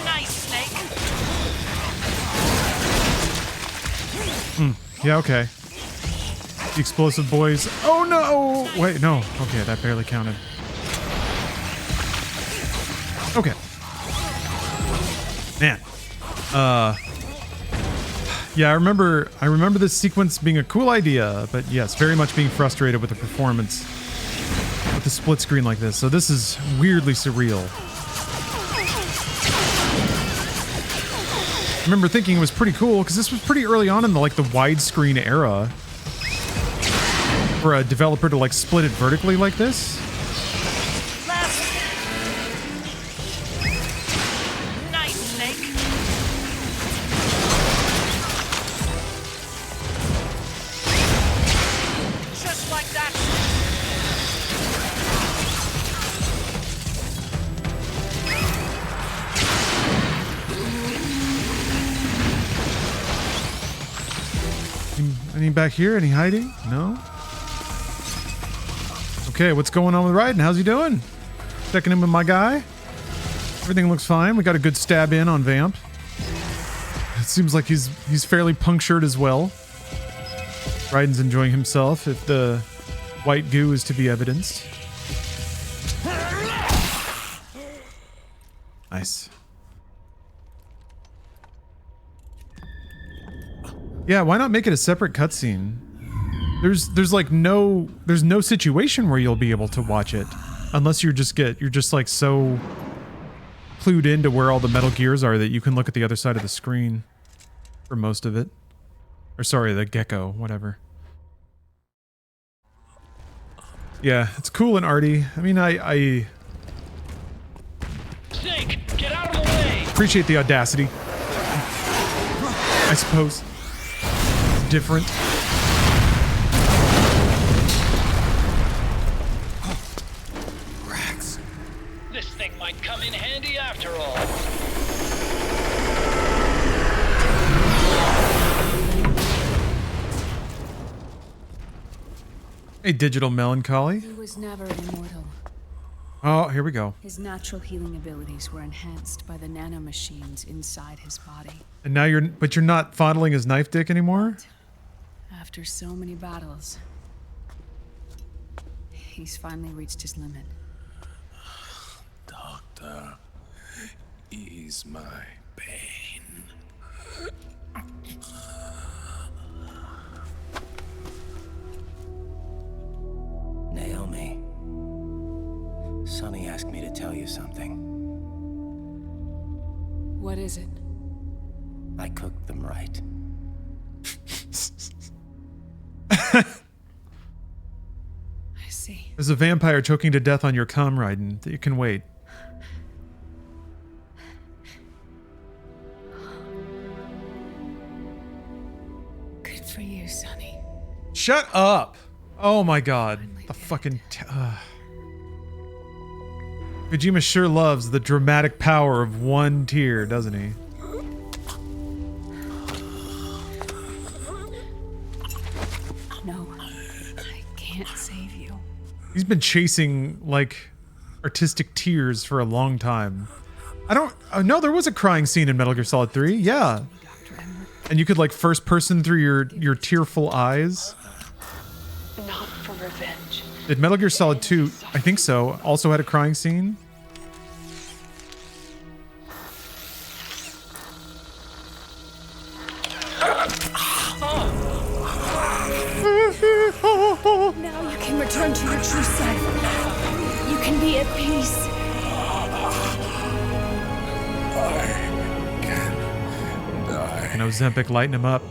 Nice, Snake! Yeah, okay. The explosive boys. Oh no! Wait, no. Okay, that barely counted. Okay. Man. Yeah, I remember this sequence being a cool idea, but yes, very much being frustrated with the performance with the split screen like this. So this is weirdly surreal. I remember thinking it was pretty cool because this was pretty early on in the widescreen era. For a developer to split it vertically like this. Nice, Snake! Just like that! Any back here? Any hiding? No? Okay, what's going on with Raiden? How's he doing? Checking in with my guy. Everything looks fine. We got a good stab in on Vamp. It seems like he's fairly punctured as well. Raiden's enjoying himself, if the white goo is to be evidenced. Nice. Yeah, why not make it a separate cutscene? There's no situation where you'll be able to watch it unless you're just so clued into where all the Metal Gears are that you can look at the other side of the screen for most of it. Or sorry, the gecko, whatever. Yeah, it's cool and arty. I mean, I Snake, get out of the way! appreciate the audacity. I suppose. It's different. This thing might come in handy after all. A digital melancholy. He was never immortal. Oh, here we go. His natural healing abilities were enhanced by the nanomachines inside his body. And now you're not fondling his knife dick anymore? After so many battles, he's finally reached his limit. Doctor, ease my pain. Naomi, Sonny asked me to tell you something. What is it? I cooked them right. I see. There's a vampire choking to death on your cum, Raiden. You can wait. Good for you, Sonny. Shut up! Oh my god. The fucking... Kojima sure loves the dramatic power of one tear, doesn't he? No, I can't save you. He's been chasing, like, artistic tears for a long time. I don't no, there was a crying scene in Metal Gear Solid 3. Yeah. And you could like first person through your tearful eyes. Not for revenge. Did Metal Gear Solid 2, I think so, also had a crying scene? Now you can return to your true self. You can be at peace. And Ozempic lighten him up.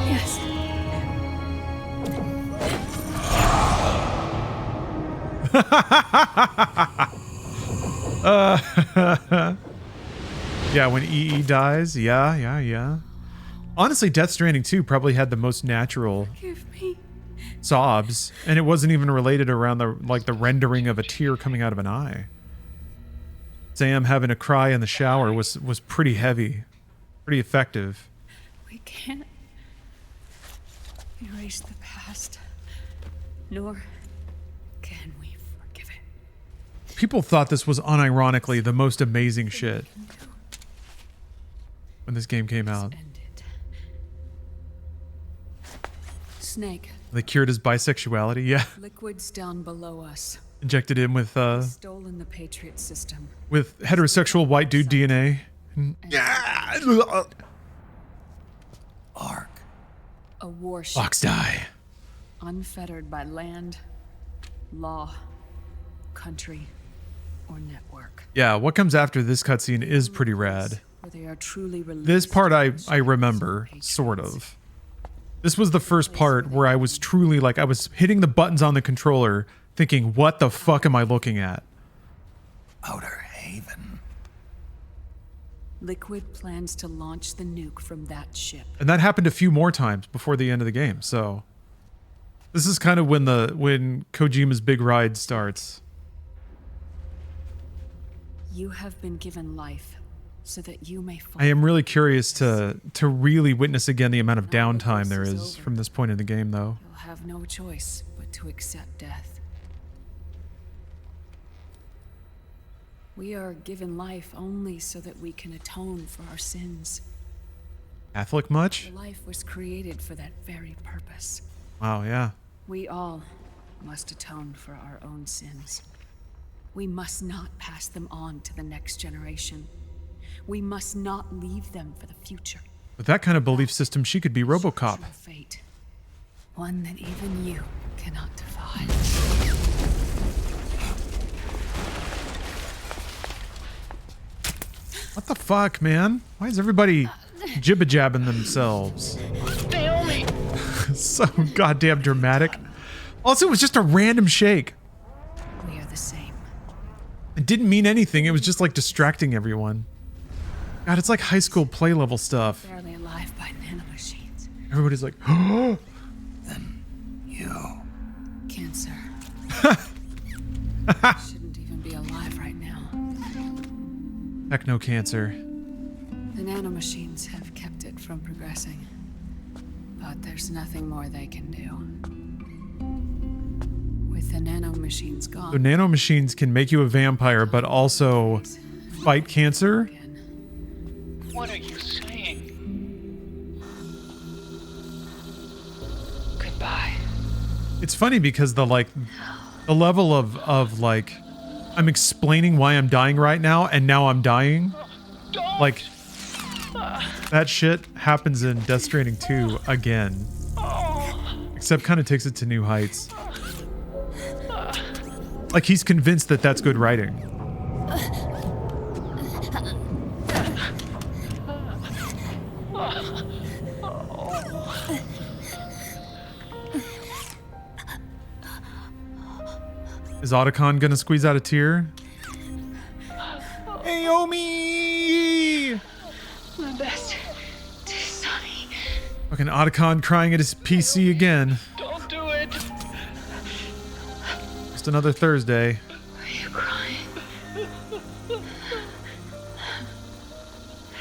Yes. Yeah, when EE dies. Yeah. Honestly, Death Stranding 2 probably had the most natural sobs, and it wasn't even related around the rendering of a tear coming out of an eye. Sam having a cry in the shower was pretty heavy, pretty effective. We can't erase the past, nor can we forgive it. People thought this was unironically the most amazing shit when this game came out. Snake. They cured his bisexuality, yeah. Liquids down below us. Injected him with Stolen the Patriot system. with heterosexual white dude DNA. Ark. A warship. Fox die. Unfettered by land, law, country, or network. Yeah, what comes after this cutscene is pretty rad. Where they are truly released. This part I remember, sort of. This was the first part where I was truly like, I was hitting the buttons on the controller thinking, what the fuck am I looking at? Outer Haven. Liquid plans to launch the nuke from that ship. And that happened a few more times before the end of the game, so this is kind of when Kojima's big ride starts. You have been given life so that you may I am really curious to really witness again the amount of downtime there is from this point in the game, though. You'll have no choice but to accept death. We are given life only so that we can atone for our sins. Catholic much? Your life was created for that very purpose. Wow, yeah. We all must atone for our own sins. We must not pass them on to the next generation. We must not leave them for the future. With that kind of belief system, she could be RoboCop. True fate. One that even you cannot defy. What the fuck, man? Why is everybody jibba-jabbing themselves? Naomi! So goddamn dramatic. Also, it was just a random shake. We are the same. It didn't mean anything. It was just like distracting everyone. God, it's like high school play level stuff. Barely alive by nanomachines. Everybody's like, oh. Then you. Cancer. Shouldn't even be alive right now. Techno cancer. The nanomachines have kept it from progressing. But there's nothing more they can do. With the nanomachines gone. So nanomachines can make you a vampire, but also fight cancer? What are you saying? Goodbye. It's funny because the level of like I'm explaining why I'm dying right now and now I'm dying. Like that shit happens in Death Stranding 2 again. Except kind of takes it to new heights. Like he's convinced that that's good writing. Is Otacon gonna squeeze out a tear? Naomi! My best. Sonny. Fucking Otacon crying at his PC again. Don't do it! Just another Thursday. Are you crying?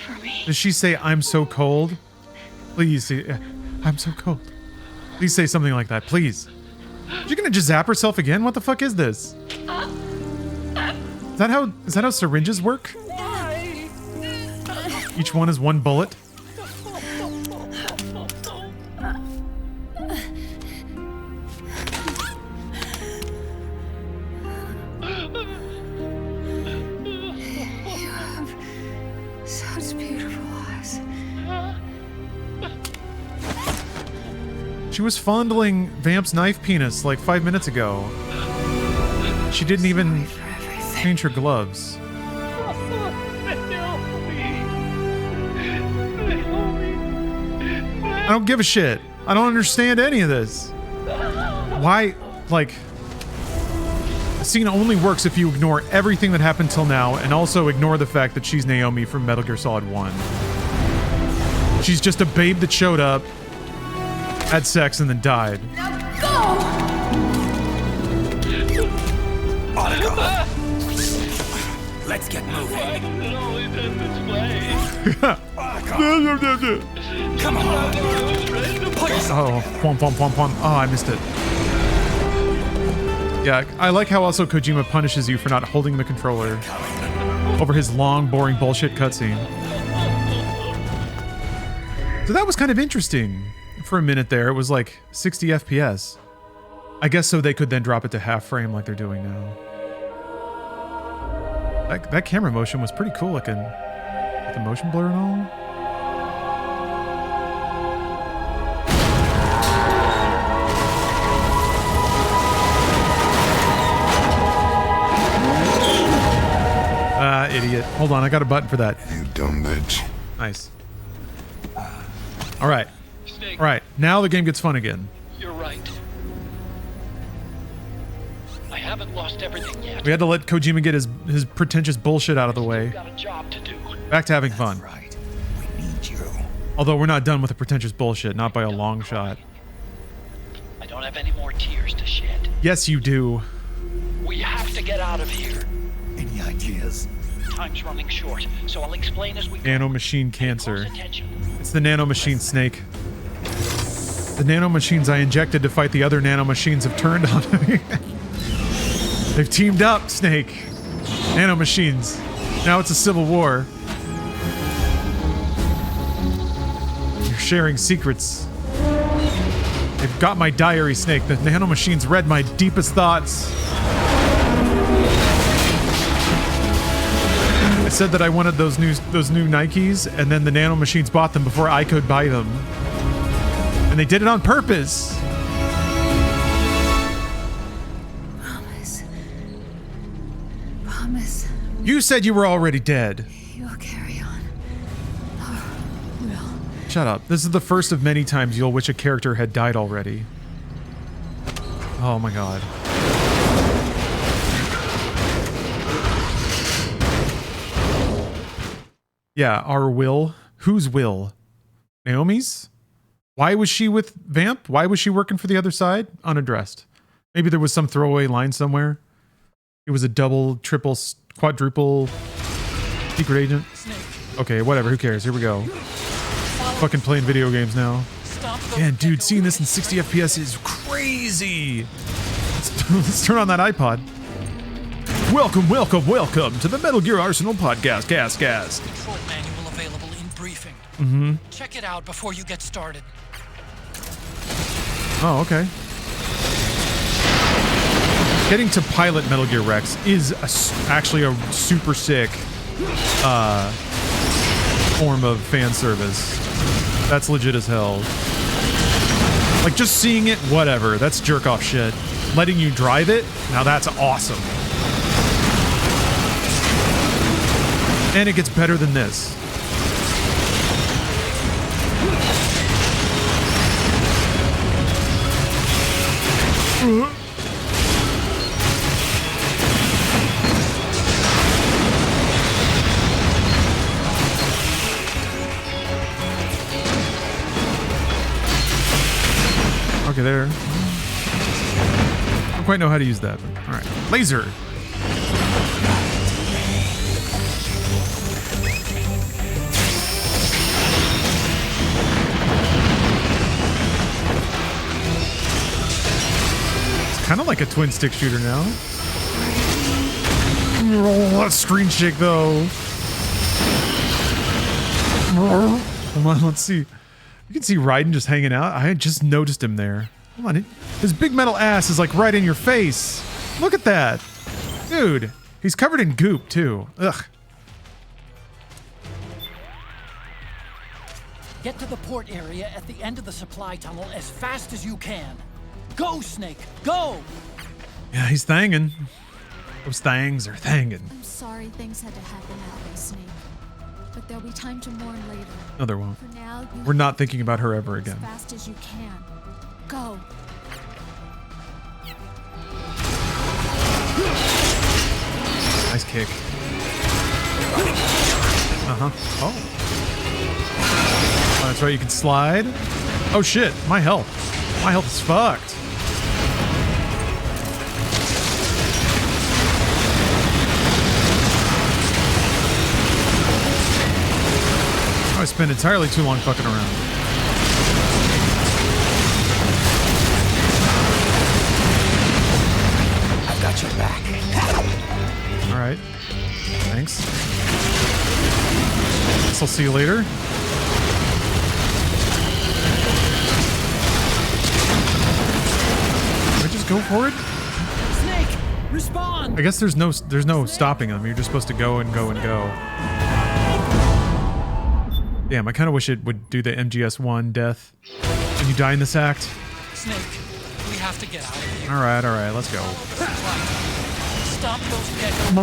For me? Does she say, I'm so cold? Please say, I'm so cold. Please say something like that, please. Is she gonna just zap herself again? What the fuck is this? Is that how syringes work? Each one is one bullet. You have such beautiful eyes. She was fondling Vamp's knife penis like 5 minutes ago. She didn't even change her gloves. I don't give a shit. I don't understand any of this. Why, like... The scene only works if you ignore everything that happened till now and also ignore the fact that she's Naomi from Metal Gear Solid 1. She's just a babe that showed up, had sex, and then died. Monica. Let's get moving. Come on. Oh, pom pom pom pom. Oh, I missed it. Yeah, I like how also Kojima punishes you for not holding the controller over his long, boring bullshit cutscene. So that was kind of interesting. For a minute there, it was like 60 FPS. I guess so they could then drop it to half frame like they're doing now. That camera motion was pretty cool looking. With the motion blur and all. Idiot. Hold on, I got a button for that. You dumb bitch. Nice. Alright. Alright, now the game gets fun again. You're right. I haven't lost everything yet. We had to let Kojima get his pretentious bullshit out of the way. Got a job to do. Back to having fun. Right. We need you. Although we're not done with the pretentious bullshit, not by a long shot. I don't have any more tears to shed. Yes, you do. We have to get out of here. Any ideas? Time's running short, so I'll explain as we go. Nanomachine cancer. It's the nanomachine Snake. The nanomachines I injected to fight the other nanomachines have turned on me. They've teamed up, Snake. Nanomachines. Now it's a civil war. You're sharing secrets. They've got my diary, Snake. The nanomachines read my deepest thoughts. I said that I wanted those new Nikes, and then the nanomachines bought them before I could buy them. And they did it on purpose. Promise. Promise. You said you were already dead. You'll carry on. Oh, will. Shut up. This is the first of many times you'll wish a character had died already. Oh my god. Yeah, our Will. Whose Will? Naomi's? Why was she with Vamp? Why was she working for the other side? Unaddressed. Maybe there was some throwaway line somewhere. It was a double, triple, quadruple secret agent. Okay, whatever. Who cares? Here we go. Fucking playing video games now. Man, dude, seeing this in 60 FPS is crazy. Let's turn on that iPod. Welcome, welcome, welcome to the Metal Gear Arsenal podcast, cast. Control manual available in briefing. Mm-hmm. Check it out before you get started. Oh, okay. Getting to pilot Metal Gear Rex is actually a super sick form of fan service. That's legit as hell. Like, just seeing it, whatever. That's jerk-off shit. Letting you drive it, now that's awesome. And it gets better than this. Okay, there. I don't quite know how to use that. All right, laser. It's kind of like a twin stick shooter now. That screen shake though. Hold on, let's see. You can see Raiden just hanging out. I just noticed him there. Hold on, his big metal ass is like right in your face. Look at that. Dude, he's covered in goop too. Ugh. Get to the port area at the end of the supply tunnel as fast as you can. Go, Snake, go! Yeah, he's thangin'. Those thangs are thangin'. I'm sorry things had to happen that way, Snake. But there'll be time to mourn later. No, there won't. For now, We're not thinking about her ever as again. fast as you can. Go. Nice kick. Uh-huh. Oh. Oh, that's right, you can slide. Oh shit, my health. My health is fucked. I spent entirely too long fucking around. I've got your back. All right. Thanks. Guess I'll see you later. Can I just go for it? Snake, respond! I guess there's no stopping them. You're just supposed to go and go and go. Damn, I kind of wish it would do the MGS1 death when you die in this act. Snake, we have to get out of here. All right, let's go. Stop those geckos.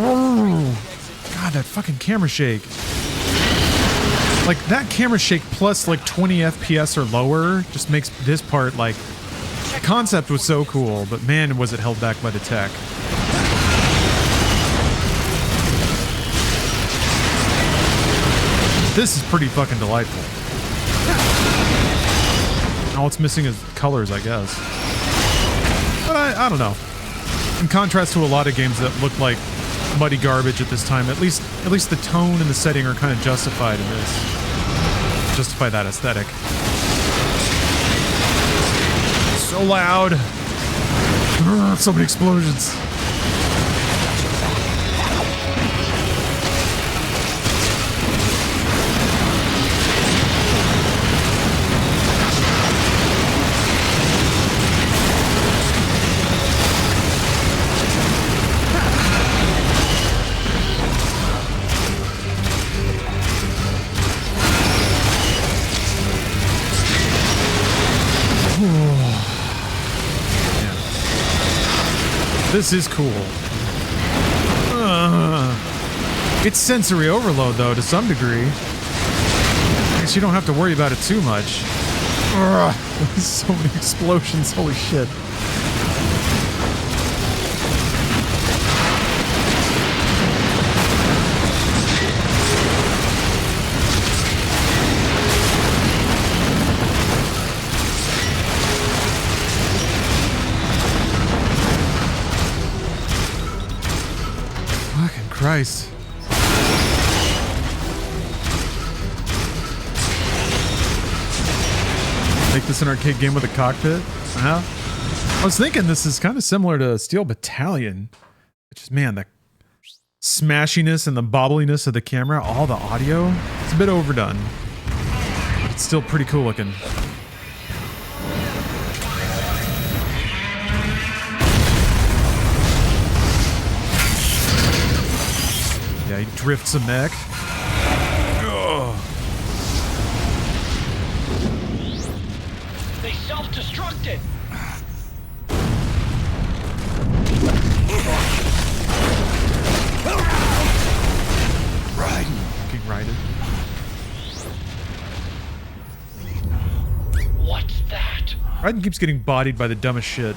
God, that fucking camera shake. Like, that camera shake plus like 20 FPS or lower just makes this part like... The concept was so cool, but man, was it held back by the tech. This is pretty fucking delightful. All it's missing is colors, I guess. But I don't know. In contrast to a lot of games that look like muddy garbage at this time, at least the tone and the setting are kind of justified in this. Justify that aesthetic. So loud. Urgh, so many explosions. This is cool. It's sensory overload, though, to some degree. I guess you don't have to worry about it too much. So many explosions, holy shit. Christ. Make this an arcade game with a cockpit? I was thinking this is kind of similar to Steel Battalion. Which is, man, the smashiness and the bobbliness of the camera, all the audio, it's a bit overdone. It's still pretty cool looking. Yeah, he drifts a mech. Ugh. They self-destructed. Raiden. Fucking Raiden. What's that? Raiden keeps getting bodied by the dumbest shit.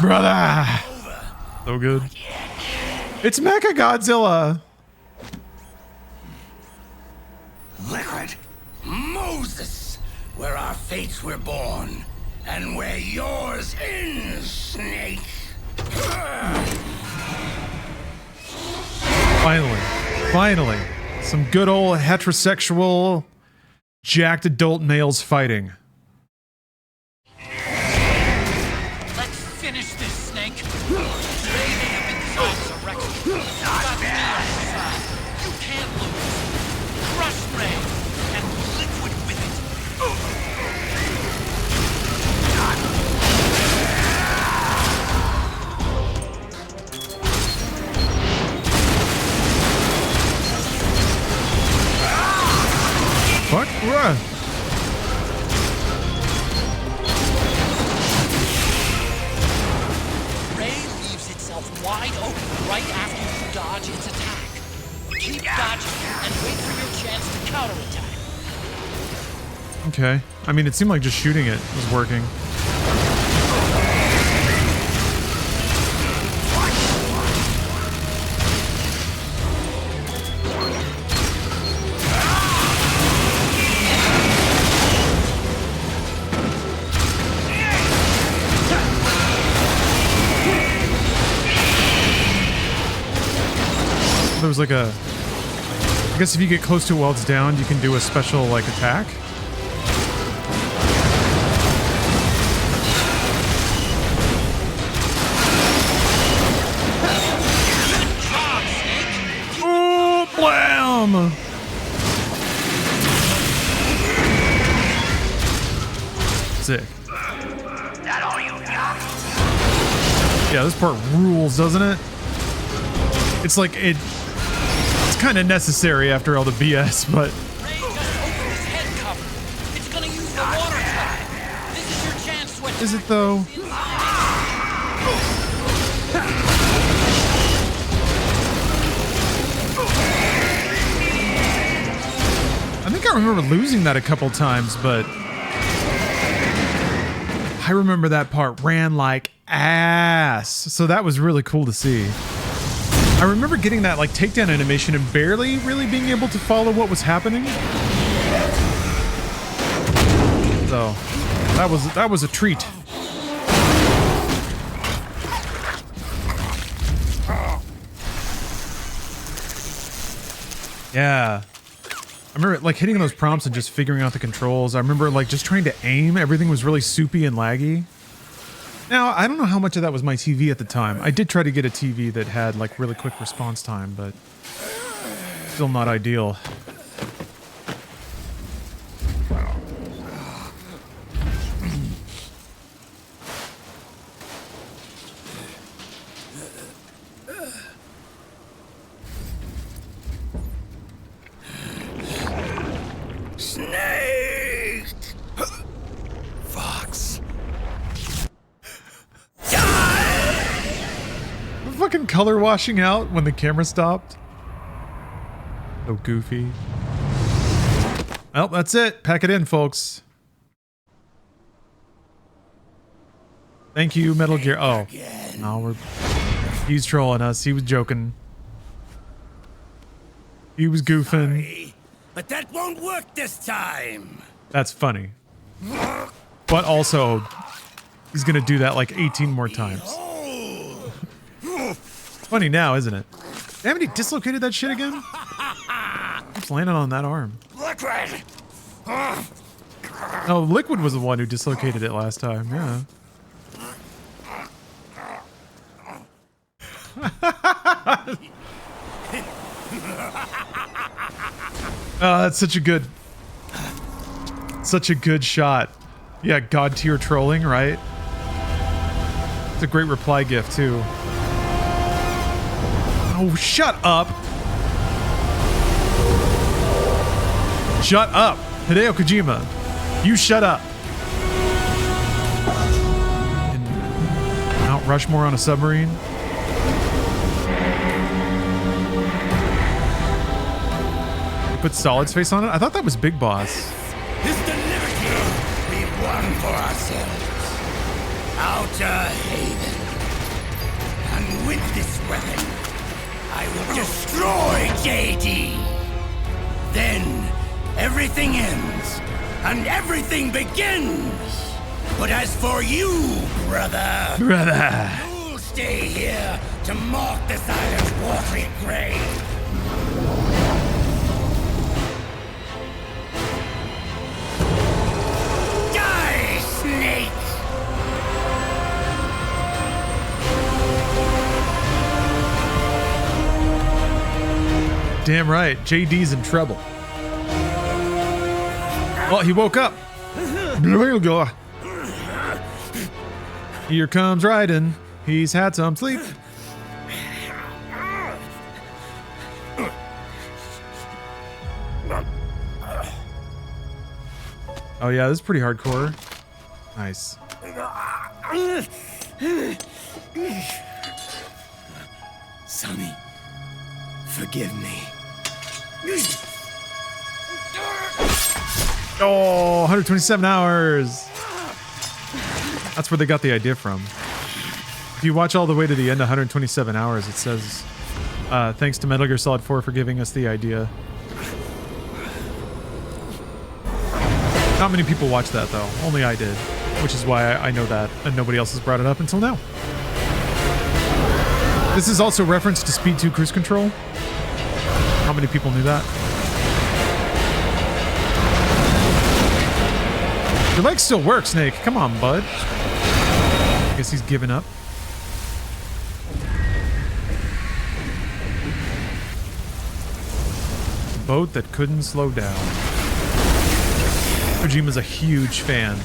Brother. So good. It's Mechagodzilla. Liquid. Moses. Where our fates were born. And where yours ends, Snake. Finally. Some good old heterosexual, jacked adult males fighting. Let's finish this, Snake. They may have been designed as a Rex. Got me on your side. You can't lose. Crush Ray and Liquid with it. Fuck? Bruh. Ray leaves itself wide open right after you dodge its attack. Keep dodging and wait for your chance to counterattack. Okay. I mean, it seemed like just shooting it was working. There was like a... I guess if you get close to it while it's down, you can do a special, like, attack. Oh, blam! Sick. Yeah, this part rules, doesn't it? It's like it's kind of necessary after all the BS, but Ray just opened his head cover. It's gonna use the water trap. This is your chance to attack. is it though? I think I remember losing that a couple times, but I remember that part ran like ass. So that was really cool to see. I remember getting that like takedown animation and barely really being able to follow what was happening. So that was a treat. Yeah. I remember like hitting those prompts and just figuring out the controls. I remember like just trying to aim. Everything was really soupy and laggy. Now, I don't know how much of that was my TV at the time. I did try to get a TV that had like really quick response time, but still not ideal. Snake! Fox. Fucking color washing out when the camera stopped. So goofy. Well, that's it. Pack it in, folks. Thank you, Metal Gear. Oh, no, he's trolling us. He was joking. He was goofing. Sorry, but that won't work this time. That's funny. But also, he's gonna do that like 18 more times. Funny now, isn't it? Haven't he dislocated that shit again? He's landing on that arm. Liquid! No, Liquid was the one who dislocated it last time, yeah. Oh, that's such a good shot. Yeah, God tier trolling, right? It's a great reply gift too. Oh, shut up. Shut up. Hideo Kojima. You shut up. And Mount Rushmore on a submarine. Put Solid's face on it? I thought that was Big Boss. Is the liberty we won for ourselves. Outer Haven. with this weapon, I will destroy JD. Then everything ends and everything begins. But as for you, brother, you'll stay here to mark this island's watery grave. Die, snake! Damn right, JD's in trouble. Oh, he woke up. Here comes Raiden. He's had some sleep. Oh yeah, this is pretty hardcore. Nice. Sonny, forgive me. Oh, 127 hours. That's where they got the idea from. If you watch all the way to the end, 127 hours, it says, thanks to Metal Gear Solid 4 for giving us the idea. Not many people watch that, though. Only I did, which is why I know that, and nobody else has brought it up until now. This is also reference to Speed 2 Cruise Control. How many people knew that? Your leg still works, Snake. Come on, bud. I guess he's given up. A boat that couldn't slow down. Kojima's a huge fan.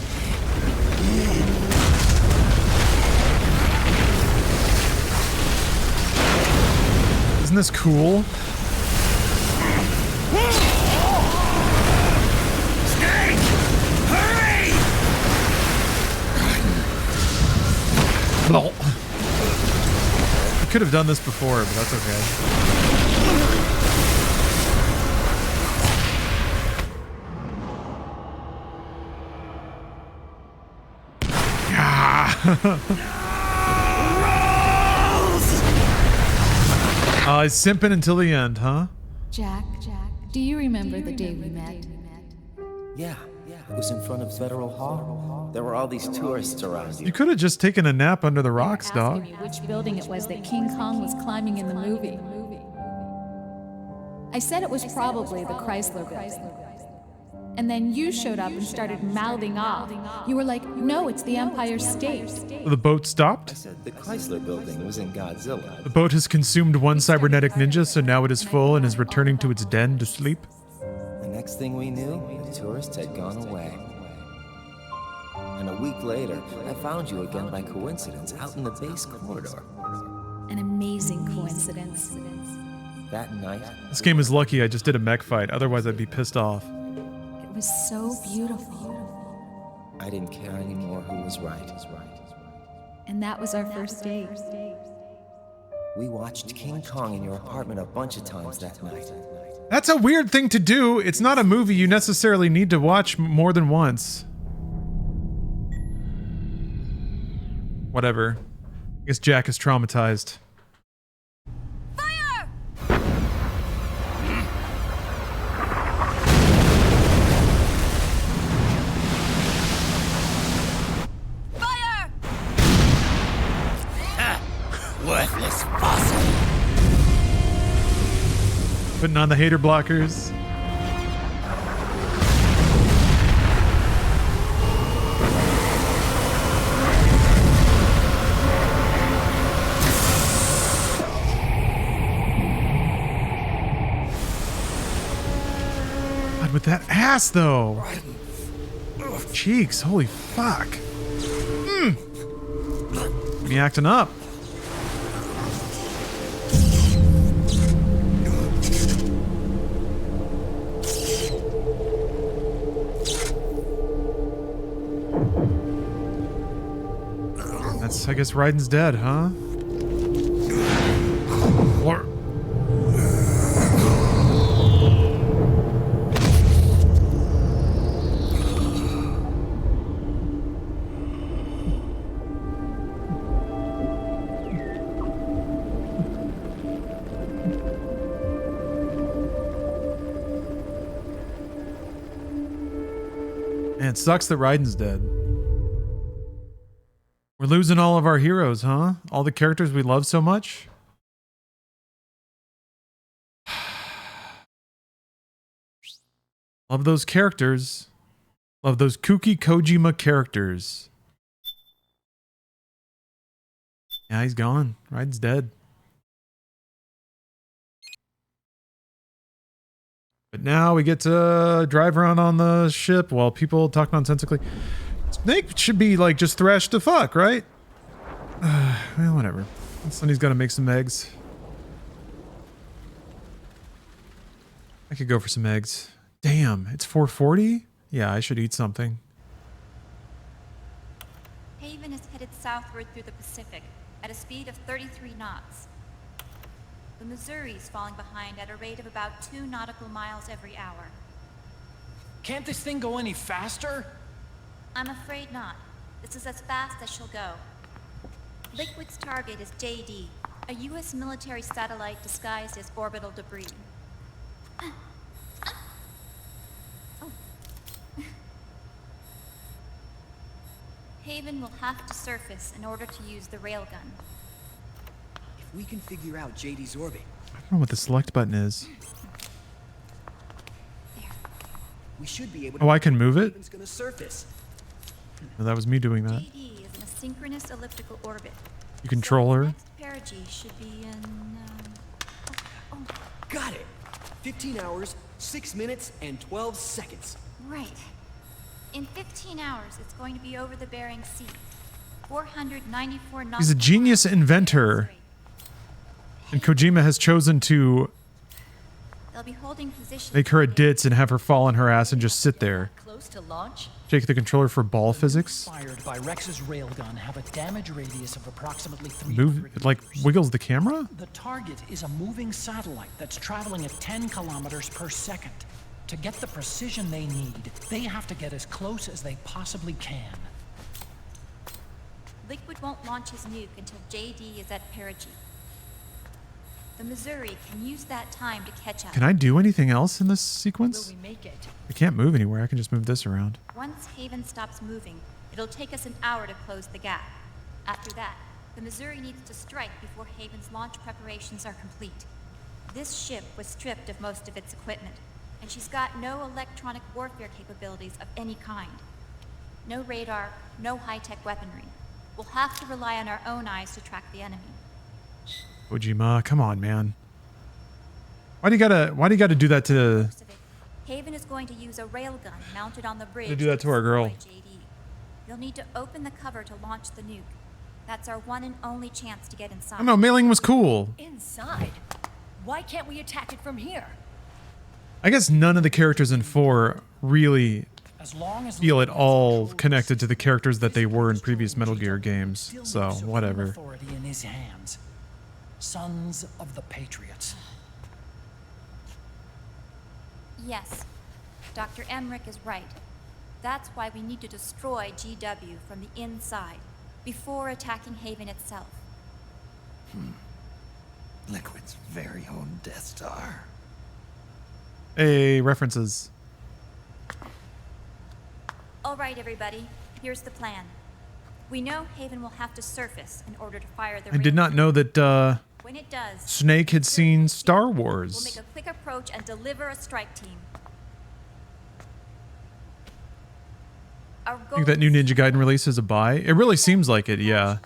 Isn't this cool? No. I could have done this before, but that's okay. He's simping until the end, huh? Jack, do you remember the day we met? Yeah. It was in front of Federal Hall. There were all these tourists around you. You could have just taken a nap under the rocks, dog. Asking me which building it was that King Kong was climbing in the movie. I said it was probably the Chrysler Building. And then you showed up and started mouthing off. You were like, no, it's the Empire State. The boat stopped? I said the Chrysler Building was in Godzilla. The boat has consumed one cybernetic ninja, so now it is full and is returning to its den to sleep. The next thing we knew, the tourists had gone away. And a week later, I found you again by coincidence out in the base corridor. An amazing coincidence. That night... This game is lucky I just did a mech fight, otherwise I'd be pissed off. It was so beautiful. I didn't care anymore who was right. And that was our first date. We watched King Kong in your apartment a bunch of times that night. That's a weird thing to do. It's not a movie you necessarily need to watch more than once. Whatever. I guess Jack is traumatized. Fire! Fire! Ha! Worthless fossil! Putting on the hater blockers. God, with that ass though. Cheeks, holy fuck. Me acting up. I guess Raiden's dead, huh? Or... Man, it sucks that Raiden's dead. We're losing all of our heroes, huh? All the characters we love so much? Love those characters. Love those kooky Kojima characters. Yeah, he's gone. Raiden's dead. But now we get to drive around on the ship while people talk nonsensically. Snake should be like just thrashed to fuck, right? Well, whatever. Sonny's got to make some eggs. I could go for some eggs. Damn, it's 4:40? Yeah, I should eat something. Haven is headed southward through the Pacific at a speed of 33 knots. The Missouri's falling behind at a rate of about 2 nautical miles every hour. Can't this thing go any faster? I'm afraid not. This is as fast as she'll go. Liquid's target is JD, a U.S. military satellite disguised as orbital debris. Haven will have to surface in order to use the railgun. If we can figure out JD's orbit, I don't know what the select button is. we should be able to. Oh, I can move it? Haven's gonna surface. No, that was me doing that. JD is in a synchronous elliptical orbit. You control her? Next perigee should be in. Got it. 15 hours, 6 minutes, and 12 seconds. Right. In 15 hours, it's going to be over the Bering Sea. 494 knots. He's a genius inventor. And Kojima has chosen to They'll be holding position. make her a ditz and have her fall on her ass and just sit there. Close to launch? Take the controller for ball physics. Fired by Rex's railgun have a damage radius of approximately 300. Move, it like wiggles the camera? The target is a moving satellite that's traveling at 10 kilometers per second. To get the precision they need, they have to get as close as they possibly can. Liquid won't launch his nuke until JD is at perigee. The Missouri can use that time to catch up. Can I do anything else in this sequence? Will we make it? I can't move anywhere. I can just move this around. Once Haven stops moving, it'll take us an hour to close the gap. After that, the Missouri needs to strike before Haven's launch preparations are complete. This ship was stripped of most of its equipment, and she's got no electronic warfare capabilities of any kind. No radar, no high-tech weaponry. We'll have to rely on our own eyes to track the enemy. Kojima, come on, man. Why do you gotta do that to Haven is going to use a railgun mounted on the bridge. do that to our girl? JD. You'll need to open the cover to launch the nuke. That's our one and only chance to get inside. I don't know, mailing was cool. Inside? Why can't we attack it from here? I guess none of the characters in 4 really As long as feel at all connected to the characters that they were in previous Metal Gear games. So, whatever. authority in his hands. Sons of the Patriots. Yes, Dr. Emmerich is right. That's why we need to destroy GW from the inside, before attacking Haven itself. Liquid's very own Death Star. Hey, references. All right, everybody, here's the plan. We know Haven will have to surface in order to fire the I did not know that When it does, Snake had seen Star we'll Wars. make a quick approach and deliver a strike team. Our I goal think that new Ninja Gaiden release is a buy. It really seems like it, yeah.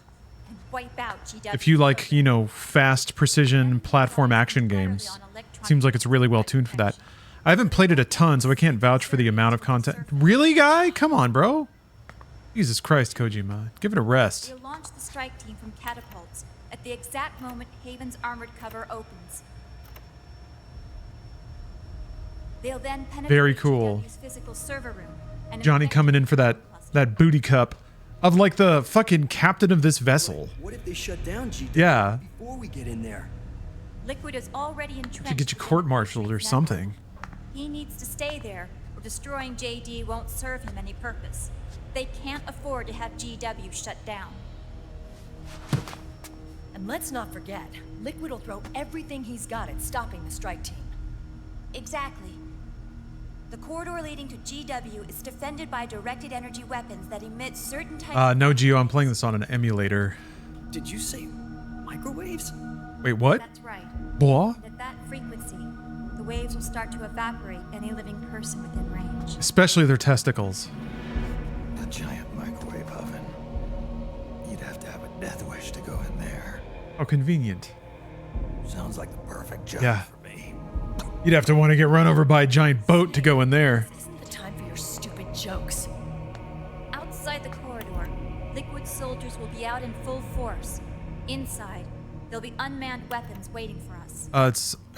wipe out GW. If you like, you know, fast precision platform action games, seems like it's really well tuned for that. I haven't played it a ton, so I can't vouch for the amount of content. Really, guy? Come on, bro. Jesus Christ, Kojima. Give it a rest. We'll launch the strike team from catapults at the exact moment Haven's armored cover opens. They'll then penetrate Very cool. GW's physical server room and Johnny coming in for that booty cup of like the fucking captain of this vessel. What if they shut down GW Yeah. before we get in there? Liquid is already entrenched. To get you court-martialed or something. He needs to stay there, or destroying JD won't serve him any purpose. They can't afford to have GW shut down. And let's not forget, Liquid will throw everything he's got at stopping the strike team. Exactly. The corridor leading to GW is defended by directed energy weapons that emit certain types No, Geo, I'm playing this on an emulator. Did you say microwaves? Wait, what? That's right. Boah? And at that frequency, the waves will start to evaporate any living person within range. Especially their testicles. A giant microwave oven. You'd have to have a death wish to go in there. How convenient. Sounds like the perfect job Yeah. for me. You'd have to want to get run over by a giant boat to go in there. The time for your stupid jokes. Outside the corridor, Liquid soldiers will be out in full force. Inside, there'll be unmanned weapons waiting for us.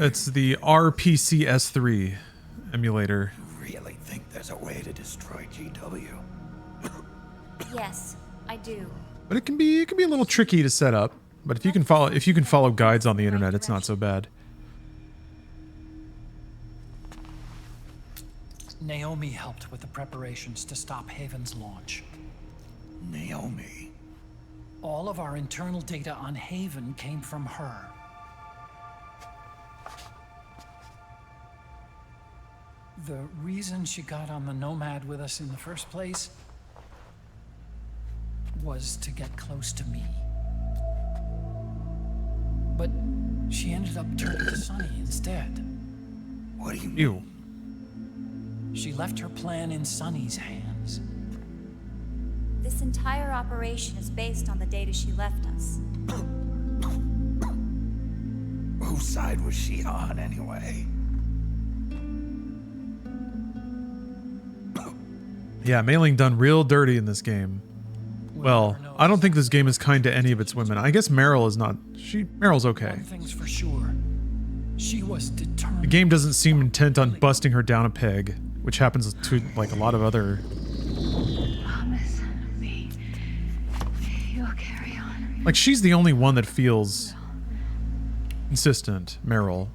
It's the RPCS3 emulator. Really think there's a way to destroy GW? Yes, I do. But it can be a little tricky to set up. But if you can follow guides on the internet, it's not so bad. Naomi helped with the preparations to stop Haven's launch. Naomi? All of our internal data on Haven came from her. The reason she got on the Nomad with us in the first place was to get close to me. But she ended up turning to Sonny instead. What do you mean? Ew. She left her plan in Sonny's hands. This entire operation is based on the data she left us. Whose side was she on, anyway? Yeah, Mei-Ling done real dirty in this game. Well, I don't think this game is kind to any of its women. I guess Meryl is not. Meryl's okay. One thing's for sure. She was determined. The game doesn't seem intent on busting her down a peg, which happens to like a lot of other. Promise me you'll carry on. Like she's the only one that feels consistent, Meryl.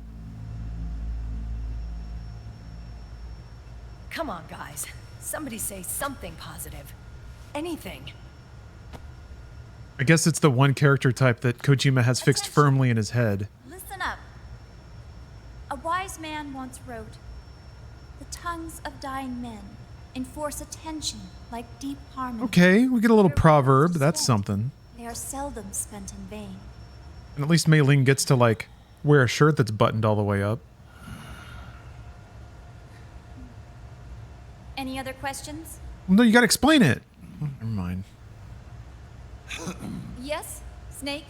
Come on, guys. Somebody say something positive. Anything. I guess it's the one character type that Kojima has fixed firmly in his head. Listen up. A wise man once wrote, "The tongues of dying men enforce attention like deep harmony. Okay, we get a little proverb. That's something. They are seldom spent in vain." And at least Mei-Ling gets to like wear a shirt that's buttoned all the way up. Any other questions? No, you gotta explain it. Oh, never mind. Yes, Snake?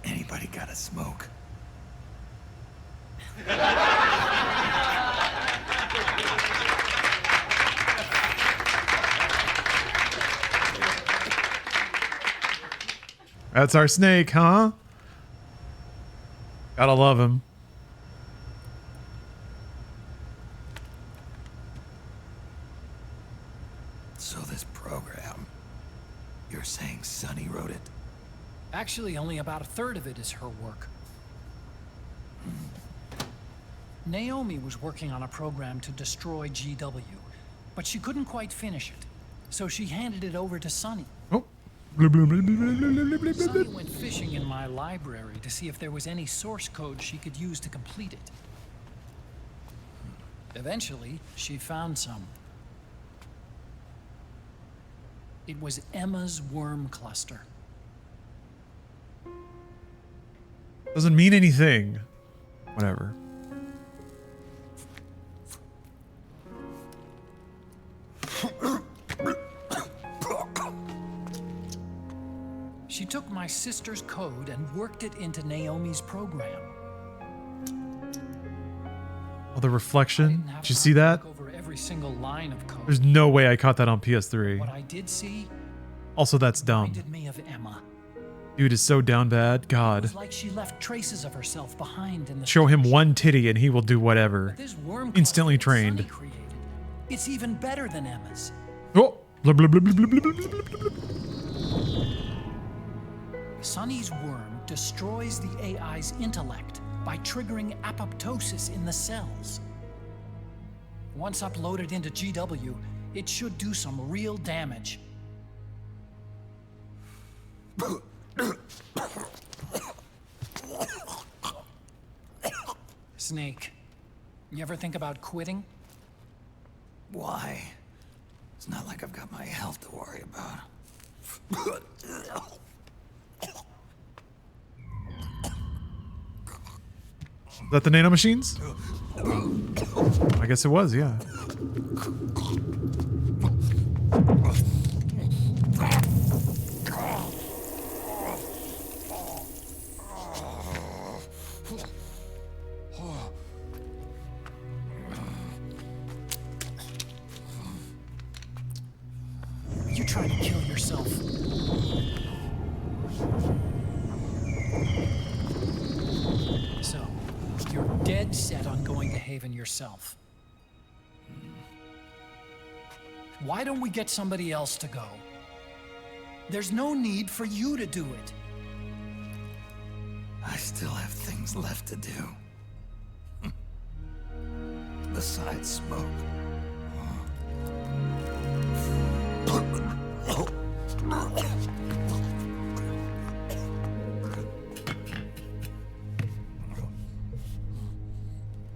Anybody got a smoke? That's our Snake, huh? Gotta love him. So this program, you're saying Sonny wrote it? Actually, only about a third of it is her work. Naomi was working on a program to destroy GW, but she couldn't quite finish it. So she handed it over to Sonny. Oh. Sonny went fishing in my library to see if there was any source code she could use to complete it. Eventually, she found some. It was Emma's worm cluster. Doesn't mean anything. Whatever. She took my sister's code and worked it into Naomi's program. Oh, the reflection. Did you see that? Over every single line of code. There's no way I caught that on PS3. What I did see Also, that's dumb. reminded me of Emma. Dude is so down bad. It God. was like she left traces of herself behind in the Show him one titty and he will do whatever. This worm Instantly cluster that Sonny trained. created. It's even better than Emma's. Oh! Blah, blah, blah, blah, blah, blah, blah, blah, blah. Sonny's worm destroys the AI's intellect by triggering apoptosis in the cells. Once uploaded into GW, it should do some real damage. Snake, You ever think about quitting? Why? It's not like I've got my health to worry about. Is that the nanomachines? I guess it was, yeah. You trying to kill yourself? So, you're dead set on going to Haven yourself. Why don't we get somebody else to go? There's no need for you to do it. I still have things left to do. Besides smoke.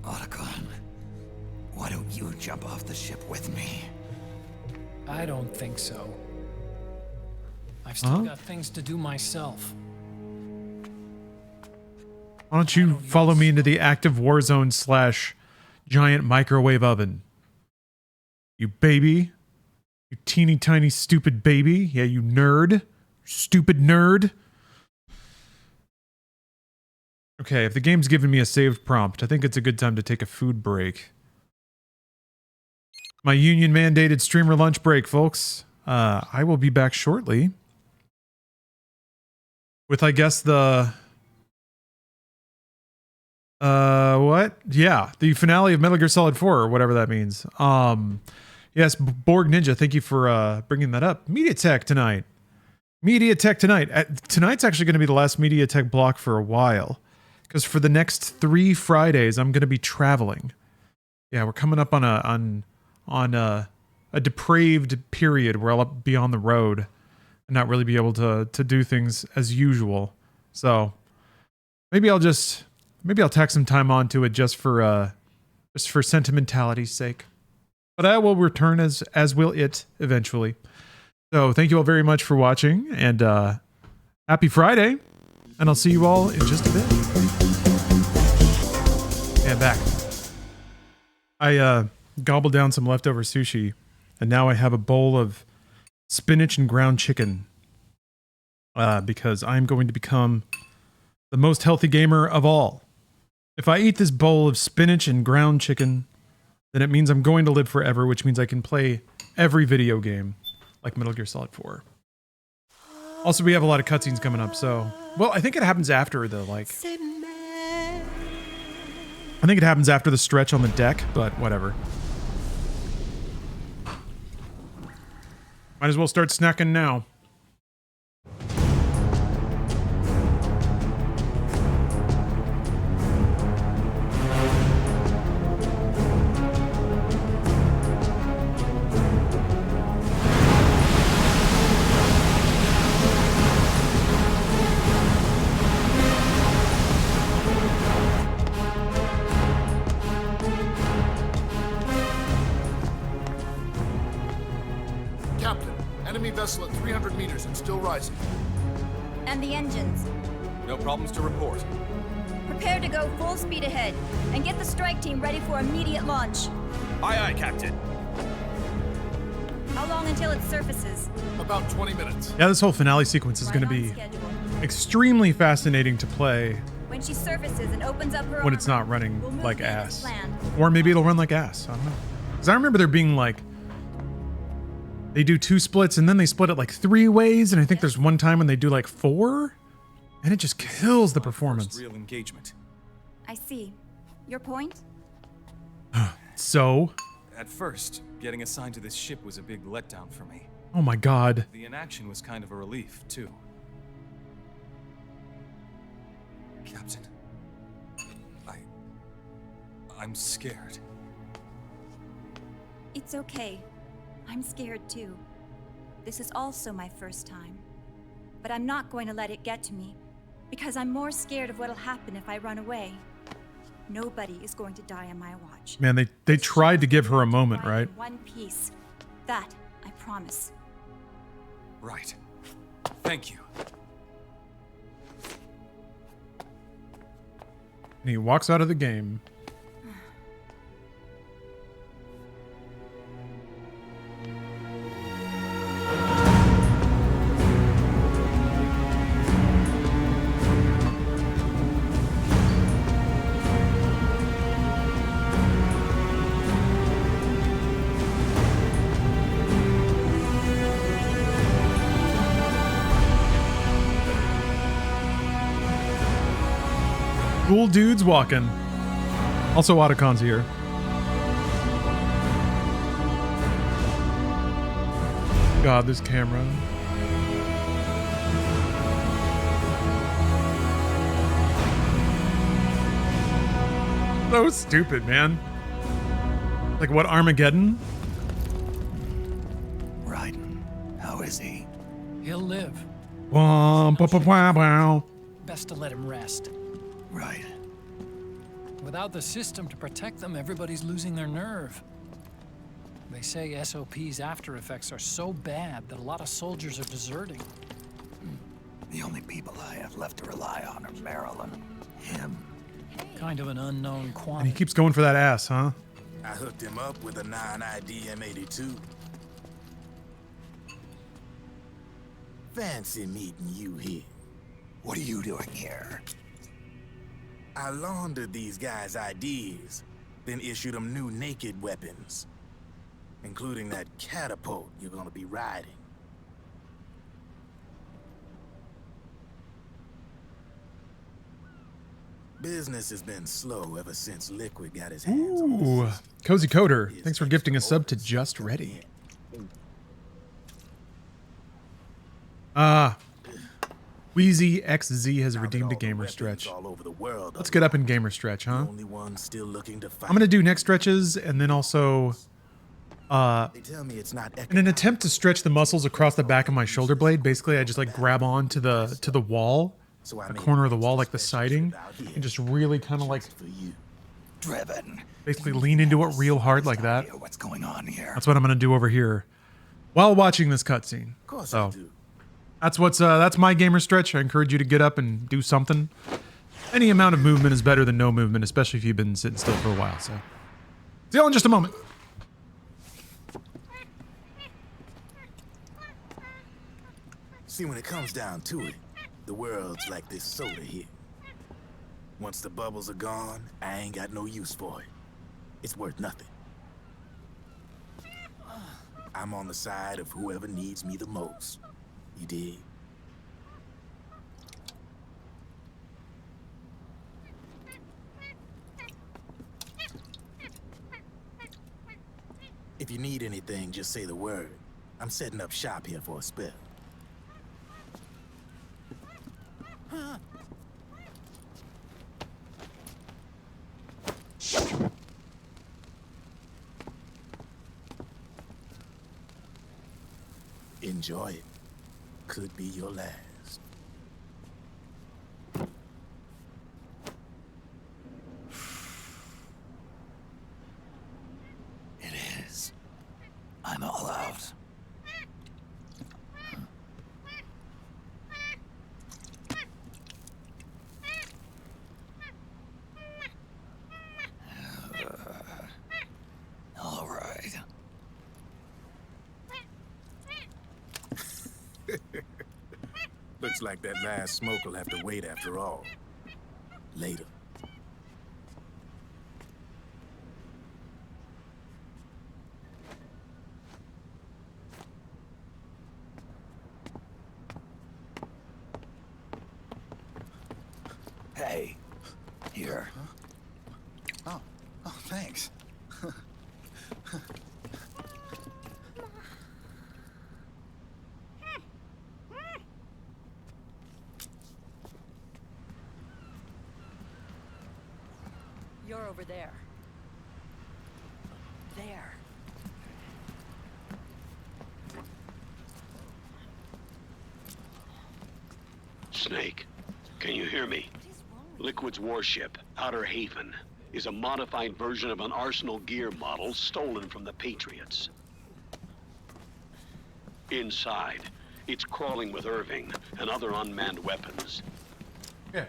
Otacon, why don't you jump off the ship with me? I don't think so. I've still got things to do myself. Why don't you follow me into the active war zone / giant microwave oven? You baby. You teeny tiny stupid baby. Yeah, you nerd. Stupid nerd. Okay, if the game's giving me a saved prompt, I think it's a good time to take a food break. My union mandated streamer lunch break, folks. I will be back shortly. With, I guess, the... what? Yeah, the finale of Metal Gear Solid 4, or whatever that means. Yes, Borg Ninja, thank you for bringing that up. MediaTek tonight. MediaTek tonight. Tonight's actually going to be the last MediaTek block for a while. Because for the next 3 Fridays, I'm going to be traveling. Yeah, we're coming up on a depraved period where I'll be on the road and not really be able to do things as usual. So maybe I'll tack some time onto it just for sentimentality's sake. But I will return as will it eventually. So thank you all very much for watching, and happy Friday, and I'll see you all in just a bit. And back. I gobbled down some leftover sushi, and now I have a bowl of spinach and ground chicken. Because I'm going to become the most healthy gamer of all. If I eat this bowl of spinach and ground chicken, then it means I'm going to live forever, which means I can play every video game, like Metal Gear Solid 4. Also, we have a lot of cutscenes coming up, so... Well, I think it happens after the, like... I think it happens after the stretch on the deck, but whatever. Might as well start snacking now. Vessel at 300 meters and still rising. And the engines? No problems to report. Prepare to go full speed ahead, and get the strike team ready for immediate launch. Aye, aye, Captain. How long until it surfaces? About 20 minutes. Yeah, this whole finale sequence is going to be extremely fascinating to play When she surfaces and opens up her when it's armor, not running we'll move like in as ass. planned. Or maybe it'll run like ass. I don't know. Because I remember there being like... They do 2 splits and then they split it like 3 ways, and I think there's one time when they do like 4, and it just kills the performance. Real engagement. I see. Your point? So? At first, getting assigned to this ship was a big letdown for me. Oh my god. The inaction was kind of a relief, too. Captain, I'm scared. It's okay. I'm scared too. This is also my first time. But I'm not going to let it get to me, because I'm more scared of what'll happen if I run away. Nobody is going to die on my watch. Man, they tried to give her a moment, right? In one piece. That, I promise. Right. Thank you. And he walks out of the game. Cool dudes walking. Also, Otacon's here. God, this camera. So stupid, man. Like, what, Armageddon? Raiden, how is he? He'll live. Best to let him rest. Right. Without the system to protect them, everybody's losing their nerve. They say SOP's after effects are so bad that a lot of soldiers are deserting. The only people I have left to rely on are Marilyn, him. Kind of an unknown And he quantity. keeps going for that ass, huh? I hooked him up with a 9ID M82. Fancy meeting you here. What are you doing here? I laundered these guys' IDs, then issued them new naked weapons, including that catapult you're gonna be riding. Business has been slow ever since Liquid got his hands on Ooh, this. Cozy Coder. Thanks for gifting a sub to Just Ready. Wheezy XZ has redeemed a gamer stretch. Let's get up in gamer stretch, huh? Only one still looking to fight. I'm gonna do neck stretches and then also They tell me it's not in an attempt to stretch the muscles across the back of my shoulder blade. Basically, I just like grab on to the wall, the corner of the wall, like the siding, and just really kind of like Driven. basically lean into it real hard like that. What's going on here? That's what I'm gonna do over here while watching this cutscene. Of course So I do. that's my gamer stretch. I encourage you to get up and do something. Any amount of movement is better than no movement, especially if you've been sitting still for a while. So see you all in just a moment. See, when it comes down to it, the world's like this soda here. Once the bubbles are gone, I ain't got no use for it. It's worth nothing. I'm on the side of whoever needs me the most. You dig? If you need anything, just say the word. I'm setting up shop here for a spell. Enjoy it. Could be your last. It is. I'm all out. All right. Looks like that last smoke will have to wait after all. Later. Hey, here. Oh, thanks. You're over there. There. Snake, can you hear me? Liquid's warship, Outer Haven. is a modified version of an Arsenal gear model stolen from the Patriots. Inside, it's crawling with Irving and other unmanned weapons. Yeah.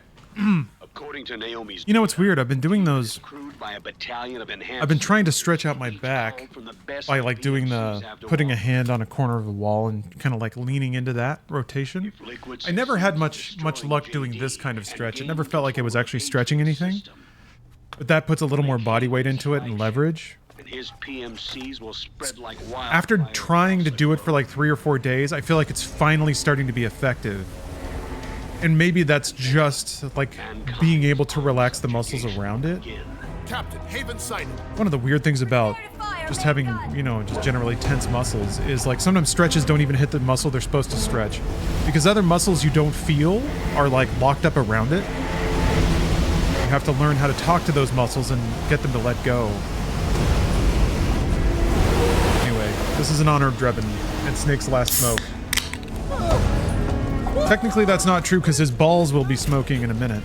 According to Naomi's, You know what's weird? I've been doing those. crewed by a battalion of enhanced. I've been trying to stretch out my back by like doing the putting a hand on a corner of the wall and kind of like leaning into that rotation. I never had much luck doing this kind of stretch. It never felt like it was actually stretching anything. But that puts a little more body weight into it and leverage. And his PMCs will spread like wildfire. After trying to do it for like 3 or 4 days, I feel like it's finally starting to be effective. And maybe that's just like being able to relax the muscles around it. Captain, Haven sighted. One of the weird things about just having, you know, just generally tense muscles is like sometimes stretches don't even hit the muscle they're supposed to stretch. Because other muscles you don't feel are like locked up around it. You have to learn how to talk to those muscles and get them to let go. Anyway, this is in honor of Drebin and Snake's last smoke. Technically that's not true because his balls will be smoking in a minute.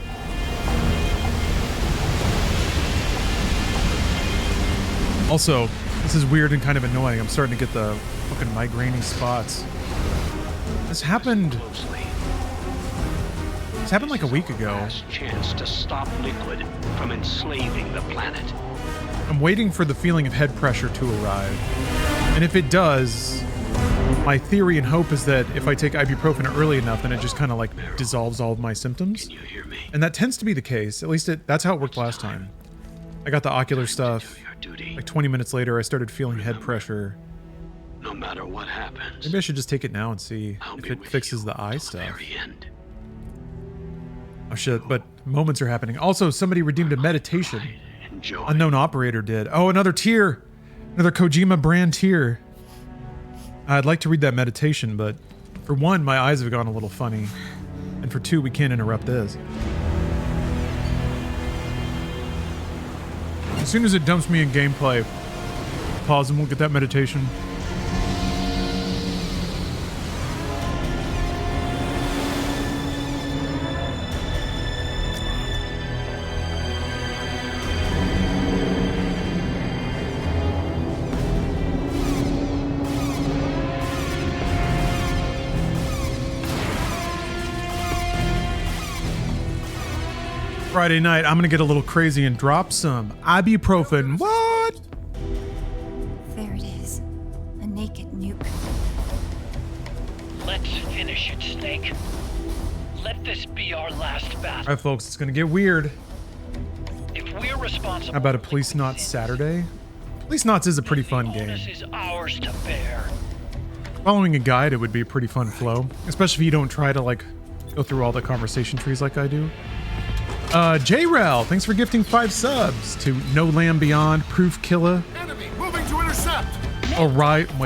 Also, this is weird and kind of annoying. I'm starting to get the fucking migraine-y spots. This happened like a week ago. Last chance to stop Liquid from enslaving the planet. I'm waiting for the feeling of head pressure to arrive. And if it does, my theory and hope is that if I take ibuprofen early enough, then it just kind of like dissolves all of my symptoms. Can you hear me? And that tends to be the case. At least that's how it worked last time. I got the ocular stuff. Like 20 minutes later, I started feeling head pressure. No matter what happens, Maybe I should just take it now and see if it fixes the eye stuff. Oh shit, but moments are happening. Also, somebody redeemed a meditation. Unknown operator did. Oh, another tier! Another Kojima brand tier. I'd like to read that meditation, but for one, my eyes have gone a little funny. And for two, we can't interrupt this. As soon as it dumps me in gameplay, pause and we'll get that meditation. Friday night, I'm gonna get a little crazy and drop some ibuprofen. What? There it is. A naked nuke. Let's finish it, Snake. Let this be our last battle. Alright folks, it's gonna get weird. If we're responsible, How about a Police Knots Saturday? Police Knots is a pretty fun game. this is ours to bear. Following a guide, it would be a pretty fun flow. Especially if you don't try to like go through all the conversation trees like I do. J-Rel, thanks for gifting 5 subs to No Land Beyond, Proof Killer. Enemy moving to intercept. Orizboma?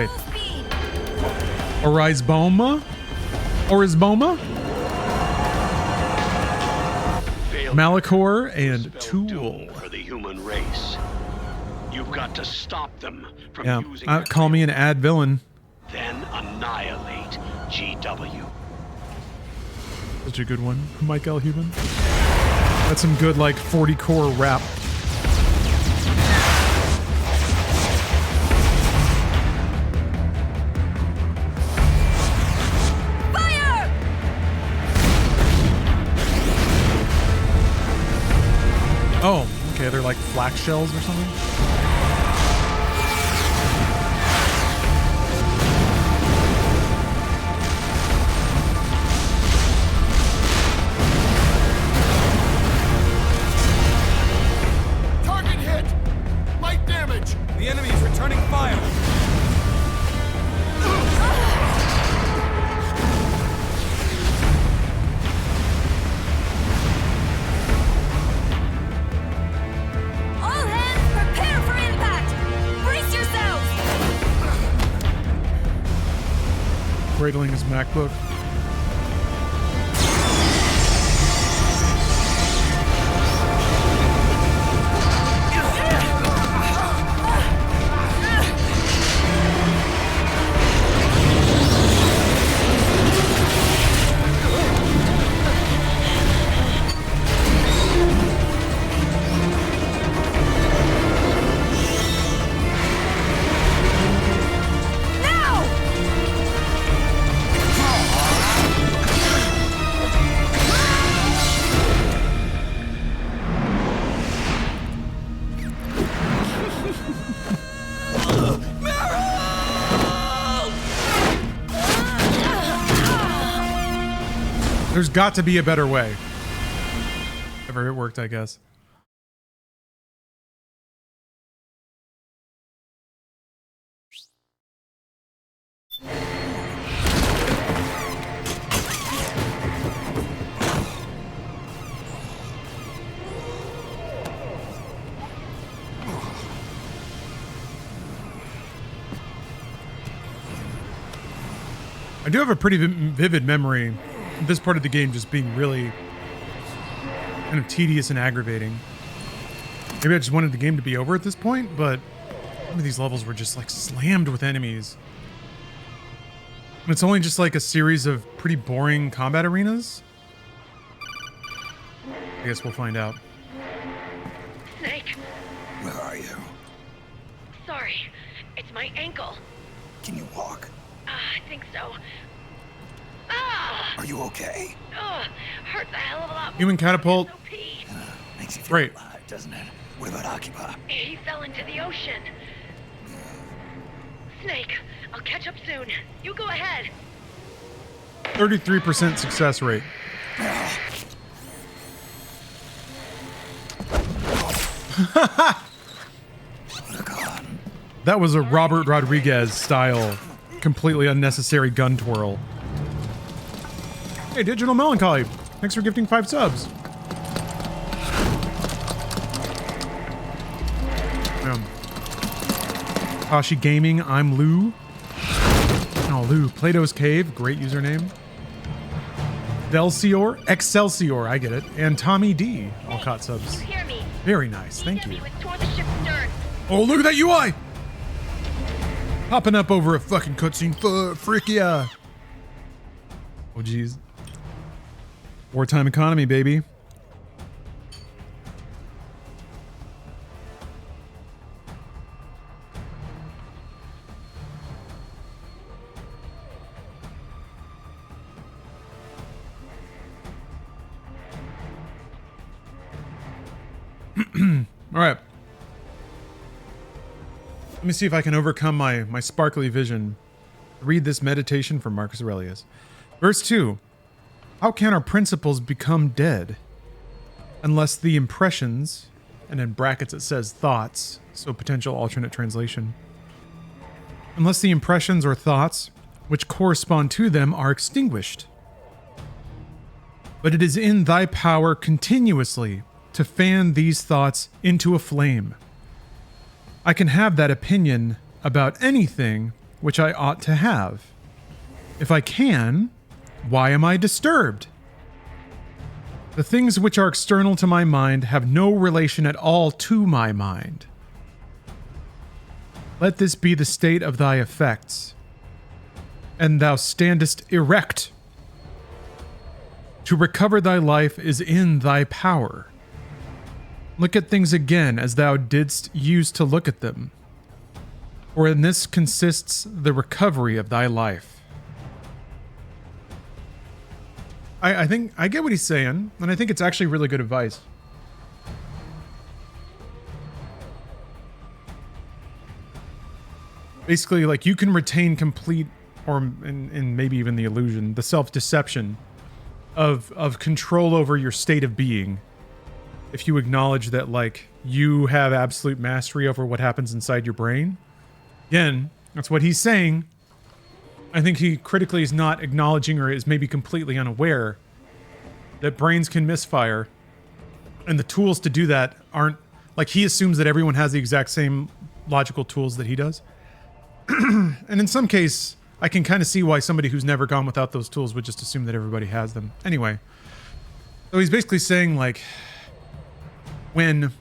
Malachor and Tool. For the human race, you've got to stop them from Yeah, using call me an ad villain. then annihilate GW. Such a good one, Mike L. Human. That's some good, like, 40 core rap. Fire! Oh, okay, they're like flak shells or something? Target hit. Light damage. The enemy is returning fire. All hands, prepare for impact! Brace yourselves! Cradling his MacBook. There's got to be a better way. Ever it worked, I guess. I do have a pretty vivid memory of this part of the game just being really kind of tedious and aggravating. Maybe I just wanted the game to be over at this point, but some of these levels were just like slammed with enemies. And it's only just like a series of pretty boring combat arenas. I guess we'll find out. Snake, Where are you? sorry. It's my ankle. Can you walk? I think so. Ah! Are you okay? Hurt the hell of a lot more. Human catapult. Makes you feel Great. alive, doesn't it? What about Occupy? He fell into the ocean. Snake, I'll catch up soon. You go ahead. 33% success rate. That was a Robert Rodriguez style, completely unnecessary gun twirl. Hey, Digital Melancholy, thanks for gifting 5 subs. Tashi Gaming, I'm Lou. Oh, Lou. Plato's Cave, great username. Velcior, Excelsior, I get it. And Tommy D, all caught subs. Hear me? Very nice, thank you. Toward the ship's stern. Oh, look at that UI! Popping up over a fucking cutscene. Frick yeah. Oh, jeez. Wartime economy, baby. All right. Let me see if I can overcome my sparkly vision. Read this meditation from Marcus Aurelius. Verse 2. How can our principles become dead unless the impressions, and in brackets it says thoughts, so potential alternate translation, unless the impressions or thoughts which correspond to them are extinguished? But it is in thy power continuously to fan these thoughts into a flame. I can have that opinion about anything which I ought to have. If I can, why am I disturbed? The things which are external to my mind have no relation at all to my mind. Let this be the state of thy effects, and thou standest erect. To recover thy life is in thy power. Look at things again as thou didst use to look at them, for in this consists the recovery of thy life. I think I get what he's saying, and I think it's actually really good advice. Basically, like, you can retain complete, or and maybe even the illusion, the self-deception of control over your state of being, if you acknowledge that, like, you have absolute mastery over what happens inside your brain. Again, that's what he's saying. I think he critically is not acknowledging, or is maybe completely unaware, that brains can misfire, and the tools to do that aren't, like, he assumes that everyone has the exact same logical tools that he does. And in some case, I can kind of see why somebody who's never gone without those tools would just assume that everybody has them. Anyway, so he's basically saying, like, when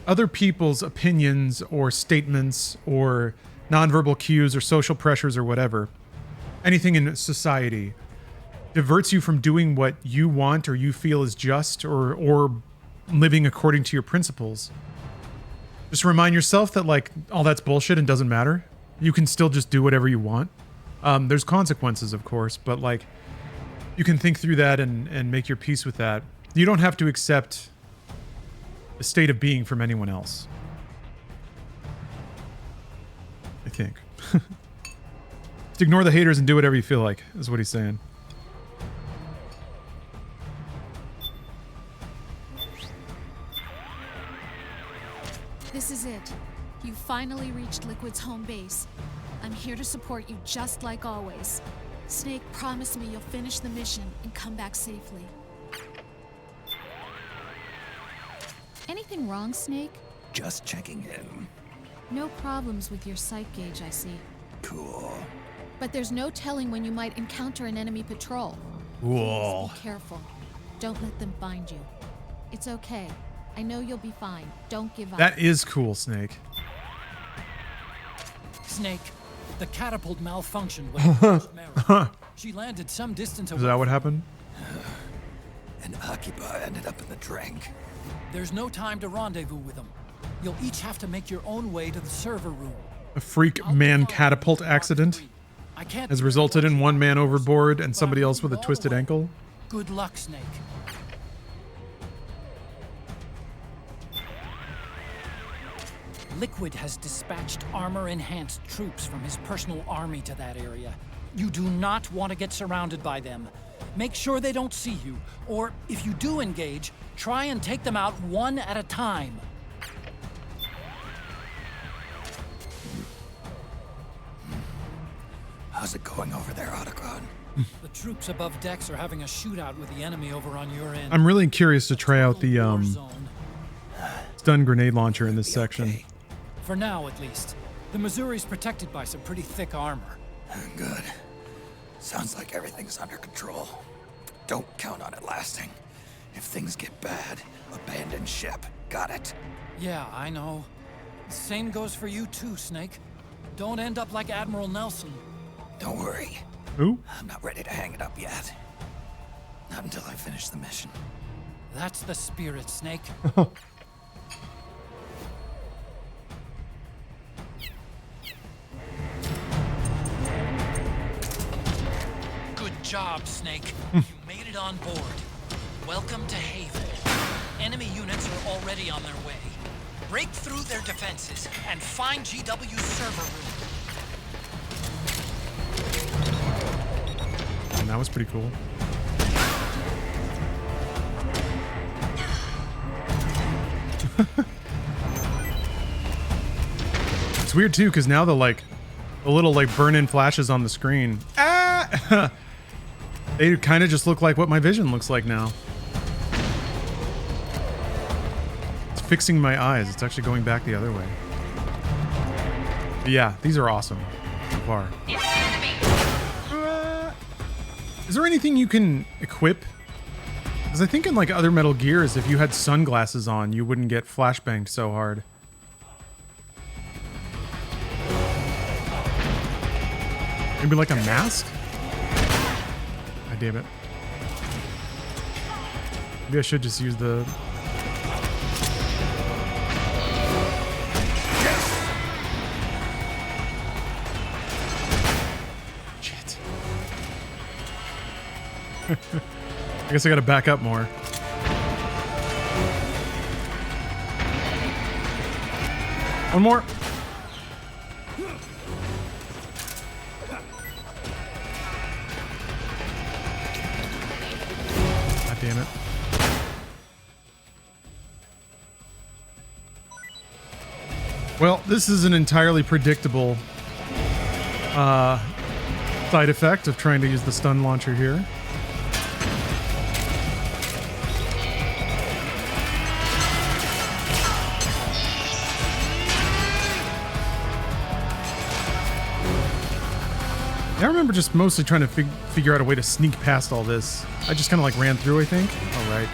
other people's opinions or statements or nonverbal cues or social pressures or whatever, anything in society, diverts you from doing what you want or you feel is just, or living according to your principles, just remind yourself that, like, all that's bullshit and doesn't matter. You can still just do whatever you want. There's consequences, of course, but, like, you can think through that and make your peace with that. You don't have to accept the state of being from anyone else, I think. Just ignore the haters and do whatever you feel like, is what he's saying. This is it. You finally reached Liquid's home base. I'm here to support you just like always. Snake, promise me you'll finish the mission and come back safely. Anything wrong, Snake? Just checking in. No problems with your sight gauge, I see. Cool. But there's no telling when you might encounter an enemy patrol. Whoa. Please be careful. Don't let them find you. It's okay. I know you'll be fine. Don't give up. That is cool, Snake. Snake, the catapult malfunctioned when it first married. She landed some distance away. Is that what happened? An Akiba ended up in the drink. There's no time to rendezvous with them. You'll each have to make your own way to the server room. A freak man catapult accident has resulted in one man overboard and somebody else with a twisted ankle. Good luck, Snake. Liquid has dispatched armor-enhanced troops from his personal army to that area. You do not want to get surrounded by them. Make sure they don't see you, or if you do engage, try and take them out one at a time. How's it going over there, Otacon? The troops above decks are having a shootout with the enemy over on your end. I'm really curious to try out the stun grenade launcher in this section. For now, at least. The Missouri's protected by some pretty thick armor. Good. Sounds like everything's under control. Don't count on it lasting. If things get bad, abandon ship. Got it? Yeah, I know. Same goes for you too, Snake. Don't end up like Admiral Nelson. Don't worry. Who? I'm not ready to hang it up yet. Not until I finish the mission. That's the spirit, Snake. Good job, Snake. You made it on board. Welcome to Haven. Enemy units are already on their way. Break through their defenses and find GW's server room. And that was pretty cool. It's weird too, because now the little burn-in flashes on the screen. Ah! They kind of just look like what my vision looks like now. It's fixing my eyes. It's actually going back the other way. But yeah, these are awesome so far. Is there anything you can equip? Because I think in other Metal Gears, if you had sunglasses on, you wouldn't get flashbanged so hard. Maybe like a mask? God damn it. Maybe I should just use the... Shit. I guess I gotta back up more. One more. God damn it. Well, this is an entirely predictable side effect of trying to use the stun launcher here. I remember just mostly trying to figure out a way to sneak past all this. I just kind of ran through, I think. All right.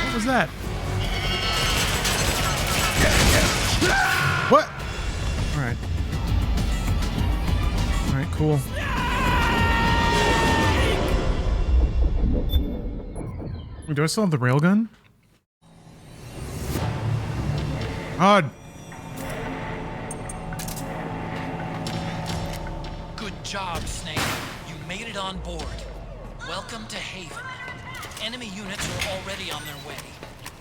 What was that? What? All right. All right, cool. Do I still have the railgun? Odd. Good job, Snake. You made it on board. Welcome to Haven. Enemy units are already on their way.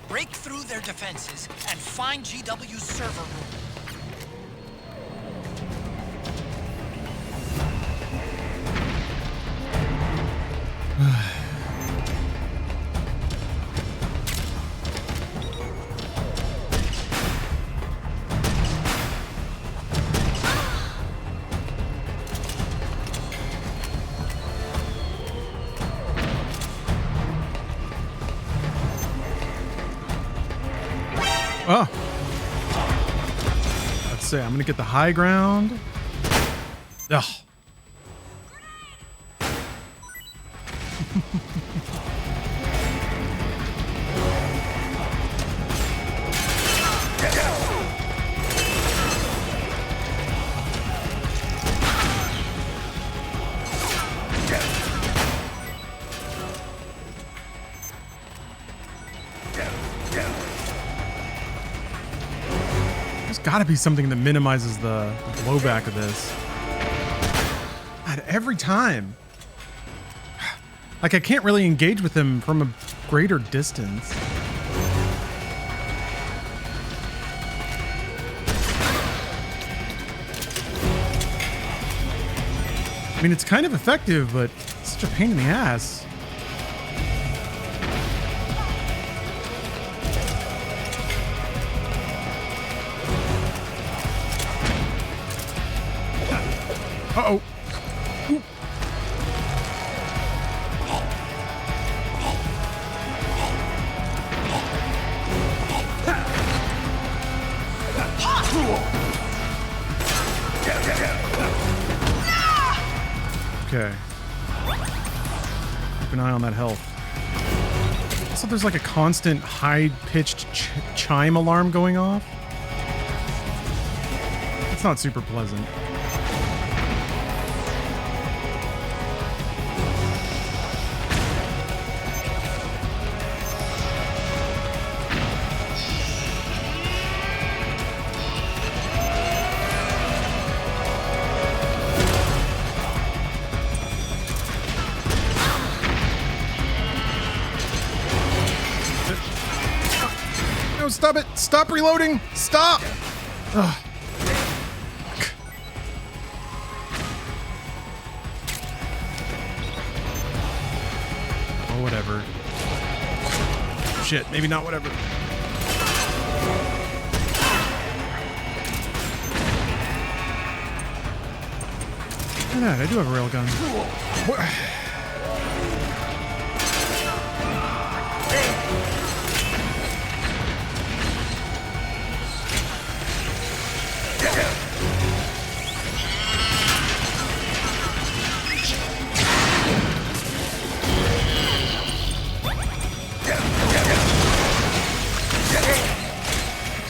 Break through their defenses and find GW's server room. Oh. Let's see. I'm gonna get the high ground. Ugh. There's got to be something that minimizes the blowback of this. God, every time. Like, I can't really engage with him from a greater distance. I mean, it's kind of effective, but it's such a pain in the ass. Uh-oh. Ooh. Okay. Keep an eye on that health. So there's like a constant high-pitched chime alarm going off. It's not super pleasant. Stop it! Stop reloading! Stop! Ugh. Oh, whatever. Shit, maybe not whatever. Look at that, I do have a railgun. What?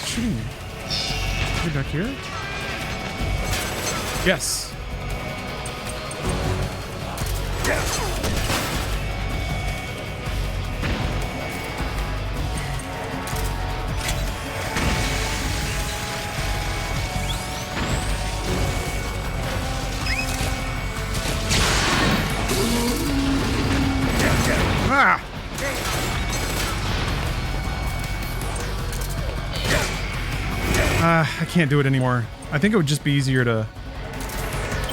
Shooting me. Is it back here? Yes. Ah! I can't do it anymore. I think it would just be easier to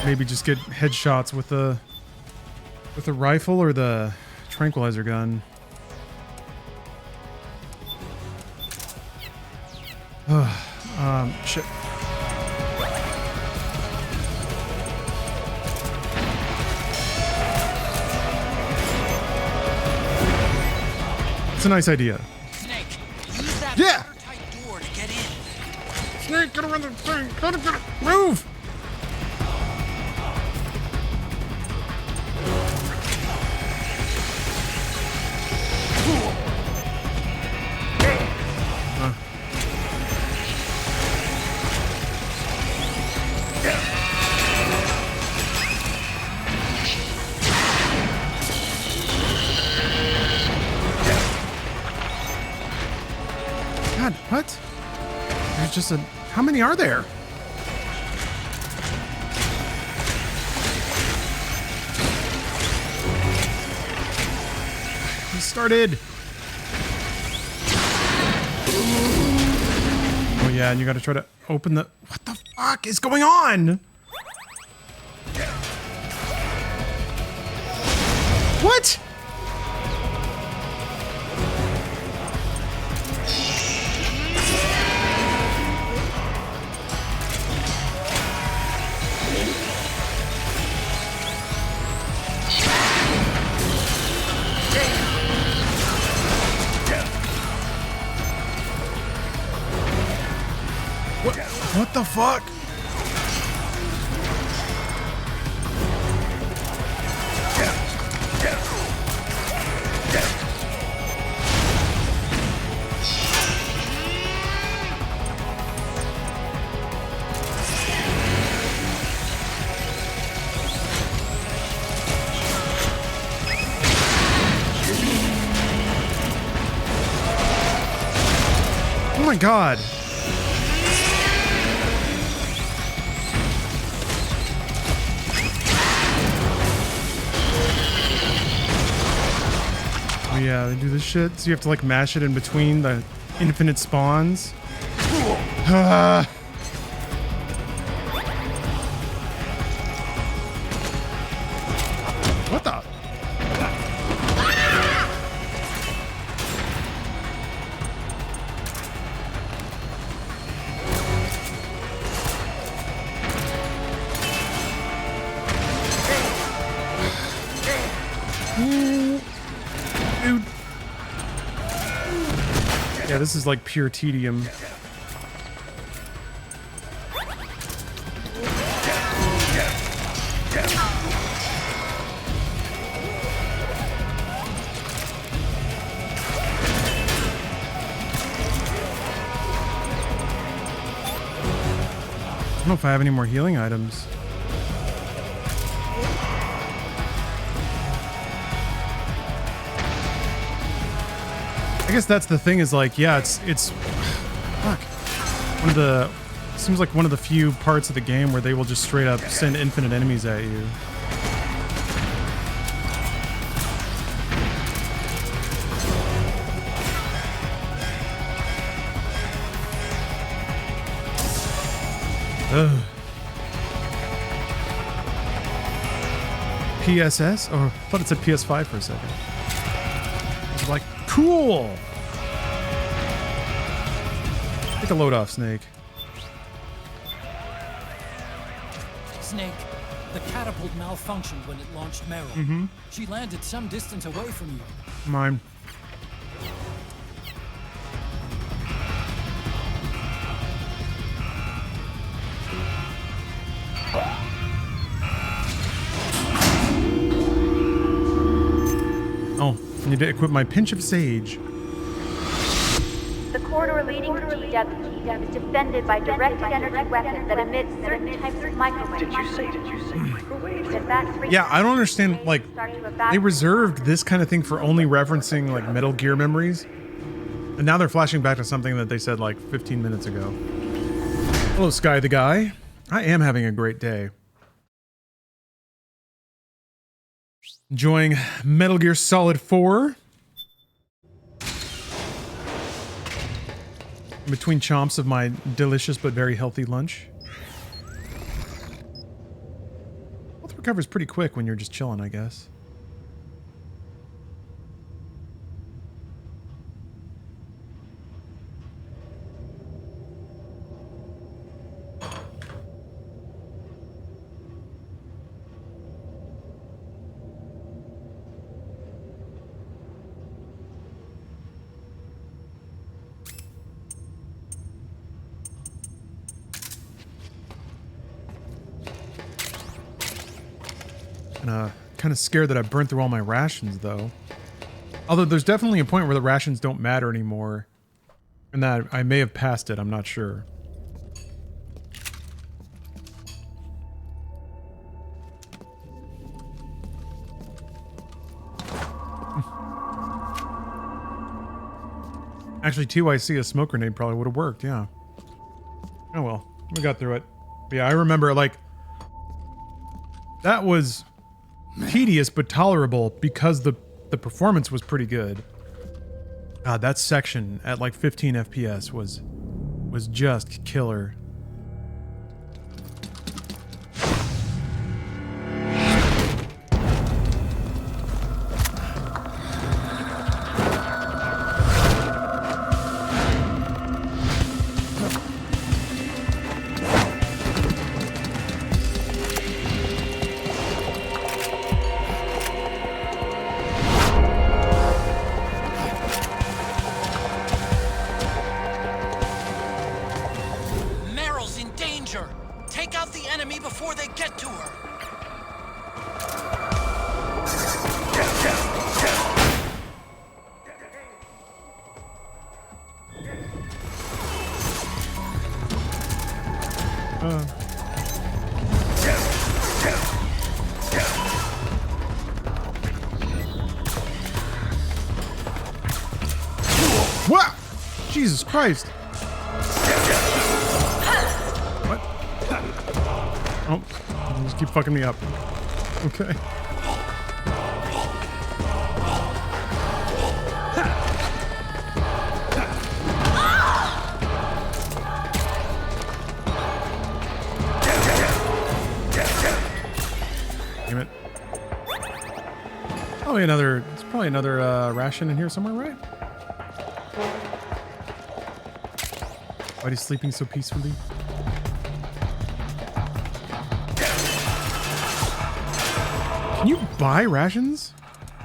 maybe just get headshots with the rifle or the tranquilizer gun. Shit. It's a nice idea. Snake, use that watertight door to get in. Snake, get around the thing. Move! God, what? There's just a... How many are there? He started. Oh yeah, and you gotta try to open the... What the fuck is going on? What? the fuck? Oh my god. Oh yeah, they do this shit. So you have to like mash it in between the infinite spawns. What the? Dude. Yeah, this is like pure tedium. I don't know if I have any more healing items. I guess that's the thing is like, yeah, it's fuck. One of the seems like one of the few parts of the game where they will just straight up send infinite enemies at you. Ugh. PSS? Oh, I thought it said PS5 for a second. I was like, cool! Take a load off, Snake. Snake, the catapult malfunctioned when it launched Meryl. Mm-hmm. She landed some distance away from you. Mine. Oh, I need to equip my pinch of sage. The corridor leading to GW is defended by directed energy weapons that emit certain types of microwaves. Did you say microwaves? Yeah, I don't understand, like, they reserved this kind of thing for only referencing, like, Metal Gear memories. And now they're flashing back to something that they said, like, 15 minutes ago. Hello, Sky the Guy. I am having a great day. Enjoying Metal Gear Solid 4. In between chomps of my delicious but very healthy lunch. Health recovers pretty quick when you're just chilling, I guess. Kind of scared that I burnt through all my rations, though. Although there's definitely a point where the rations don't matter anymore. And that I may have passed it, I'm not sure. Actually, too, I see a smoke grenade probably would have worked, yeah. Oh well, we got through it. But yeah, I remember, like, that was tedious but tolerable because the performance was pretty good. God, that section at like 15 FPS was just killer. Jesus Christ. What? Oh, you just keep fucking me up. Okay. Damn it. It's probably another ration in here somewhere, right? Why are you sleeping so peacefully? Can you buy rations?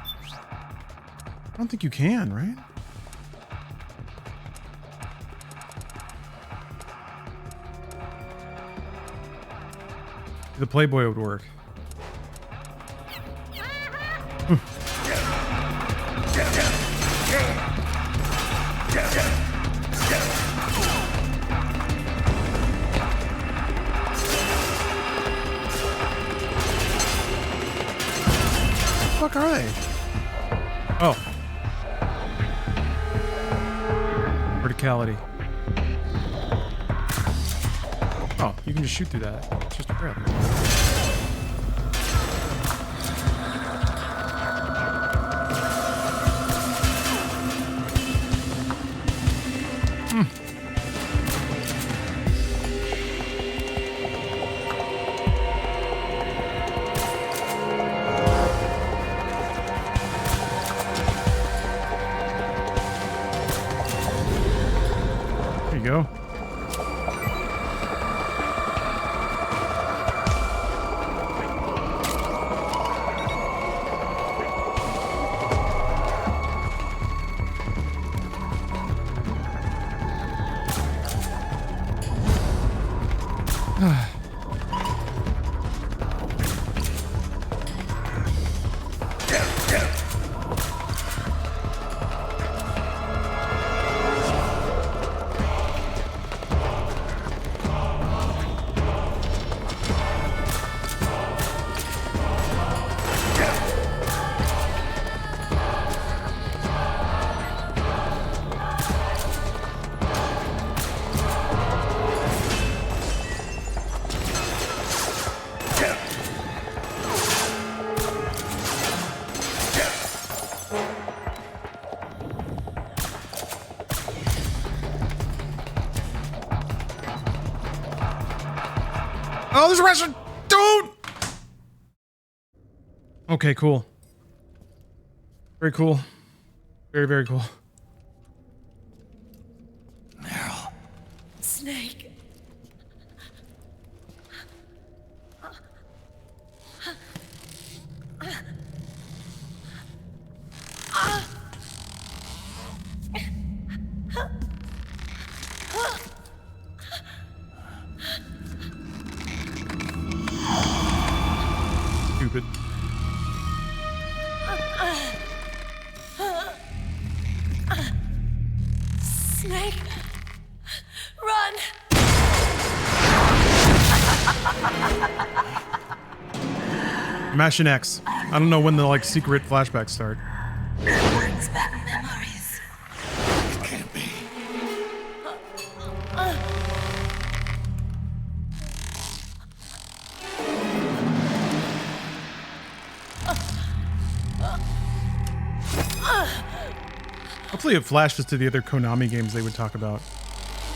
I don't think you can, right? The Playboy would work. What the fuck are they? Oh. Verticality. Oh, you can just shoot through that. It's just a rail. There you go. Oh, there's a restaurant! Don't! Okay, cool. Very cool. Very, very cool. Snake. Stupid. Snake. Run. Mashing X. I don't know when the like secret flashbacks start. Brings back memories. It can't be. Hopefully it flashes to the other Konami games they would talk about.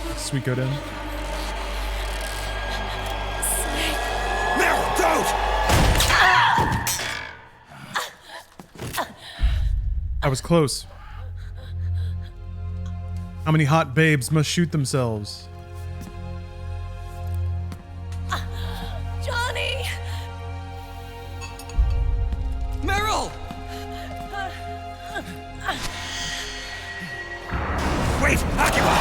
Like Suikoden. Meryl, don't! I was close. How many hot babes must shoot themselves? Johnny. Meryl! Wait, Akiba!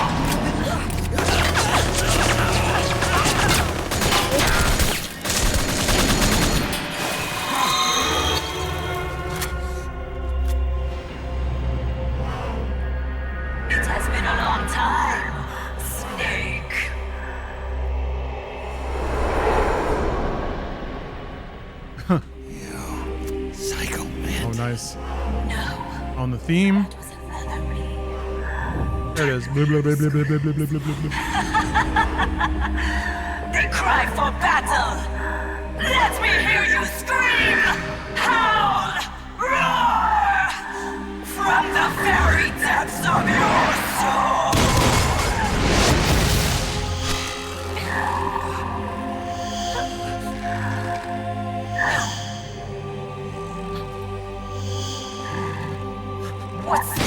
It has been a long time, Snake. Psycho man. Oh, nice. No. On the theme. There it is. Blah, blah, blah, blah, blah, blah, blah, blah, blah, blah. They cry for battle. Let me hear you scream, howl, roar from the very depths of your soul. What's this?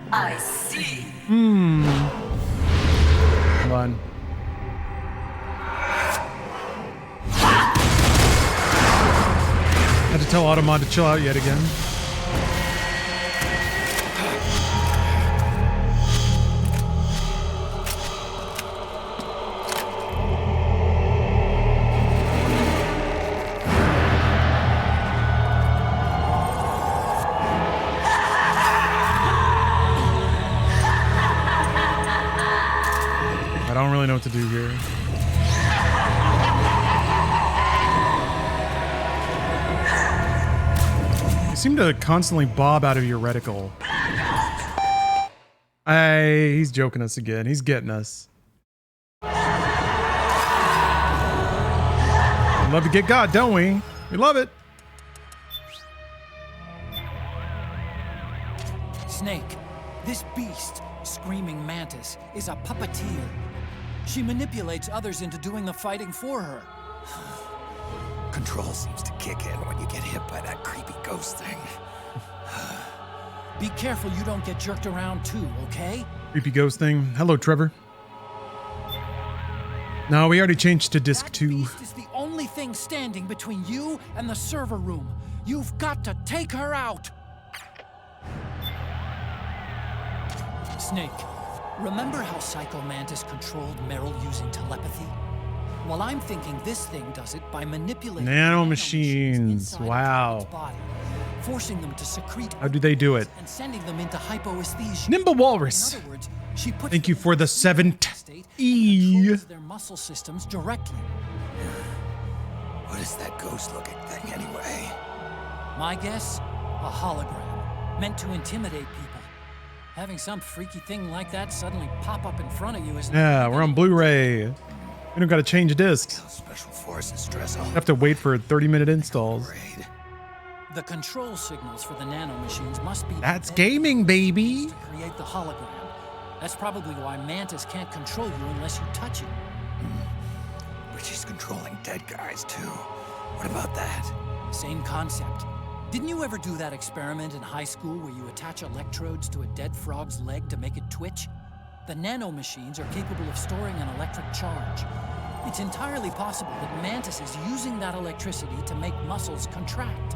I see. Come on. Had to tell Automod to chill out yet again. I don't really know what to do here. You seem to constantly bob out of your reticle. He's joking us again. He's getting us. We love to get God, don't we? We love it. Snake, this beast, Screaming Mantis, is a puppeteer. She manipulates others into doing the fighting for her. Control seems to kick in when you get hit by that creepy ghost thing. Be careful you don't get jerked around too, okay? Creepy ghost thing. Hello, Trevor. No, we already changed to disc 2. Beast is the only thing standing between you and the server room. You've got to take her out. Snake, remember how Psycho Mantis controlled Meryl using telepathy? Well, I'm thinking this thing does it by manipulating Nanomachines. Wow. body, forcing them to secrete. How do they do it? And sending them into hypoesthesia. Nimble Walrus. In other words, she puts Thank you for the 7th E. Their muscle systems directly. What is that ghost-looking thing anyway? My guess, a hologram meant to intimidate people. Having some freaky thing like that suddenly pop up in front of you is Yeah, we're on Blu-ray. We don't gotta change discs. Special forces stress all. Have to wait for 30-minute installs. the control signals for the nanomachines must be. That's gaming, baby. To create the hologram. That's probably why Mantis can't control you unless you touch it. But she's controlling dead guys too. What about that? Same concept. Didn't you ever do that experiment in high school where you attach electrodes to a dead frog's leg to make it twitch? The nanomachines are capable of storing an electric charge. It's entirely possible that Mantis is using that electricity to make muscles contract.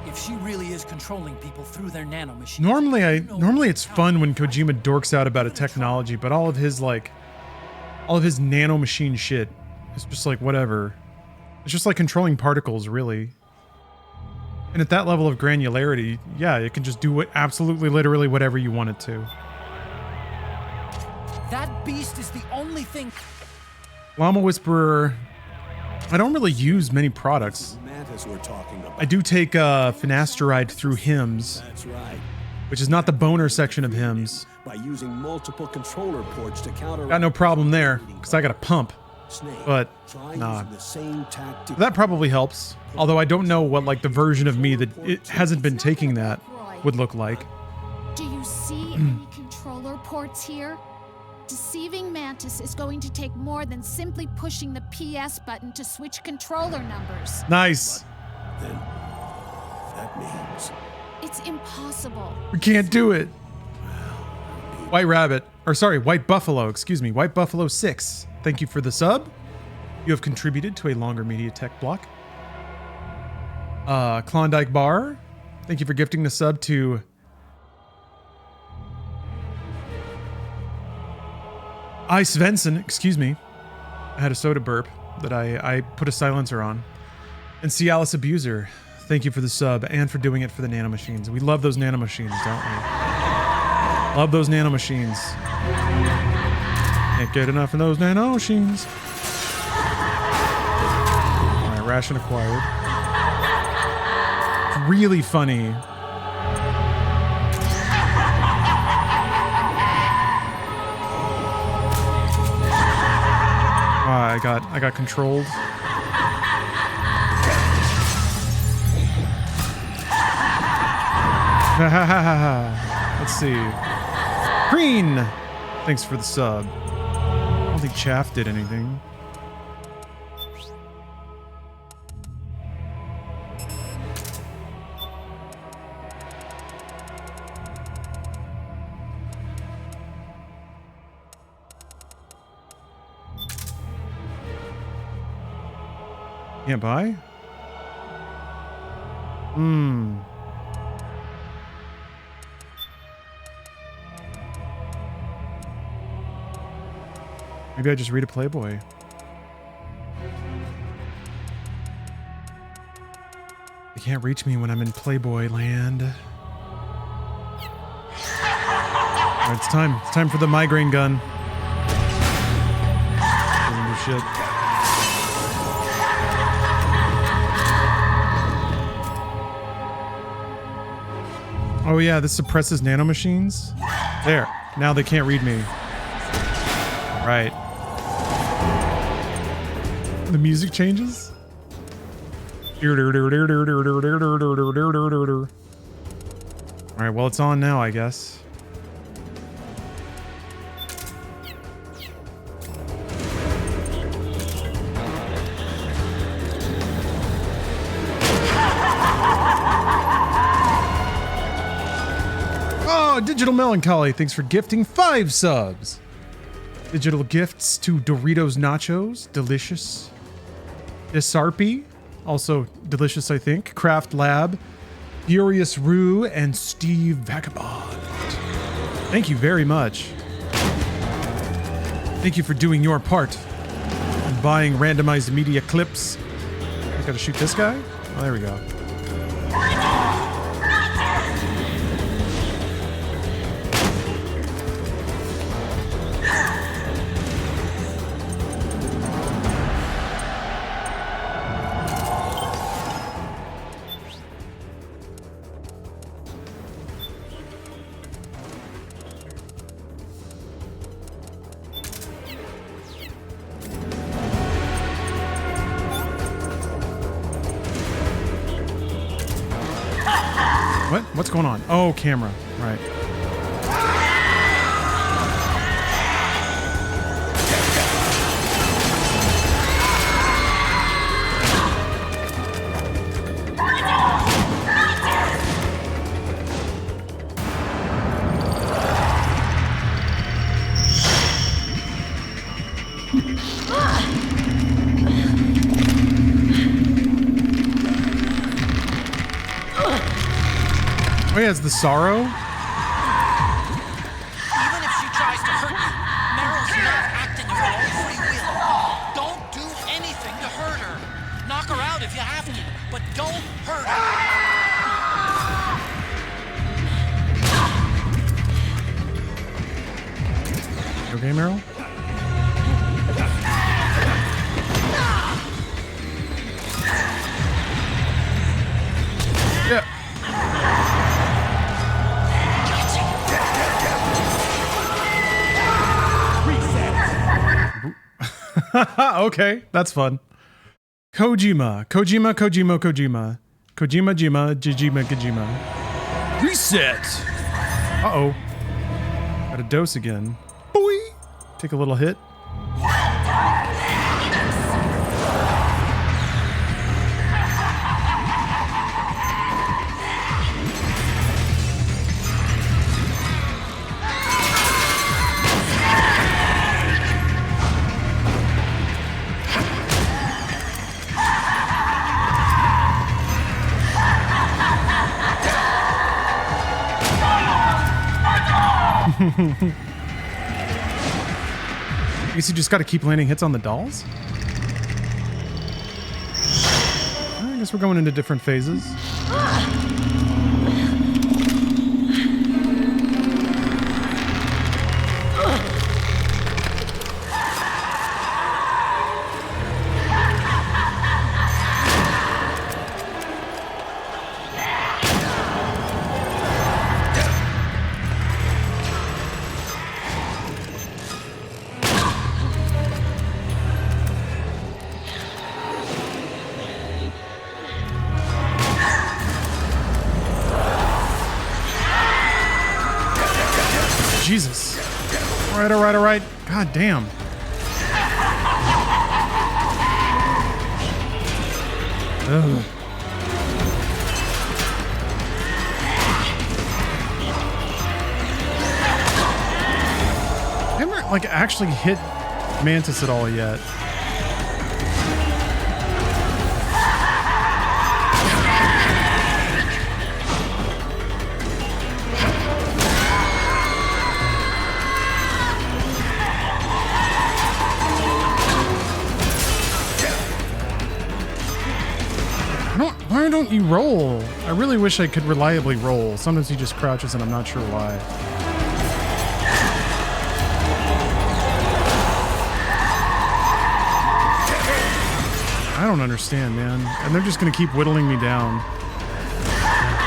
If she really is controlling people through their nanomachines... Normally it's fun when Kojima dorks out about a technology, but all of his nanomachine shit is just like whatever. It's just like controlling particles, really. And at that level of granularity, yeah, it can just do absolutely literally whatever you want it to. That beast is the only thing... Llama Whisperer, I don't really use many products. We're talking about. I do take finasteride through Hims. That's right. Which is not the boner section of Hims. By using multiple controller ports to counter. Got no problem there, because I got a pump. But, nah. That probably helps. Although I don't know what like the version of me that it hasn't been taking that would look like. Do you see any controller ports here? Deceiving Mantis is going to take more than simply pushing the PS button to switch controller numbers. Nice. Then that means it's impossible. We can't do it. White Rabbit, or sorry, White Buffalo, excuse me, White Buffalo 6. Thank you for the sub. You have contributed to a longer MediaTek block. Klondike Bar, thank you for gifting the sub to I Svensson, excuse me. I had a soda burp that I put a silencer on. And Cialis Abuser, thank you for the sub and for doing it for the nanomachines. We love those nanomachines, don't we? Love those nanomachines. Can't get enough of those nanomachines. Alright, Ration acquired. Really funny. I got controlled. Let's see. Green! Thanks for the sub. I don't think Chaff did anything. Can't buy? Maybe I just read a Playboy. They can't reach me when I'm in Playboy land. Alright, it's time. It's time for the migraine gun. Doesn't do shit. Oh yeah, this suppresses nanomachines? There. Now they can't read me. Right. The music changes? Alright, well it's on now, I guess. Oh, Digital Melancholy, thanks for gifting 5 subs. Digital gifts to Doritos Nachos, delicious. Desarpi, also delicious, I think. Craft Lab, Furious Rue, and Steve Vagabond. Thank you very much. Thank you for doing your part in buying randomized media clips. I gotta shoot this guy? Oh, there we go. What? What's going on? Oh, camera. Right. Oh yeah, it's the sorrow. Even if she tries to hurt you, Meryl's not acting of her own free will. Don't do anything to hurt her. Knock her out if you have to, but don't hurt her. You okay, Meryl? Yeah. Okay, that's fun. Kojima. Kojima. Reset. Uh-oh. Got a dose again. Boy. Take a little hit. I guess you just got to keep landing hits on the dolls? I guess we're going into different phases. All right. God damn. Ugh. I haven't like actually hit Mantis at all yet. Why don't you roll? I really wish I could reliably roll. Sometimes he just crouches and I'm not sure why. I don't understand, man. And they're just gonna keep whittling me down.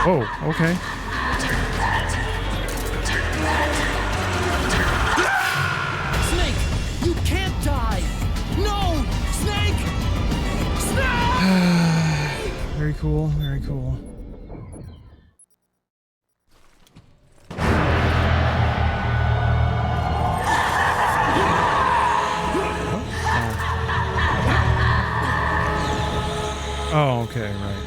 Oh, okay. Snake, you can't die! No! Snake! Snake! Very cool, very cool. Oh, okay, right.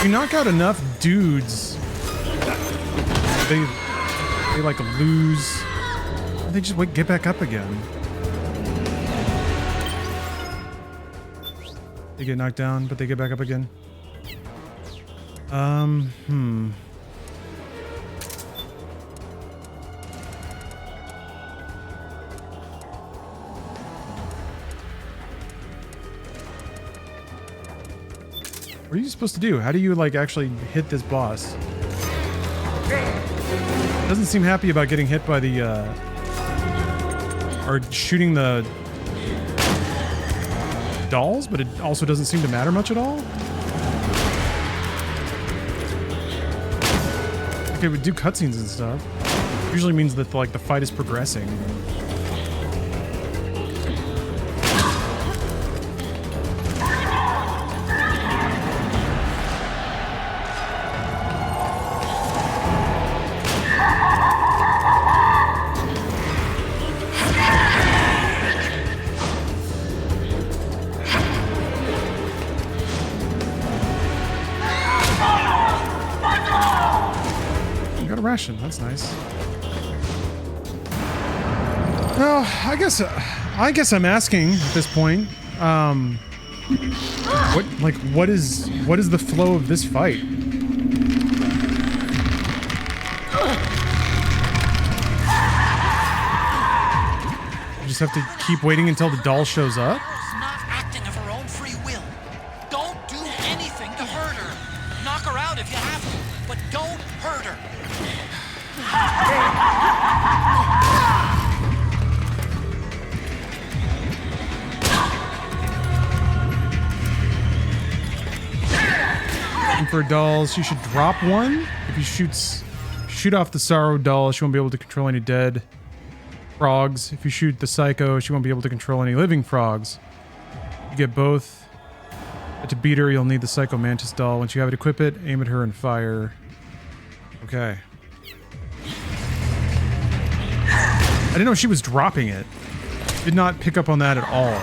You knock out enough dudes, they like lose. They just get back up again. They get knocked down, but they get back up again. What are you supposed to do? How do you like actually hit this boss? Doesn't seem happy about getting hit by the or shooting the dolls, but it also doesn't seem to matter much at all. Okay, we do cutscenes and stuff. Usually means that like the fight is progressing. That's nice. Well, I guess I'm asking at this point. What is the flow of this fight? You just have to keep waiting until the doll shows up? Not acting of her own free will. Don't do anything to hurt her. Knock her out if you have to, but don't hurt her. And for dolls, she should drop one. If you shoot off the Sorrow doll, she won't be able to control any dead frogs. If you shoot the Psycho, she won't be able to control any living frogs. You get both. But to beat her, you'll need the Psycho Mantis doll. Once you have it, equip it, aim at her, and fire. Okay. I didn't know she was dropping it. Did not pick up on that at all.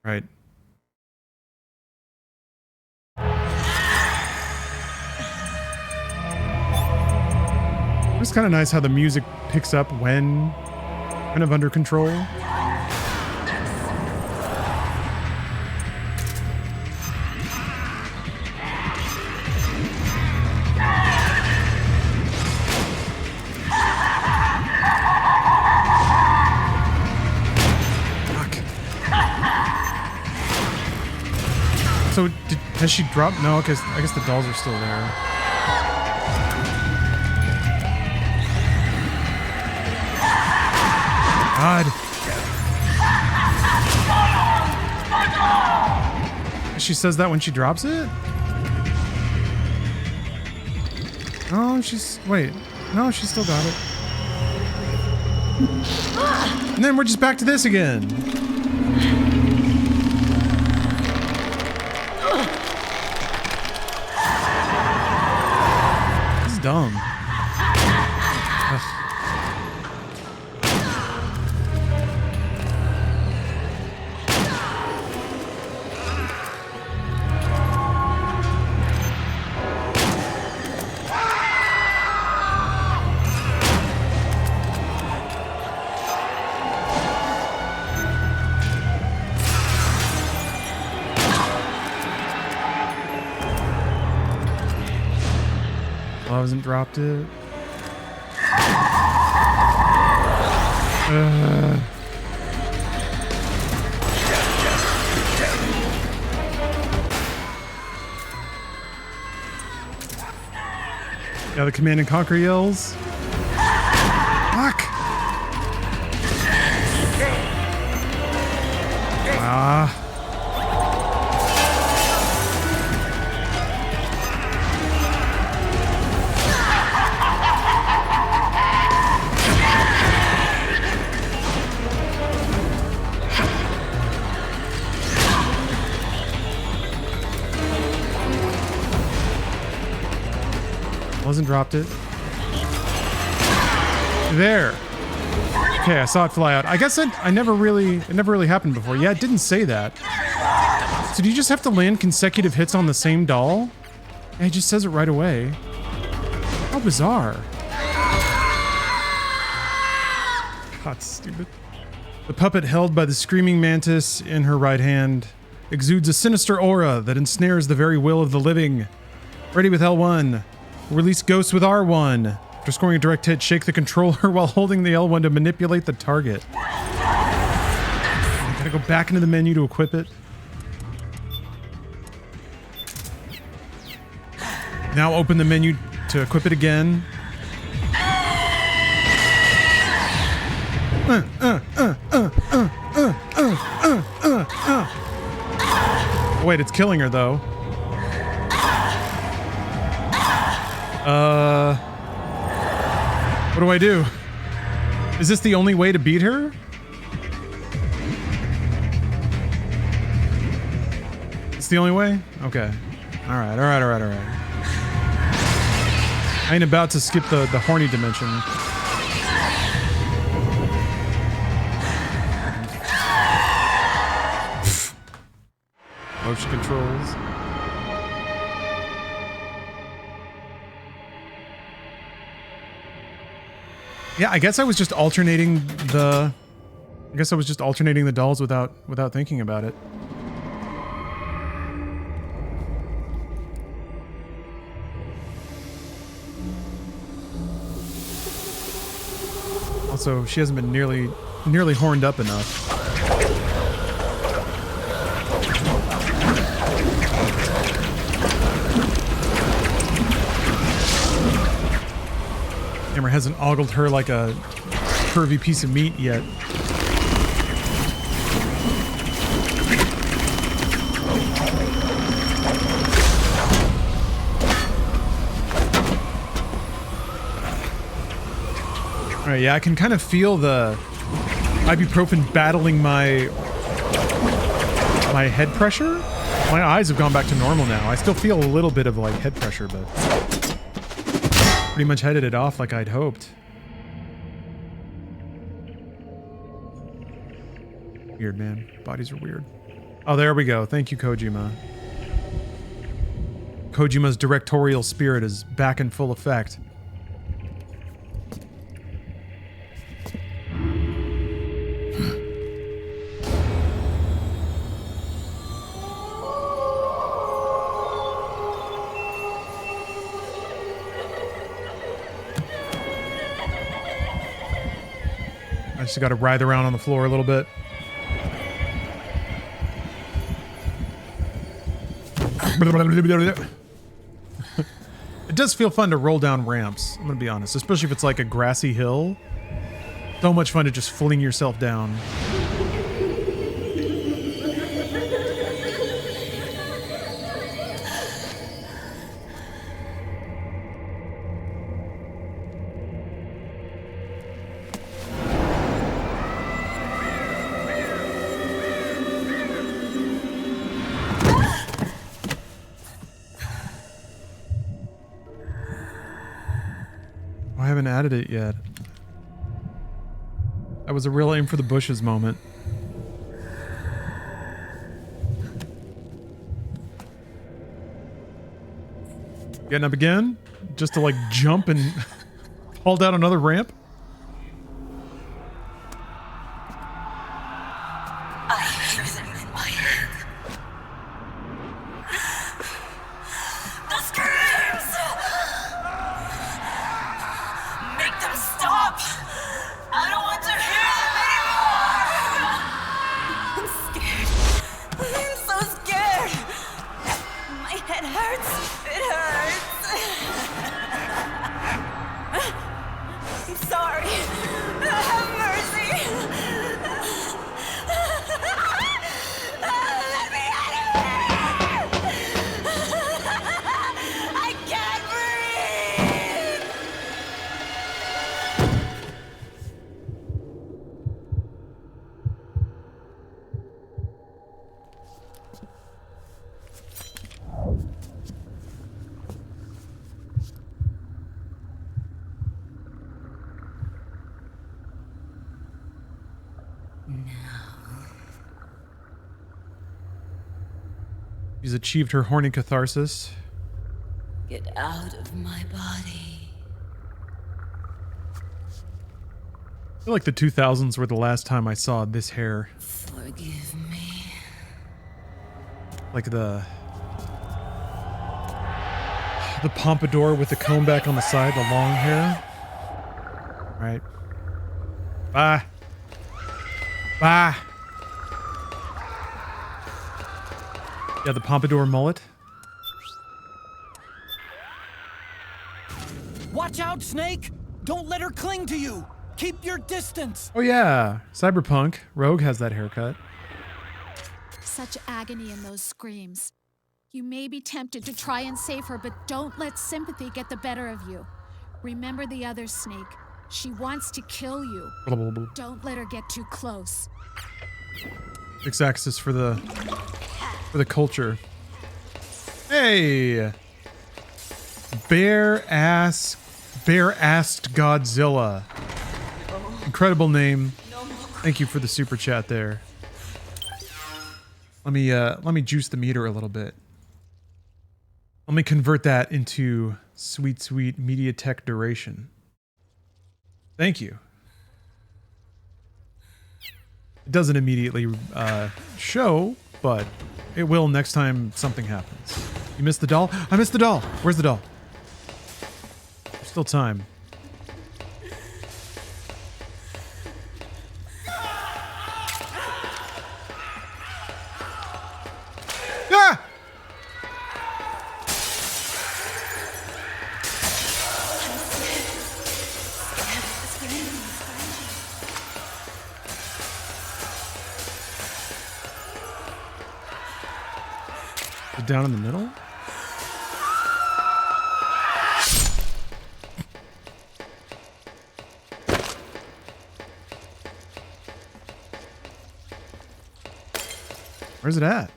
Right. It's kind of nice how the music picks up when kind of under control. So, has she dropped? No, because I guess the dolls are still there. God. She says that when she drops it? Oh, wait. No, she still got it. And then we're just back to this again. This is dumb. Ugh. I hasn't dropped it. Yeah, the Command and Conquer yells. Fuck! Ah. Wasn't dropped it. There. Okay, I saw it fly out. I guess it never really happened before. Yeah, it didn't say that. So do you just have to land consecutive hits on the same doll? Yeah, it just says it right away. How bizarre. God, stupid. The puppet held by the screaming mantis in her right hand exudes a sinister aura that ensnares the very will of the living. Ready with L1. Release ghosts with R1. After scoring a direct hit, shake the controller while holding the L1 to manipulate the target. I gotta go back into the menu to equip it. Now open the menu to equip it again. Wait, it's killing her though. What do I do? Is this the only way to beat her? It's the only way? Okay. Alright. I ain't about to skip the horny dimension. Motion controls. Yeah, I guess I was just alternating the dolls without thinking about it. Also, she hasn't been nearly horned up enough. Hammer hasn't ogled her like a curvy piece of meat yet. Alright, yeah, I can kind of feel the ibuprofen battling my head pressure. My eyes have gone back to normal now. I still feel a little bit of like head pressure, but pretty much headed it off like I'd hoped. Weird, man. Bodies are weird. Oh, there we go. Thank you, Kojima. Kojima's directorial spirit is back in full effect. I just got to writhe around on the floor a little bit. It does feel fun to roll down ramps, I'm gonna be honest, especially if it's like a grassy hill. So much fun to just fling yourself down. I haven't added it yet. That was a real aim for the bushes moment. Getting up again? Just to like jump and fall down another ramp? I hear them in my head. The screams! Make them stop! I don't want to hear them anymore! I'm scared. I'm so scared. My head hurts. It hurts. I'm sorry. Have mercy. Let me out of here! I can't breathe! She's achieved her horny catharsis. Get out of my body. I feel like the 2000s were the last time I saw this hair. Forgive me. Like the pompadour with the comb back on the side, the long hair. Right. Bye. Bye. Yeah, the pompadour mullet. Watch out, Snake! Don't let her cling to you! Keep your distance! Oh yeah, Cyberpunk. Rogue has that haircut. Such agony in those screams. You may be tempted to try and save her, but don't let sympathy get the better of you. Remember the other Snake. She wants to kill you. Don't let her get too close. X-axis for the culture. Hey, bare-assed Godzilla. Incredible name. Thank you for the super chat there. Let me juice the meter a little bit. Let me convert that into sweet MediaTek duration. Thank you. It doesn't immediately show, but it will next time something happens. You missed the doll? I missed the doll! Where's the doll? There's still time. Ah! Down in the middle? Where's it at?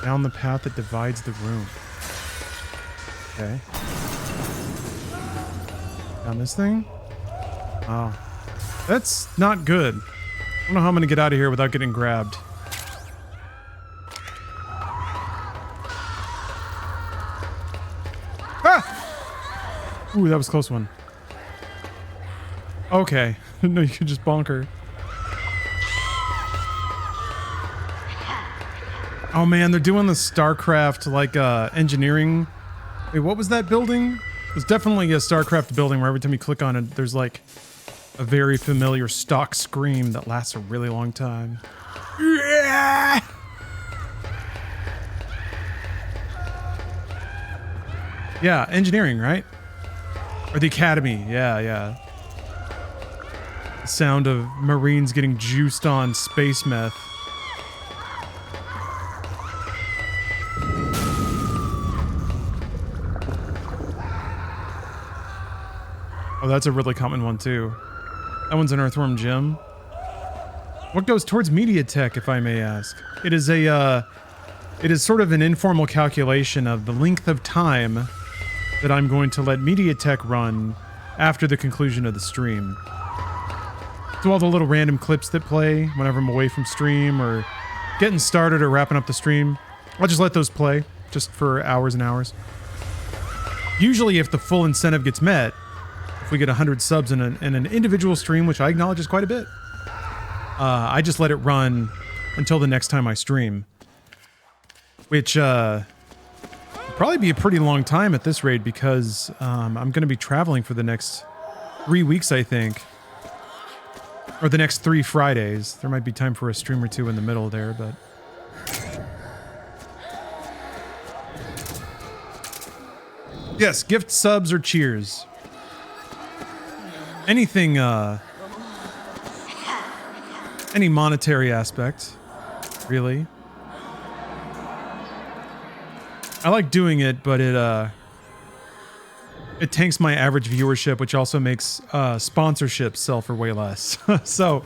Down the path that divides the room. Okay. Down this thing? Oh. That's not good. I don't know how I'm gonna get out of here without getting grabbed. Ah! Ooh, that was a close one. Okay. No, you could just bonk her. Oh man, they're doing the StarCraft like engineering. Wait, what was that building? There's definitely a StarCraft building where every time you click on it, there's like a very familiar stock scream that lasts a really long time. Yeah. Yeah, engineering, right? Or the academy. Yeah. The sound of Marines getting juiced on space meth. Oh, that's a really common one too. That one's an Earthworm Jim. What goes towards media tech, if I may ask? It is sort of an informal calculation of the length of time that I'm going to let media tech run after the conclusion of the stream. So all the little random clips that play whenever I'm away from stream or getting started or wrapping up the stream, I'll just let those play just for hours and hours. Usually if the full incentive gets met, if we get 100 subs in an individual stream, which I acknowledge is quite a bit, I just let it run until the next time I stream. Which will probably be a pretty long time at this rate because I'm going to be traveling for the next 3 weeks, I think. Or the next 3 Fridays. There might be time for a stream or two in the middle there, but... Yes, gift subs or cheers. Anything, any monetary aspect, really. I like doing it, but it tanks my average viewership, which also makes sponsorships sell for way less. So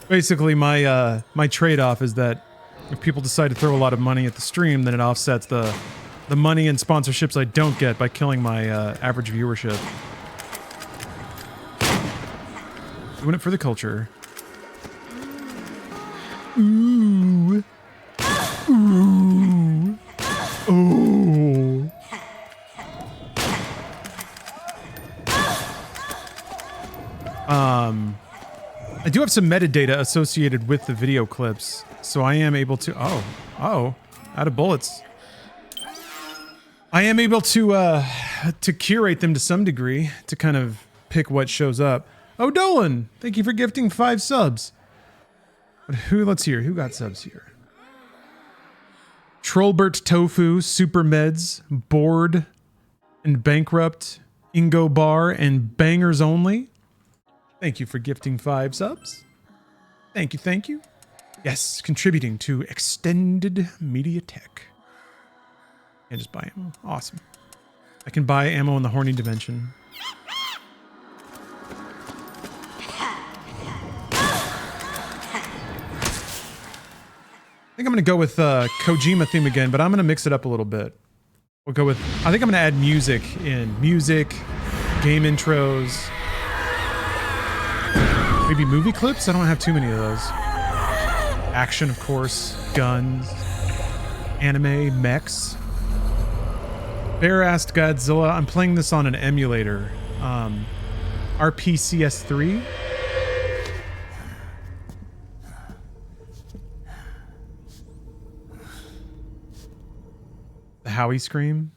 basically my trade-off is that if people decide to throw a lot of money at the stream, then it offsets the money and sponsorships I don't get by killing my average viewership. Doing it for the culture. Ooh. Ooh. Ooh. I do have some metadata associated with the video clips, so I am able to... Oh, out of bullets. I am able to curate them to some degree to kind of pick what shows up. Oh, Dolan, thank you for gifting 5 subs. But let's hear, who got subs here? Trollbert Tofu, Super Meds, Bored and Bankrupt, Ingo Bar, and Bangers Only. Thank you for gifting 5 subs. Thank you. Yes, contributing to Extended Media Tech. And just buy ammo. Awesome. I can buy ammo in the horny dimension. I think I'm going to go with Kojima theme again, but I'm going to mix it up a little bit. We'll go with... I think I'm going to add music in. Music, game intros, maybe movie clips? I don't have too many of those. Action, of course. Guns. Anime. Mechs. Bear asked Godzilla. I'm playing this on an emulator. RPCS3. The Howie Scream.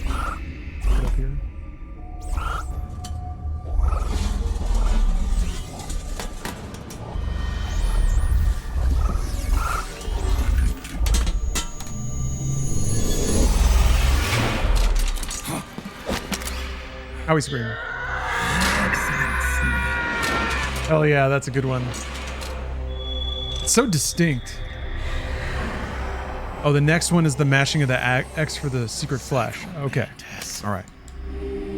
Get up here. Howie Scream. Hell yeah, that's a good one. It's so distinct. Oh, the next one is the mashing of the X for the secret flash. Okay. All right.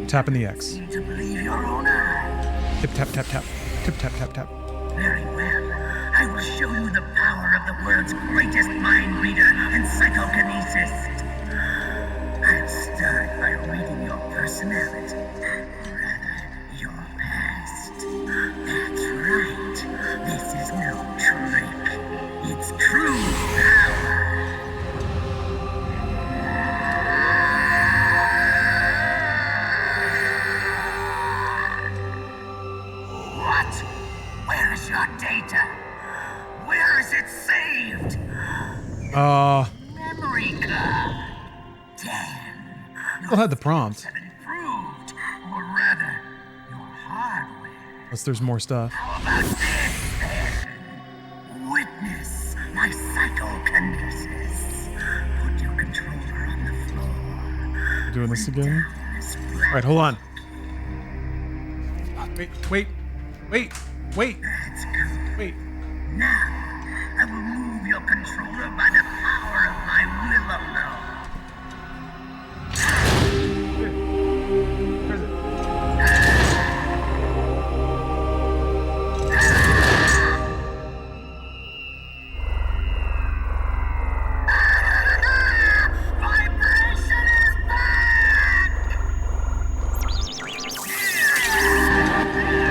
Tapping the X. To believe your own eyes. Tip, tap, tap, tap. Tip, tap, tap, tap. Very well. I will show you the power of the world's greatest mind reader and psychokinesis. I'll start by reading your personality. Rather, your past. That's right. This is no trick. It's true power. What? Where is your data? Where is it saved? Memory card. We'll have the prompt. Improved, or rather, your hardware. Unless there's more stuff. How about this, then? Doing this again. All right, hold on. Wait. Wait. Now, I will move your controller by the power of my will alone.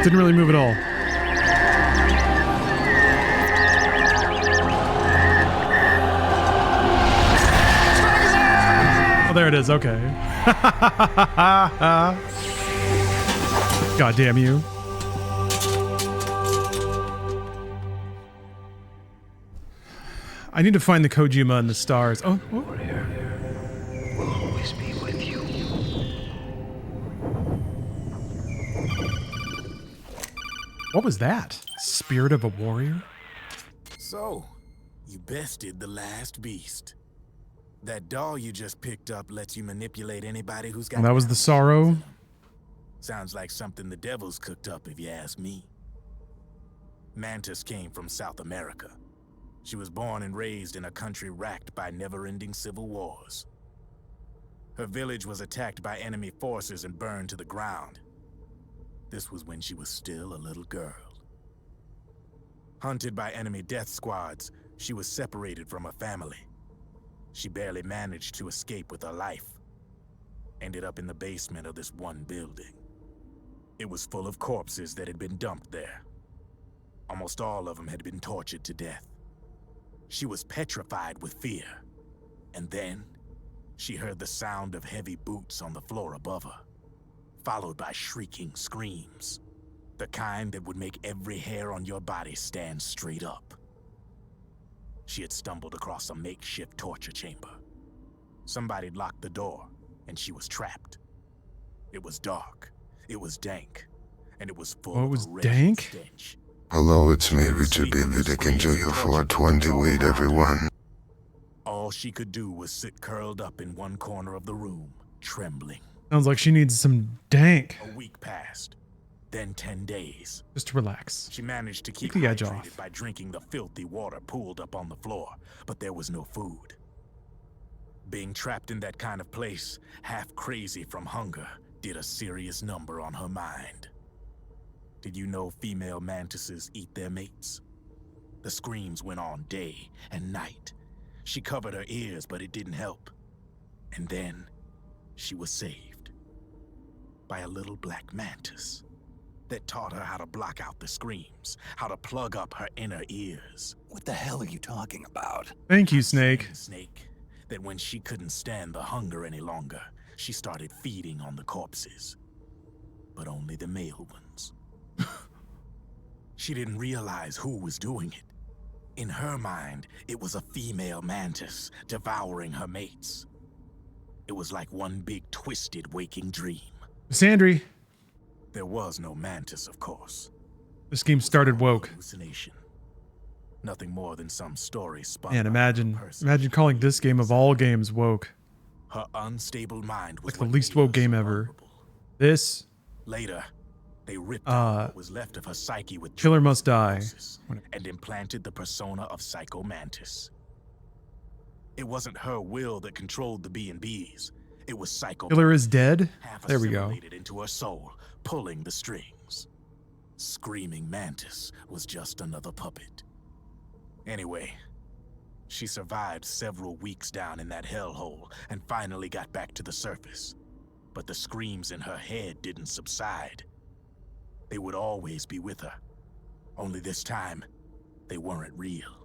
Didn't really move at all. Oh, there it is. Okay. God damn you. I need to find the Kojima and the stars. Oh. Will always be with you. What was that? Spirit of a warrior? So, you bested the last beast. That doll you just picked up lets you manipulate anybody who's got... And that was the sorrow? Sounds like something the devil's cooked up, if you ask me. Mantis came from South America. She was born and raised in a country racked by never-ending civil wars. Her village was attacked by enemy forces and burned to the ground. This was when she was still a little girl. Hunted by enemy death squads, she was separated from her family. She barely managed to escape with her life. Ended up in the basement of this one building. It was full of corpses that had been dumped there. Almost all of them had been tortured to death. She was petrified with fear. And then, she heard the sound of heavy boots on the floor above her, followed by shrieking screams. The kind that would make every hair on your body stand straight up. She had stumbled across a makeshift torture chamber. Somebody'd locked the door, and she was trapped. It was dark, it was dank, and it was full of a wretched stench. Hello, it's me, Richard B. Vidic. Enjoy your 420 weed, everyone. All she could do was sit curled up in one corner of the room, trembling. Sounds like she needs some dank. A week passed, then 10 days. Just to relax. She managed to keep the edge hydrated off. by drinking the filthy water pooled up on the floor, but there was no food. Being trapped in that kind of place, half crazy from hunger, did a serious number on her mind. Did you know female mantises eat their mates? The screams went on day and night. She covered her ears, but it didn't help. And then, she was saved by a little black mantis that taught her how to block out the screams, how to plug up her inner ears. What the hell are you talking about? Thank you, Snake. Snake, that when she couldn't stand the hunger any longer, she started feeding on the corpses. But only the male ones. She didn't realize who was doing it. In her mind, it was a female mantis devouring her mates. It was like one big twisted waking dream. Sandry. There was no mantis, of course. This game started woke. Hallucination. Nothing more than some story spun. Man, imagine calling this game of all games woke. Her unstable mind was like the least woke game ever. This. Later, they ripped out what was left of her psyche with Killer Must Die and implanted the persona of Psycho Mantis. It wasn't her will that controlled the B&Bs. It was Psycho. Killer is dead. There we go. Assimilated into her soul, pulling the strings. Screaming Mantis was just another puppet. Anyway, she survived several weeks down in that hellhole and finally got back to the surface. But the screams in her head didn't subside. They would always be with her. Only this time, they weren't real.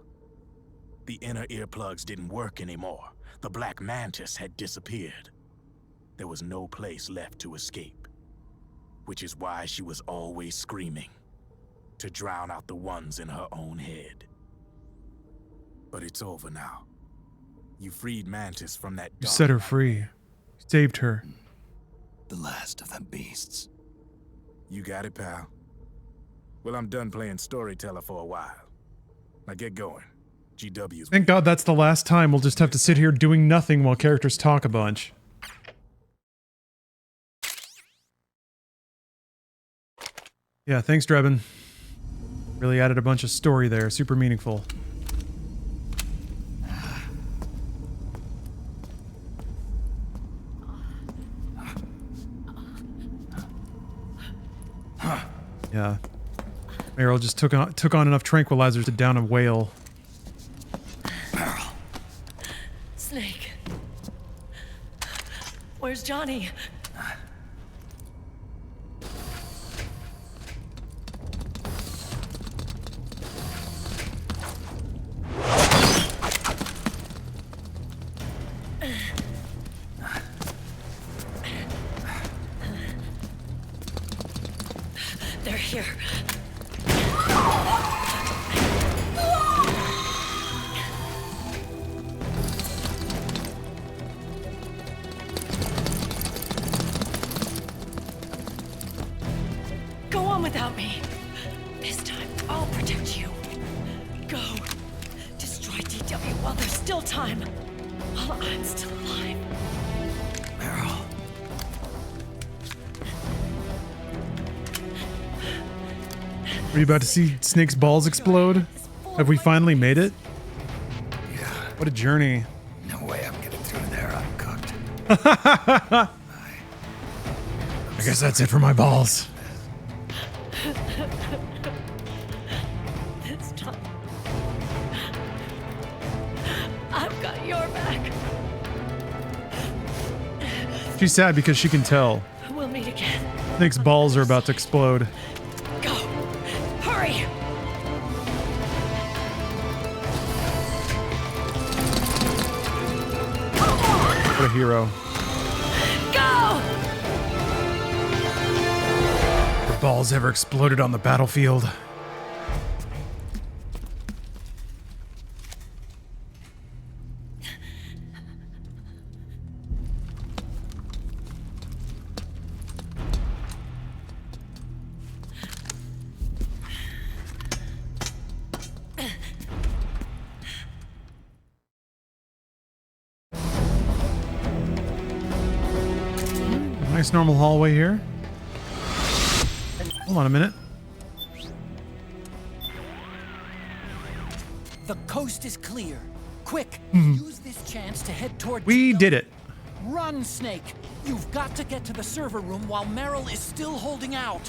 The inner earplugs didn't work anymore. The black mantis had disappeared. There was no place left to escape. Which is why she was always screaming, to drown out the ones in her own head. But it's over now. You freed Mantis from that. You set her free. You saved her. The last of them beasts. You got it, pal. Well, I'm done playing storyteller for a while. Now get going. GW's. Thank God that's the last time we'll just have to sit here doing nothing while characters talk a bunch. Yeah, thanks, Drebin. Really added a bunch of story there. Super meaningful. Yeah. Meryl just took on enough tranquilizers to down a whale. Meryl. Snake. Where's Johnny? They're here. Go on without me. This time, I'll protect you. Go. Destroy DW while there's still time. While I'm still alive. Meryl. Are you about to see Snake's balls explode? Have we finally made it? Yeah. What a journey. No way I'm getting through there uncooked. I guess that's it for my balls. This time, I've got your back. She's sad because she can tell. We'll meet again. Snake's balls are about to explode. Go. Hurry. What a hero. Go. Her balls ever exploded on the battlefield. Nice normal hallway here. Hold on a minute. The coast is clear. Quick, use this chance to head toward... We did it. Run, Snake. You've got to get to the server room while Meryl is still holding out.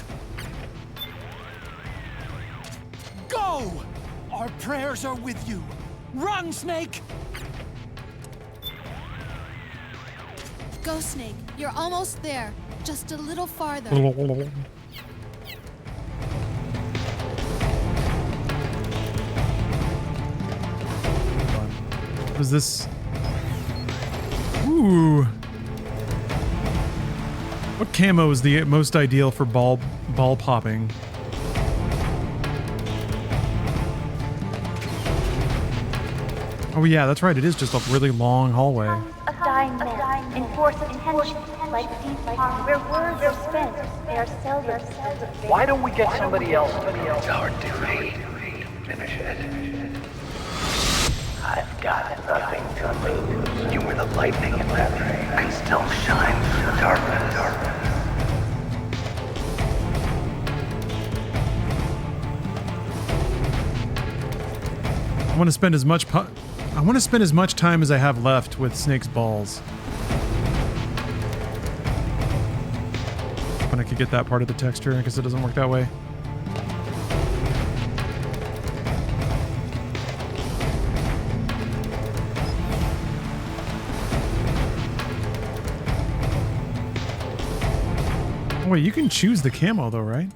Go! Our prayers are with you. Run, Snake! Go, Snake. You're almost there. Just a little farther. What is this? Ooh. What camo is the most ideal for ball popping? Oh yeah, that's right. It is just a really long hallway. A dying man, enforce attention, like deep harm, where words are spent, they are seldom. Why don't we get somebody else to be It's our duty to finish it. I've got nothing to lose. You were the lightning in that ray. I still shine through the darkness. I want to spend as much time as I have left with Snake's balls. When I could get that part of the texture, I guess it doesn't work that way. Oh, wait, you can choose the camo though, right?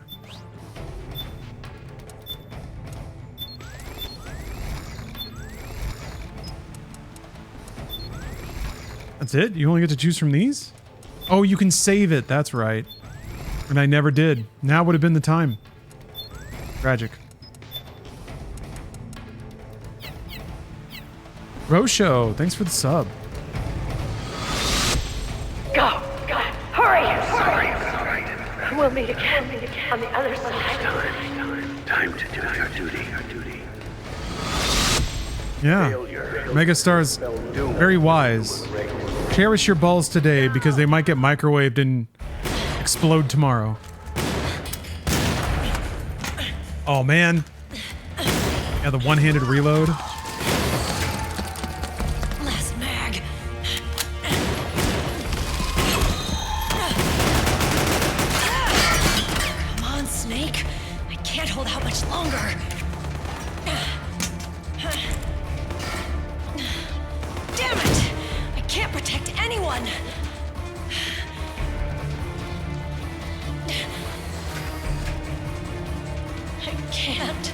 That's it? You only get to choose from these? Oh, you can save it. That's right. And I never did. Now would have been the time. Tragic. Rosho, thanks for the sub. Go. Hurry. Sorry. We'll meet again. On the other side. Time to do your duty. Yeah. Megastar's very wise. Cherish your balls today because they might get microwaved and explode tomorrow. Oh man. Yeah, the one-handed reload. Last mag. Come on, Snake. I can't hold out much longer. Damn it! I can't protect anyone. I can't.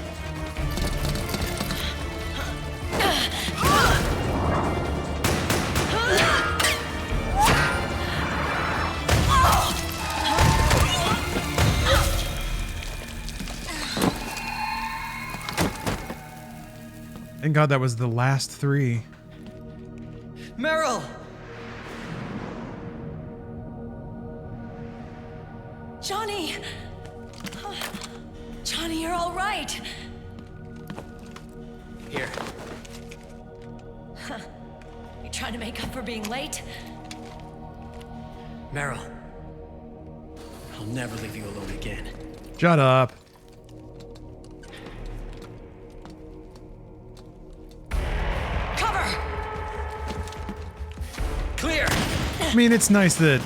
Thank God that was the last 3. Meryl! Johnny! Johnny, you're all right. Here. Huh. You trying to make up for being late? Meryl. I'll never leave you alone again. Shut up. Cover! Clear! I mean, it's nice that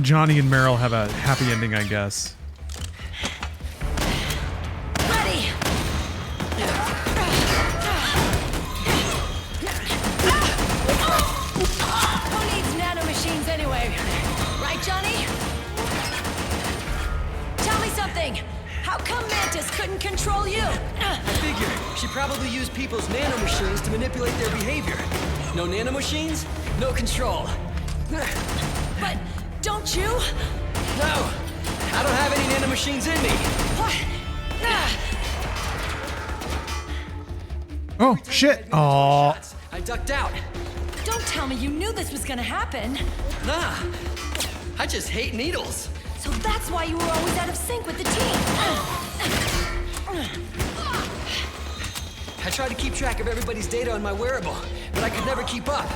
Johnny and Meryl have a happy ending, I guess. Ready! Who needs nanomachines anyway? Right, Johnny? Tell me something. How come Mantis couldn't control you? I figure she probably used people's nanomachines to manipulate their behavior. No nanomachines, no control. But don't you? No! I don't have any nanomachines in me! What? Oh, shit. Aw. I ducked out. Don't tell me you knew this was gonna happen. Nah. I just hate needles. So that's why you were always out of sync with the team. I tried to keep track of everybody's data on my wearable, but I could never keep up.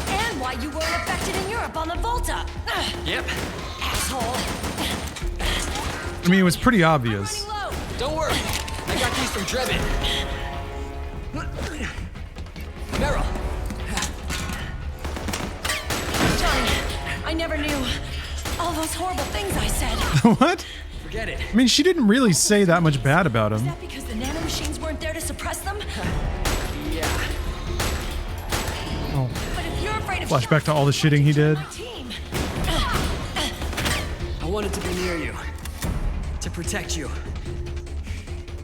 And why you weren't affected in Europe on the Volta. Yep. Asshole. I mean, it was pretty obvious. Don't worry. I got these from Drebin. Meryl. Johnny, I never knew all those horrible things I said. What? Forget it. I mean, she didn't really say that much bad about him. Is that because the nanomachines weren't there to suppress them? Yeah. Oh. But if you're afraid of Flashback to all the shitting he did. team. I wanted to be near you. To protect you.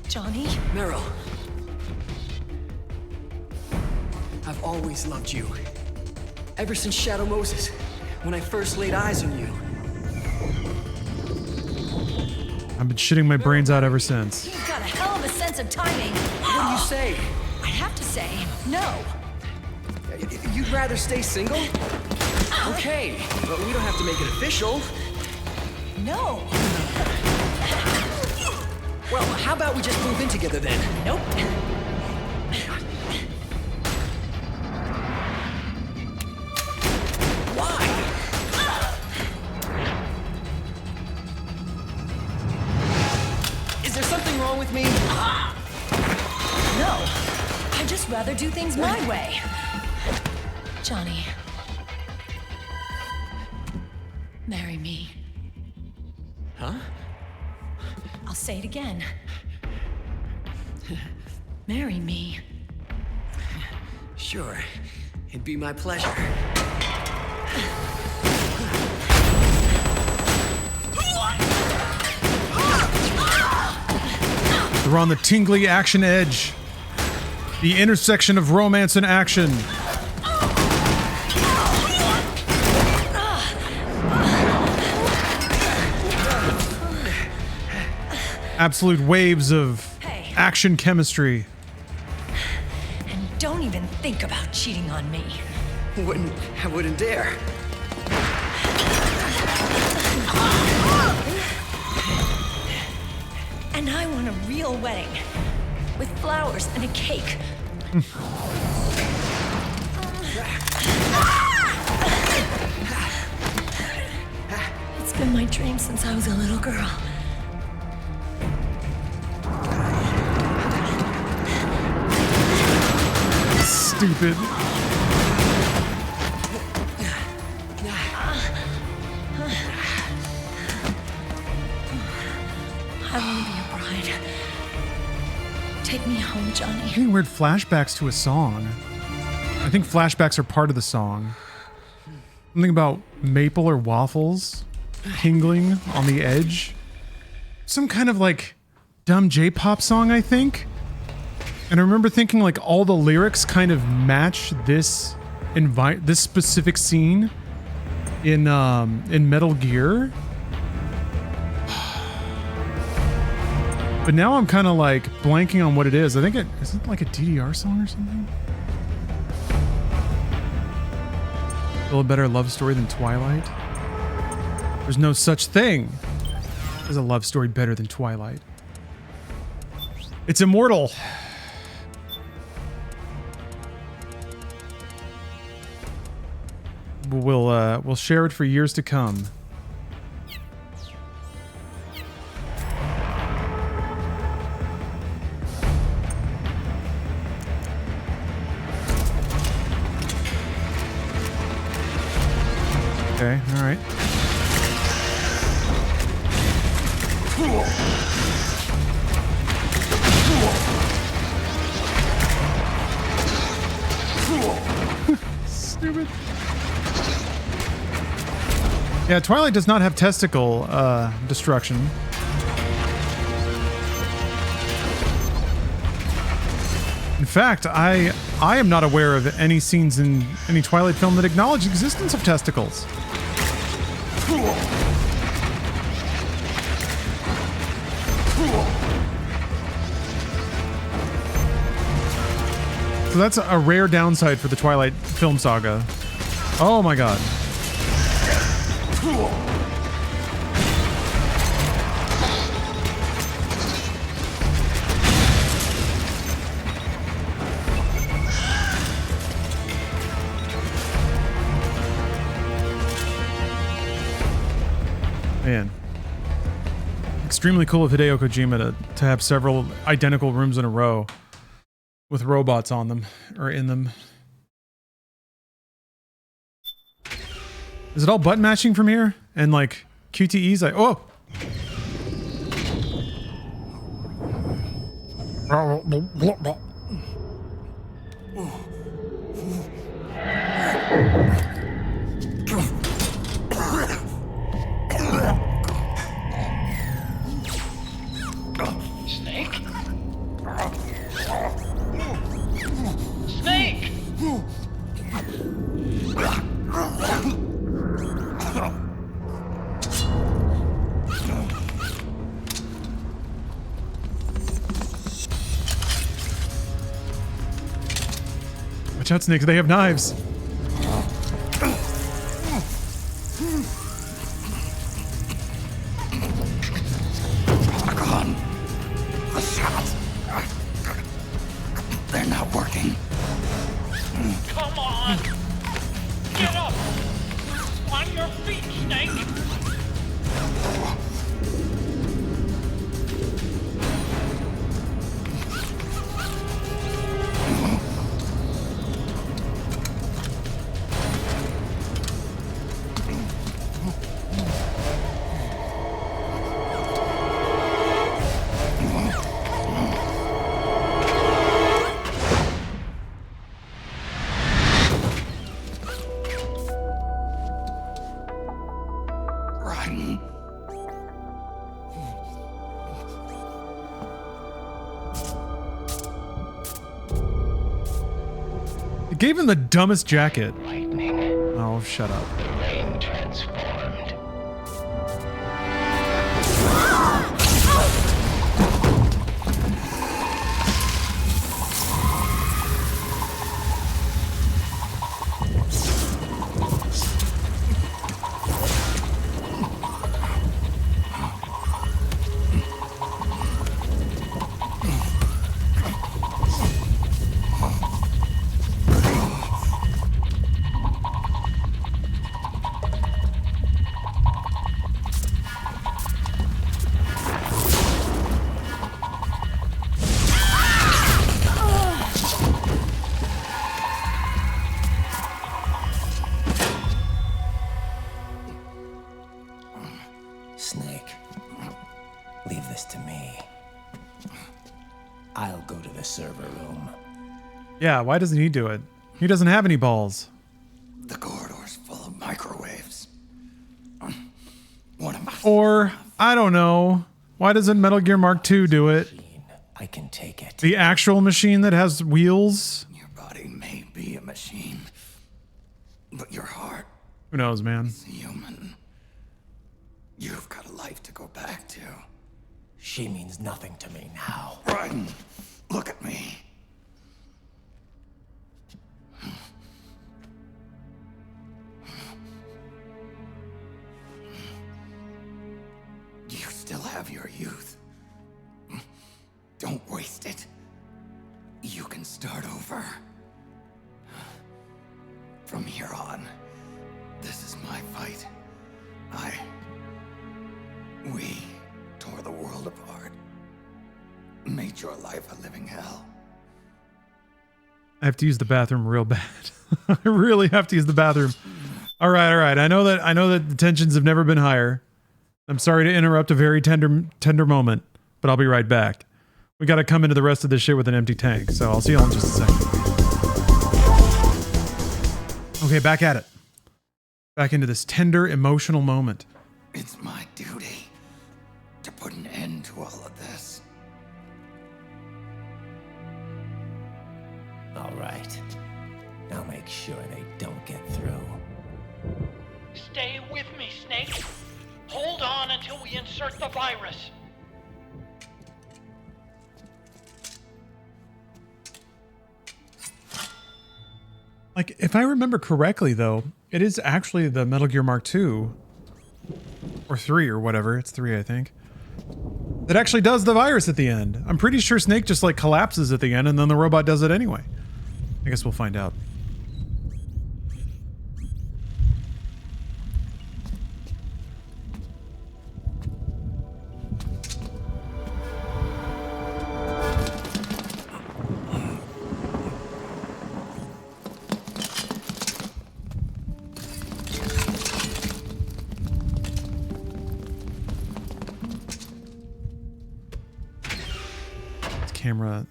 Johnny? Meryl. I've always loved you. Ever since Shadow Moses, when I first laid eyes on you. I've been shitting my brains out ever since. You've got a hell of a sense of timing. What do you say? I have to say, no. You'd rather stay single? Okay, but we don't have to make it official. No. Well, how about we just move in together then? Nope. Why? Is there something wrong with me? No. I'd just rather do things my way. Johnny. Marry me. Huh? I'll say it again. Marry me. Sure. It'd be my pleasure. We're on the tingly action edge. The intersection of romance and action. Absolute waves of action chemistry. And don't even think about cheating on me. I wouldn't dare. And I want a real wedding. With flowers and a cake. It's been my dream since I was a little girl. stupid. I want to be a bride. Take me home, Johnny. I'm getting weird flashbacks to a song. I think flashbacks are part of the song. Something about maple or waffles tingling on the edge. Some kind of like dumb J-pop song, I think. And I remember thinking like all the lyrics kind of match this this specific scene in Metal Gear. But now I'm kind of like blanking on what it is. I think is it like a DDR song or something? Still a better love story than Twilight? There's no such thing as a love story better than Twilight. It's immortal. We'll share it for years to come. Okay, all right. Stupid. Yeah, Twilight does not have testicle destruction. In fact, I am not aware of any scenes in any Twilight film that acknowledge the existence of testicles. So that's a rare downside for the Twilight film saga. Oh my god. Man. Extremely cool of Hideo Kojima to have several identical rooms in a row with robots on them, or in them. Is it all button matching from here? And like QTEs? Oh! Snake? Snake! Watch out, snakes. They have knives. They're not working. Come on! Get up! On your feet, Snake! It gave him the dumbest jacket. Oh, shut up. Rain transformed. go to the server room. Yeah, why doesn't he do it? He doesn't have any balls. The corridor's full of microwaves. One of us. Or, I don't know, why doesn't Metal Gear Mark II do it? I can take it. The actual machine that has wheels? Your body may be a machine, but your heart Who knows, man? is human. You've got a life to go back to. She means nothing to me now. Raiden, look at me. You still have your youth. Don't waste it. You can start over. From here on, this is my fight. We tore the world apart. Made your life a living hell. I have to use the bathroom real bad. I really have to use the bathroom. All right. I know that the tensions have never been higher. I'm sorry to interrupt a very tender moment, but I'll be right back. We got to come into the rest of this shit with an empty tank, so I'll see y'all in just a second. Okay, back at it. Back into this tender, emotional moment. It's my duty to put an end to all of this. All right. I'll make sure they don't get through. Stay with me, Snake. Hold on until we insert the virus. Like, if I remember correctly, though, it is actually the Metal Gear Mark II, or 3 or whatever, it's 3, I think, that actually does the virus at the end. I'm pretty sure Snake just, like, collapses at the end, and then the robot does it anyway. I guess we'll find out.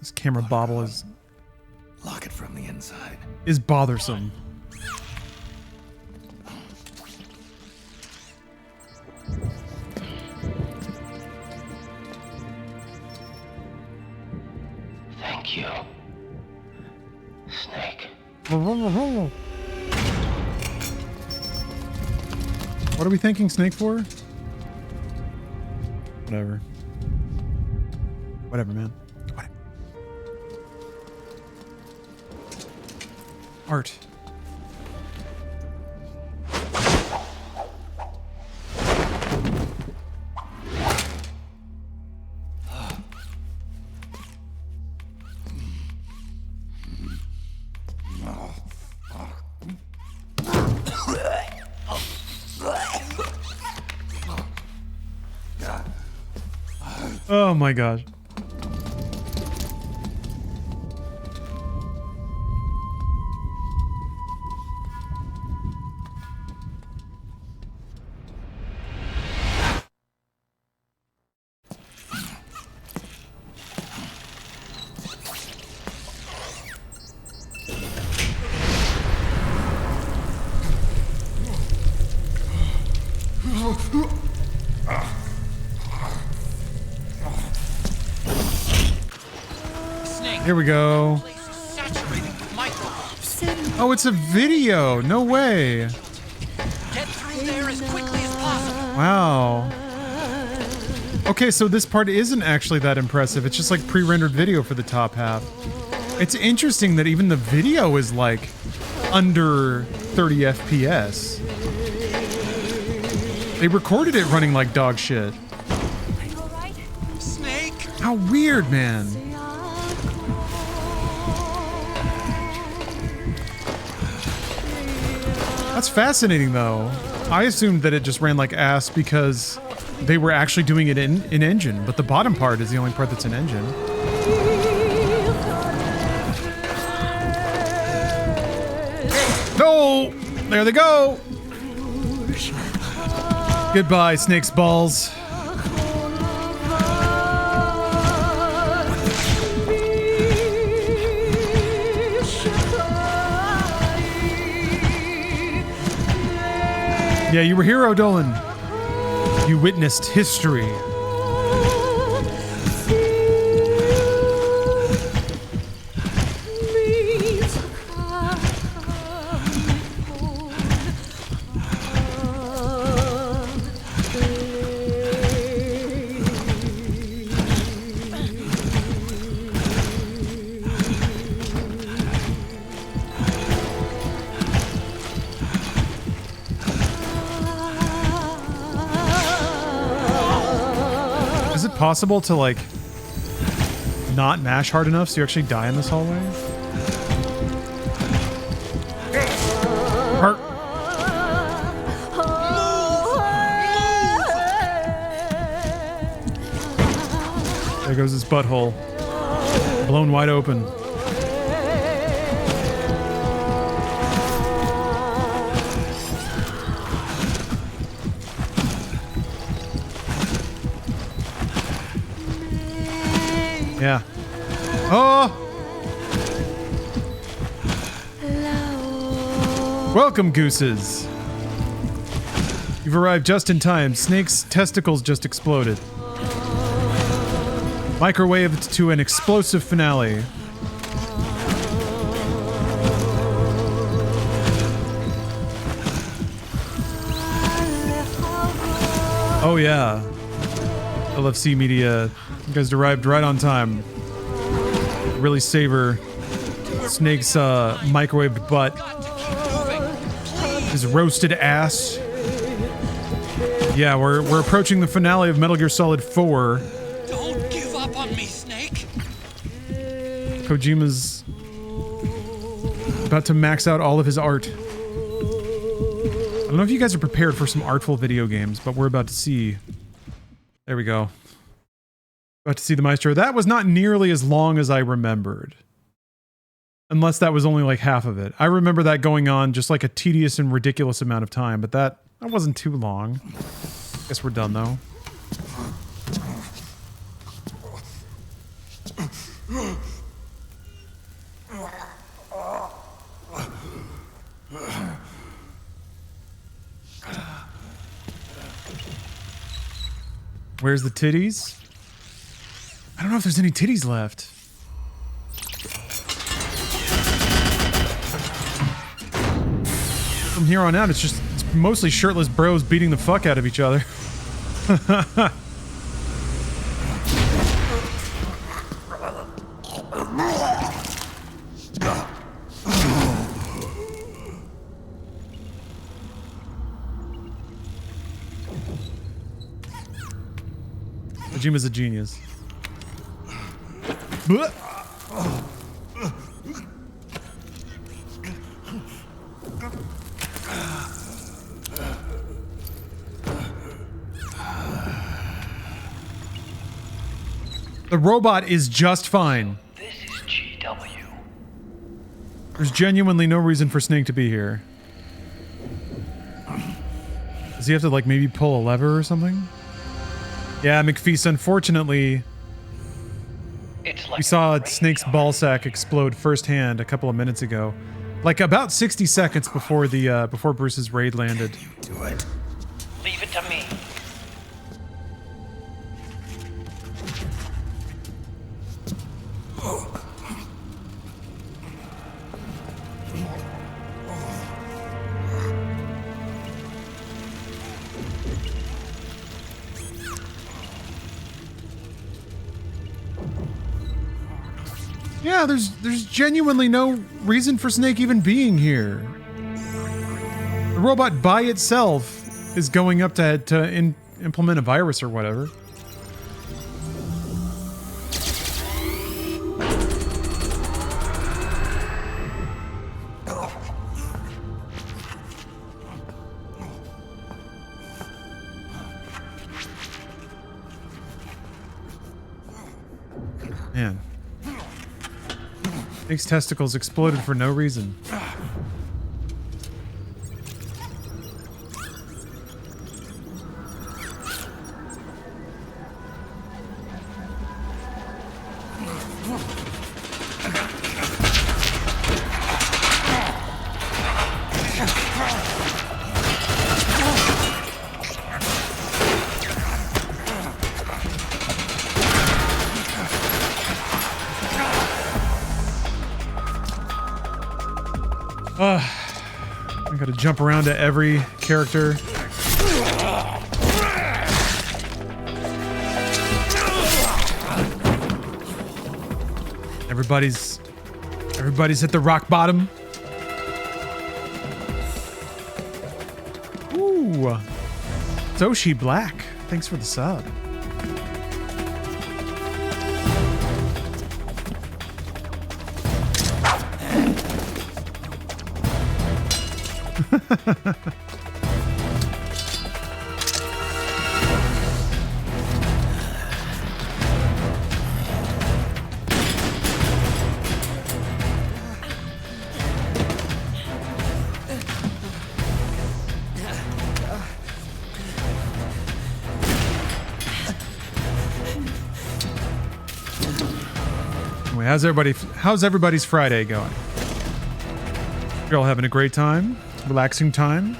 This camera bobble is Lock it from the inside. bothersome. Thank you, Snake. What are we thanking Snake for? Whatever. Whatever, man. Art. Oh my gosh. Here we go. Oh, it's a video. No way. Get through there as quickly as possible. Wow. Okay, so this part isn't actually that impressive. It's just like pre-rendered video for the top half. It's interesting that even the video is like under 30 FPS. They recorded it running like dog shit. Are you alright? Snake! How weird, man. That's fascinating, though. I assumed that it just ran like ass because they were actually doing it in engine, but the bottom part is the only part that's in engine. No! There they go! Goodbye, Snake's balls. Yeah, you were here, O'Dolan. You witnessed history. Is it possible to, like, not mash hard enough so you actually die in this hallway? Hurt. There goes his butthole. Blown wide open. Yeah. Oh! Welcome, gooses. You've arrived just in time. Snake's testicles just exploded. Microwaved to an explosive finale. Oh yeah. LFC Media. You guys arrived right on time. Really savor Snake's microwaved butt. His roasted ass. Yeah, we're approaching the finale of Metal Gear Solid 4. Don't give up on me, Snake. Kojima's about to max out all of his art. I don't know if you guys are prepared for some artful video games, but we're about to see. There we go. About to see the Maestro. That was not nearly as long as I remembered. Unless that was only like half of it. I remember that going on just like a tedious and ridiculous amount of time, but that wasn't too long. Guess we're done though. Where's the titties? I don't know if there's any titties left. From here on out, it's mostly shirtless bros beating the fuck out of each other. Kojima's a genius. The robot is just fine. This is GW. There's genuinely no reason for Snake to be here. Does he have to, like, maybe pull a lever or something? Yeah, McFeast, unfortunately, we saw Snake's ballsack explode firsthand a couple of minutes ago. Like, about 60 seconds before the, before Bruce's raid landed. Do it. Leave it to me. Yeah, there's genuinely no reason for Snake even being here. The robot by itself is going up to implement a virus or whatever. Man. Snake's testicles exploded for no reason. I gotta jump around to every character. Everybody's hit the rock bottom. Ooh. Zoshi Black. Thanks for the sub. Anyway, how's everybody's Friday going? You're all having a great time? Relaxing time?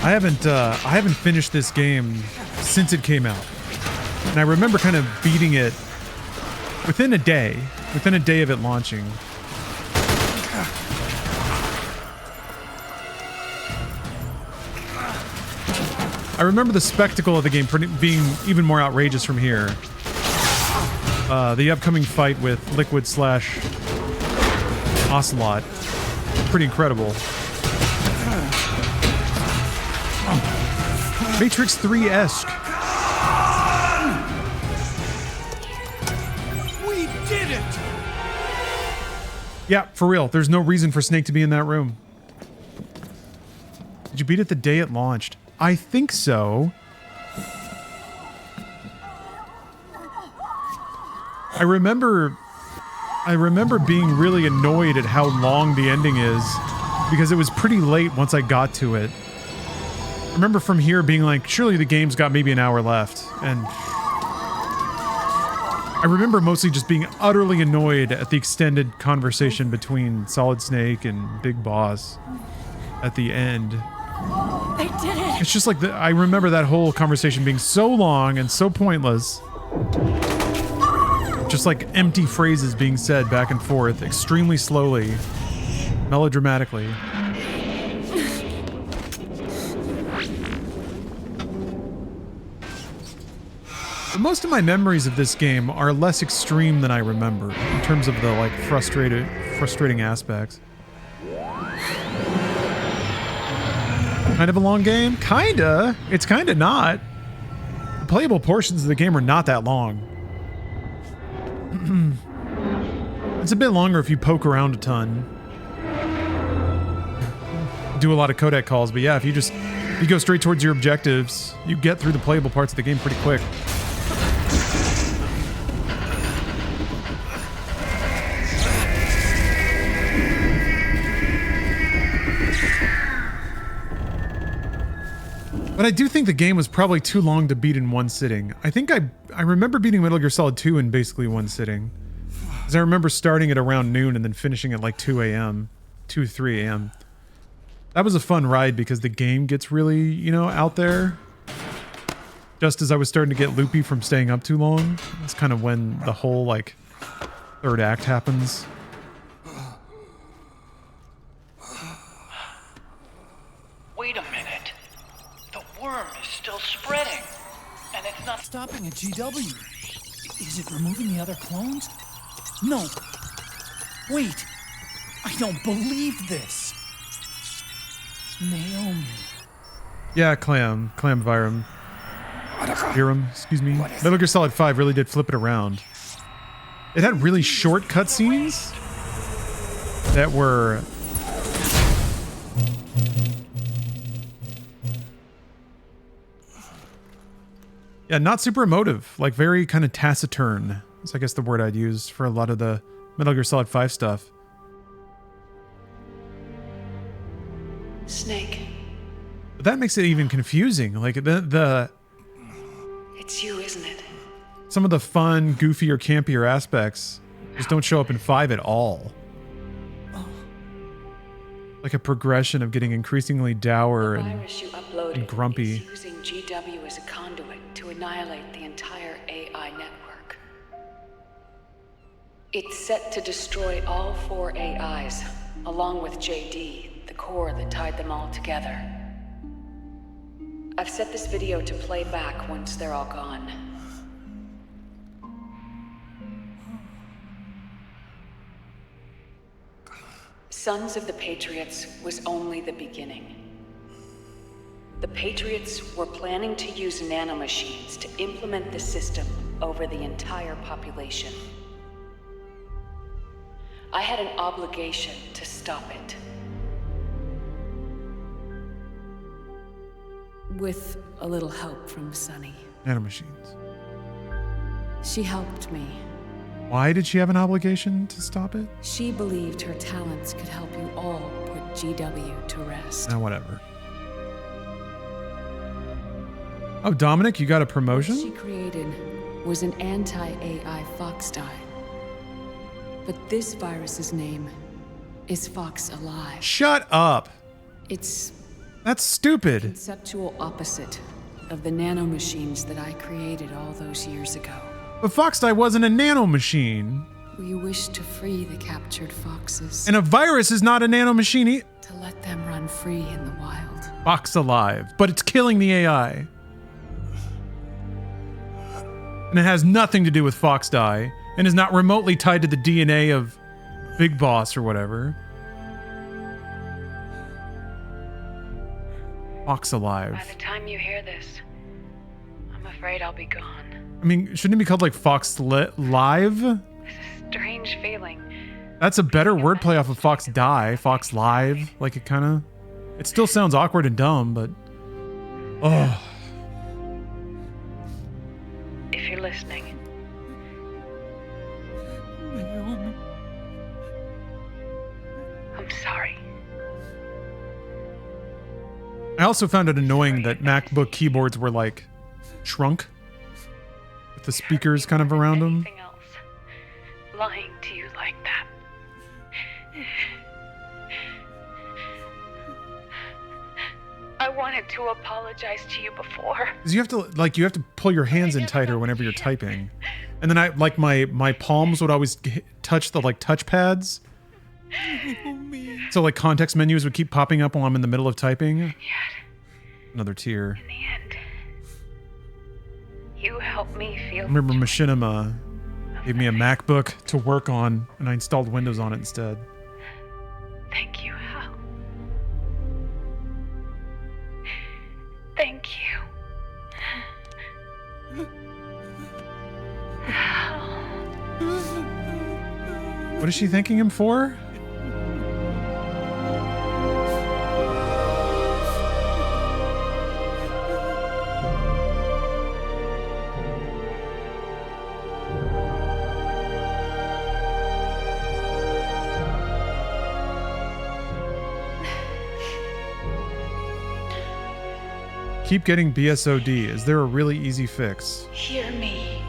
I haven't finished this game since it came out. And I remember kind of beating it within a day of it launching. I remember the spectacle of the game being even more outrageous from here. The upcoming fight with Liquid / Ocelot. Pretty incredible. Matrix 3-esque. We did it! Yeah, for real. There's no reason for Snake to be in that room. Did you beat it the day it launched? I think so. I remember being really annoyed at how long the ending is because it was pretty late once I got to it. I remember from here being like, surely the game's got maybe an hour left. And I remember mostly just being utterly annoyed at the extended conversation between Solid Snake and Big Boss at the end. They did it! It's just like, I remember that whole conversation being so long and so pointless. Just like empty phrases being said back and forth, extremely slowly, melodramatically. But most of my memories of this game are less extreme than I remember in terms of the like frustrating aspects. Kind of a long game? Kinda. It's kinda not. The playable portions of the game are not that long. It's a bit longer if you poke around a ton. Do a lot of codec calls, but yeah, if you go straight towards your objectives, you get through the playable parts of the game pretty quick. But I do think the game was probably too long to beat in one sitting. I think I remember beating Metal Gear Solid 2 in basically one sitting. Because I remember starting at around noon and then finishing at like 2 a.m. 2, 3 a.m. That was a fun ride because the game gets really, you know, out there. Just as I was starting to get loopy from staying up too long. That's kind of when the whole, like, third act happens. Wait a minute. The worm is still spreading. And it's not stopping at GW. Is it removing the other clones? No. Wait. I don't believe this. Naomi. Yeah, Clam Virum. Excuse me. Metal Gear Solid 5 really did flip it around. It had really short cutscenes that were... Yeah, not super emotive. Like, very kind of taciturn. That's, I guess, the word I'd use for a lot of the Metal Gear Solid 5 stuff. Snake. But that makes it even confusing. Like, It's you, isn't it? some of the fun, goofier, campier aspects just don't show up in 5 at all. like a progression of getting increasingly dour The and virus you uploaded and grumpy. is using GW as a conduit to annihilate the entire AI network. It's set to destroy all 4 AIs, along with JD, the core that tied them all together. I've set this video to play back once they're all gone. Sons of the Patriots was only the beginning. The Patriots were planning to use nanomachines to implement the system over the entire population. I had an obligation to stop it. With a little help from Sunny. Nanomachines. She helped me. Why did she have an obligation to stop it? She believed her talents could help you all put GW to rest. Whatever. Oh, Dominic, you got a promotion? What she created was an anti-AI fox dye. But this virus's name is Fox Alive. Shut up. That's stupid. Conceptual opposite of the nanomachines that I created all those years ago. But Foxdie wasn't a nanomachine. We wish to free the captured foxes. And a virus is not a nanomachine. To let them run free in the wild. Fox Alive, but it's killing the AI. And it has nothing to do with Foxdie, and is not remotely tied to the DNA of Big Boss or whatever. Fox Alive. By the time you hear this, I'm afraid I'll be gone. I mean, shouldn't it be called like Fox Live? This is a strange feeling. That's a better wordplay off of Fox Die, Fox Live. Like it still sounds awkward and dumb, but oh. If you're listening. I'm sorry. I also found it annoying that MacBook keyboards were like shrunk with the speakers kind of around them. Lying to you like that. I wanted to apologize to you before. Because you have to pull your hands in tighter whenever you're typing. And then my palms would always touch the touch pads. So context menus would keep popping up while I'm in the middle of typing. Another tear. In the end, you helped me feel. I remember Machinima gave me a MacBook to work on, and I installed Windows on it instead. Thank you, Hal. Thank you. Hal. What is she thanking him for? Keep getting BSOD. Is there a really easy fix? Hear me.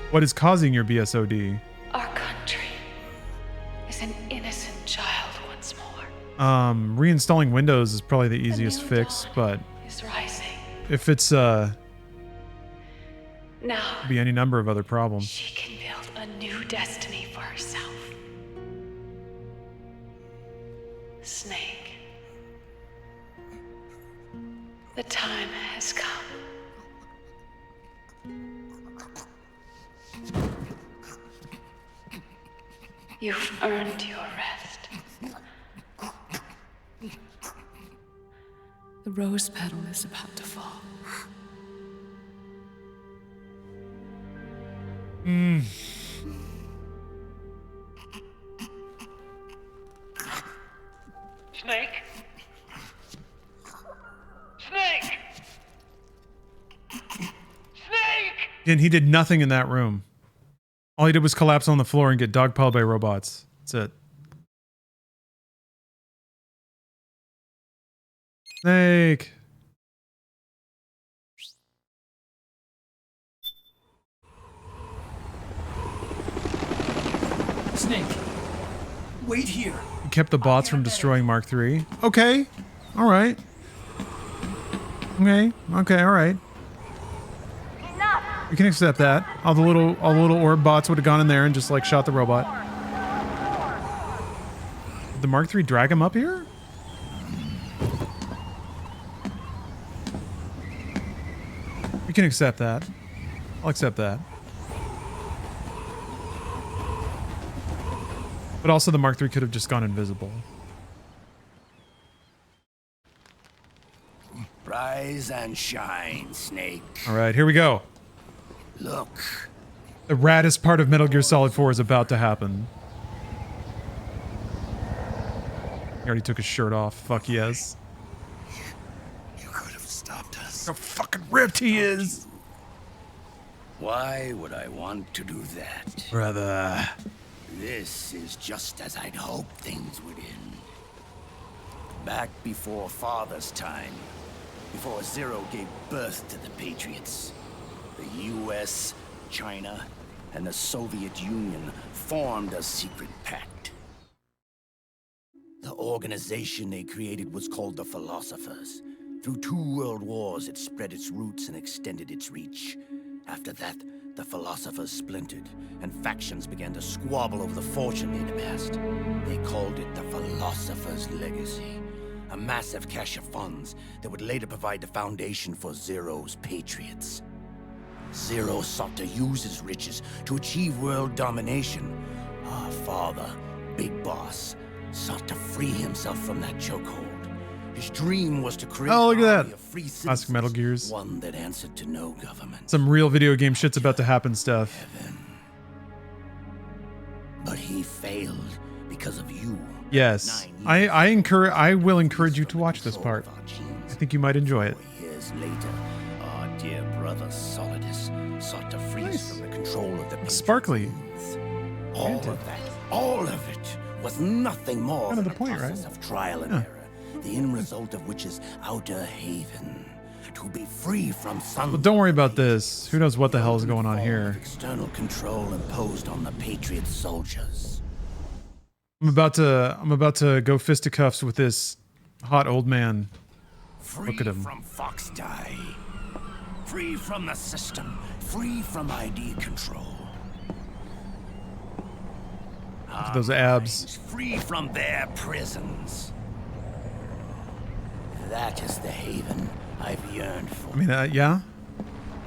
What is causing your BSOD? Our country is an innocent child once more. Reinstalling Windows is probably the easiest fix, but Is rising. if it's Now could be any number of other problems. she can build a new destiny for herself. Snake. The time has come. You've earned your rest. The rose petal is about to fall. Snake? Snake! Snake! And he did nothing in that room. All he did was collapse on the floor and get dogpiled by robots. That's it. Snake. Snake, wait here. He kept the bots from destroying Mark III. Okay. All right. Okay. Okay. All right. We can accept that. All the little orb bots would have gone in there and just like shot the robot. Did the Mark III drag him up here? We can accept that. I'll accept that. But also the Mark III could have just gone invisible. Rise and shine, Snake. All right, here we go. Look. The raddest part of Metal Gear Solid 4 is about to happen. He already took his shirt off. Fuck yes. You could have stopped us. How fucking ripped he is. Why would I want to do that? Brother. This is just as I'd hoped things would end. Back before Father's time, before Zero gave birth to the Patriots, the US, China, and the Soviet Union formed a secret pact. The organization they created was called the Philosophers. Through 2 world wars, it spread its roots and extended its reach. After that, the Philosophers splintered, and factions began to squabble over the fortune they'd amassed. They called it the Philosopher's Legacy, a massive cache of funds that would later provide the foundation for Zero's Patriots. Zero sought to use his riches to achieve world domination. Our father, Big Boss, sought to free himself from that chokehold. His dream was to create Oh, look at an army that. of free Classic Metal citizens, Gears. one that answered to no government. Some real video game shit's about to happen stuff. But he failed because of you. Yes. I will encourage you to watch this part. I think you might enjoy it. Years later, our dear brother Solidus sought to free us from the control of the Patriots. Sparkly. All of it was nothing more Kind of than the point, a process right? of trial and Yeah. error. The end result of which is Outer Haven. To be free from some Well, don't worry about this. Who knows what the hell is going on here? external control imposed on the Patriot soldiers. I'm about to go fisticuffs with this hot old man. Free Look at him. from Fox Die. Free from the system. Free from ID control. Look at those abs. Free from their prisons. That is the haven I've yearned for. I mean, yeah.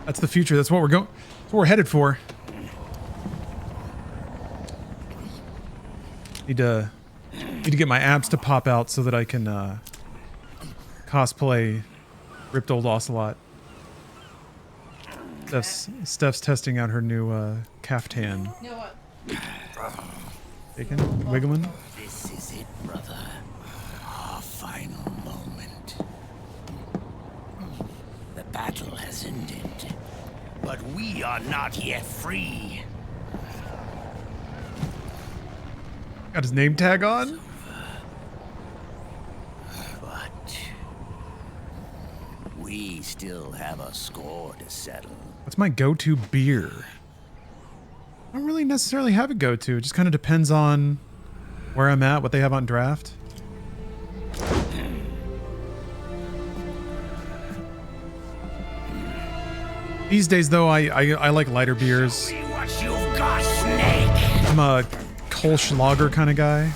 That's the future. That's what we're going. That's what we're headed for. Need to get my abs to pop out so that I can cosplay ripped old Ocelot. Steph's testing out her new caftan. You know what? Taken, wiggling. This is it, brother. Our final moment. The battle has ended, but we are not yet free. Got his name tag on. But we still have a score to settle. What's my go-to beer? I don't really necessarily have a go-to. It just kind of depends on where I'm at, what they have on draft. These days, though, I like lighter beers. See what you've got, Snake. I'm a Kolsch lager kind of guy.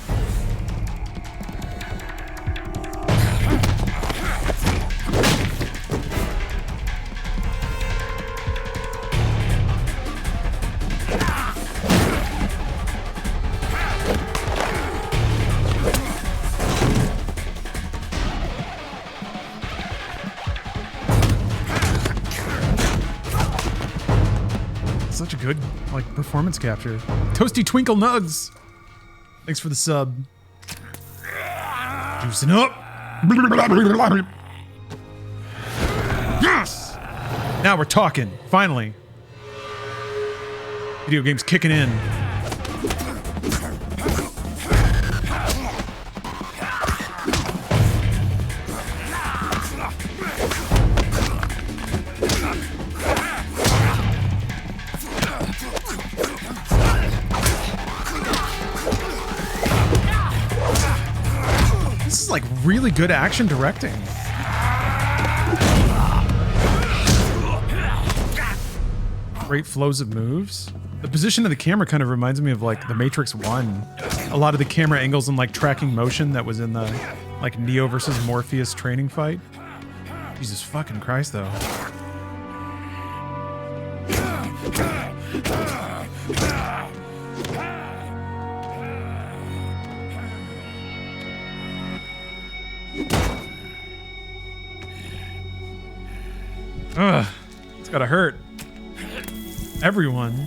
Such a good, like, performance capture. Toasty Twinkle Nugs! Thanks for the sub. Juicing up! Yes! Now we're talking, finally. Video game's kicking in. This is like really good action directing. Great flows of moves. The position of the camera kind of reminds me of like The Matrix 1. A lot of the camera angles and like tracking motion that was in the like Neo versus Morpheus training fight. Jesus fucking Christ though. Ugh, it's gotta hurt. Everyone.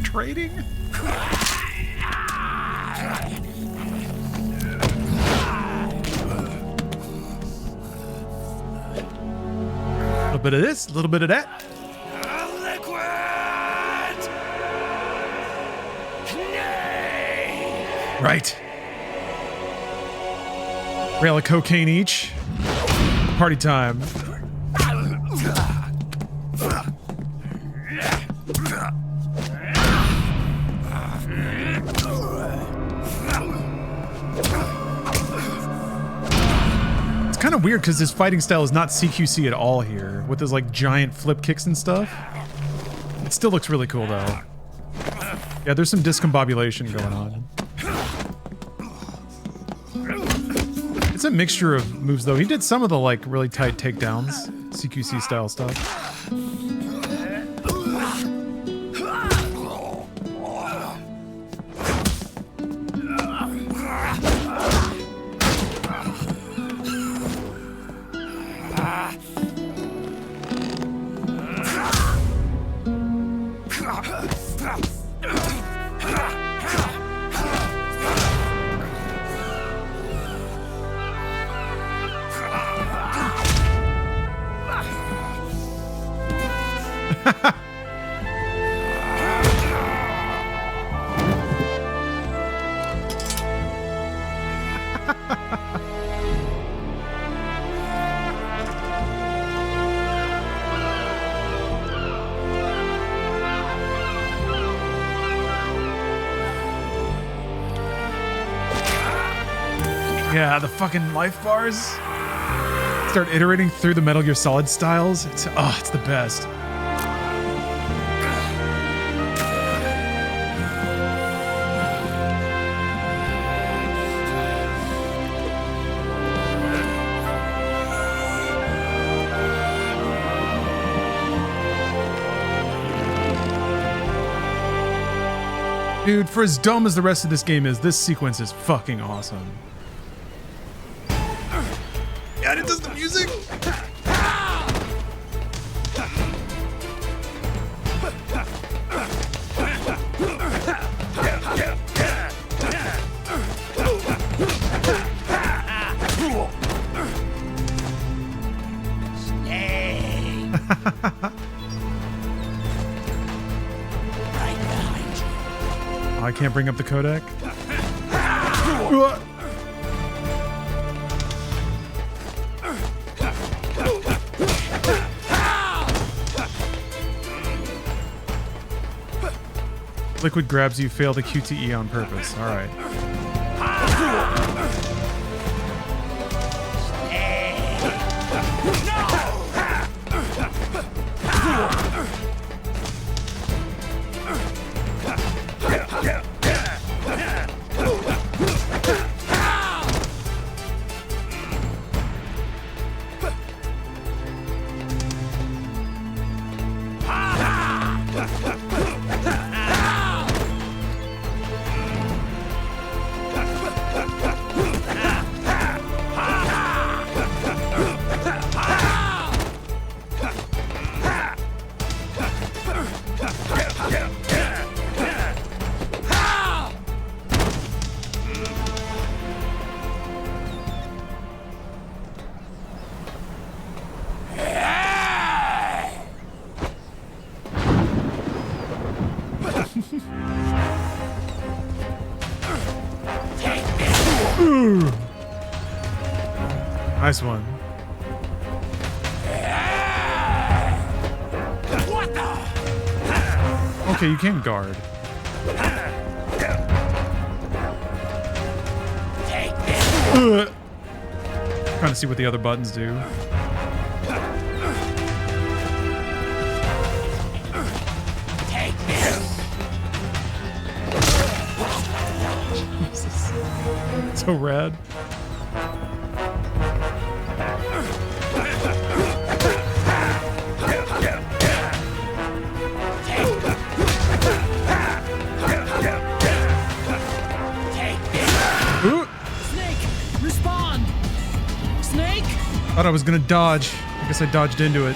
Trading? A little bit of this, a little bit of that. Right. Rail of cocaine each. Party time. It's kind of weird because his fighting style is not CQC at all here, with his like giant flip kicks and stuff. It still looks really cool though. Yeah, there's some discombobulation going on. It's a mixture of moves though. He did some of the like really tight takedowns, CQC style stuff. Yeah, the fucking life bars. Start iterating through the Metal Gear Solid styles. It's the best. Dude, for as dumb as the rest of this game is, this sequence is fucking awesome. Yeah, and it does the music. I can't bring up the codec. Liquid grabs you, fail the QTE on purpose. All right. Nice one. Okay, you can guard. Trying to see what the other buttons do. Take this. So rad. Ooh. Snake, respond! Snake? Thought I was gonna dodge. I guess I dodged into it.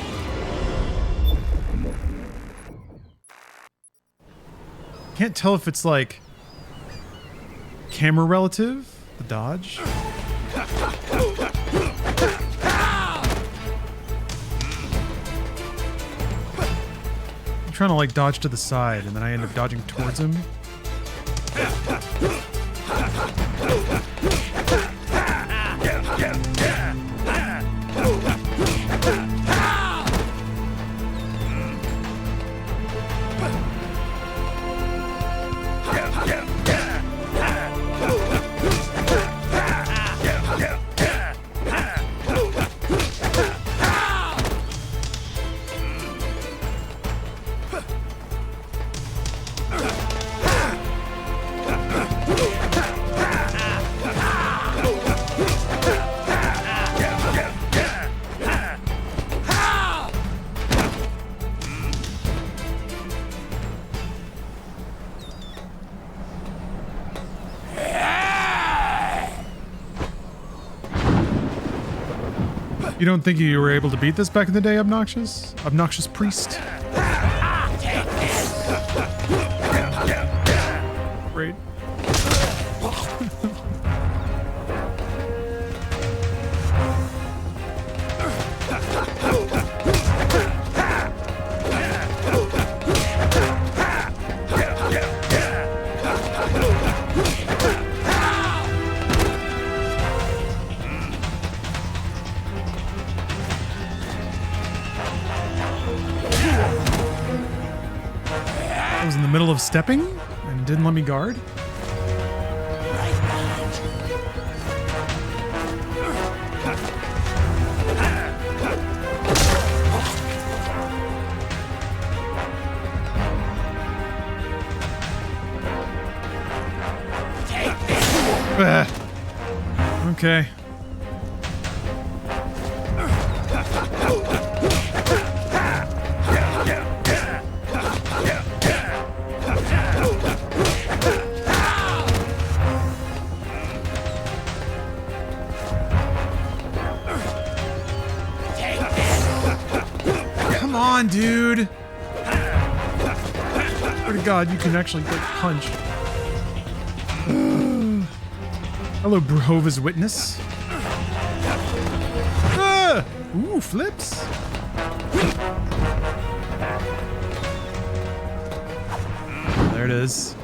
Can't tell if it's like camera relative, the dodge. I'm trying to like dodge to the side and then I end up dodging towards him. You don't think you were able to beat this back in the day, Obnoxious? Obnoxious Priest? Great. I was in the middle of stepping and it didn't let me guard. Okay. Come on, dude. Swear to God, you can actually like punch. Hello, Jehovah's Witness. Ah! Ooh, flips. There it is.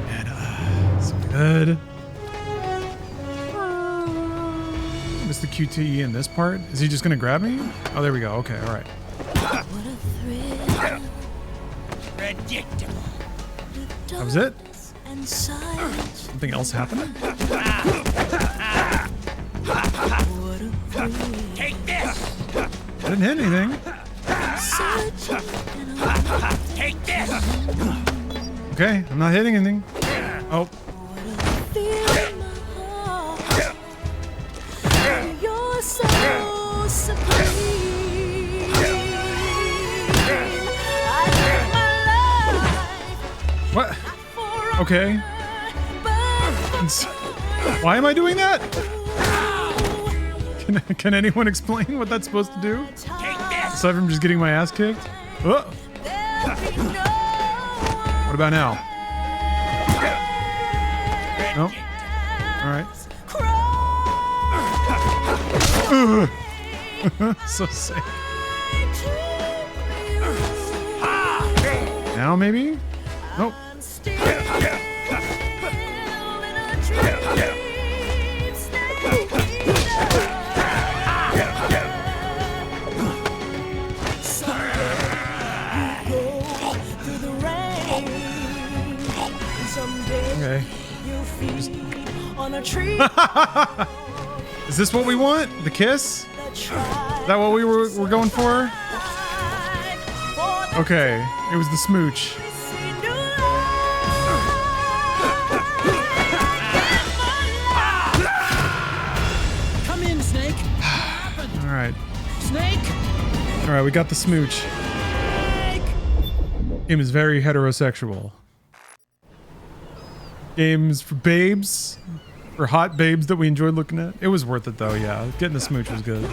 And so good. Missed the QTE in this part. Is he just gonna grab me? Oh, there we go. Okay, all right. Predictable. That was it? Something else happened? Take this. I didn't hit anything. Take this. Okay, I'm not hitting anything. Oh. You're so supreme. I live my life. What? Okay. Why am I doing that? Can anyone explain what that's supposed to do? Aside from just getting my ass kicked? Oh. What about now? Nope. Alright. So sick. Now maybe? Nope. Okay. You feed on a tree. Is this what we want? The kiss? Is that what we're going for? Okay, it was the smooch. Come in, Snake. All right. Snake. All right, we got the smooch. Game is very heterosexual. Games for babes, for hot babes that we enjoyed looking at. It was worth it though, yeah. Getting the smooch was good.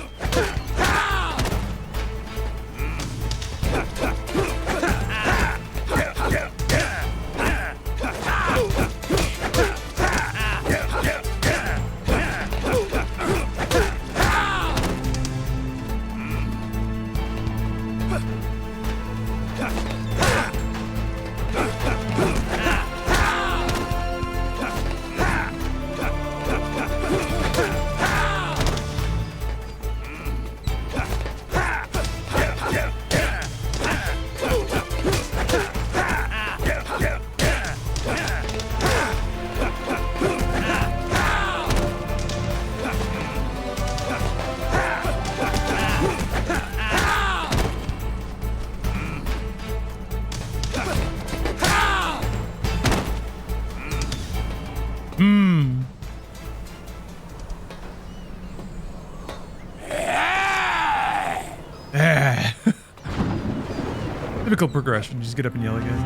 Typical progression. Just get up and yell again.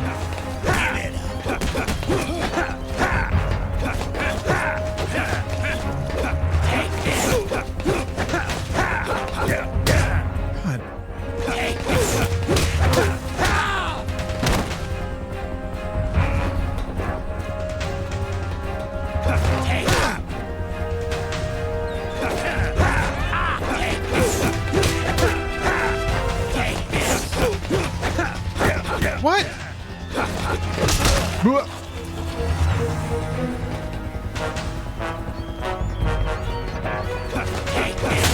God. What?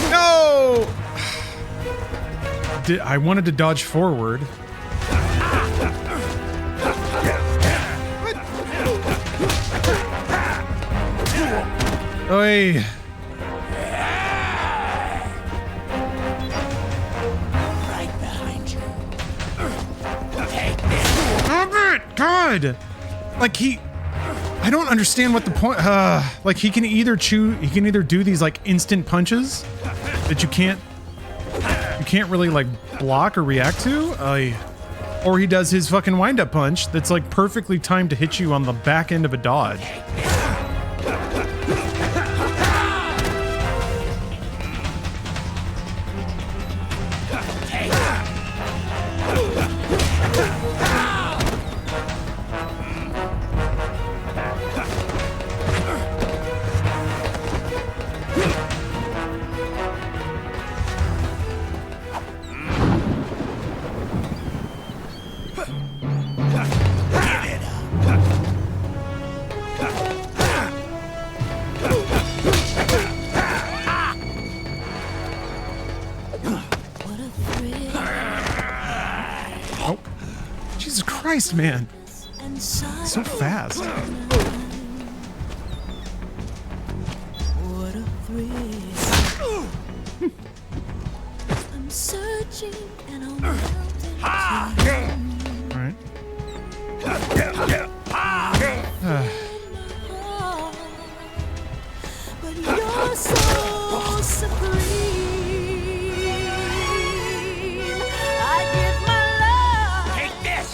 No! I wanted to dodge forward. What? Oi. God, like I don't understand what the point. Like he can either do these like instant punches that you can't really like block or react to, or he does his fucking wind-up punch that's like perfectly timed to hit you on the back end of a dodge. Man, so fast. What a thrill. I'm searching and I'm All right. But you're so supreme. I give my love. Take this.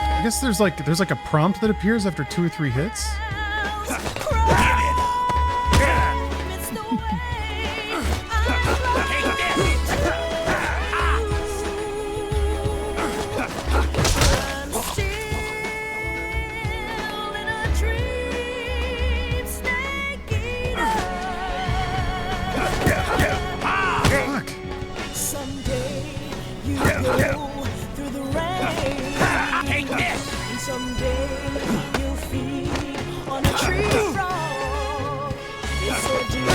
I guess there's like a prompt that appears after 2 or 3 hits. on a tree frog. It's ordeal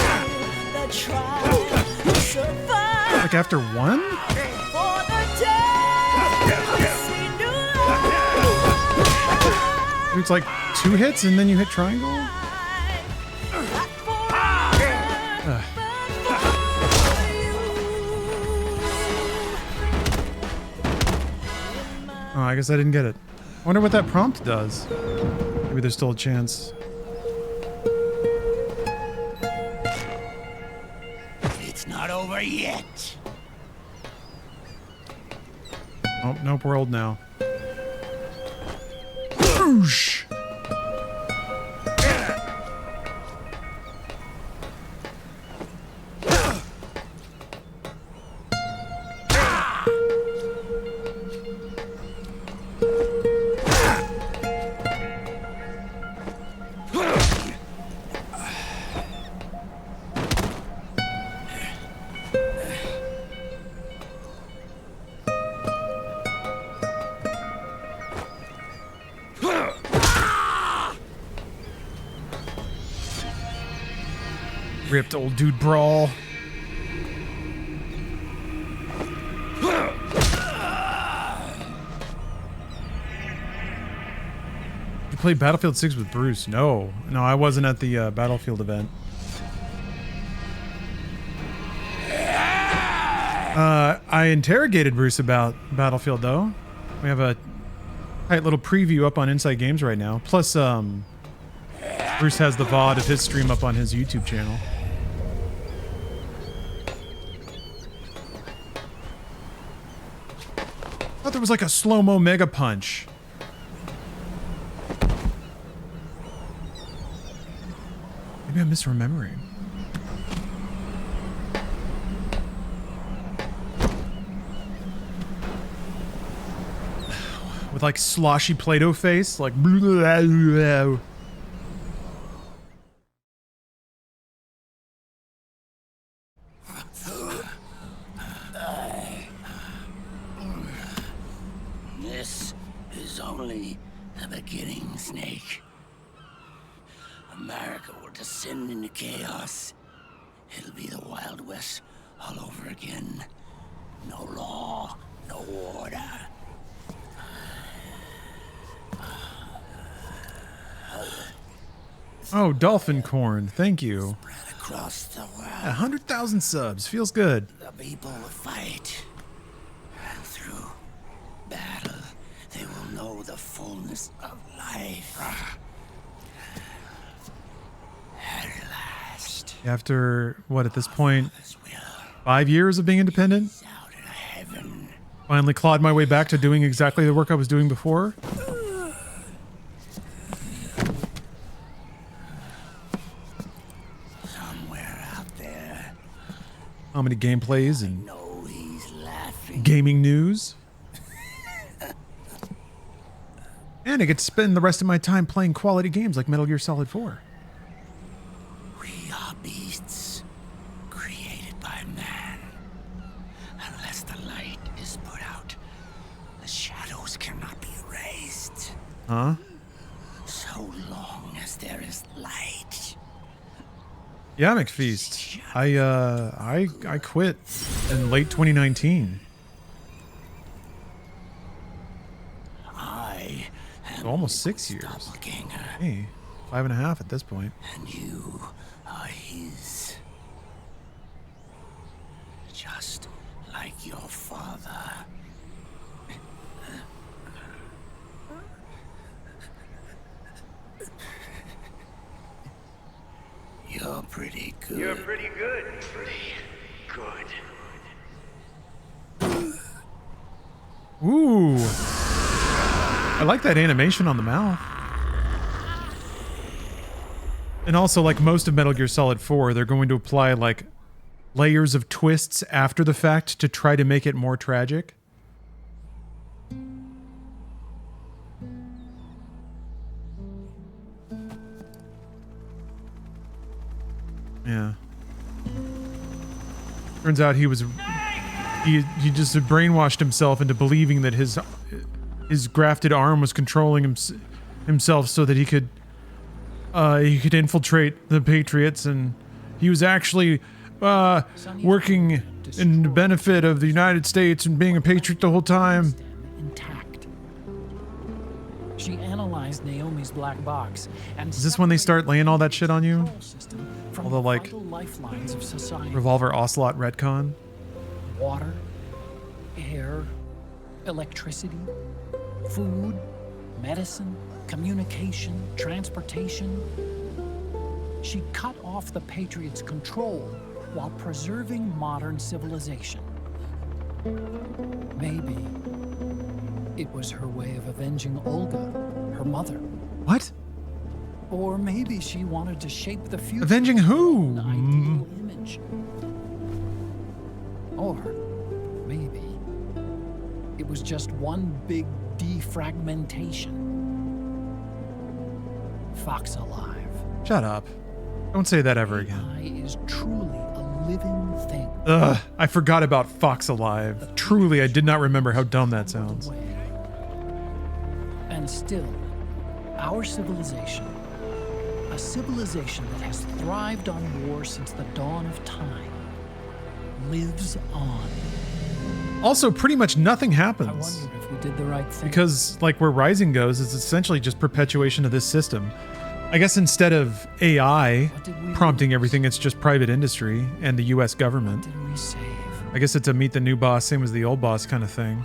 that trial to survive. Like after one? For the day we see new life. It's like 2 hits and then you hit triangle? Ugh. Oh, I guess I didn't get it. I wonder what that prompt does. Maybe there's still a chance. It's not over yet. Oh, nope, we're old now. Whoosh! Ripped old dude brawl. You played Battlefield 6 with Bruce? No, I wasn't at the Battlefield event. I interrogated Bruce about Battlefield though. We have a tight little preview up on Inside Games right now. Plus, Bruce has the VOD of his stream up on his YouTube channel. I thought there was like a slow-mo mega punch. Maybe I'm misremembering. With like sloshy Play-Doh face, like This is only the beginning, Snake. America will descend into chaos. It'll be the Wild West all over again. No law, no order. Oh, Dolphin Corn, thank you. Across the world, 100,000 subs, feels good. the people will fight. And through battle, they will know the fullness of life. At last. After, what, at this point, 5 years of being independent? Finally clawed my way back to doing exactly the work I was doing before? Somewhere out there. How many gameplays and gaming news? And I get to spend the rest of my time playing quality games like Metal Gear Solid 4. We are beasts created by man. Unless the light is put out, the shadows cannot be erased. Huh? So long as there is light. Yeah, McFeast. I quit in late 2019. I am Almost 6 years. Hey, 5.5 at this point. And you are his. Just like your father. You're pretty good. You're pretty good. Pretty good. Ooh. I like that animation on the mouth. And also, like most of Metal Gear Solid 4, they're going to apply, like, layers of twists after the fact to try to make it more tragic. Yeah. Turns out he was... He just brainwashed himself into believing that his grafted arm was controlling himself so that he could he could infiltrate the Patriots, and he was actually working in the benefit of the United States and being a patriot the whole time. Intact. She analyzed Naomi's black box and Is this when they start laying all that shit on you? from All the like vital lifelines of society. Revolver Ocelot retcon? Water, air, electricity, food, medicine, communication, transportation. She cut off the Patriots' control while preserving modern civilization. Maybe it was her way of avenging Olga, her mother. What? Or maybe she wanted to shape the future. Avenging who? Ideal image. Or maybe it was just one big defragmentation. Fox alive. Shut up. Don't say that ever again. AI is truly a living thing. Ugh, I forgot about Fox Alive. Truly, I did not remember how dumb that sounds. And still, our civilization, a civilization that has thrived on war since the dawn of time, lives on. Also, pretty much nothing happens. I wondered if we did the right thing. Because, like, where Rising goes, it's essentially just perpetuation of this system. I guess instead of AI prompting everything, it's just private industry and the US government. What did we save? I guess it's a meet the new boss, same as the old boss kind of thing.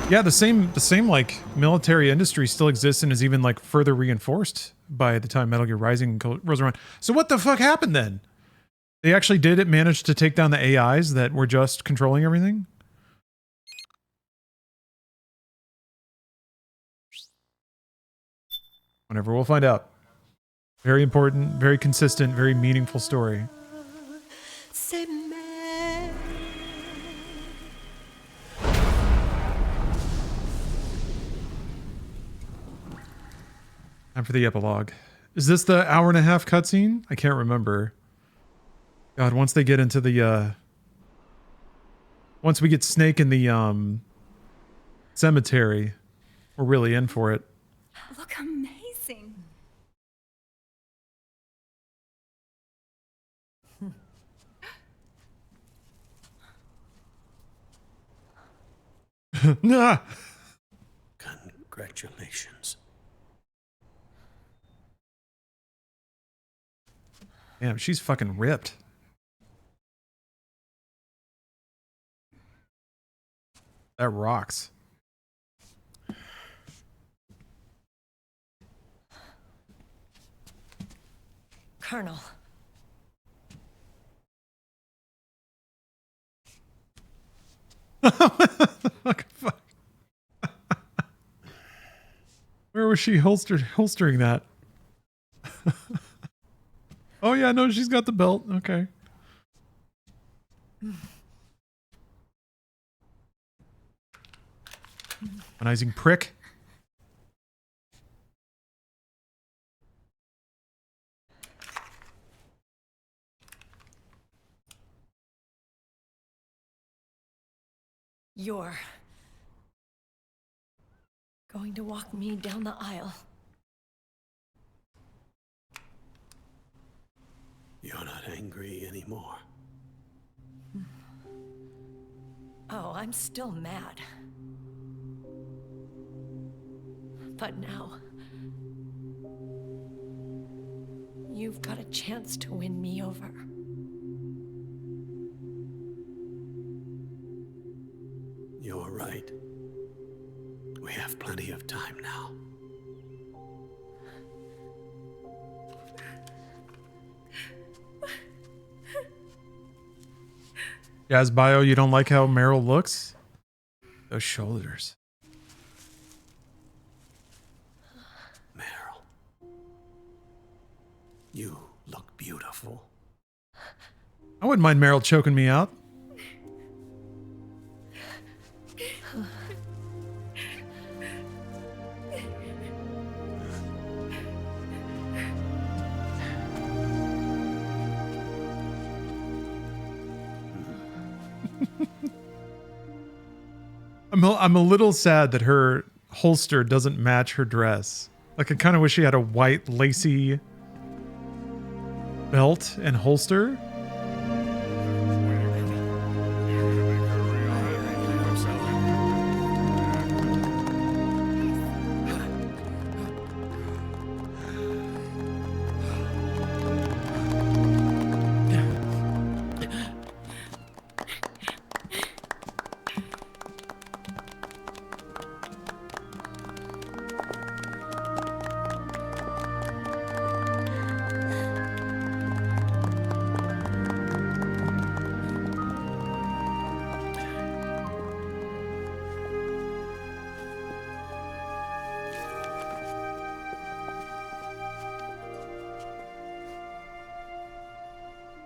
Yeah, the same like military industry still exists and is even like further reinforced by the time Metal Gear Rising rolls around. So what the fuck happened then? They actually did manage to take down the AIs that were just controlling everything? Whenever, we'll find out. Very important, very consistent, very meaningful story. Time for the epilogue. Is this the hour-and-a-half cutscene? I can't remember. God, once they get into the, once we get Snake in the, cemetery, we're really in for it. Look amazing. Nah. Congratulations. Damn, she's fucking ripped. That rocks. Colonel. Fuck. Where was she holstering that? Oh yeah, no, she's got the belt. Okay. Weaponizing prick. You're going to walk me down the aisle. You're not angry anymore. Oh, I'm still mad. But now, you've got a chance to win me over. You're right. We have plenty of time now. Jazz Bio, you don't like how Meryl looks? Those shoulders. Meryl. You look beautiful. I wouldn't mind Meryl choking me out. I'm a little sad that her holster doesn't match her dress. Like, I kind of wish he had a white lacy belt and holster.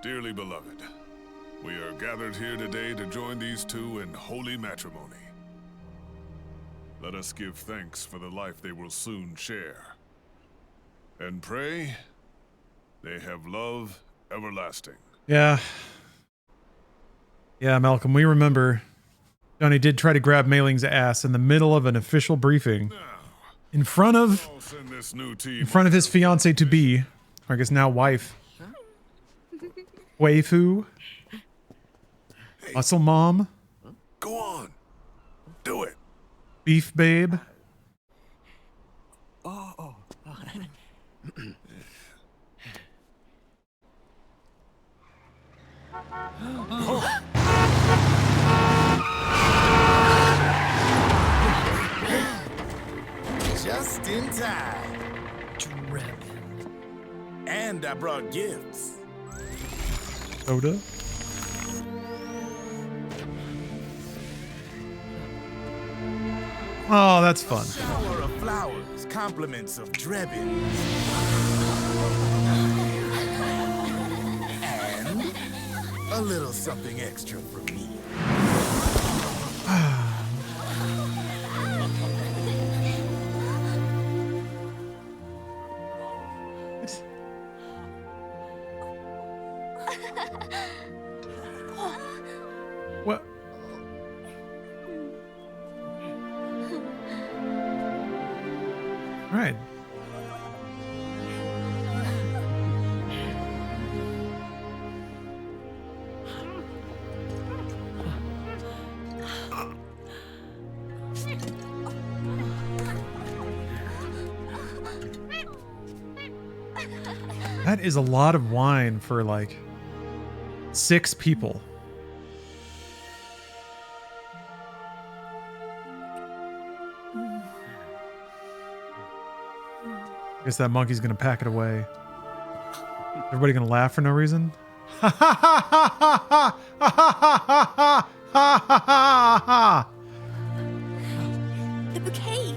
Dearly beloved, we are gathered here today to join these two in holy matrimony. Let us give thanks for the life they will soon share. And pray they have love everlasting. Yeah. Yeah, Malcolm, we remember Johnny did try to grab Mailing's ass in the middle of an official briefing. In front of his fiancée to be, or I guess now wife. Waifu. Muscle mom. Go on. Do it. Beef babe. Oh. Just in time. Drebin. And I brought gifts. Soda. Oh, that's fun. Shower of flowers, compliments of Drebin. And a little something extra from me. What? All right. That is a lot of wine for like 6 people. Guess that monkey's gonna pack it away. Everybody gonna laugh for no reason? Ha ha ha ha ha ha ha ha ha ha ha. The bouquet.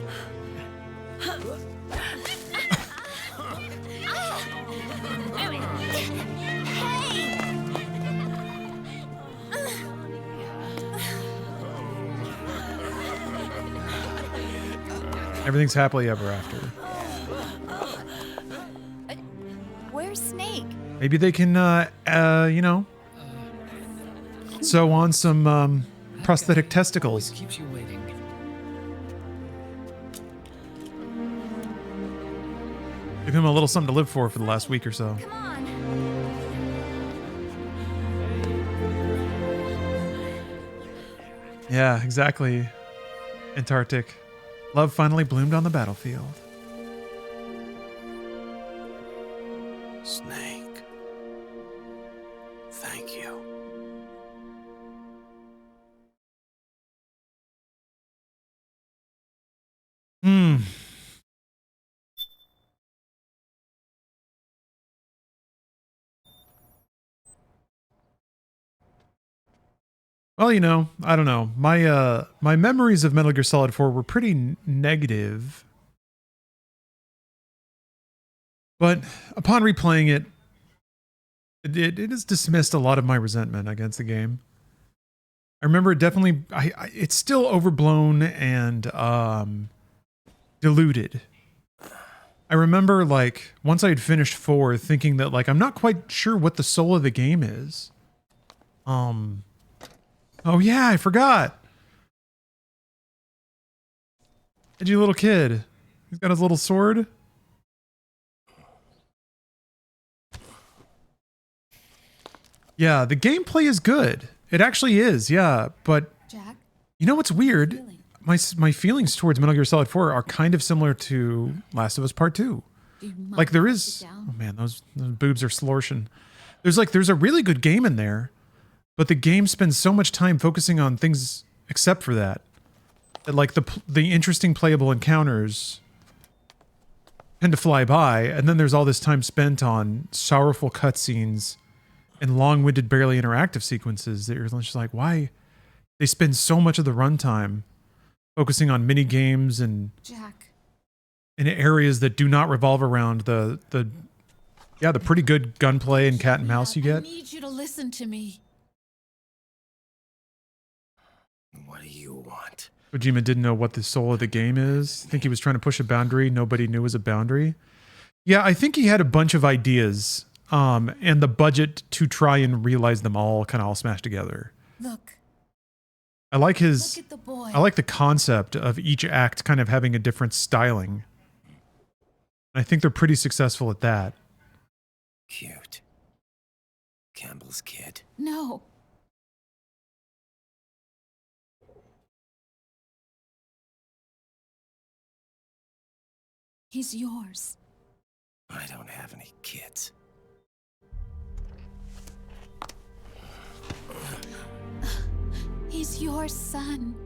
Everything's happily ever after. Where's Snake? Maybe they can, you know, sew on some prosthetic testicles. Keeps you waiting. Give him a little something to live for the last week or so. Come on. Yeah, exactly. Antarctic. Love finally bloomed on the battlefield. Snake. Thank you. Well, you know, I don't know. My memories of Metal Gear Solid 4 were pretty negative. But upon replaying it, it has dismissed a lot of my resentment against the game. I remember it definitely, it's still overblown and diluted. I remember, like, once I had finished 4, thinking that, like, I'm not quite sure what the soul of the game is. Oh yeah, I forgot. Edgy little kid. He's got his little sword. Yeah, the gameplay is good. It actually is, yeah. But Jack, you know what's weird? My feelings towards Metal Gear Solid 4 are kind of similar to Last of Us Part 2. Like there is, oh man, those boobs are slorshing. There's a really good game in there, but the game spends so much time focusing on things except for that. That like the interesting playable encounters tend to fly by, and then there's all this time spent on sorrowful cutscenes and long-winded, barely interactive sequences that you're just like, why? They spend so much of the runtime focusing on mini games and Jack, in areas that do not revolve around the pretty good gunplay and cat and mouse you I get. need you to listen to me. What do you want? Kojima didn't know what the soul of the game is. I think he was trying to push a boundary nobody knew was a boundary. Yeah, I think he had a bunch of ideas, and the budget to try and realize them all kind of all smashed together. Look. I like Look at the boy. I like the concept of each act kind of having a different styling. I think they're pretty successful at that. Cute. Campbell's kid. No. He's yours. I don't have any kids. He's your son.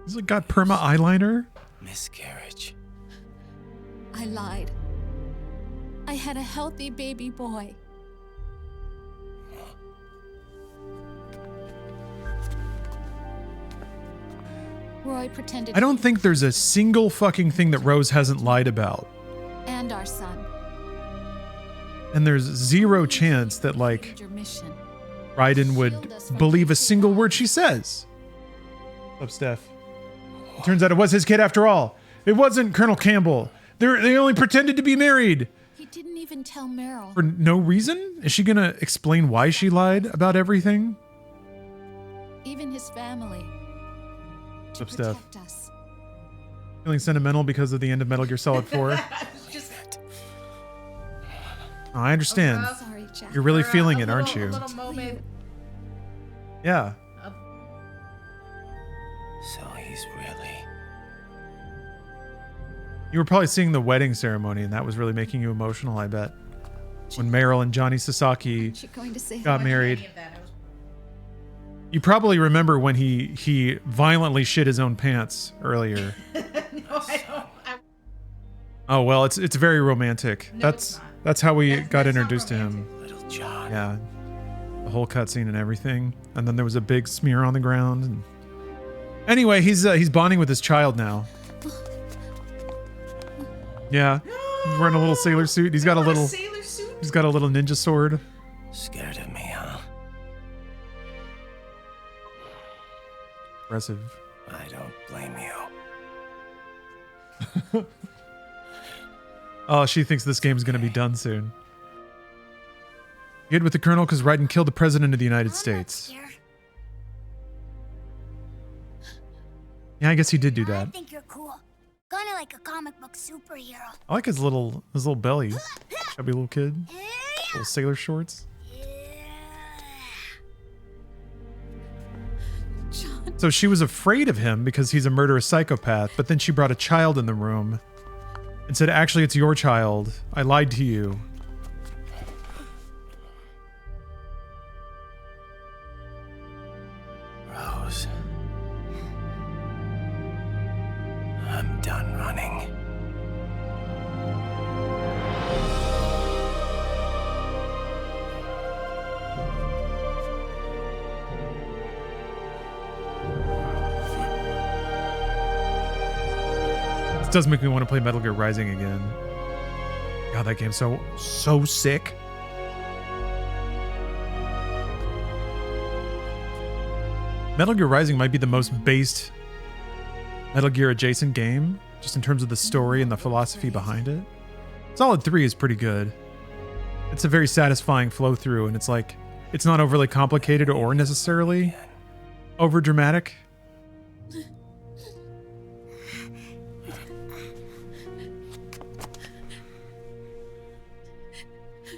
He's like got perma eyeliner. Miscarriage. I lied. I had a healthy baby boy. Roy pretended. I don't think there's a single fucking thing that Rose hasn't lied about. And our son. And there's zero chance that like Your mission. Raiden would believe a single word she says. What's up, Steph? It turns out it was his kid after all. It wasn't Colonel Campbell. They only pretended to be married. He didn't even tell Meryl. For no reason? Is she gonna explain why she lied about everything? Even his family. What's up, Steph? Protect us. Feeling sentimental because of the end of Metal Gear Solid 4? Oh, I understand. Sorry, Jack. You're really feeling it, aren't you? Little moment. Yeah. So he's really... You were probably seeing the wedding ceremony, and that was really making you emotional, I bet. When Meryl and Johnny Sasaki got married. You probably remember when he violently shit his own pants earlier. No, I don't. Oh well, it's very romantic. No, that's how we got introduced to him. Little John. Yeah, the whole cutscene and everything, and then there was a big smear on the ground. And anyway, he's bonding with his child now. Yeah, he's wearing a little sailor suit. He's got a little sailor suit? He's got a little ninja sword. Scared of me, huh? Impressive. I don't blame you. Oh, she thinks this game's gonna be done soon. Good with the Colonel because Raiden killed the President of the United States. Yeah, I guess he did do that. I think you're cool. Kinda like a comic book superhero. I like his little belly. Chubby little kid. Little sailor shorts. So she was afraid of him because he's a murderous psychopath, but then she brought a child in the room and said, actually, it's your child. I lied to you. Rose. I'm done running. This does make me want to play Metal Gear Rising again. God, that game's so sick. Metal Gear Rising might be the most based Metal Gear adjacent game, just in terms of the story and the philosophy behind it. Solid 3 is pretty good. It's a very satisfying flow through, and it's like, it's not overly complicated or necessarily over dramatic.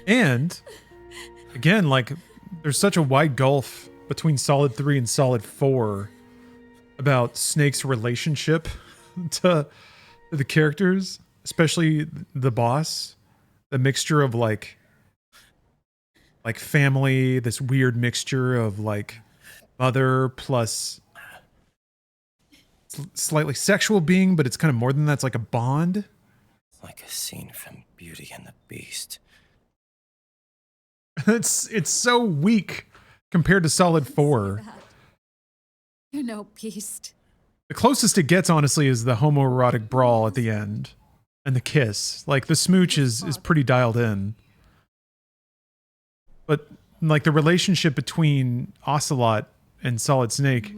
And again, like there's such a wide gulf between Solid 3 and Solid 4 about Snake's relationship to the characters, especially the boss. The mixture of like family, this weird mixture of like mother plus slightly sexual being, but it's kind of more than that. It's like a bond. Like a scene from Beauty and the Beast. It's so weak compared to Solid 4. You're no beast. The closest it gets, honestly, is the homoerotic brawl at the end. And the kiss. Like, the smooch is pretty dialed in. But, like, the relationship between Ocelot and Solid Snake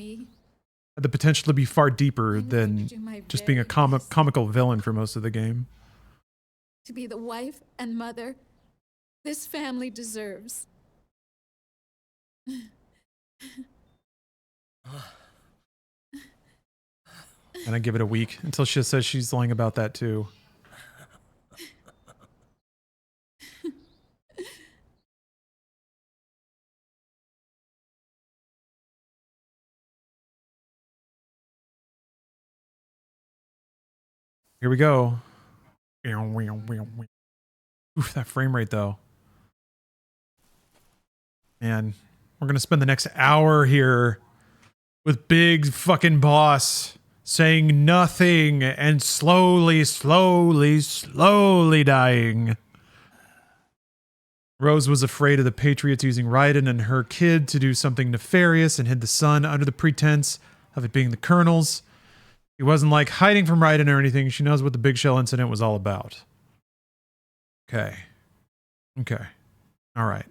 had the potential to be far deeper than just being a comical villain for most of the game. To be the wife and mother this family deserves. And I give it a week until she says she's lying about that too. Here we go. Oof, that frame rate though. Man, we're gonna spend the next hour here with big fucking boss saying nothing and slowly dying. Rose was afraid of the Patriots using Raiden and her kid to do something nefarious and hid the son under the pretense of it being the Colonel's. He wasn't like hiding from Raiden or anything. She knows what the Big Shell incident was all about. Okay. All right.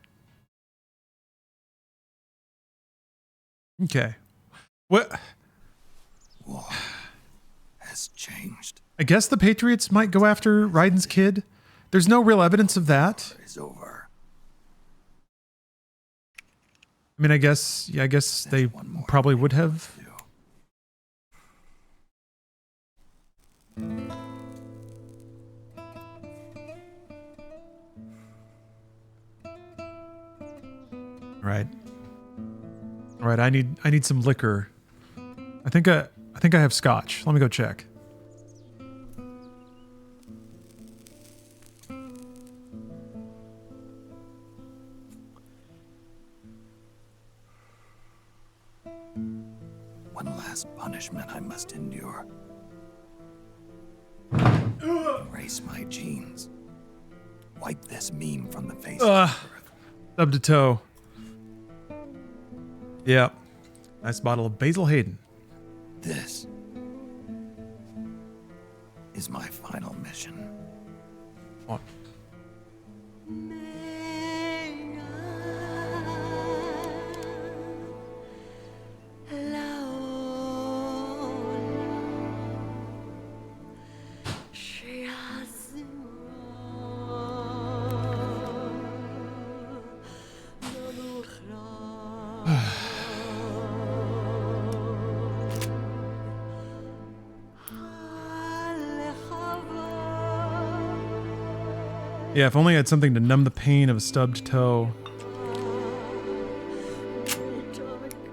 Okay. What? War has changed. I guess the Patriots might go after Raiden's kid. There's no real evidence of that. It's over. I mean, I guess they probably would have. All right. I need some liquor. I think I have scotch. Let me go check. One last punishment I must endure. Erase my genes. Wipe this meme from the face of the earth. Sub to toe. Yeah. Nice bottle of Basil Hayden. This is my final mission. On. Yeah, if only I had something to numb the pain of a stubbed toe.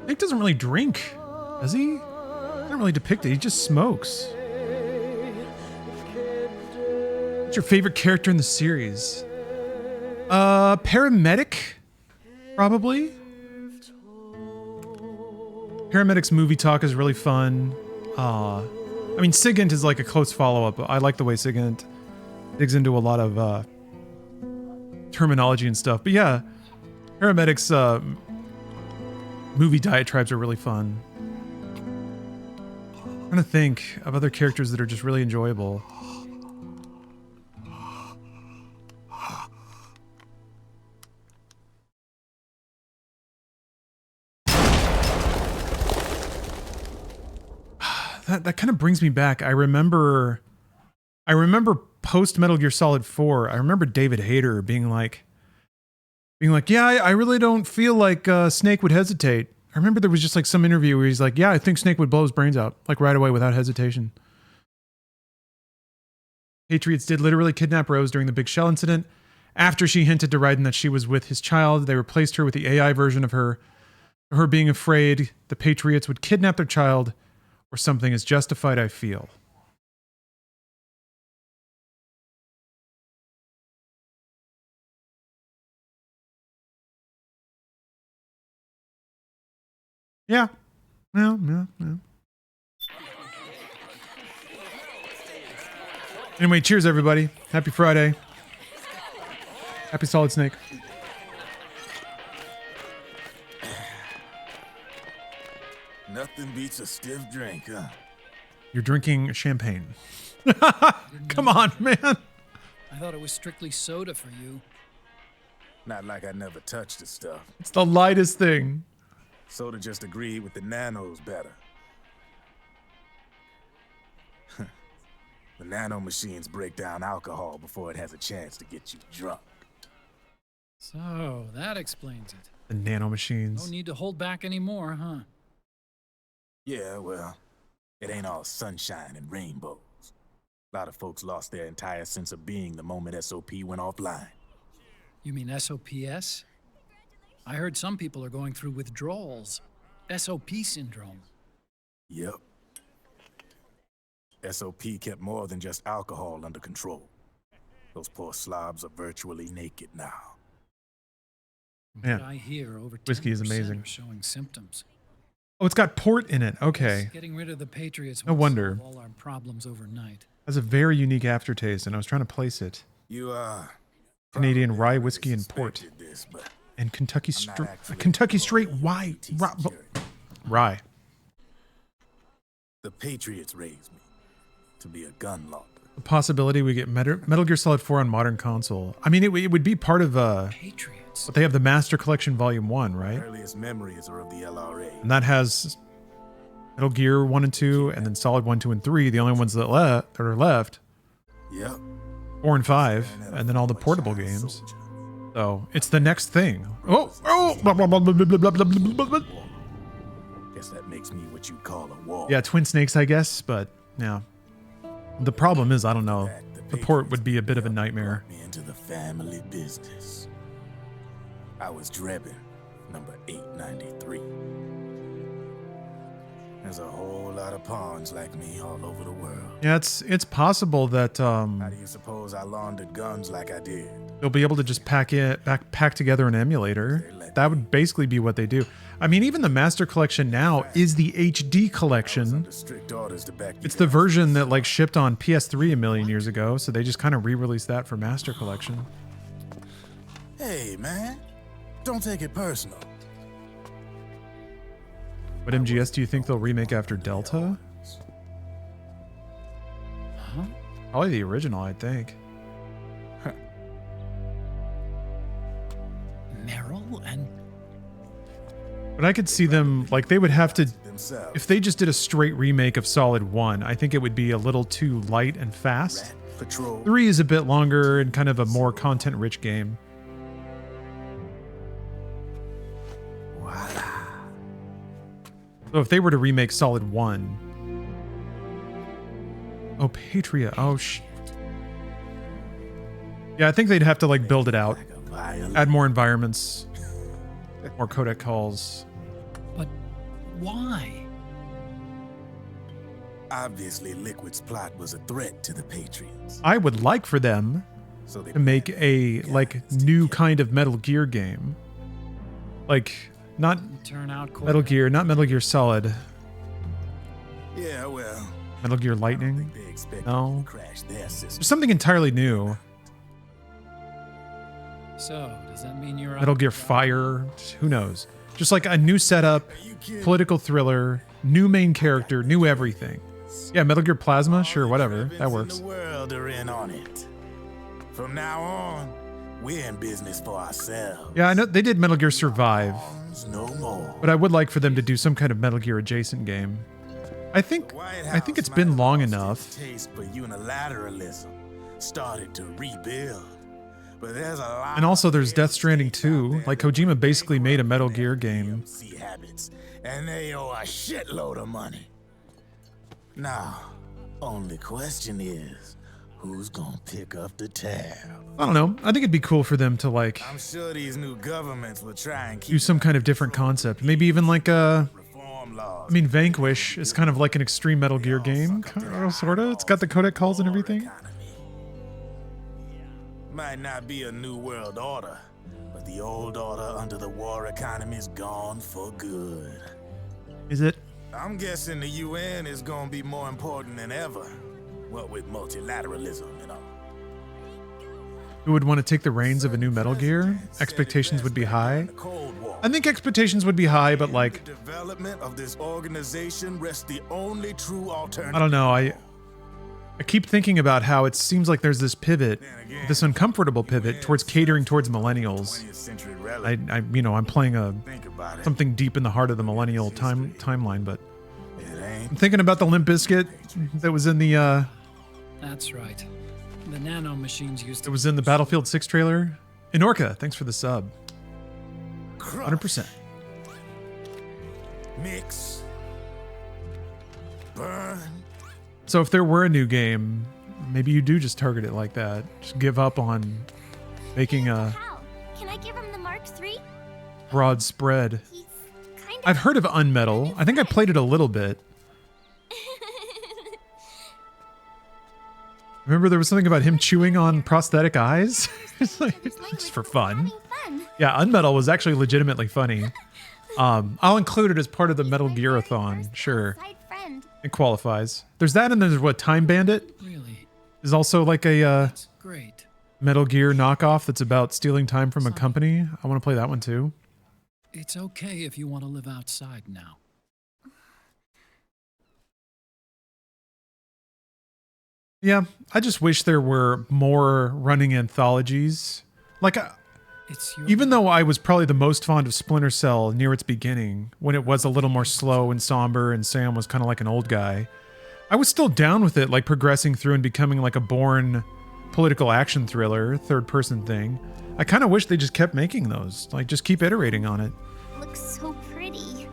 Nick doesn't really drink, does he? Not really depicted. He just smokes. What's your favorite character in the series? Paramedic, probably. Paramedic's movie talk is really fun. I mean, Sigint is like a close follow-up. I like the way Sigint digs into a lot of terminology and stuff. But yeah, Paramedic's movie diatribes are really fun. I'm trying to think of other characters that are just really enjoyable. That kind of brings me back. I remember post Metal Gear Solid 4, I remember David Hayter being like, yeah, I really don't feel like Snake would hesitate. I remember there was just like some interview where he's like, yeah, I think Snake would blow his brains out, like right away without hesitation. Patriots did literally kidnap Rose during the Big Shell incident, After she hinted to Raiden that she was with his child, they replaced her with the AI version of her being afraid the Patriots would kidnap their child or something is justified, I feel. Yeah. Yeah. Anyway, cheers, everybody. Happy Friday. Happy Solid Snake. Nothing beats a stiff drink, huh? You're drinking champagne. Come on, man. I thought it was strictly soda for you. Not like I never touched the stuff. It's the lightest thing. Soda just agreed with the nanos better. The nano machines break down alcohol before it has a chance to get you drunk. So, that explains it. The nano machines. No need to hold back anymore, huh? Yeah, well, it ain't all sunshine and rainbows. A lot of folks lost their entire sense of being the moment SOP went offline. You mean SOPS? I heard some people are going through withdrawals. SOP syndrome. Yep. SOP kept more than just alcohol under control. Those poor slobs are virtually naked now. Yeah. I hear over 10% Whiskey is amazing. are showing symptoms. Oh, it's got port in it. Okay. Getting rid of the Patriots No won't wonder. solve all our problems overnight. Has a very unique aftertaste, and I was trying to place it. You Canadian rye whiskey and port, this, but and Kentucky straight rye. The Patriots raised me to be a gun launder. The possibility we get Metal Gear Solid 4 on modern console. I mean, it would be part of Patriots. But they have the Master Collection Volume 1, right? My earliest memories are of the LRA. And that has Metal Gear 1 and 2, and then Solid 1, 2, and 3, the only ones that are left. Yep. 4 and 5, and then all the portable games. So it's the next thing. Oh! Blah, blah, blah, blah, blah, blah, blah, blah, blah. Guess that makes me what you'd call a wall. Yeah, Twin Snakes, I guess, but yeah. The problem is, I don't know. The port would be a bit of a nightmare. Me into the family business. I was Drebin, number 893. There's a whole lot of pawns like me all over the world. Yeah, it's possible that How do you suppose I laundered guns like I did? they'll be able to just pack together an emulator. That would basically be what they do. I mean, even the Master Collection now is the HD collection. It's the version that like shipped on PS3 a million years ago, so they just kind of re-released that for Master Collection. Hey, man. Don't take it personal. What MGS do you think they'll remake after Delta? Huh? Probably the original, I think. Meryl and... But I could see them, like, they would have to... If they just did a straight remake of Solid 1, I think it would be a little too light and fast. 3 is a bit longer and kind of a more content-rich game. So if they were to remake Solid 1... Oh, Patria. Oh, shit. Yeah, I think they'd have to, like, build it out. Add more environments. More codec calls. But why? Obviously, Liquid's plot was a threat to the Patriots. I would like for them to make a, like, new kind of Metal Gear game. Like, not Metal Gear, not Metal Gear Solid. Yeah, well. Metal Gear Lightning? No. There's something entirely new. So, does that mean you're Metal Gear Fire? Who knows? Just like a new setup, political thriller, new main character, new everything. Yeah, Metal Gear Plasma? Sure, whatever. That works. The world are in on it. From now on, we're in business for ourselves. Yeah, I know they did Metal Gear Survive. No more. But I would like for them to do some kind of Metal Gear adjacent game. I think it's been long enough. Taste for unilateralism started to rebuild. But there's a lot. And also there's Death Stranding 2. Like Kojima basically made a Metal Gear game. Habits, and they owe a shitload of money. Now, only question is, Who's gonna pick up the tab? I don't know. I think it'd be cool for them to like I'm sure these new governments will try and keep do some kind of different concept. Maybe even like a. I mean, Vanquish is kind of like an extreme Metal Gear game, sort of. It's got the codec calls and everything. Might not be a new world order, but the old order under the war economy is gone for good. Is it? I'm guessing the UN is gonna be more important than ever. What with multilateralism and all. Who would want to take the reins of a new Metal Gear? Expectations would be high. I think expectations would be high, but like, The development of this organization rests the only true alternative. I don't know. I keep thinking about how it seems like there's this pivot, this uncomfortable pivot towards catering towards millennials. I'm playing something deep in the heart of the millennial timeline, but I'm thinking about the Limp Bizkit that was in the. That's right. The nano machines used to. It was in the Battlefield 6 trailer. Inorca, thanks for the sub. 100%. Mix. Burn. So if there were a new game, maybe you do just target it like that. Just give up on making a Can I give him the Mark III? broad spread. I've heard of Unmetal. I think I played it a little bit. Remember there was something about him chewing on prosthetic eyes? It's like, just for fun. Yeah, Unmetal was actually legitimately funny. I'll include it as part of the Metal Gear-a-thon, sure. It qualifies. There's that, and there's what, Time Bandit? Really? Is also like a Great. Metal Gear knockoff that's about stealing time from a company. I want to play that one too. It's okay if you want to live outside now. Yeah, I just wish there were more running anthologies. Like, even though I was probably the most fond of Splinter Cell near its beginning, when it was a little more slow and somber and Sam was kind of like an old guy, I was still down with it, like progressing through and becoming like a Bourne political action thriller, third-person thing. I kind of wish they just kept making those. Like, just keep iterating on it. Looks so pretty.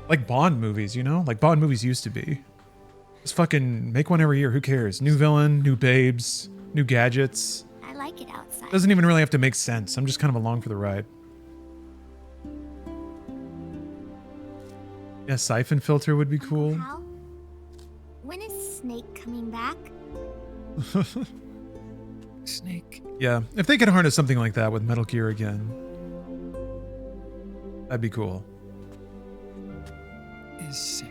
Like Bond movies, you know? Like Bond movies used to be. Just fucking make one every year. Who cares? New villain, new babes, new gadgets. I like it outside. Doesn't even really have to make sense. I'm just kind of along for the ride. Yeah, Siphon Filter would be cool. Hal, when is Snake coming back? Snake. Yeah, if they could harness something like that with Metal Gear again, that'd be cool. Is sick.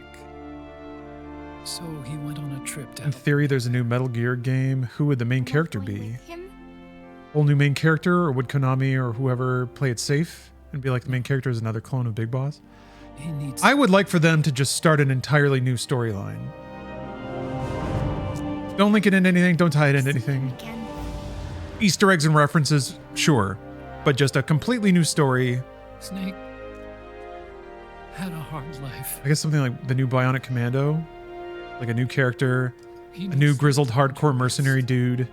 So he went on a trip to. In theory, there's a new Metal Gear game. Who would the main character be? Whole new main character, or would Konami or whoever play it safe and be like the main character is another clone of Big Boss? He needs. I would like for them to just start an entirely new storyline. Don't link it into anything. Don't tie it into anything. Easter eggs and references, sure, but just a completely new story. Snake had a hard life. I guess something like the new Bionic Commando, like a new character, a new grizzled hardcore mercenary dude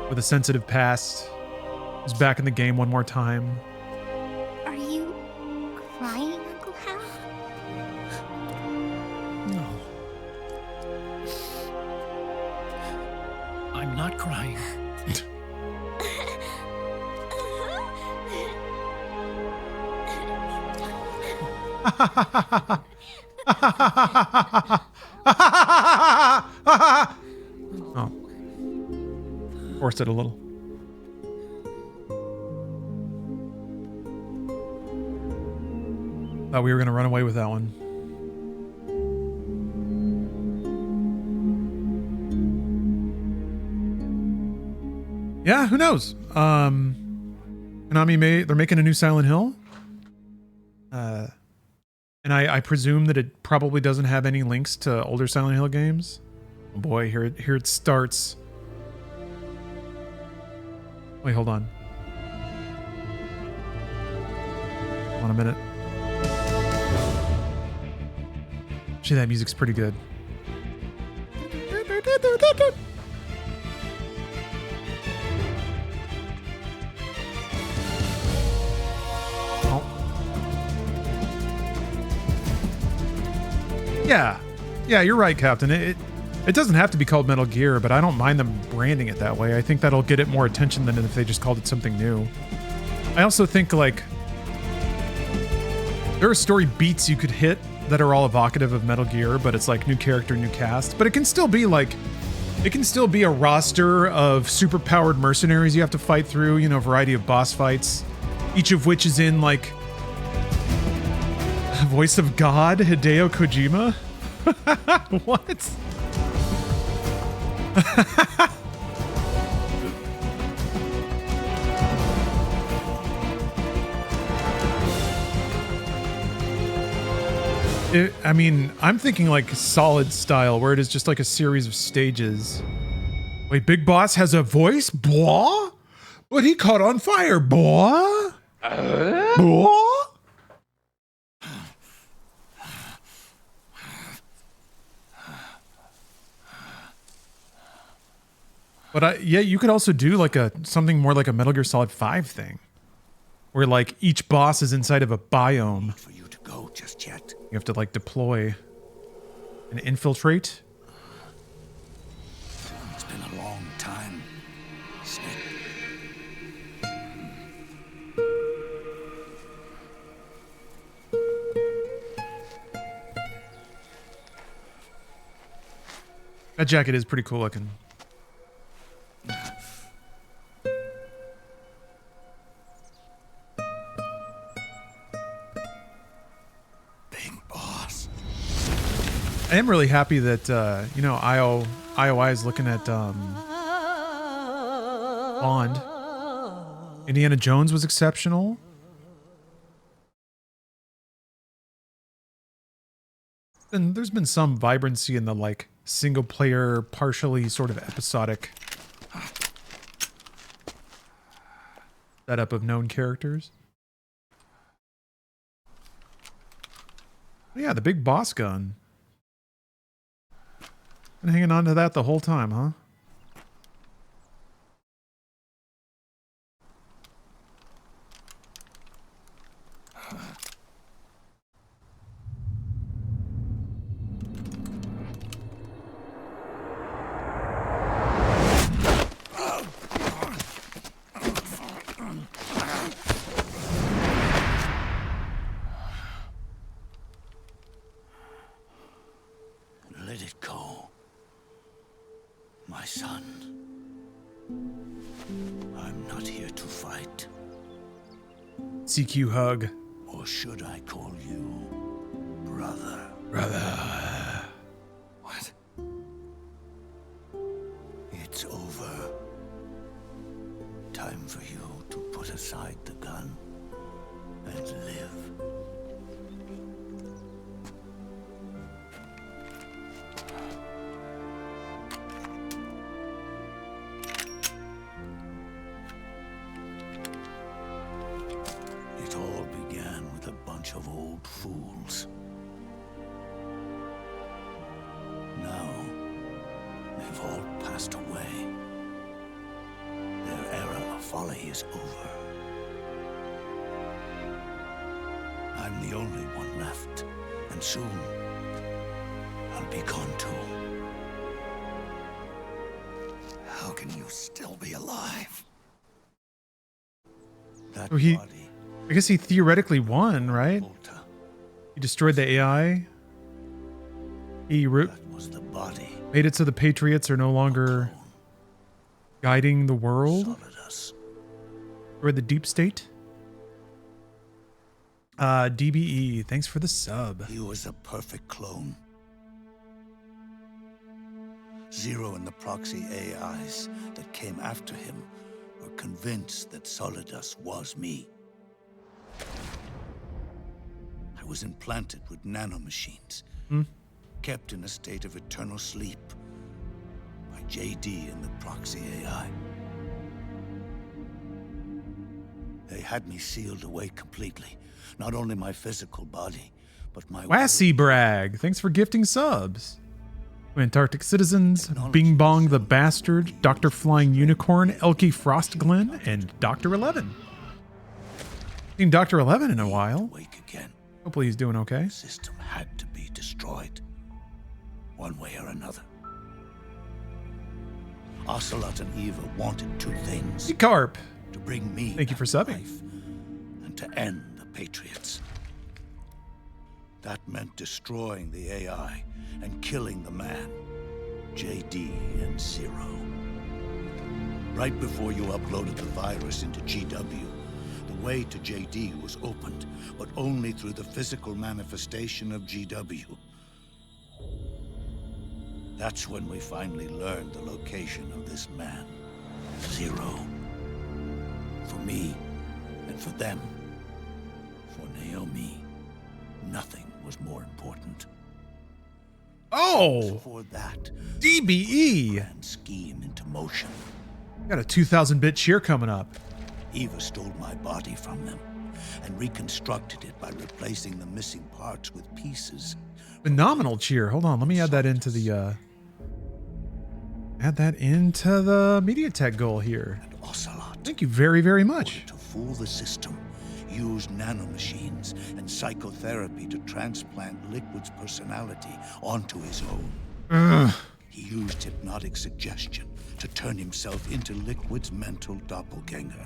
with a sensitive past, who's back in the game one more time. Are you crying, Uncle Hal? No. I'm not crying. Oh. Forced it a little. Thought we were going to run away with that one. Yeah, who knows? Konami they're making a new Silent Hill. And I presume that it probably doesn't have any links to older Silent Hill games. Oh boy, here it starts. Wait, hold on. Hold on a minute. Actually, that music's pretty good. Yeah, you're right, Captain. It doesn't have to be called Metal Gear, but I don't mind them branding it that way. I think that'll get it more attention than if they just called it something new. I also think, like, there are story beats you could hit that are all evocative of Metal Gear, but it's like new character, new cast. But it can still be like, it can still be a roster of super-powered mercenaries you have to fight through, you know, a variety of boss fights, each of which is in, like, voice of God, Hideo Kojima? What? I mean, I'm thinking like Solid style, where it is just like a series of stages. Wait, Big Boss has a voice? Blah? But he caught on fire, boy. Boy? But yeah, you could also do like something more like a Metal Gear Solid 5 thing, where like each boss is inside of a biome. For you to go just yet. You have to like deploy and infiltrate. It's been a long time, Snake. That jacket is pretty cool looking. I am really happy that, you know, IOI is looking at Bond. Indiana Jones was exceptional. And there's been some vibrancy in the, like, single-player, partially sort of episodic setup of known characters. Yeah, the big boss gun. Been hanging on to that the whole time, huh? Let it go. My son. I'm not here to fight. CQ hug. Or should I call you brother? Brother. What? It's over. Time for you to put aside the gun and live. It all began with a bunch of old fools. Now, they've all passed away. Their era of folly is over. I'm the only one left, and soon I'll be gone too. How can you still be alive? That So he, body, I guess he theoretically won, right? He destroyed the AI. He was the body. made it so the Patriots are no longer guiding the world. Solidus. Or the deep state. DBE, thanks for the sub. He was a perfect clone. Zero and the proxy AIs that came after him were convinced that Solidus was me. I was implanted with nanomachines, kept in a state of eternal sleep by JD and the proxy AI. They had me sealed away completely. Not only my physical body, but my Wassy Brag, thanks for gifting subs. Antarctic Citizens, Bing Bong the Bastard, Dr. Flying Unicorn, Elkie Frostglen, and Dr. 11. Seen Dr. 11 in a while. Wake again. Hopefully he's doing okay. The system had to be destroyed, one way or another. Ocelot and Eva wanted two things. Carp. To bring me Thank you for subbing. life, and to end the Patriots. That meant destroying the AI and killing the man, JD and Zero. Right before you uploaded the virus into GW, the way to JD was opened, but only through the physical manifestation of GW. That's when we finally learned the location of this man, Zero. For me, and for them, for Naomi, nothing was more important. Oh! Before that, DBE! Grand scheme into motion. Got a 2000-bit cheer coming up. Eva stole my body from them and reconstructed it by replacing the missing parts with pieces. Phenomenal cheer. Hold on, let me add that into the MediaTek goal here. And Ocelot. Thank you very, very much. To fool the system, use nanomachines and psychotherapy to transplant Liquid's personality onto his own. Ugh. He used hypnotic suggestion to turn himself into Liquid's mental doppelganger.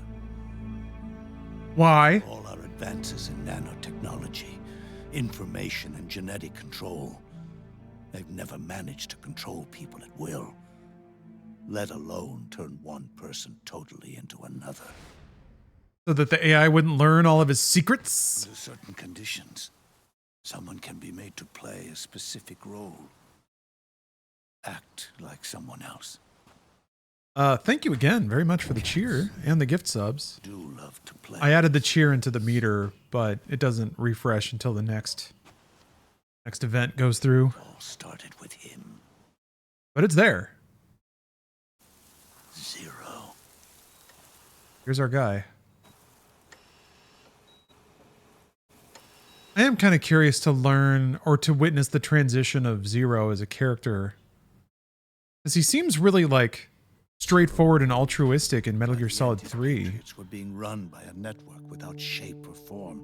Why? All our advances in nanotechnology, information and genetic control, they've never managed to control people at will, let alone turn one person totally into another. So that the AI wouldn't learn all of his secrets? Under certain conditions, someone can be made to play a specific role. Act like someone else. Thank you again very much for the cheer and the gift subs. Do love to play. I added the cheer into the meter, but it doesn't refresh until the next event goes through. It all started with him. But it's there. Zero. Here's our guy. I am kind of curious to learn or to witness the transition of Zero as a character. Because he seems really like straightforward and altruistic in Metal Gear Solid 3. Were being run by a network without shape or form.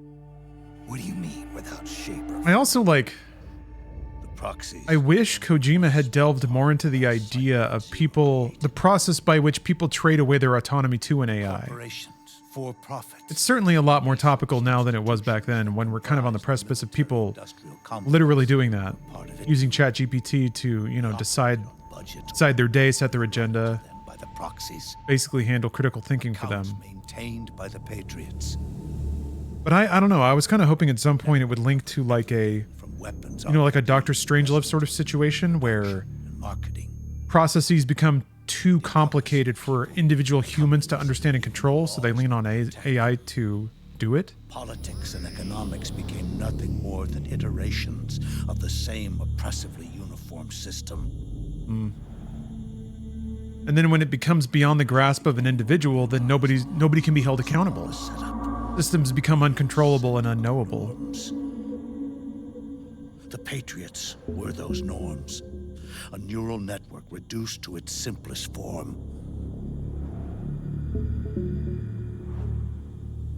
What do you mean without shape or form? I also like... The proxies. I wish Kojima had delved more into the idea of people, the process by which people trade away their autonomy to an AI. Corporations for profit. It's certainly a lot more topical now than it was back then, when we're kind of on the precipice of people literally doing that, using ChatGPT to, you know, decide their day, set their agenda, by the proxies. Basically handle critical thinking for them. Maintained by the Patriots. But I don't know. I was kind of hoping at some point it would link to like a, you know, like a Dr. Strangelove sort of situation where processes become too complicated for individual humans to understand and control, so they lean on AI to do it. Politics and economics became nothing more than iterations of the same oppressively uniform system. And then when it becomes beyond the grasp of an individual, then nobody can be held accountable. Systems become uncontrollable and unknowable. The Patriots were those norms. A neural network reduced to its simplest form.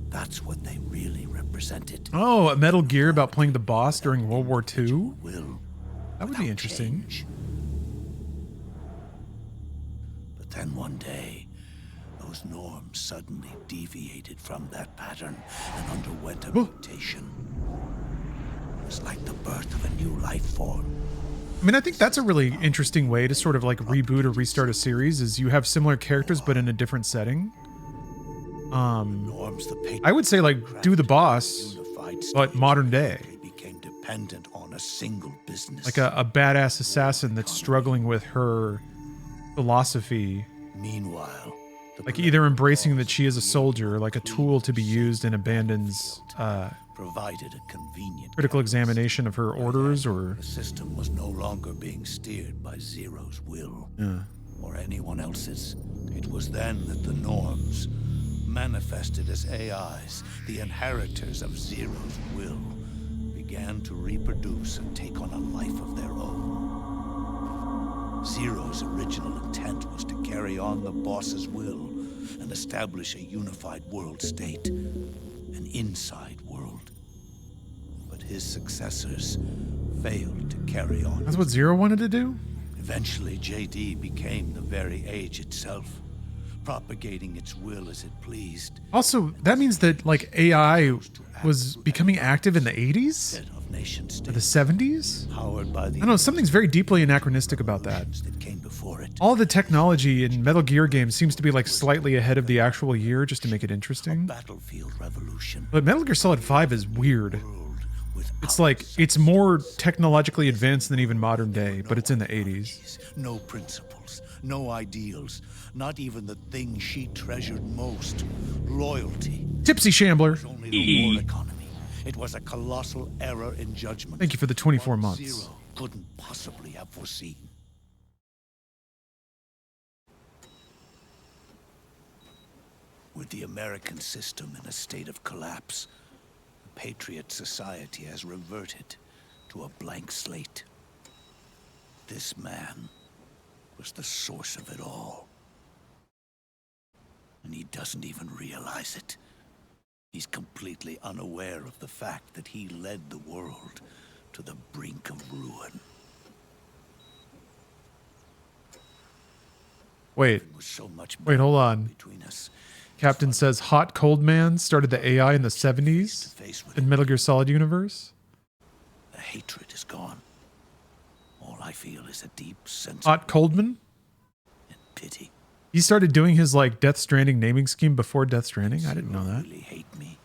That's what they really represented. Oh, a Metal Gear about playing the boss during World War II? That would be interesting. But then one day, those norms suddenly deviated from that pattern and underwent a mutation. It was like the birth of a new life form. I mean, I think that's a really interesting way to sort of like reboot or restart a series, is you have similar characters but in a different setting. I would say like do the boss, but modern day. Became dependent on a single business. Like a badass assassin that's struggling with her philosophy. Meanwhile, like either embracing that she is a soldier, like a tool to be used, and abandons provided a convenient critical examination of her orders, or the system was no longer being steered by Zero's will or anyone else's. It was then that the norms, manifested as AIs, the inheritors of Zero's will, began to reproduce and take on a life of their own. Zero's original intent was to carry on the boss's will and establish a unified world state, an inside world. But his successors failed to carry on. That's what Zero wanted to do? Eventually, JD became the very age itself, propagating its will as it pleased. Also, that means that like AI was becoming active in the 80s or the 70s. Powered by the I don't know, something's very deeply anachronistic about that. came before it. All the technology in Metal Gear games seems to be like slightly ahead of the actual year just to make it interesting. Battlefield revolution. But Metal Gear Solid 5 is weird. It's like, it's more technologically advanced than even modern day, but it's in the 80s. No principles, no ideals, not even the thing she treasured most, loyalty. Tipsy Shambler. Only the war economy. It was a colossal error in judgment. Thank you for the 24 months. Zero couldn't possibly have foreseen. With the American system in a state of collapse, the Patriot Society has reverted to a blank slate. This man was the source of it all. And he doesn't even realize it. He's completely unaware of the fact that he led the world to the brink of ruin. Wait, hold on. Captain says Hot Cold Man started the AI in the 70s in Metal Gear Solid universe. The hatred is gone. All I feel is a deep sense Hot Coldman? of pity. He started doing his like Death Stranding naming scheme before Death Stranding. I didn't know that. Really hate me.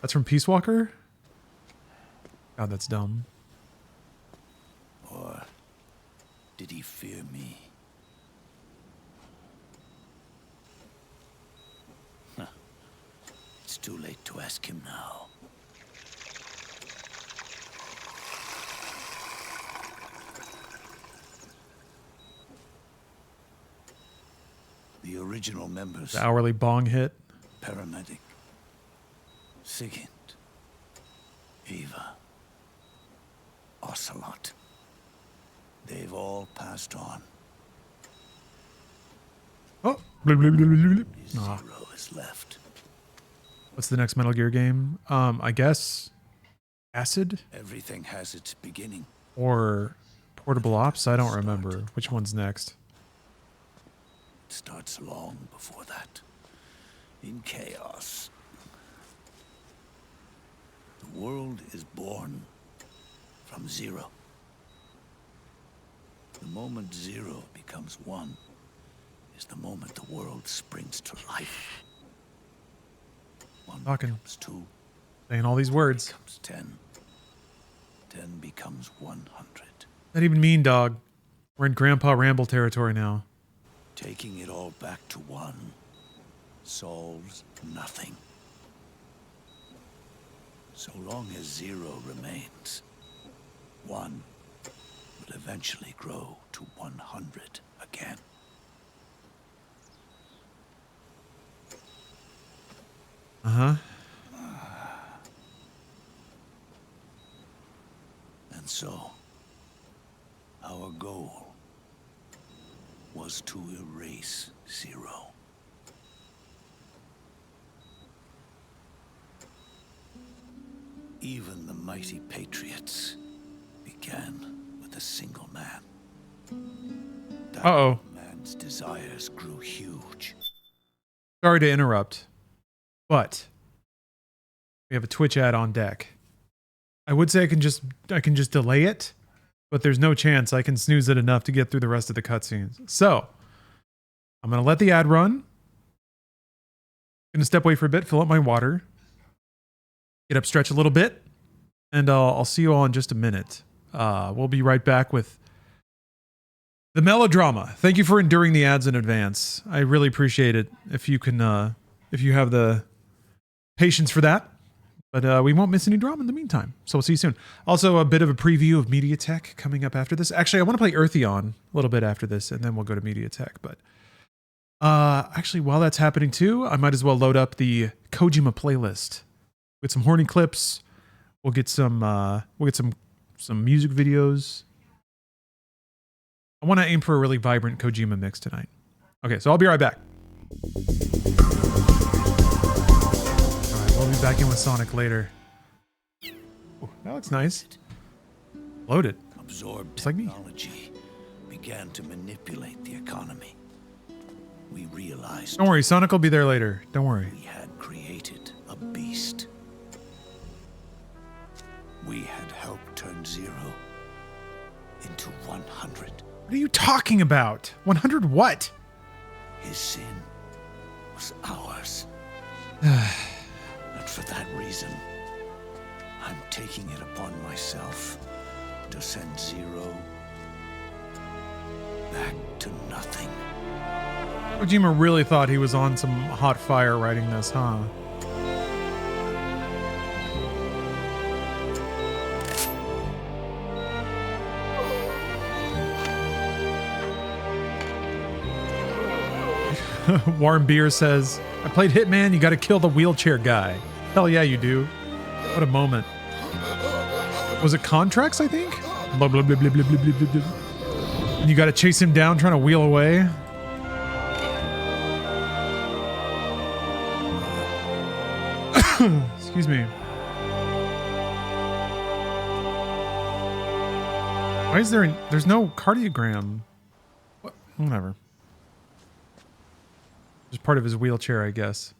That's from Peace Walker? God, that's dumb. Or did he fear me? Huh. It's too late to ask him now. The original members. The hourly bong hit. Paramedic. Sigint. Eva. Ocelot. They've all passed on. Oh. Ah. Zero is left. What's the next Metal Gear game? I guess Acid Everything has its beginning. or Portable Ops. I don't remember which one's next. It starts long before that. In chaos. The world is born from zero. The moment zero becomes one is the moment the world springs to life. One Talking. becomes two. Saying all these words. Becomes 10. 10 becomes 100. Not even mean, dog. We're in Grandpa Ramble territory now. Taking it all back to one solves nothing. So long as zero remains, one will eventually grow to 100 again. Uh-huh. And so, our goal was to erase zero. Even the mighty Patriots began with a single man. That Uh-oh. man's desires grew huge. Sorry to interrupt, but we have a Twitch ad on deck. I would say I can just delay it, but there's no chance I can snooze it enough to get through the rest of the cutscenes. So I'm gonna let the ad run. Gonna step away for a bit, fill up my water, get up, stretch a little bit, and I'll see you all in just a minute. We'll be right back with the melodrama. Thank you for enduring the ads in advance. I really appreciate it. If you can, if you have the patience for that. But we won't miss any drama in the meantime. So we'll see you soon. Also, a bit of a preview of MediaTek coming up after this. Actually, I want to play Eartheon a little bit after this, and then we'll go to MediaTek. But actually, while that's happening too, I might as well load up the Kojima playlist with some horny clips. We'll get some music videos. I want to aim for a really vibrant Kojima mix tonight. Okay, so I'll be right back. We'll be back in with Sonic later. Ooh, that looks nice. Loaded. Absorbed just like me. Technology began to manipulate the economy, we realized Don't worry, Sonic will be there later. Don't worry. we had created a beast. We had helped turn 0 into 100. What are you talking about? 100 what? His sin was ours. And for that reason, I'm taking it upon myself to send 0 back to nothing. Kojima really thought he was on some hot fire writing this, huh? Warren Beer says, I played Hitman, you gotta kill the wheelchair guy. Hell yeah, you do. What a moment. Was it Contracts, I think? Blah, blah, blah, blah, blah, blah, blah, blah. And you gotta chase him down trying to wheel away. Excuse me. Why is there's no cardiogram? What? Whatever. Just part of his wheelchair, I guess.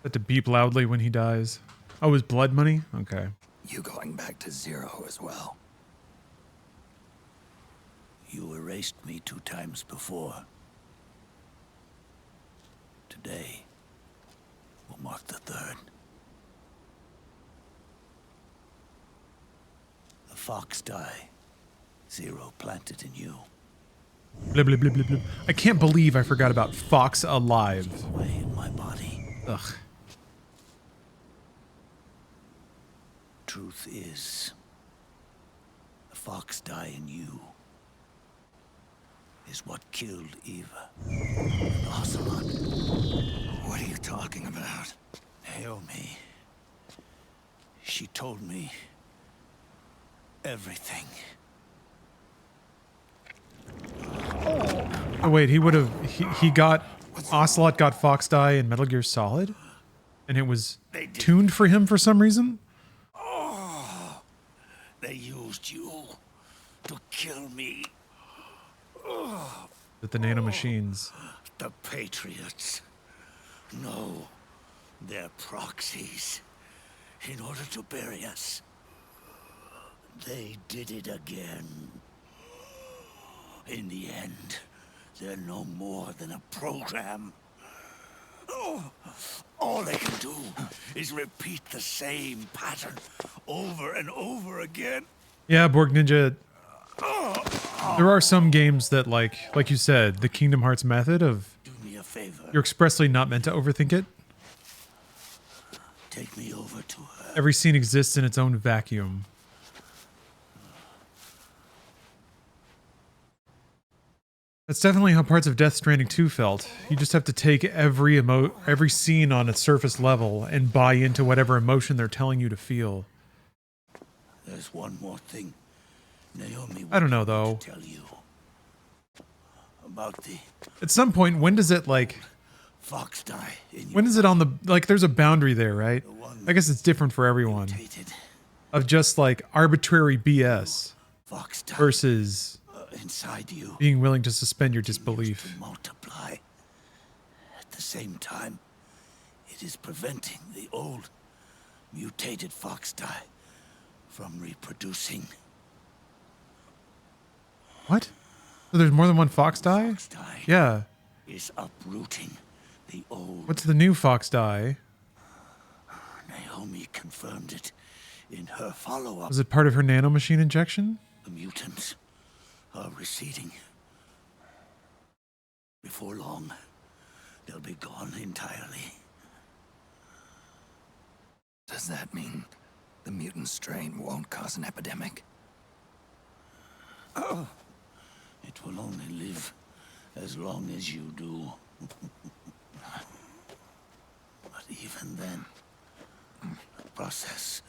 Had to beep loudly when he dies. Oh, his blood money? Okay. You going back to 0 as well. You erased me 2 times before. Today will mark the 3rd. The fox die 0 planted in you. Blah, blah, blah, blah, blah. I can't believe I forgot about Fox Alive. Away in my body. Ugh. Truth is, the fox die in you is what killed Eva and Ocelot. What are you talking about? Naomi. She told me everything. Oh wait, he got Ocelot got Fox Die in Metal Gear Solid, and it was tuned for him for some reason. Oh, they used you to kill me. With the nanomachines. The Patriots. No, they're proxies. In order to bury us. They did it again. In the end, they're no more than a program. Oh, all they can do is repeat the same pattern over and over again. Yeah, Borg Ninja. There are some games that, like you said, the Kingdom Hearts method of Do me a favor. you're expressly not meant to overthink it. Take me over to her. Every scene exists in its own vacuum. That's definitely how parts of Death Stranding 2 felt. You just have to take every scene on a surface level and buy into whatever emotion they're telling you to feel. There's one more thing Naomi I don't know though. tell you about the At some point, when does it like fox die in when is it on the like there's a boundary there, right? I guess it's different for everyone. Of just like arbitrary BS fox die versus inside you being willing to suspend your disbelief. to multiply. At the same time, it is preventing the old mutated fox die from reproducing. What? So there's more than one Fox Die? Fox die Yeah. is uprooting the old. What's the new Fox Die? Naomi confirmed it in her follow-up. Was it part of her nanomachine injection? The mutants are receding. Before long, they'll be gone entirely. Does that mean the mutant strain won't cause an epidemic? Oh, it will only live as long as you do. But even then, the process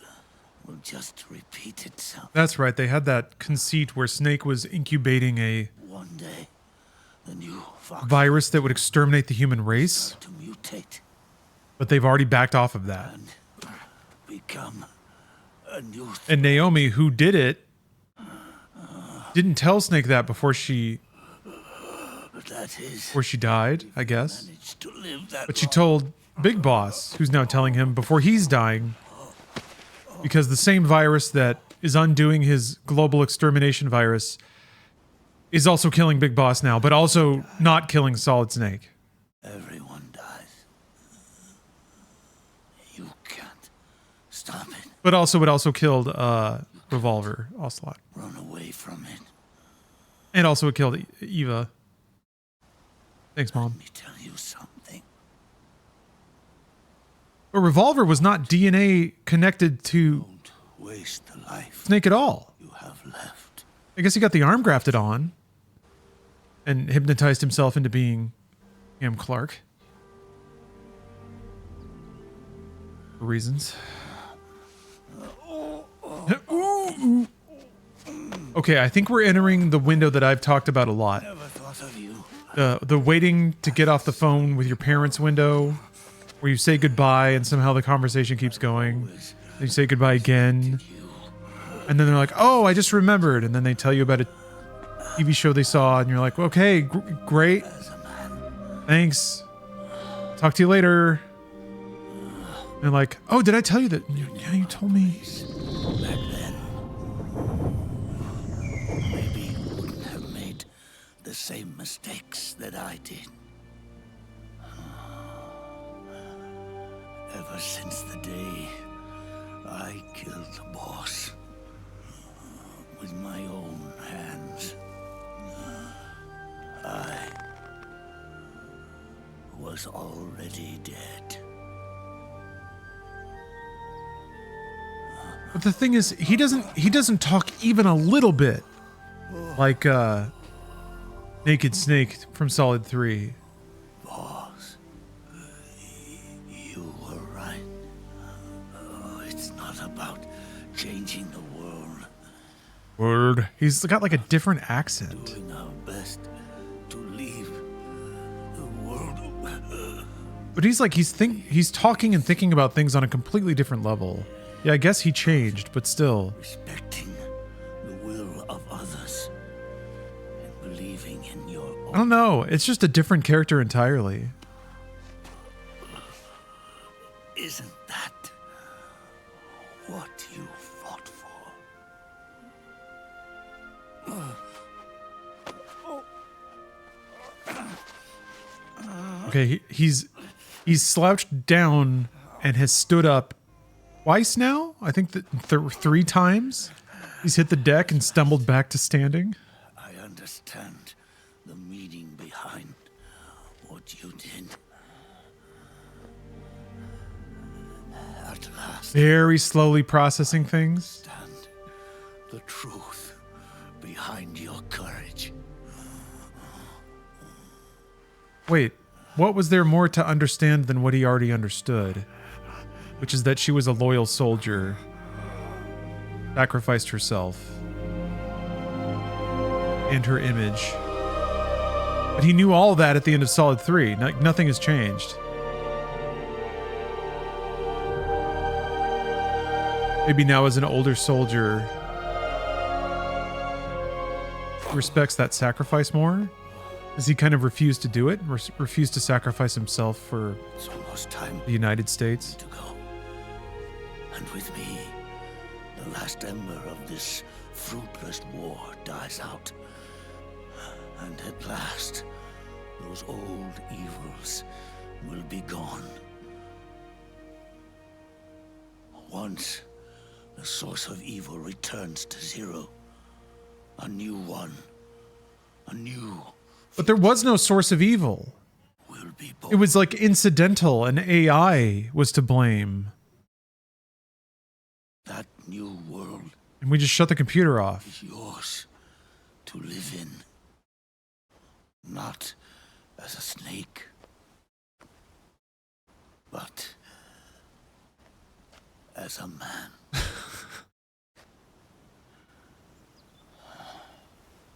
will just repeat itself. That's right. They had that conceit where Snake was incubating a One day, the new fox virus that would exterminate the human race, to mutate but they've already backed off of that. and become a new And Naomi, who did it, didn't tell Snake that before she That is, died, I guess. managed to live that But she long. told Big Boss, who's now telling him before he's dying, because the same virus that is undoing his global extermination virus is also killing Big Boss now, but also not killing Solid Snake. Everyone dies. You can't stop it. But also, it also killed Revolver, Ocelot. Run away from it. And also it killed Eva. Thanks, Mom. Let me tell you something. But Revolver was not DNA connected to Waste the life Snake at all. you have left. I guess he got the arm grafted on and hypnotized himself into being Clark. For reasons. Okay, I think we're entering the window that I've talked about a lot. Never thought of you. The waiting to get off the phone with your parents window, where you say goodbye and somehow the conversation keeps going. Then you say goodbye again. And then they're like, oh, I just remembered. And then they tell you about a TV show they saw, and you're like, okay, great. Thanks. Talk to you later. And they're like, oh, did I tell you that? Yeah, you told me. Back then, maybe you wouldn't have made the same mistakes that I did. Ever since the day I killed the boss with my own hands, I was already dead. But the thing is, he doesn't talk even a little bit like Naked Snake from Solid 3. Boss, you were right. It's not about changing the world. Word. He's got like a different accent. Doing our best to leave the world. But he's talking and thinking about things on a completely different level. Yeah, I guess he changed, but still. Respecting the will of others and believing in your own. I don't know. It's just a different character entirely. Isn't that what you fought for? Okay, he's slouched down and has stood up twice now. I think that 3 times. He's hit the deck and stumbled back to standing. I understand the meaning behind what you did. At last, Very slowly processing things. understand the truth behind your courage. Wait, what was there more to understand than what he already understood? Which is that she was a loyal soldier, sacrificed herself, and her image. But he knew all that at the end of Solid 3. Nothing has changed. Maybe now as an older soldier, he respects that sacrifice more? Does he kind of refuse to do it? Refuse to sacrifice himself for It's almost time the United States? to go. And with me, the last ember of this fruitless war dies out. And at last, those old evils will be gone. Once the source of evil returns to zero, a new one, a new But there was no source of evil. will be born. It was like incidental, and AI was to blame. That new world And we just shut the computer off. is yours to live in. Not as a snake, but as a man.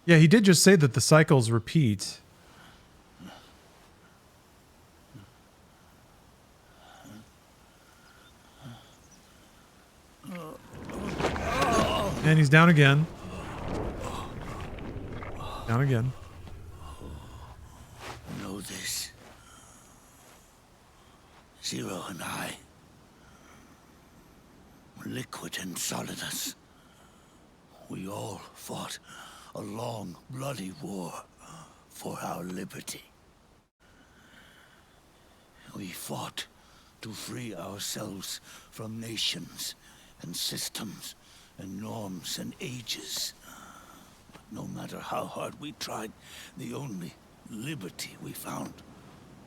Yeah, he did just say that the cycles repeat. And he's down again. Down again. Know this. Zero and I. Liquid and Solidus. We all fought a long, bloody war for our liberty. We fought to free ourselves from nations and systems and norms and ages. But no matter how hard we tried, the only liberty we found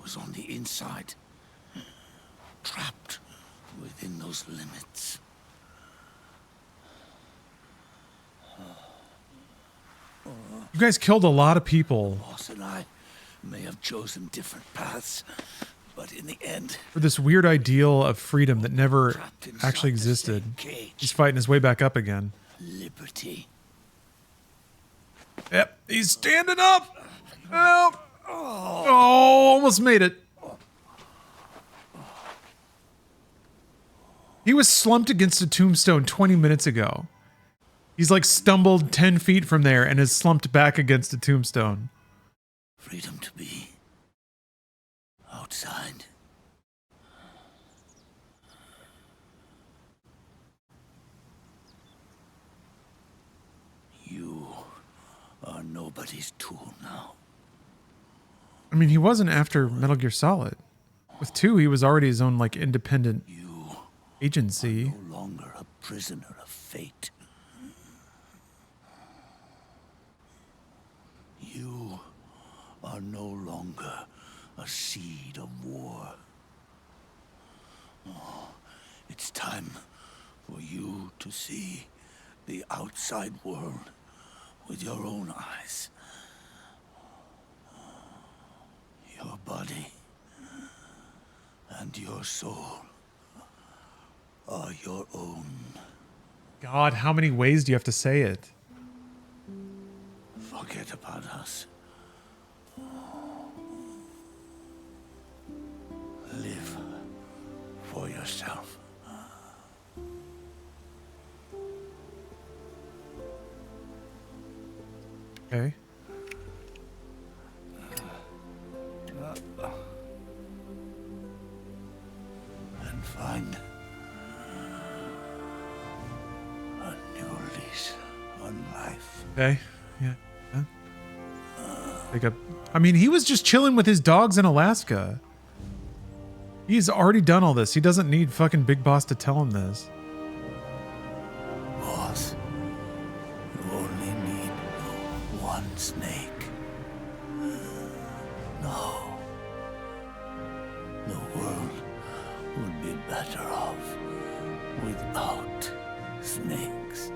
was on the inside, trapped within those limits. You guys killed a lot of people. Boss and I may have chosen different paths, but in the end, For this weird ideal of freedom that never actually existed. He's fighting his way back up again. liberty. Yep, he's standing up. Help. Oh, almost made it. He was slumped against a tombstone 20 minutes ago. He's like stumbled 10 feet from there and is slumped back against a tombstone. Freedom to be outside. You are nobody's tool now. I mean, he wasn't after Metal Gear Solid. With 2, he was already his own like independent agency. No longer a prisoner of fate. You are no longer a seed of war. Oh, it's time for you to see the outside world with your own eyes. Your body and your soul are your own. God, how many ways do you have to say it? Forget about us. Live for yourself. Okay. And find a new lease on life. Okay. Yeah. Like I mean, he was just chilling with his dogs in Alaska. He's already done all this. He doesn't need fucking Big Boss to tell him this. Boss, you only need one snake. No. The world would be better off without snakes.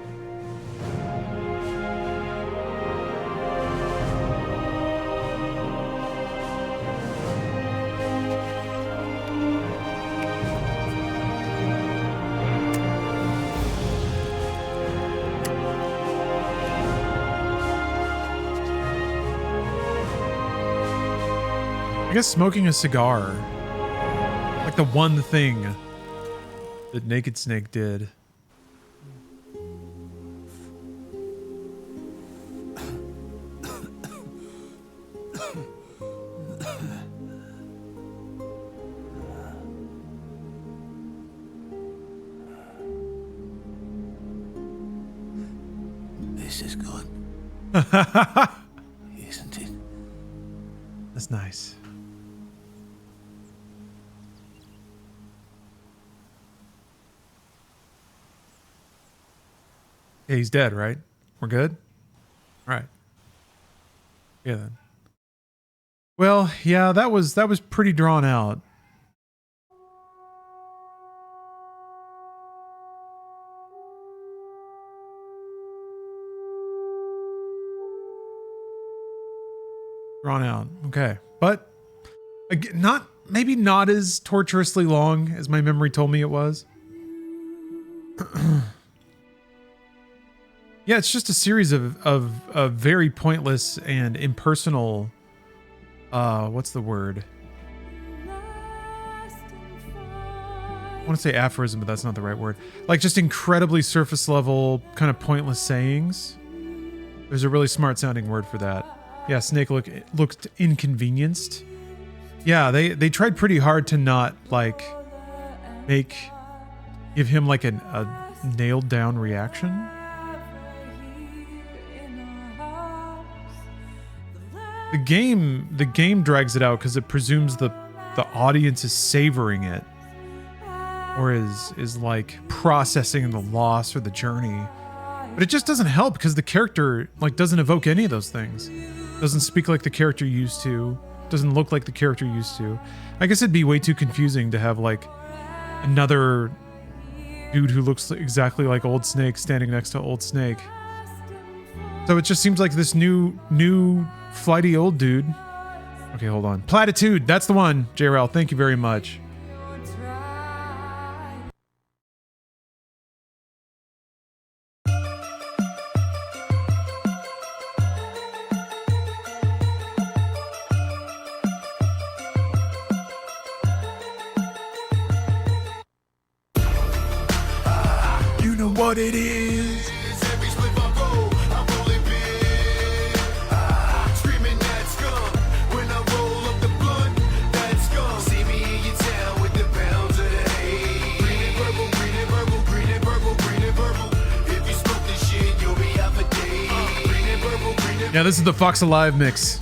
I guess smoking a cigar. Like the one thing that Naked Snake did. This is good. Isn't it? That's nice. Yeah, he's dead, right? We're good? All right. Yeah then. Well, yeah, that was pretty drawn out. Drawn out. Okay. But again, maybe not as torturously long as my memory told me it was. Yeah, it's just a series of very pointless and impersonal, what's the word? I want to say aphorism, but that's not the right word. Like just incredibly surface level, kind of pointless sayings. There's a really smart sounding word for that. Yeah, Snake looked inconvenienced. Yeah, they tried pretty hard to not like give him like a nailed down reaction. The game drags it out because it presumes the audience is savoring it, or is like processing the loss or the journey. But it just doesn't help because the character like doesn't evoke any of those things. Doesn't speak like the character used to. Doesn't look like the character used to. I guess it'd be way too confusing to have like another dude who looks exactly like Old Snake standing next to Old Snake. So it just seems like this new flighty old dude. Okay, hold on. Platitude, that's the one. JRL, thank you very much. You know what it is. Every slip I roll, I'm rolling big. Screaming that skunk. When I roll up the blunt, that skunk. See me in your town with the pounds of the hay. Green and purple, green and purple, green and purple, green and purple. If you smoke this shit, you'll be out for days. Green and purple, green and Yeah, this is the Fox Alive mix.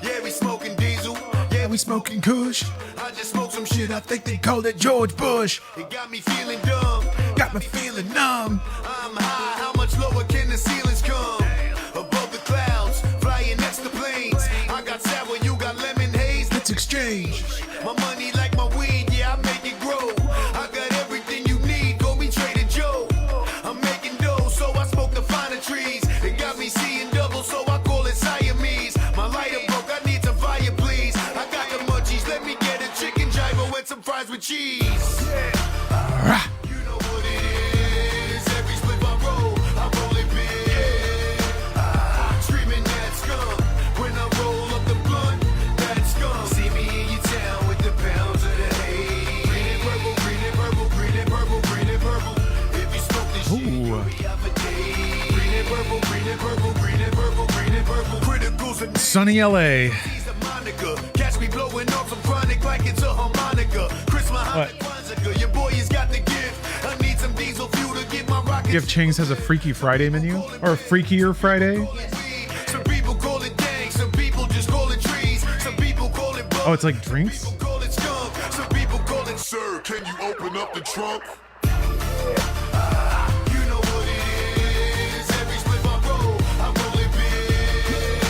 yeah, we smoking diesel. Yeah, we smoking kush. I just smoked some shit. I think they called it George Bush. It got me feeling dumb. Got me feeling numb. I'm high. How much lower can the ceilings come? Above the clouds, flying next to planes. I got sour, you got lemon haze. Let's exchange. My money like my weed, yeah, I make it grow. I got everything you need. Go be Trader Joe. I'm making dough, so I smoke the finer trees. It got me seeing double, so I call it Siamese. My lighter broke, I need some fire, please. I got the munchies, let me get a chicken gyro and some fries with cheese. Yeah. You know what it is. Every slip I roll, I'm rolling big. Screaming that skunk. When I roll up the blunt, that skunk. See me in your town with the pounds of the hay. Green and purple, green and purple, green and purple, green and purple. If you smoke this shit, you'll be out for days. Green and purple, green and purple, green and purple, green and purple. Criticals and Sunny LA. catch me blowing off some chronic like it's a harmonica. Chris Muhammad Kwanzaa, your boy has got the gift. I need some diesel fuel to get my rocket. PF Chang's has a Freaky Friday menu, or a Freakier Friday. Some people call it gang, some people just call it trees. Some people call it bug, Oh, it's like drinks. some call it skunk. Some people call it sir. Can you open up the trunk? You know what it is. Every slip I roll, I'm rolling big.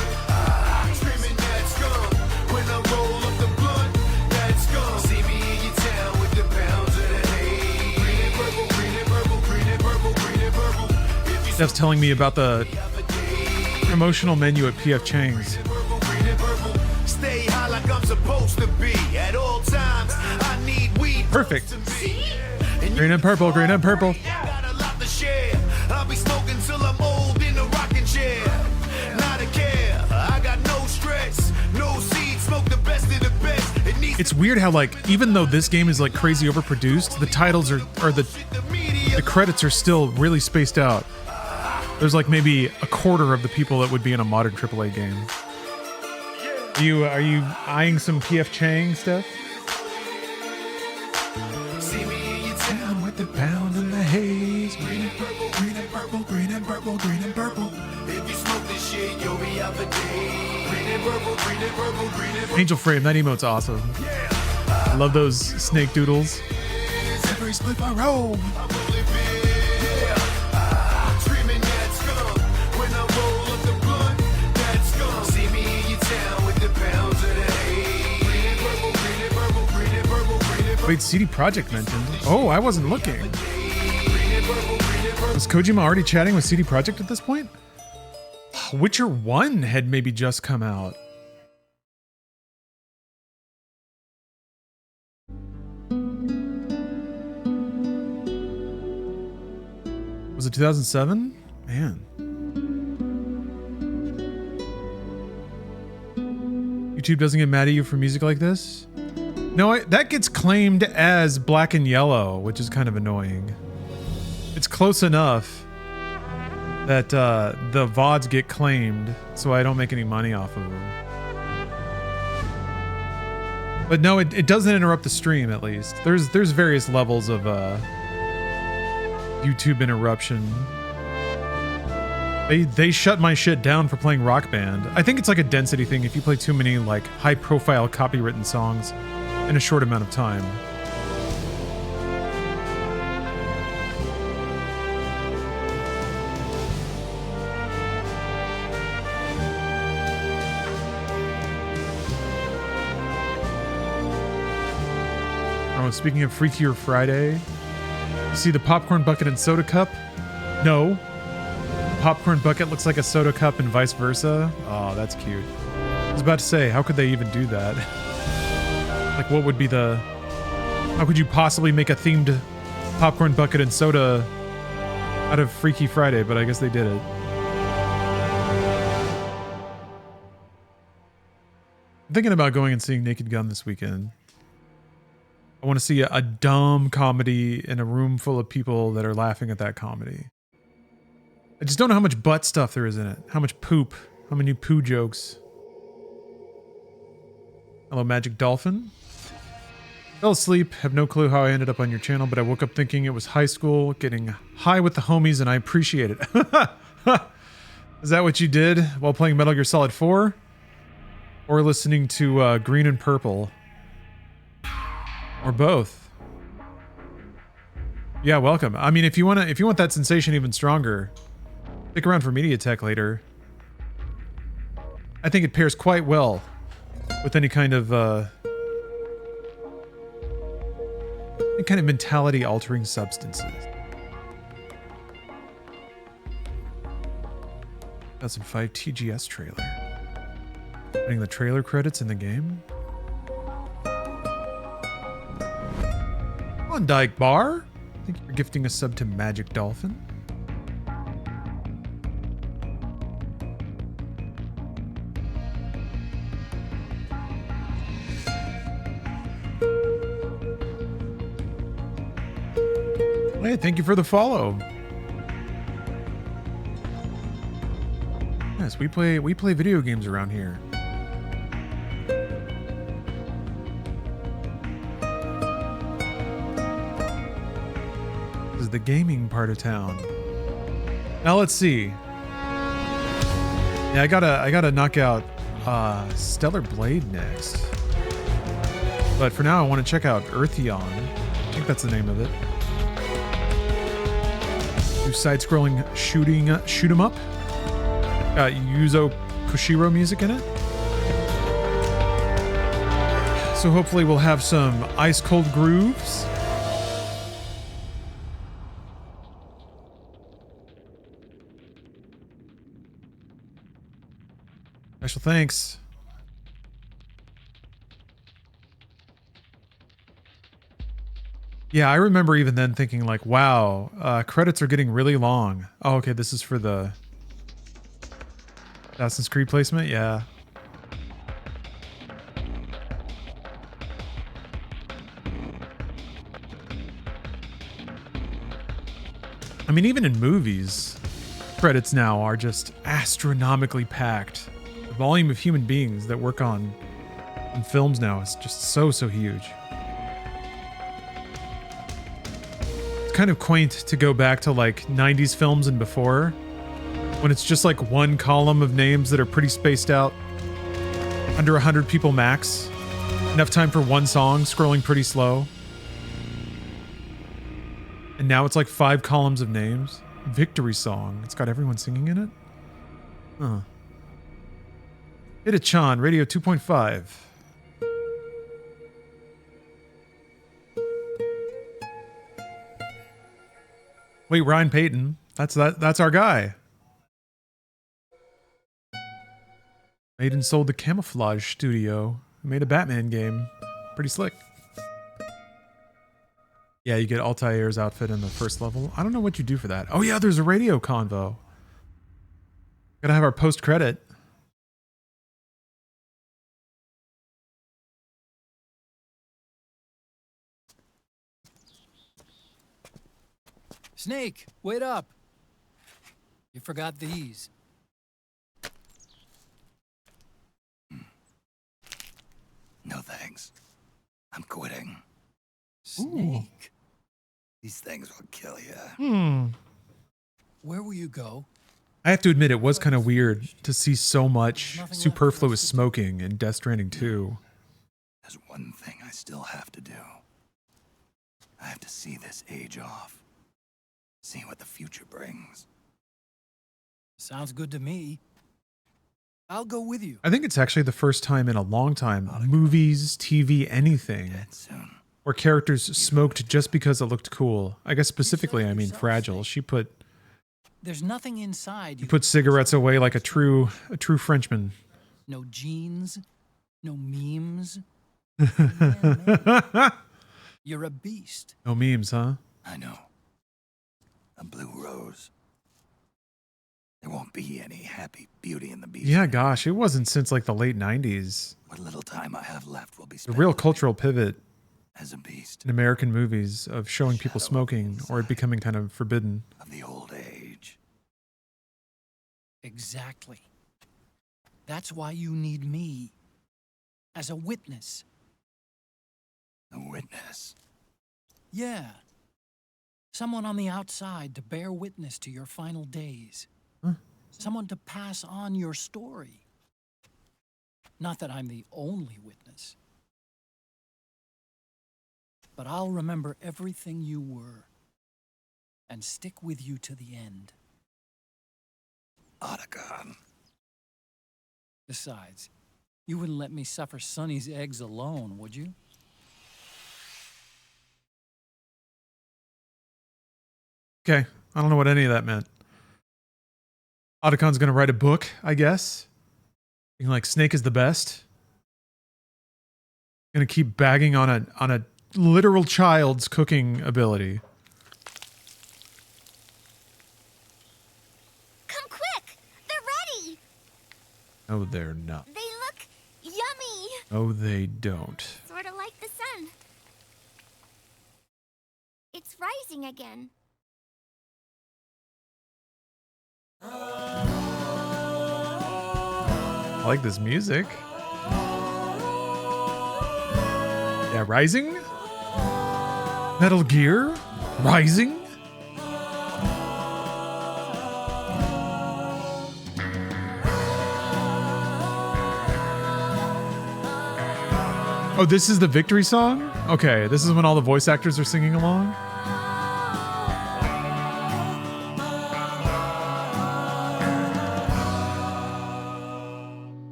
Screaming that skunk. When I roll up the blunt, that skunk. See me in your town with the pounds of the hay. Green and purple, green and purple, green and purple, green and purple. If you Steph's telling me about the promotional menu at PF Chang's. stay high like I'm supposed to be at all times, I need weed. Perfect. Green and purple, green and purple. Got a lot to share. I'll be smoking till I'm old in a rocking chair. Not a care. I got no stress. No seed. Smoke the best of the best. It needs It's weird how like even though this game is like crazy overproduced, the titles are the credits are still really spaced out. There's like maybe a quarter of the people that would be in a modern AAA game. Are you eyeing some PF Chang stuff? See me in your town with the pound and the haze. Green and purple, green and purple, green and purple, green and purple. If you smoke this shit, you'll be out for days. Green and purple, green and purple, green and purple. Angel Frame, that emote's awesome. I love those snake doodles. Every slip I roll, I'm rolling big. Screaming that skunk. When I roll up the blunt, that skunk. See me in your town with the pounds of the hay. Green and purple, green and purple, green and purple, green and purple. Wait, CD Projekt mentioned. Oh, I wasn't looking. Was Kojima already chatting with CD Projekt at this point? Witcher 1 had maybe just come out. Was it 2007? Man. YouTube doesn't get mad at you for music like this? No, that gets claimed as Black and Yellow, which is kind of annoying. It's close enough. that the VODs get claimed, so I don't make any money off of them. But no, it doesn't interrupt the stream, at least. There's various levels of YouTube interruption. They shut my shit down for playing Rock Band. I think it's like a density thing if you play too many like high-profile copywritten songs in a short amount of time. Oh, speaking of Freakier Friday, you see the popcorn bucket and soda cup? No. The popcorn bucket looks like a soda cup and vice versa. Oh, that's cute. I was about to say, how could they even do that? Like, what would be the... How could you possibly make a themed popcorn bucket and soda out of Freaky Friday? But I guess they did it. I'm thinking about going and seeing Naked Gun this weekend. I want to see a dumb comedy in a room full of people that are laughing at that comedy. I just don't know how much butt stuff there is in it. How much poop. How many poo jokes. Hello, Magic Dolphin. Fell asleep. Have no clue how I ended up on your channel, but I woke up thinking it was high school, getting high with the homies, and I appreciate it. Is that what you did while playing Metal Gear Solid 4? Or listening to Green and Purple? Or both. Yeah, welcome. I mean, if you want that sensation even stronger, stick around for MediaTek later. I think it pairs quite well with any kind of mentality altering substances. 2005 TGS trailer. Putting the trailer credits in the game. Dyke Bar. Thank you for gifting a sub to Magic Dolphin. Hey, thank you for the follow. Yes, we play video games around here. The gaming part of town. Now let's see. Yeah, I gotta knock out Stellar Blade next. But for now, I want to check out Eartheon. I think that's the name of it. Do side-scrolling shoot 'em up. Got Yuzo Koshiro music in it. So hopefully we'll have some ice-cold grooves. Special thanks. Yeah, I remember even then thinking like, wow, credits are getting really long. Oh, okay, this is for the Assassin's Creed placement? Yeah. I mean, even in movies, credits now are just astronomically packed. The volume of human beings that work on films now is just so huge. It's kind of quaint to go back to like 90s films and before, when it's just like one column of names that are pretty spaced out, under 100 people max, enough time for one song, scrolling pretty slow. And now it's like 5 columns of names. Victory song. It's got everyone singing in it? Huh. Hit it, Chan. Radio 2.5. Wait, Ryan Payton. That's our guy. Made and sold the Camouflage Studio. Made a Batman game. Pretty slick. Yeah, you get Altair's outfit in the first level. I don't know what you do for that. Oh yeah, there's a radio convo. Gotta have our post-credit. Snake, wait up. You forgot these. No thanks. I'm quitting. Snake. These things will kill you. Where will you go? I have to admit, it was kind of weird to see so much superfluous smoking in Death Stranding 2. There's one thing I still have to do. I have to see this age off. See what the future brings. Sounds good to me. I'll go with you. I think it's actually the first time in a long time, movies, TV, anything, where characters smoked just because it looked cool. I guess specifically, I mean Fragile. She put There's nothing inside you. cigarettes away like a true Frenchman. No jeans, no memes. You're a beast. No memes, huh? I know. A blue rose. There won't be any happy Beauty and the Beast. Yeah, gosh, it wasn't since like the late 90s. What little time I have left will be The spent real cultural pivot as a beast in American movies of showing people smoking or it becoming kind of forbidden. of the old age. Exactly. That's why you need me. As a witness. A witness? Yeah. Someone on the outside to bear witness to your final days. Huh? Someone to pass on your story. Not that I'm the only witness. But I'll remember everything you were. And stick with you to the end. Otacon. Besides, you wouldn't let me suffer Sonny's eggs alone, would you? Okay, I don't know what any of that meant. Otacon's gonna write a book, I guess. Being like Snake is the best. Gonna keep bagging on a literal child's cooking ability. Come quick! They're ready! No, they're not. They look yummy! No, they don't. Sort of like the sun. It's rising again. I like this music. Yeah, Rising? Metal Gear? Rising? Oh, this is the victory song? Okay, this is when all the voice actors are singing along?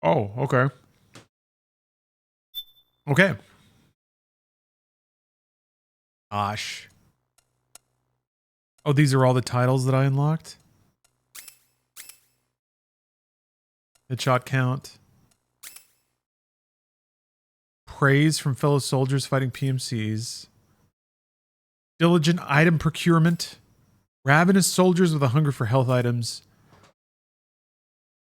Oh, okay. Okay. Gosh. Oh, these are all the titles that I unlocked? Headshot count. Praise from fellow soldiers fighting PMCs. Diligent item procurement. Ravenous soldiers with a hunger for health items.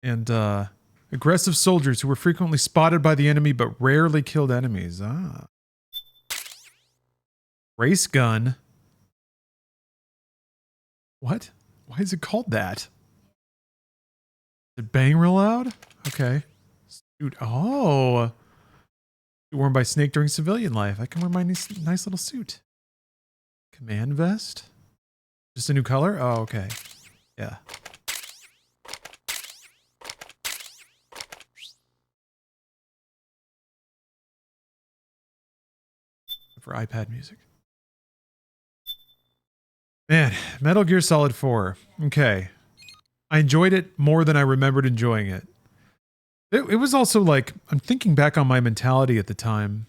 And, aggressive soldiers who were frequently spotted by the enemy but rarely killed enemies. Ah. Race gun. What? Why is it called that? Did it bang real loud? Okay. Suit. Oh. Worn by Snake during civilian life. I can wear my nice little suit. Command vest? Just a new color? Oh, okay. Yeah. For iPad music. Man, Metal Gear Solid 4. Okay. I enjoyed it more than I remembered enjoying it. It was also like, I'm thinking back on my mentality at the time.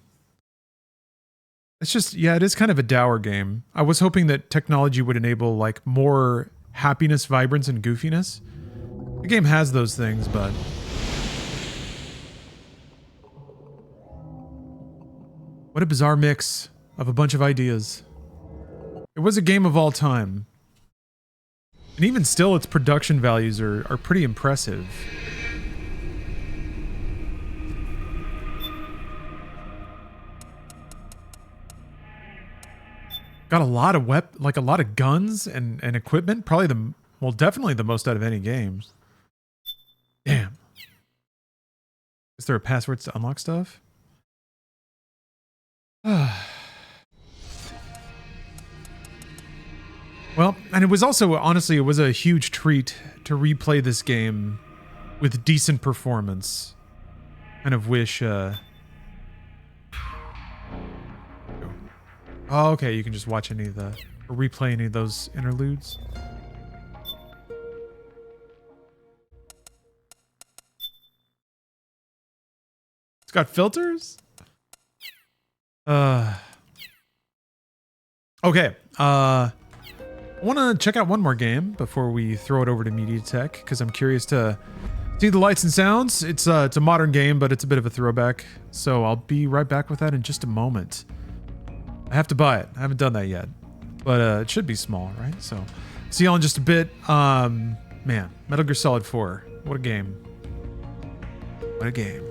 It's just, yeah, it is kind of a dour game. I was hoping that technology would enable like more happiness, vibrance, and goofiness. The game has those things, but... What a bizarre mix of a bunch of ideas. It was a game of all time. And even still, its production values are pretty impressive. Got a lot of a lot of guns and equipment. Probably definitely the most out of any games. Damn. Is there a password to unlock stuff? Well, and it was also, honestly, it was a huge treat to replay this game with decent performance. Kind of wish, Oh, okay, you can just watch any of the, or replay any of those interludes. It's got filters? Okay, I want to check out one more game before we throw it over to MediaTek, because I'm curious to see the lights and sounds. It's a modern game, but it's a bit of a throwback, so I'll be right back with that in just a moment. I have to buy it. I haven't done that yet, but it should be small, right? So, see y'all in just a bit. Man, Metal Gear Solid 4. What a game. What a game.